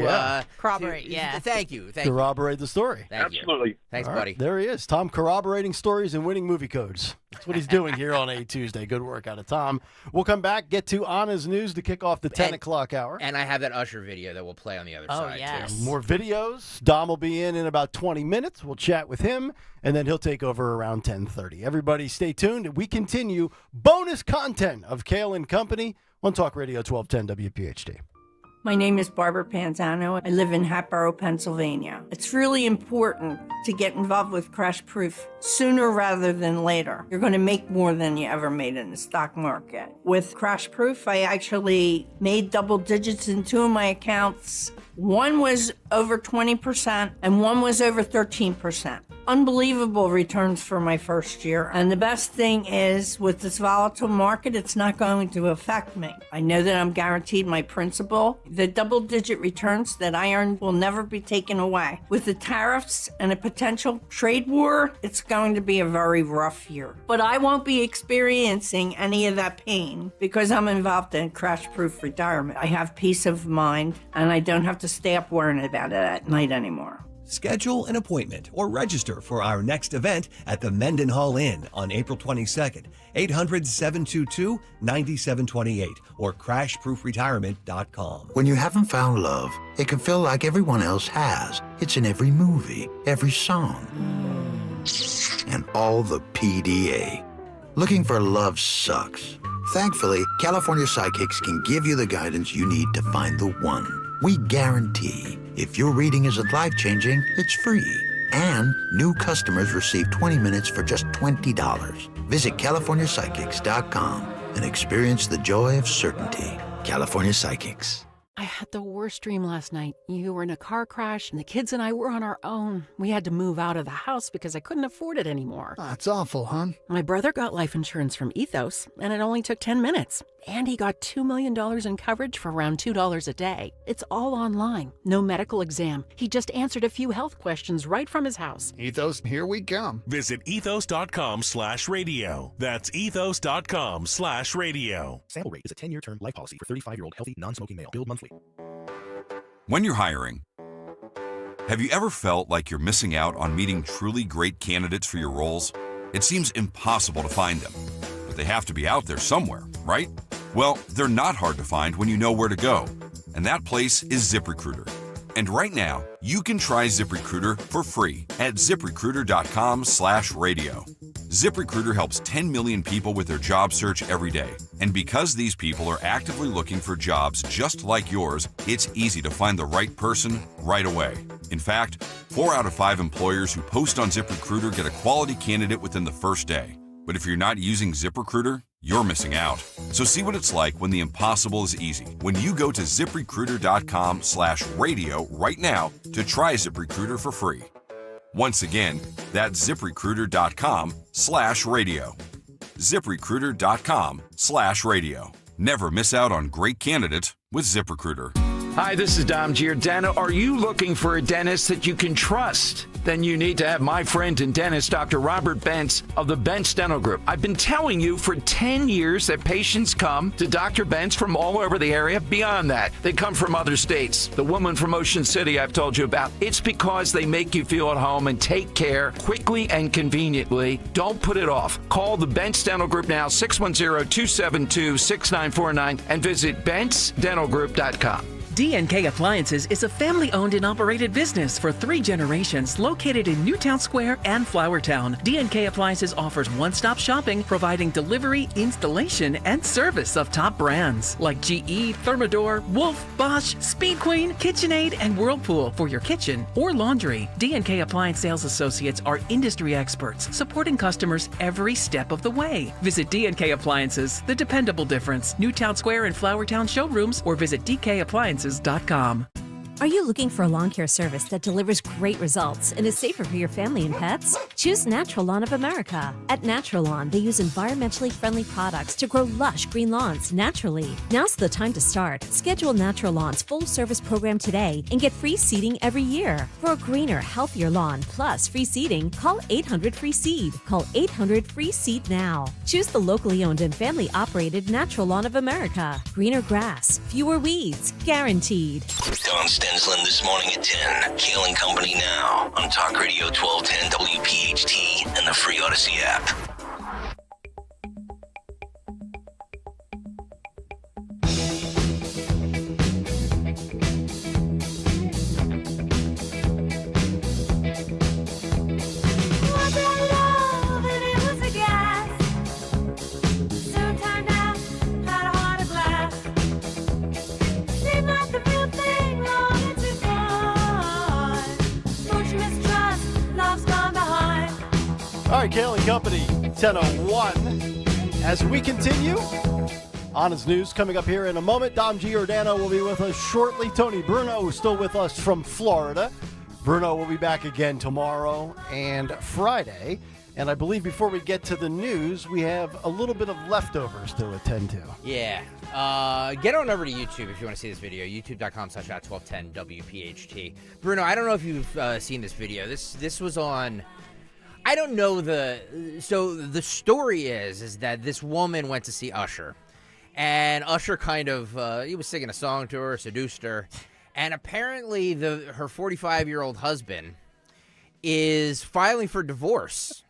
corroborate. Yeah. Thank you. Thank you. Corroborate the story. Thank you. Absolutely. Thanks, All right, buddy. there he is. Tom corroborating stories and winning movie codes. That's what he's doing here on a Tuesday. Good work out of Tom. We'll come back, get to Anna's news to kick off the 10 o'clock hour. And I have that Usher video that we'll play on the other side, too. More videos. Dom will be in about 20 minutes. We'll chat with him, and then he'll take over around 10:30. Everybody stay tuned. We continue bonus content of Kayal and Company on Talk Radio 1210 WPHT. My name is Barbara Panzano. I live in Hatboro, Pennsylvania. It's really important to get involved with Crash Proof sooner rather than later. You're going to make more than you ever made in the stock market. With Crash Proof, I actually made double digits in 2 of my accounts. One was over 20% and one was over 13%. Unbelievable returns for my first year. And the best thing is, with this volatile market, it's not going to affect me. I know that I'm guaranteed my principal. The double-digit returns that I earned will never be taken away. With the tariffs and a potential trade war, it's going to be a very rough year. But I won't be experiencing any of that pain because I'm involved in crash-proof retirement. I have peace of mind, and I don't have to stay up worrying about it at night anymore. Schedule an appointment or register for our next event at the Mendenhall Inn on April 22nd, 800-722-9728 or crashproofretirement.com. When you haven't found love, it can feel like everyone else has. It's in every movie, every song, and all the PDA. Looking for love sucks. Thankfully, California Psychics can give you the guidance you need to find the one. We guarantee if your reading isn't life-changing, it's free. And new customers receive 20 minutes for just $20. Visit CaliforniaPsychics.com and experience the joy of certainty. California Psychics. I had the worst dream last night. You were in a car crash, and the kids and I were on our own. We had to move out of the house because I couldn't afford it anymore. That's awful, hon. My brother got life insurance from Ethos, and it only took 10 minutes. And he got $2 million in coverage for around $2 a day. It's all online. No medical exam. He just answered a few health questions right from his house. Ethos, here we come. Visit ethos.com/radio. That's ethos.com/radio. Sample rate is a 10-year term life policy for 35-year-old healthy, non-smoking male. Billed monthly. When you're hiring, have you ever felt like you're missing out on meeting truly great candidates for your roles? It seems impossible to find them, but they have to be out there somewhere, right? Well, they're not hard to find when you know where to go, and that place is ZipRecruiter. And right now, you can try ZipRecruiter for free at ZipRecruiter.com/radio. ZipRecruiter helps 10 million people with their job search every day. And because these people are actively looking for jobs just like yours, it's easy to find the right person right away. In fact, 4 out of 5 employers who post on ZipRecruiter get a quality candidate within the first day. But if you're not using ZipRecruiter, you're missing out. So see what it's like when the impossible is easy. When you go to ZipRecruiter.com/radio right now to try ZipRecruiter for free. Once again, that's ZipRecruiter.com/radio. ZipRecruiter.com/radio. Never miss out on great candidates with ZipRecruiter. Hi, this is Dom Giordano. Are you looking for a dentist that you can trust? Then you need to have my friend and dentist, Dr. Robert Bentz of the Bentz Dental Group. I've been telling you for 10 years that patients come to Dr. Bentz from all over the area. Beyond that, they come from other states. The woman from Ocean City I've told you about. It's because they make you feel at home and take care quickly and conveniently. Don't put it off. Call the Bentz Dental Group now, 610-272-6949, and visit BentzDentalGroup.com. D&K Appliances is a family-owned and operated business for 3 generations located in Newtown Square and Flowertown. D&K Appliances offers one-stop shopping, providing delivery, installation, and service of top brands like GE, Thermador, Wolf, Bosch, Speed Queen, KitchenAid, and Whirlpool for your kitchen or laundry. D&K Appliance sales associates are industry experts, supporting customers every step of the way. Visit D&K Appliances, the dependable difference. Newtown Square and Flowertown showrooms, or visit DKAppliances.com. Are you looking for a lawn care service that delivers great results and is safer for your family and pets? Choose Natural Lawn of America. At Natural Lawn, they use environmentally friendly products to grow lush green lawns naturally. Now's the time to start. Schedule Natural Lawn's full-service program today and get free seeding every year. For a greener, healthier lawn plus free seeding, call 800-FREE-SEED. Call 800-FREE-SEED now. Choose the locally owned and family-operated Natural Lawn of America. Greener grass, fewer weeds, guaranteed. Don Stensland this morning at 10. Kayal and Company now on Talk Radio 1210 WPHT and the free Odyssey app. All right, Kayal and Company, 10:01. As we continue, Honest News coming up here in a moment. Dom Giordano will be with us shortly. Tony Bruno is still with us from Florida. Bruno will be back again tomorrow and Friday. And I believe before we get to the news, we have a little bit of leftovers to attend to. Yeah. Get on over to YouTube if you want to see this video. YouTube.com/@1210 WPHT. Bruno, I don't know if you've seen this video. This was on... I don't know so the story is that this woman went to see Usher, and Usher kind of, he was singing a song to her, seduced her, and apparently her 45-year-old husband is filing for divorce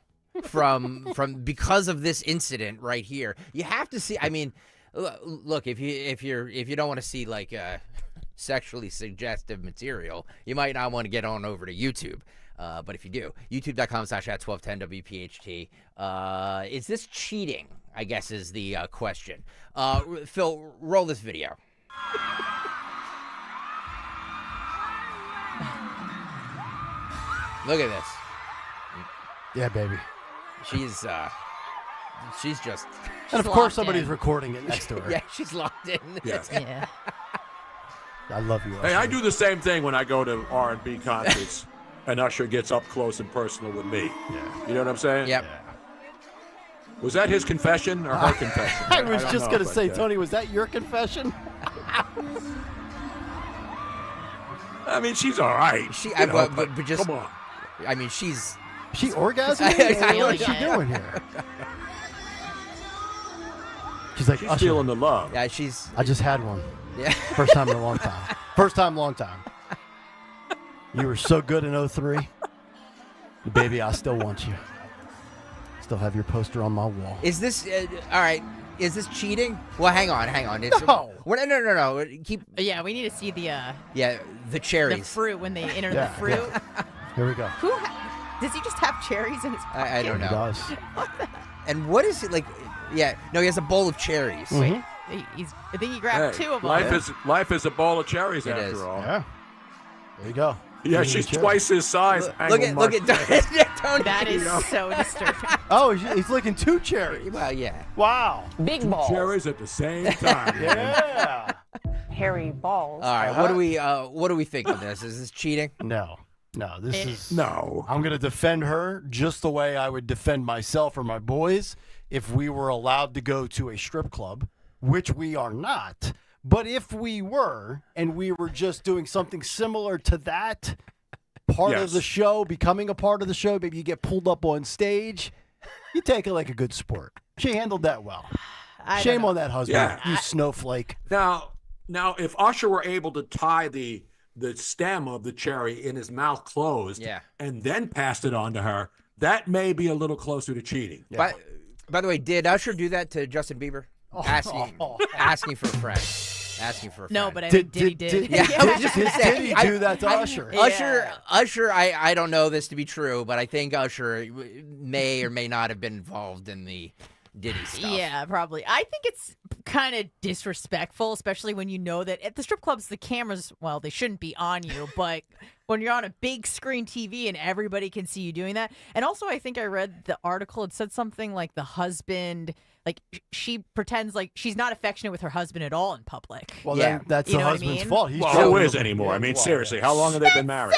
because of this incident right here. You have to see, I mean, look, if you don't want to see like sexually suggestive material, you might not want to get on over to YouTube. But if you do, youtube.com/@1210 WPHT. Is this cheating? I guess is the question. Phil, roll this video. Look at this. Yeah, baby. She's just... And of course somebody's recording it next to her. Yeah, she's locked in. Yeah. I love you, Usher. Hey, I do the same thing when I go to R&B concerts. And Usher gets up close and personal with me. Yeah. You know what I'm saying? Yep. Was that his confession or her confession? I was just going to say, Tony, was that your confession? I mean, she's all right. But just, come on. I mean, she's... She orgasming? What is she doing here? She's like, she's Usher. feeling the love. Yeah, she's... I just had one. Yeah. First time in a long time. First time, long time. You were so good in 2003. Baby, I still want you. Still have your poster on my wall. Is this, all right, is this cheating? Well, hang on. It's, no. No. Keep. Yeah, we need to see the the cherries. the fruit when they enter the fruit. Here we go. Does he just have cherries in his pocket? I don't know. He does. And what is it like? Yeah, no, he has a bowl of cherries. Mhm. I think he grabbed two of them. Life is a bowl of cherries It after is. all. Yeah. There you go. Yeah, Eating she's cherries. twice his size. Look at Tony. That is so disturbing. Oh, he's licking two cherries. Well, yeah. Wow. Big balls. Cherries at the same time. Yeah. Hairy balls. All right, what do we think of this? Is this cheating? No. This is No. I'm going to defend her just the way I would defend myself or my boys if we were allowed to go to a strip club, which we are not. But if we were, and we were just doing something similar to that part of the show, becoming a part of the show, maybe you get pulled up on stage, you take it like a good sport. She handled that well. Shame on that husband, you snowflake. Now, if Usher were able to tie the stem of the cherry in his mouth closed, and then passed it on to her, that may be a little closer to cheating. Yeah. By the way, did Usher do that to Justin Bieber? Asking for a friend. Asking for a friend. No, but I think Diddy did. Yeah, I was just gonna say, Did he do that to Usher? Usher, I don't know this to be true, but I think Usher may or may not have been involved in the Diddy stuff. Yeah, probably. I think it's kind of disrespectful, especially when you know that at the strip clubs, the cameras, well, they shouldn't be on you, but when you're on a big screen TV and everybody can see you doing that. And also, I think I read the article, it said something like the husband, like she pretends like she's not affectionate with her husband at all in public. Well, then that's the husband's fault. He's who is anymore? I mean, seriously, how long have they been married?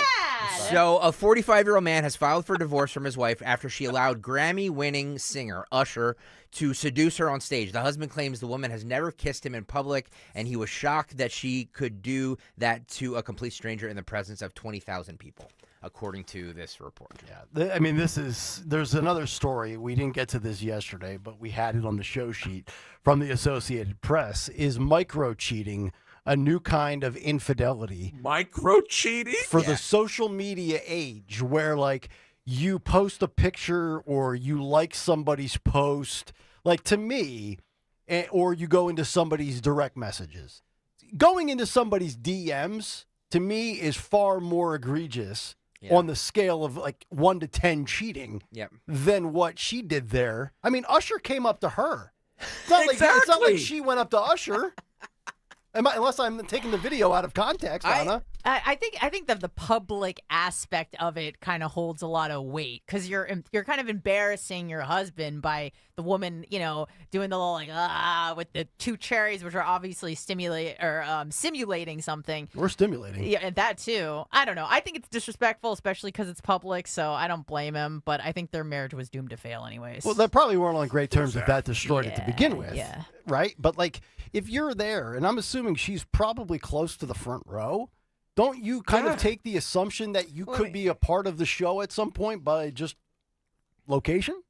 So, a 45-year-old man has filed for divorce from his wife after she allowed Grammy-winning singer Usher to seduce her on stage. The husband claims the woman has never kissed him in public, and he was shocked that she could do that to a complete stranger in the presence of 20,000 people, according to this report. Yeah, I mean, there's another story. We didn't get to this yesterday, but we had it on the show sheet from the Associated Press. Is micro-cheating a new kind of infidelity? Micro-cheating? For the social media age, where, like, you post a picture or you like somebody's post, like, to me, or you go into somebody's direct messages. Going into somebody's DMs, to me, is far more egregious on the scale of, like, 1 to 10 cheating than what she did there. I mean, Usher came up to her. It's not, it's not like she went up to Usher. Unless I'm taking the video out of context, Anna. I think that the public aspect of it kind of holds a lot of weight because you're kind of embarrassing your husband by the woman, doing the little with the two cherries, which are obviously simulating something. We're stimulating. Yeah, and that too. I don't know. I think it's disrespectful, especially because it's public. So I don't blame him. But I think their marriage was doomed to fail, anyways. Well, they probably weren't on great terms if that destroyed it to begin with. Yeah. Right? But, like, if you're there, and I'm assuming she's probably close to the front row, don't you kind of take the assumption that you could be a part of the show at some point by just location?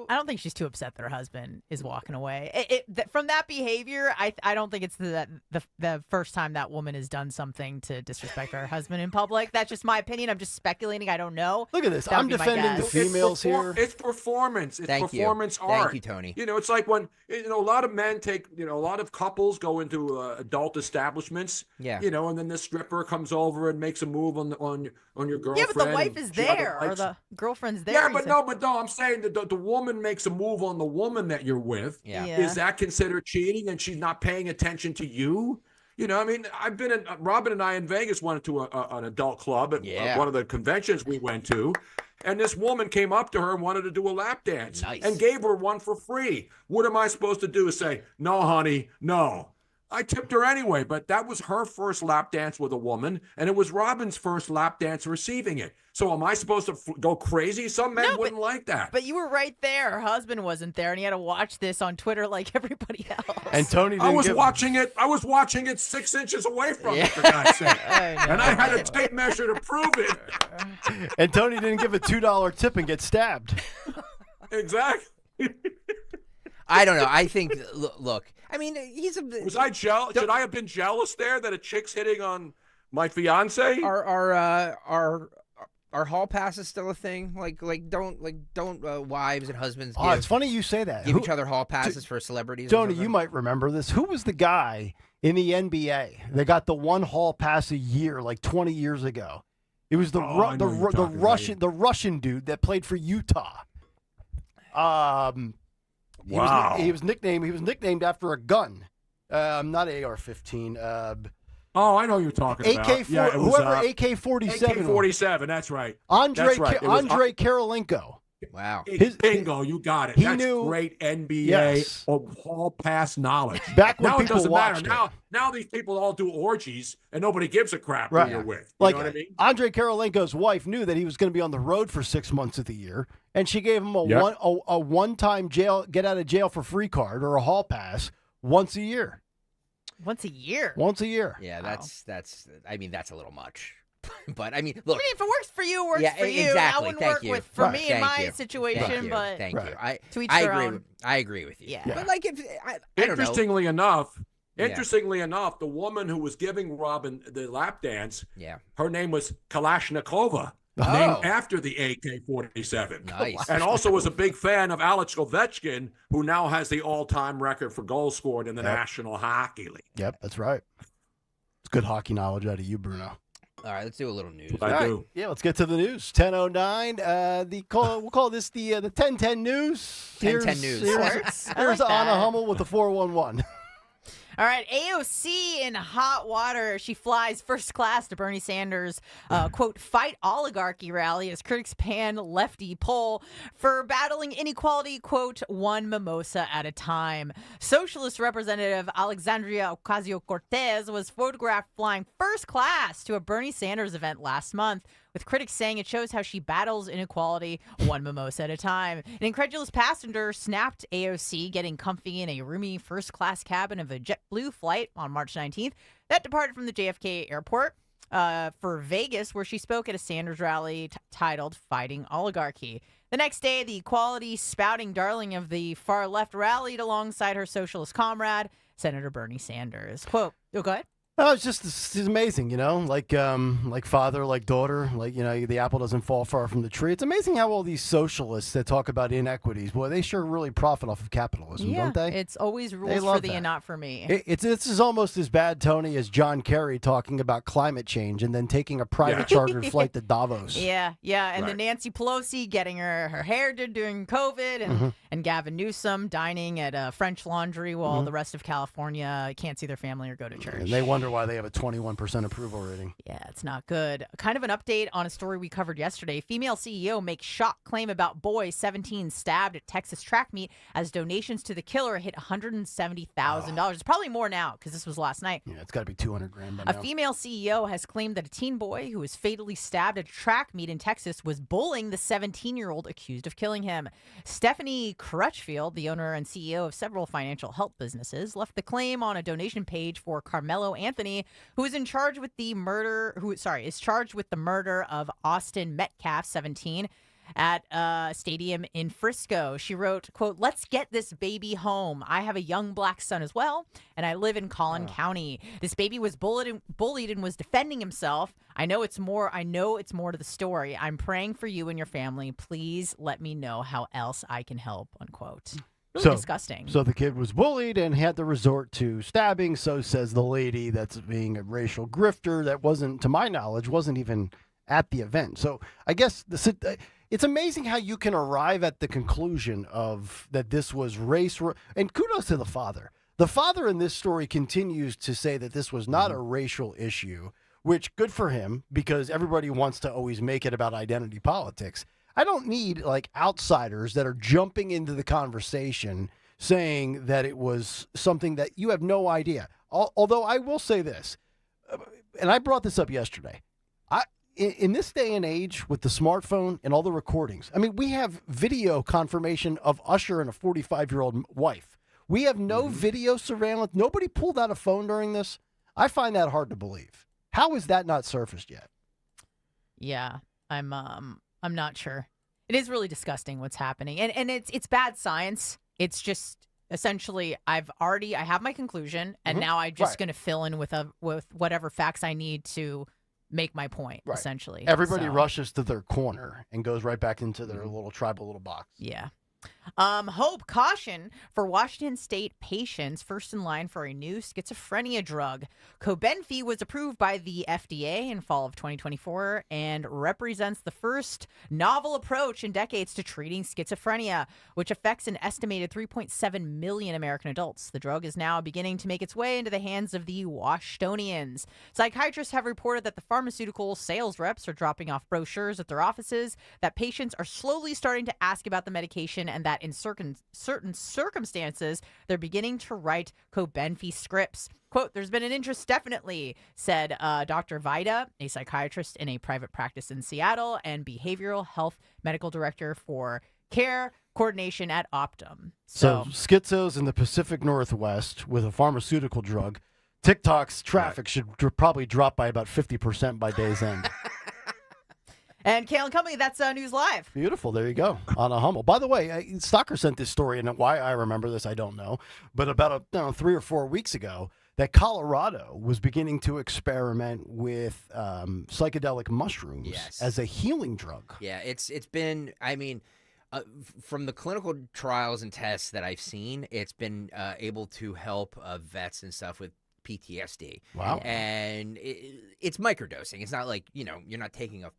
I don't think she's too upset that her husband is walking away. From that behavior, I don't think it's the first time that woman has done something to disrespect her husband in public. That's just my opinion. I'm just speculating. I don't know. Look at this. That would I'm be my defending the guess. females here. It's performance. It's Thank you. performance art. Thank you, Tony. It's like when a lot of men take, a lot of couples go into adult establishments. Yeah. And then the stripper comes over and makes a move on your girlfriend. Yeah, but the wife is there or the girlfriend's there. Yeah, but no. I'm saying that the woman makes a move on the woman that you're with. Yeah. Is that considered cheating and she's not paying attention to you? I mean, I've been Robin and I in Vegas went to an adult club at one of the conventions we went to. And this woman came up to her and wanted to do a lap dance and gave her one for free. What am I supposed to do? Say, no, honey, no. I tipped her anyway, but that was her first lap dance with a woman, and it was Robin's first lap dance receiving it. So am I supposed to go crazy? Some men wouldn't like that. But you were right there. Her husband wasn't there, and he had to watch this on Twitter like everybody else. And Tony didn't I was watching it 6 inches away from me, for God's sake. And I had a tape measure to prove it. And Tony didn't give a $2 tip and get stabbed. Exactly. I don't know. I think, look, I mean, Was I jealous? Should I have been jealous there that a chick's hitting on my fiance? Are hall passes still a thing? Don't wives and husbands Oh, it's funny you say that. give each other hall passes for celebrities? Tony, you might remember this. Who was the guy in the NBA that got the one hall pass a year, like 20 years ago? It was the I know you're talking about. the Russian dude that played for Utah. Wow. He was nicknamed after a gun. Not AR-15. I know you're talking about. Whoever AK-47. AK-47, that's right. Andrei Karolinko. Wow. Bingo, you got it. That's great NBA hall pass knowledge. Back when now people it doesn't matter. watched Now these people all do orgies and nobody gives a crap Right. who you're with. Like, You know what I mean? Andrei Karolinko's wife knew that he was going to be on the road for 6 months of the year, and she gave him a one-time get out of jail for free card or a hall pass once a year. Once a year? Once a year. Yeah, that's a little much. But I mean, look. If it works for you, it works for you. Exactly. That wouldn't Thank work you. for me in Thank my you. situation, but Thank you. to each I their agree. own. I agree with you. Yeah. But like, I don't Interestingly know. enough, the woman who was giving Robin the lap dance, Yeah. her name was Kalashnikova, Oh. named after the AK-47. Nice. And also was a big fan of Alex Ovechkin, who now has the all-time record for goals scored in the National Hockey League. Yep, that's right. It's good hockey knowledge out of you, Bruno. All right, let's do a little news. Yeah, let's get to the news. 10:09. We'll call this the 10:10 news. 10:10 news. Here's Anna Hummel with the 411. All right, AOC in hot water. She flies first class to Bernie Sanders' quote, fight oligarchy rally as critics pan lefty poll for battling inequality, quote, one mimosa at a time. Socialist Representative Alexandria Ocasio-Cortez was photographed flying first class to a Bernie Sanders event last month, with critics saying it shows how she battles inequality one mimosa at a time. An incredulous passenger snapped AOC getting comfy in a roomy first-class cabin of a JetBlue flight on March 19th that departed from the JFK airport for Vegas, where she spoke at a Sanders rally titled Fighting Oligarchy. The next day, the equality spouting darling of the far left rallied alongside her socialist comrade, Senator Bernie Sanders. Quote, go ahead. Oh, it's amazing, like father, like daughter, the apple doesn't fall far from the tree. It's amazing how all these socialists that talk about inequities, boy, they sure really profit off of capitalism, don't they? It's always rules for thee and not for me. This is almost as bad, Tony, as John Kerry talking about climate change and then taking a private chartered flight to Davos. Yeah, and then Nancy Pelosi getting her hair did during COVID, and Gavin Newsom dining at French Laundry while the rest of California can't see their family or go to church. And they wonder why they have a 21% approval rating. Yeah, it's not good. Kind of an update on a story we covered yesterday. Female CEO makes shock claim about boy 17 stabbed at Texas track meet as donations to the killer hit $170,000. It's probably more now because this was last night. Yeah, it's got to be $200,000 by now. A female CEO has claimed that a teen boy who was fatally stabbed at a track meet in Texas was bullying the 17-year-old accused of killing him. Stephanie Crutchfield, the owner and CEO of several financial help businesses, left the claim on a donation page for Carmelo Anthony, who is charged with the murder of Austin Metcalf, 17, at a stadium in Frisco. She wrote, quote, let's get this baby home. I have a young black son as well, and I live in Collin County. This baby was bullied and was defending himself. I know it's more to the story. I'm praying for you and your family. Please let me know how else I can help, unquote. Really disgusting. So the kid was bullied and had to resort to stabbing. So says the lady that's being a racial grifter that wasn't, to my knowledge, wasn't even at the event. So I guess it's amazing how you can arrive at the conclusion of that this was race. And kudos to the father. The father in this story continues to say that this was not a racial issue, which good for him because everybody wants to always make it about identity politics. I don't need outsiders that are jumping into the conversation saying that it was something that you have no idea. Although I will say this, and I brought this up yesterday. In this day and age with the smartphone and all the recordings, I mean, we have video confirmation of Usher and a 45-year-old wife. We have no video surveillance. Nobody pulled out a phone during this. I find that hard to believe. How is that not surfaced yet? Yeah, I'm not sure. It is really disgusting what's happening. And it's bad science. It's just essentially I have my conclusion and now I'm just going to fill in with whatever facts I need to make my point, essentially. Everybody rushes to their corner and goes right back into their little tribal little box. Yeah. Hope, caution for Washington State patients first in line for a new schizophrenia drug. Cobenfy was approved by the FDA in fall of 2024 and represents the first novel approach in decades to treating schizophrenia, which affects an estimated 3.7 million American adults. The drug is now beginning to make its way into the hands of the Washtonians. Psychiatrists have reported that the pharmaceutical sales reps are dropping off brochures at their offices, that patients are slowly starting to ask about the medication, and that in certain circumstances, they're beginning to write Cobenfy scripts. Quote, there's been an interest, definitely, said Dr. Vida, a psychiatrist in a private practice in Seattle and behavioral health medical director for care coordination at Optum. So schizos in the Pacific Northwest with a pharmaceutical drug, TikTok's traffic should probably drop by about 50% by day's end. And Kayal and Company, that's News Live. Beautiful. There you go. Anna Hummel. By the way, Stalker sent this story, and why I remember this, I don't know. But about 3 or 4 weeks ago, that Colorado was beginning to experiment with psychedelic mushrooms as a healing drug. Yeah, it's been, I mean, from the clinical trials and tests that I've seen, it's been able to help vets and stuff with PTSD. Wow. And it's microdosing. It's not like, you're not taking a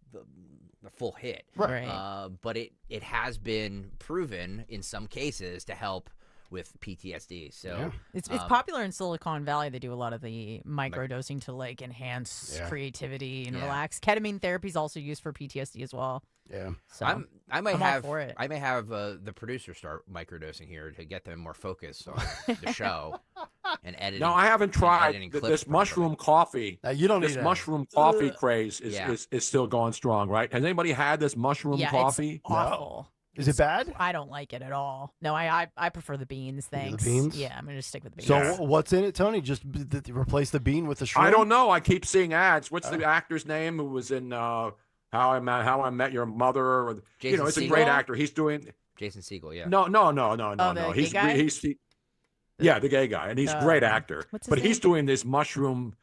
full hit. Right. But it has been proven in some cases to help with PTSD. So it's popular in Silicon Valley. They do a lot of the microdosing to like enhance creativity and relax. Ketamine therapy is also used for PTSD as well. Yeah. So I may have the producer start microdosing here to get them more focused on the show and editing. No, I haven't tried clips this mushroom coffee. You don't this need mushroom coffee craze is still going strong, right? Has anybody had this mushroom coffee? It's awful. Is it bad? I don't like it at all. No, I prefer the beans. Thanks. The beans? Yeah, I'm gonna just stick with the beans. So what's in it, Tony? Just replace the bean with the shrimp? I don't know. I keep seeing ads. What's the actor's name who was in How I Met Your Mother? Or, Jason it's a Segel? great actor. He's doing Jason Segel. Yeah. No. the He's gay guy? the gay guy, and he's a great actor. But he's doing this mushroom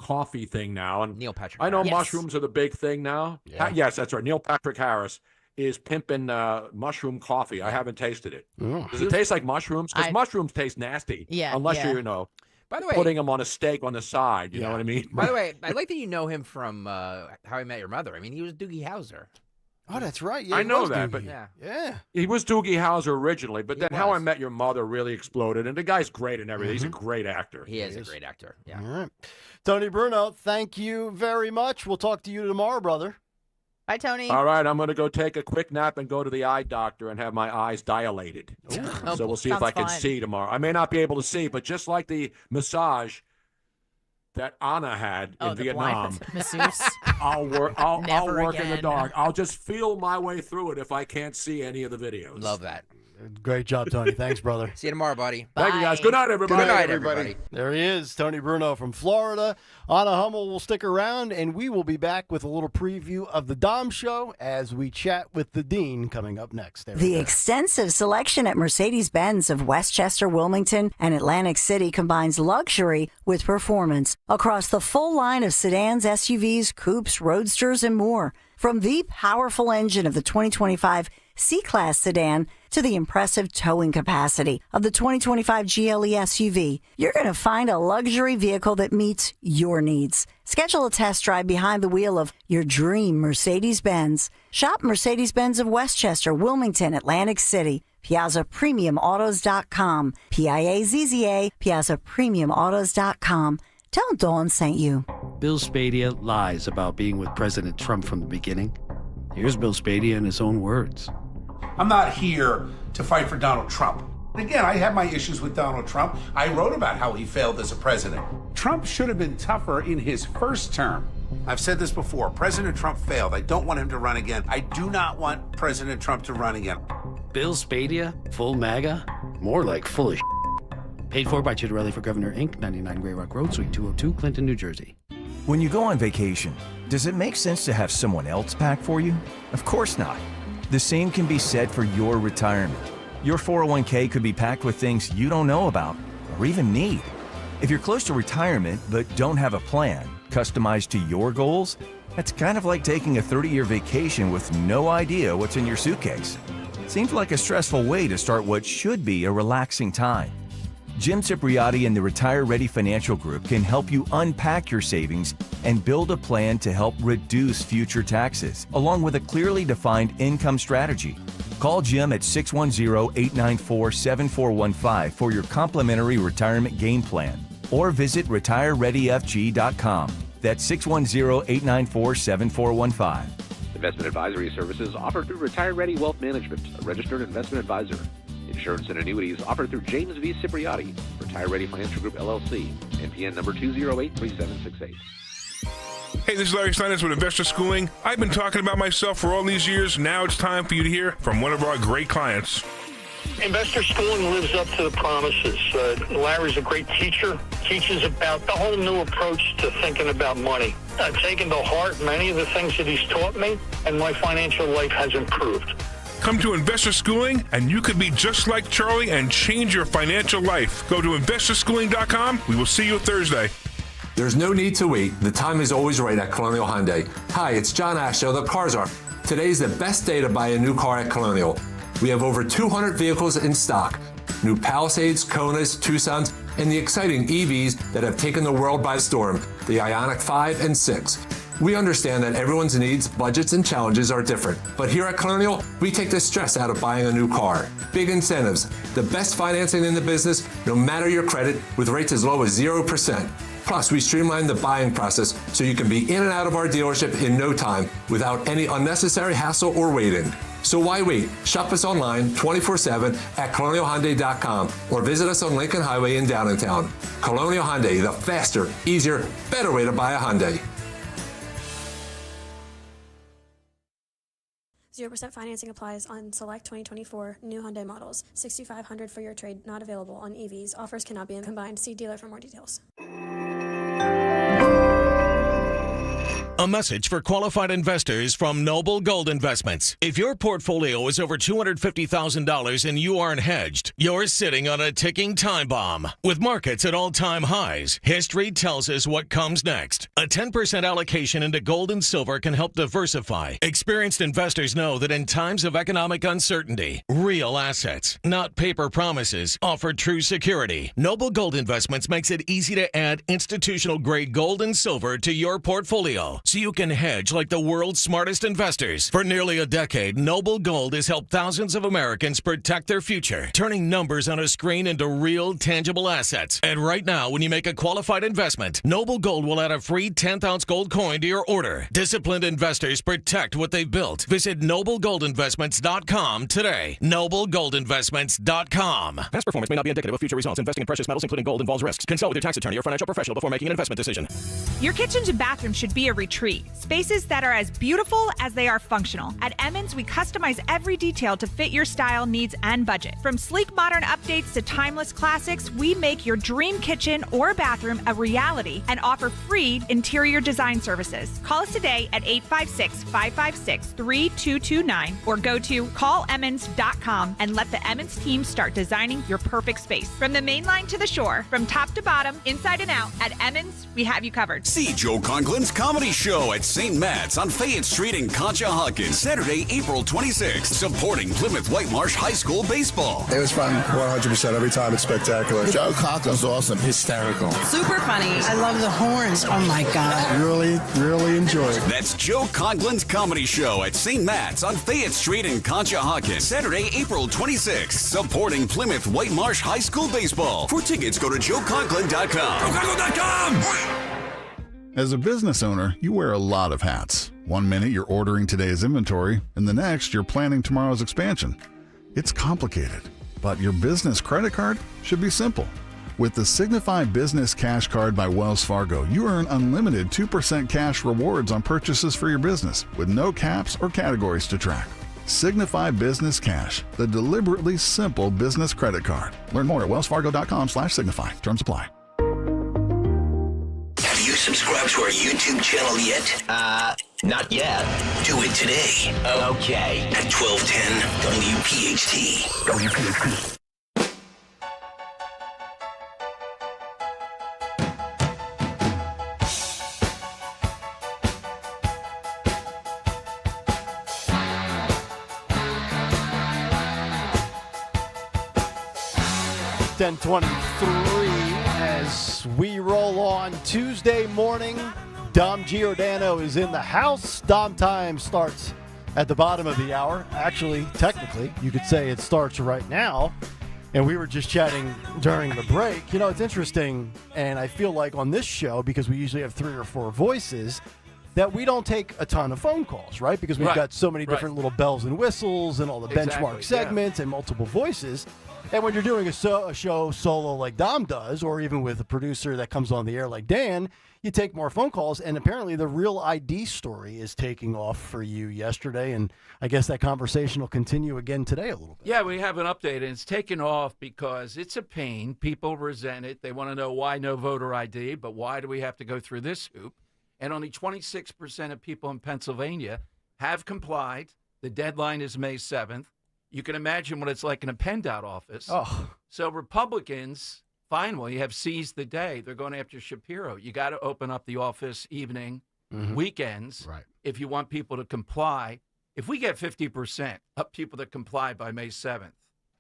coffee thing now. And Neil Patrick. I know Harris. mushrooms are the big thing now. Yeah. Yes, that's right. Neil Patrick Harris is pimping mushroom coffee. I haven't tasted it. Does it taste like mushrooms? Because mushrooms taste nasty. Yeah, Unless yeah. you're, By the way, putting them on a steak on the side. You know what I mean? By the way, I like that you know him from How I Met Your Mother. I mean, he was Doogie Howser. Oh, that's right. Yeah, I he know was that, Doogie. but yeah, he was Doogie Howser originally. But then How I Met Your Mother really exploded, and the guy's great and everything. He's a great actor. He is a great actor. Yeah. All right, Tony Bruno, thank you very much. We'll talk to you tomorrow, brother. Bye, Tony. All right, I'm going to go take a quick nap and go to the eye doctor and have my eyes dilated. So we'll see if I can see tomorrow. I may not be able to see, but just like the massage that Anna had in Vietnam, I'll work in the dark. I'll just feel my way through it if I can't see any of the videos. Love that. Great job, Tony. Thanks, brother. See you tomorrow, buddy. Thank you, guys. Good night, everybody. Good night, everybody. There he is, Tony Bruno from Florida. Anna Hummel will stick around, and we will be back with a little preview of the Dom Show as we chat with the Dean coming up next. The extensive selection at Mercedes-Benz of Westchester, Wilmington, and Atlantic City combines luxury with performance across the full line of sedans, SUVs, coupes, roadsters, and more. From the powerful engine of the 2025 C-Class sedan to the impressive towing capacity of the 2025 GLE SUV, you're going to find a luxury vehicle that meets your needs. Schedule a test drive behind the wheel of your dream Mercedes-Benz. Shop Mercedes-Benz of Westchester, Wilmington, Atlantic City, PiazzaPremiumAutos.com, Piazza, PiazzaPremiumAutos.com. Tell Dawn sent you. Bill Spadea lies about being with President Trump from the beginning. Here's Bill Spadea in his own words. I'm not here to fight for Donald Trump. Again, I have my issues with Donald Trump. I wrote about how he failed as a president. Trump should have been tougher in his first term. I've said this before. President Trump failed. I don't want him to run again. I do not want President Trump to run again. Bill Spadea, full MAGA? More like full of Paid for by Chitterelli for Governor, Inc., 99 Grey Rock Road, Suite 202, Clinton, New Jersey. When you go on vacation, does it make sense to have someone else pack for you? Of course not. The same can be said for your retirement. Your 401k could be packed with things you don't know about or even need. If you're close to retirement but don't have a plan customized to your goals, that's kind of like taking a 30-year vacation with no idea what's in your suitcase. Seems like a stressful way to start what should be a relaxing time. Jim Cipriotti and the Retire Ready Financial Group can help you unpack your savings and build a plan to help reduce future taxes, along with a clearly defined income strategy. Call Jim at 610-894-7415 for your complimentary retirement game plan, or visit retirereadyfg.com. That's 610-894-7415. Investment advisory services offered through Retire Ready Wealth Management, a registered investment advisor. Insurance and annuities offered through James V. Cipriotti, Retire Ready Financial Group, LLC, NPN number 2083768. Hey, this is Larry Steinitz with Investor Schooling. I've been talking about myself for all these years. Now it's time for you to hear from one of our great clients. Investor Schooling lives up to the promises. Larry's a great teacher, teaches about the whole new approach to thinking about money. I've taken to heart many of the things that he's taught me, and my financial life has improved. Come to Investor Schooling, and you could be just like Charlie and change your financial life. Go to investorschooling.com. We will see you Thursday. There's no need to wait. The time is always right at Colonial Hyundai. Hi, it's John Ashdale, the Car Czar. Today's the best day to buy a new car at Colonial. We have over 200 vehicles in stock. New Palisades, Konas, Tucsons, and the exciting EVs that have taken the world by storm, the Ioniq 5 and 6. We understand that everyone's needs, budgets, and challenges are different. But here at Colonial, we take the stress out of buying a new car. Big incentives, the best financing in the business, no matter your credit, with rates as low as 0%. Plus, we streamline the buying process so you can be in and out of our dealership in no time without any unnecessary hassle or waiting. So why wait? Shop us online 24/7 at colonialhyundai.com or visit us on Lincoln Highway in Downtown. Colonial Hyundai, the faster, easier, better way to buy a Hyundai. 0% financing applies on select 2024 new Hyundai models. $6,500 for your trade not available on EVs. Offers cannot be combined. See dealer for more details. A message for qualified investors from Noble Gold Investments. If your portfolio is over $250,000 and you aren't hedged, you're sitting on a ticking time bomb. With markets at all-time highs, history tells us what comes next. A 10% allocation into gold and silver can help diversify. Experienced investors know that in times of economic uncertainty, real assets, not paper promises, offer true security. Noble Gold Investments makes it easy to add institutional-grade gold and silver to your portfolio, so you can hedge like the world's smartest investors. For nearly a decade, Noble Gold has helped thousands of Americans protect their future, turning numbers on a screen into real, tangible assets. And right now, when you make a qualified investment, Noble Gold will add a free 10th-ounce gold coin to your order. Disciplined investors protect what they've built. Visit NobleGoldInvestments.com today. NobleGoldInvestments.com. Past performance may not be indicative of future results. Investing in precious metals, including gold, involves risks. Consult with your tax attorney or financial professional before making an investment decision. Your kitchens and bathrooms should be a retreat. Spaces that are as beautiful as they are functional. At Emmons, we customize every detail to fit your style, needs, and budget. From sleek modern updates to timeless classics, we make your dream kitchen or bathroom a reality and offer free interior design services. Call us today at 856-556-3229 or go to callemmons.com and let the Emmons team start designing your perfect space. From the main line to the shore, from top to bottom, inside and out, at Emmons, we have you covered. See Joe Conklin's Comedy Show at St. Matt's on Fayette Street in Conshohocken, Saturday, April 26th, supporting Plymouth Whitemarsh High School baseball. It was fun, 100%. Every time it's spectacular. Joe Conklin's awesome, hysterical. Super funny. I love the horns. Oh my God. Really enjoy it. That's Joe Conklin's Comedy Show at St. Matt's on Fayette Street in Conshohocken, Saturday, April 26th, supporting Plymouth Whitemarsh High School baseball. For tickets, go to joeconklin.com. joeconklin.com! As a business owner, you wear a lot of hats. One minute you're ordering today's inventory, and the next you're planning tomorrow's expansion. It's complicated, but your business credit card should be simple. With the Signify Business Cash Card by Wells Fargo, you earn unlimited 2% cash rewards on purchases for your business, with no caps or categories to track. Signify Business Cash, the deliberately simple business credit card. Learn more at wellsfargo.com/signify. Terms apply. Have you subscribed to our YouTube channel yet? Not yet. Do it today. Okay. At 1210 WPHT. WPHT. 10:23 as we roll on Tuesday morning. Dom Giordano is in the house. Dom time starts at the bottom of the hour. Actually, technically, you could say it starts right now. And we were just chatting during the break. You know, it's interesting, and I feel like on this show, because we usually have 3 or 4 voices, that we don't take a ton of phone calls, right? Because we've got so many different little bells and whistles and all the benchmark segments and multiple voices. And when you're doing a show solo like Dom does, or even with a producer that comes on the air like Dan, you take more phone calls. And apparently the Real ID story is taking off for you yesterday. And I guess that conversation will continue again today a little bit. Yeah, we have an update, and it's taken off because it's a pain. People resent it. They want to know why no voter ID, but why do we have to go through this hoop? And only 26% of people in Pennsylvania have complied. The deadline is May 7th. You can imagine what it's like in a PennDOT office. Oh. So Republicans finally have seized the day. They're going after Shapiro. You got to open up the office evening, weekends, if you want people to comply. If we get 50% of people that comply by May 7th,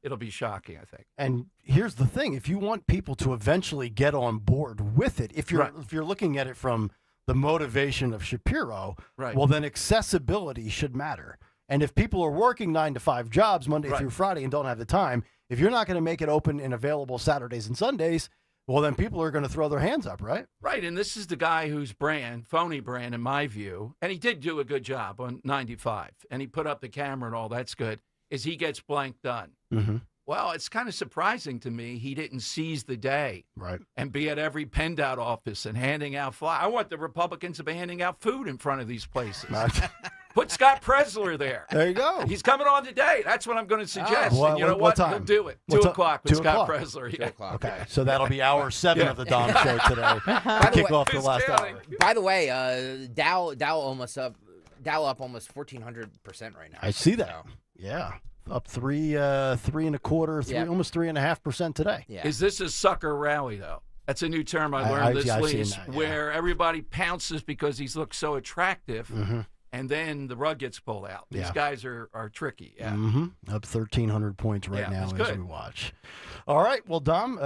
it'll be shocking, I think. And here's the thing. If you want people to eventually get on board with it, if you're looking at it from the motivation of Shapiro, well, then accessibility should matter. And if people are working 9-to-5 jobs Monday through Friday and don't have the time, if you're not going to make it open and available Saturdays and Sundays, well, then people are going to throw their hands up, right? Right, and this is the guy whose phony brand in my view, and he did do a good job on 95, and he put up the camera and all, that's good, is he gets blank done. Well, it's kind of surprising to me he didn't seize the day and be at every PennDOT office and handing out flyers. I want the Republicans to be handing out food in front of these places. Put Scott Presler there. There you go. He's coming on today. That's what I'm going to suggest. And you know what? time? He'll do it. 2 o'clock with Scott Presler. 2 o'clock. Okay, so that'll be hour 7 of the Dom Show today. Kick off the last hour. By the way, Dow up almost 1,400% right now. I see that. Yeah. Up 3.25%, almost 3.5% today. Yeah. Is this a sucker rally, though? That's a new term I learned this week, where everybody pounces because he's looked so attractive, and then the rug gets pulled out. These guys are tricky. Yeah. Up 1,300 points right now as we watch. All right. Well, Dom,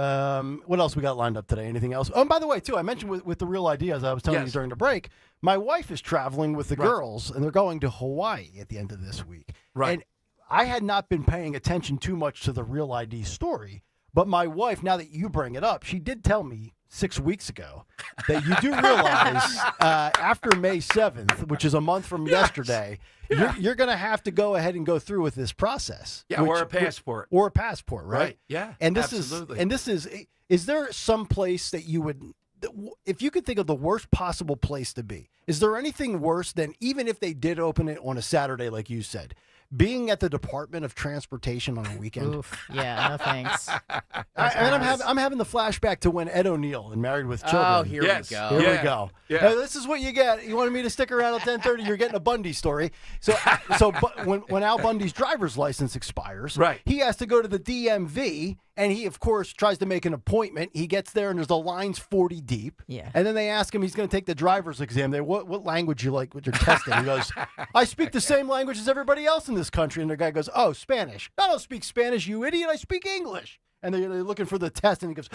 what else we got lined up today? Anything else? Oh, and by the way, too, I mentioned with the Real ID, as I was telling you during the break, my wife is traveling with the girls, and they're going to Hawaii at the end of this week. Right. And I had not been paying attention too much to the Real ID story, but my wife, now that you bring it up, she did tell me 6 weeks ago that you do realize after May 7th, which is a month from yesterday, you're going to have to go ahead and go through with this process. Yeah, or a passport. Or a passport, right? Yeah, and this absolutely. Is there some place that you would, if you could think of the worst possible place to be, is there anything worse than, even if they did open it on a Saturday, like you said, being at the Department of Transportation on a weekend? Oof. Yeah, no thanks. I'm having the flashback to when Ed O'Neill in Married with Children. Oh, here we go. Here we go. Yeah. Hey, this is what you get. You wanted me to stick around at 10:30. You're getting a Bundy story. So when Al Bundy's driver's license expires, he has to go to the DMV, and he, of course, tries to make an appointment. He gets there, and there's the lines 40 deep. Yeah. And then they ask him, he's going to take the driver's exam. What language you like with your testing? He goes, I speak the same language as everybody else in this country. And the guy goes, oh, Spanish. I don't speak Spanish, you idiot. I speak English. And they're looking for the test, and he goes,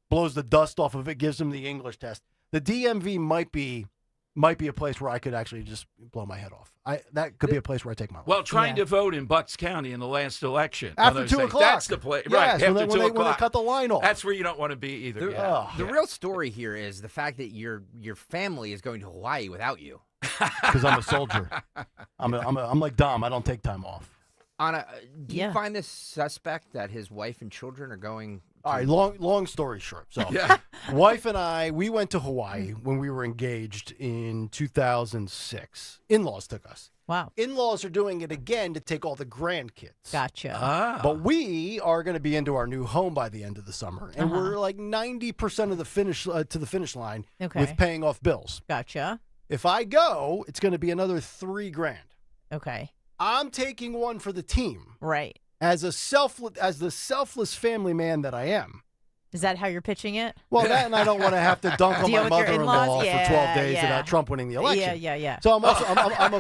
blows the dust off of it, gives him the English test. The DMV might be a place where I could actually just blow my head off. That could be a place where I take my life. Well, trying to vote in Bucks County in the last election. After 2 o'clock. That's the place. Yes, right, after when 2 o'clock. When they cut the line off. That's where you don't want to be either. The real story here is the fact that your family is going to Hawaii without you. Because I'm a soldier. I'm like Dom. I don't take time off. Anna, do you find this suspect that his wife and children are going? All right, long story short. So, wife and I, we went to Hawaii when we were engaged in 2006. In-laws took us. Wow. In-laws are doing it again to take all the grandkids. Gotcha. But we are going to be into our new home by the end of the summer, and we're like 90% of the finish to the finish line with paying off bills. Gotcha. If I go, it's going to be another $3,000. Okay. I'm taking one for the team. Right. As the selfless family man that I am, Is that how you're pitching it? Well, that and I don't want to have to dunk on Deal my with your mother-in-law in-laws? for 12 days Yeah. about Trump winning the election. Yeah. So I'm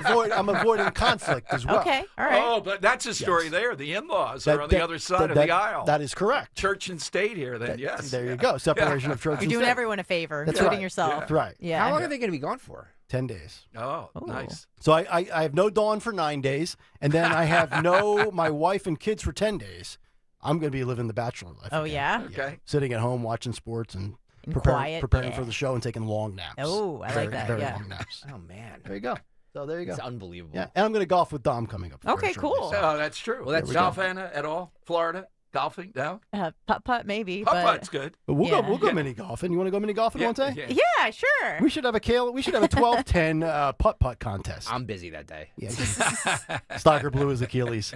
avoiding conflict as well. Okay, all right. Oh, but that's a story there. The in-laws are on the other side of the aisle. That is correct. Church and state here, then, yes. There you go. Separation of church You're and doing state. everyone a favor, That's including right. yourself. That's right. Yeah. How long are they going to be gone for? 10 days. Oh, nice. So I have no Dawn for 9 days, and then I have my wife and kids for 10 days. I'm going to be living the bachelor life. Oh, again. yeah? Okay. Sitting at home watching sports and quiet, preparing for the show and taking long naps. Oh, I like that, Very yeah. long naps. Oh, man. There you go. So there you go. It's unbelievable. Yeah, and I'm going to golf with Dom coming up. Okay, very shortly, cool. so- Oh, that's true. Well, that's golf, Anna, at all? Florida? Golfing? No? Putt maybe. Putt-putt's good. But we'll Yeah. go mini golfing. You want to go mini golfing one day? Yeah, sure. We should have a 12-10 putt contest. I'm busy that day. Yeah. Stalker blew his Achilles.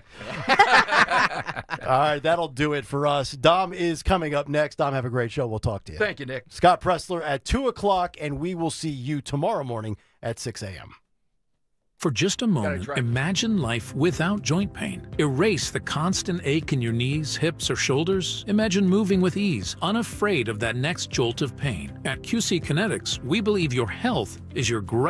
All right, that'll do it for us. Dom is coming up next. Dom, have a great show. We'll talk to you. Thank you, Nick. Scott Pressler at 2 o'clock, and we will see you tomorrow morning at 6 a.m. For just a moment, imagine life without joint pain. Erase the constant ache in your knees, hips, or shoulders. Imagine moving with ease, unafraid of that next jolt of pain. At QC Kinetics, we believe your health is your greatest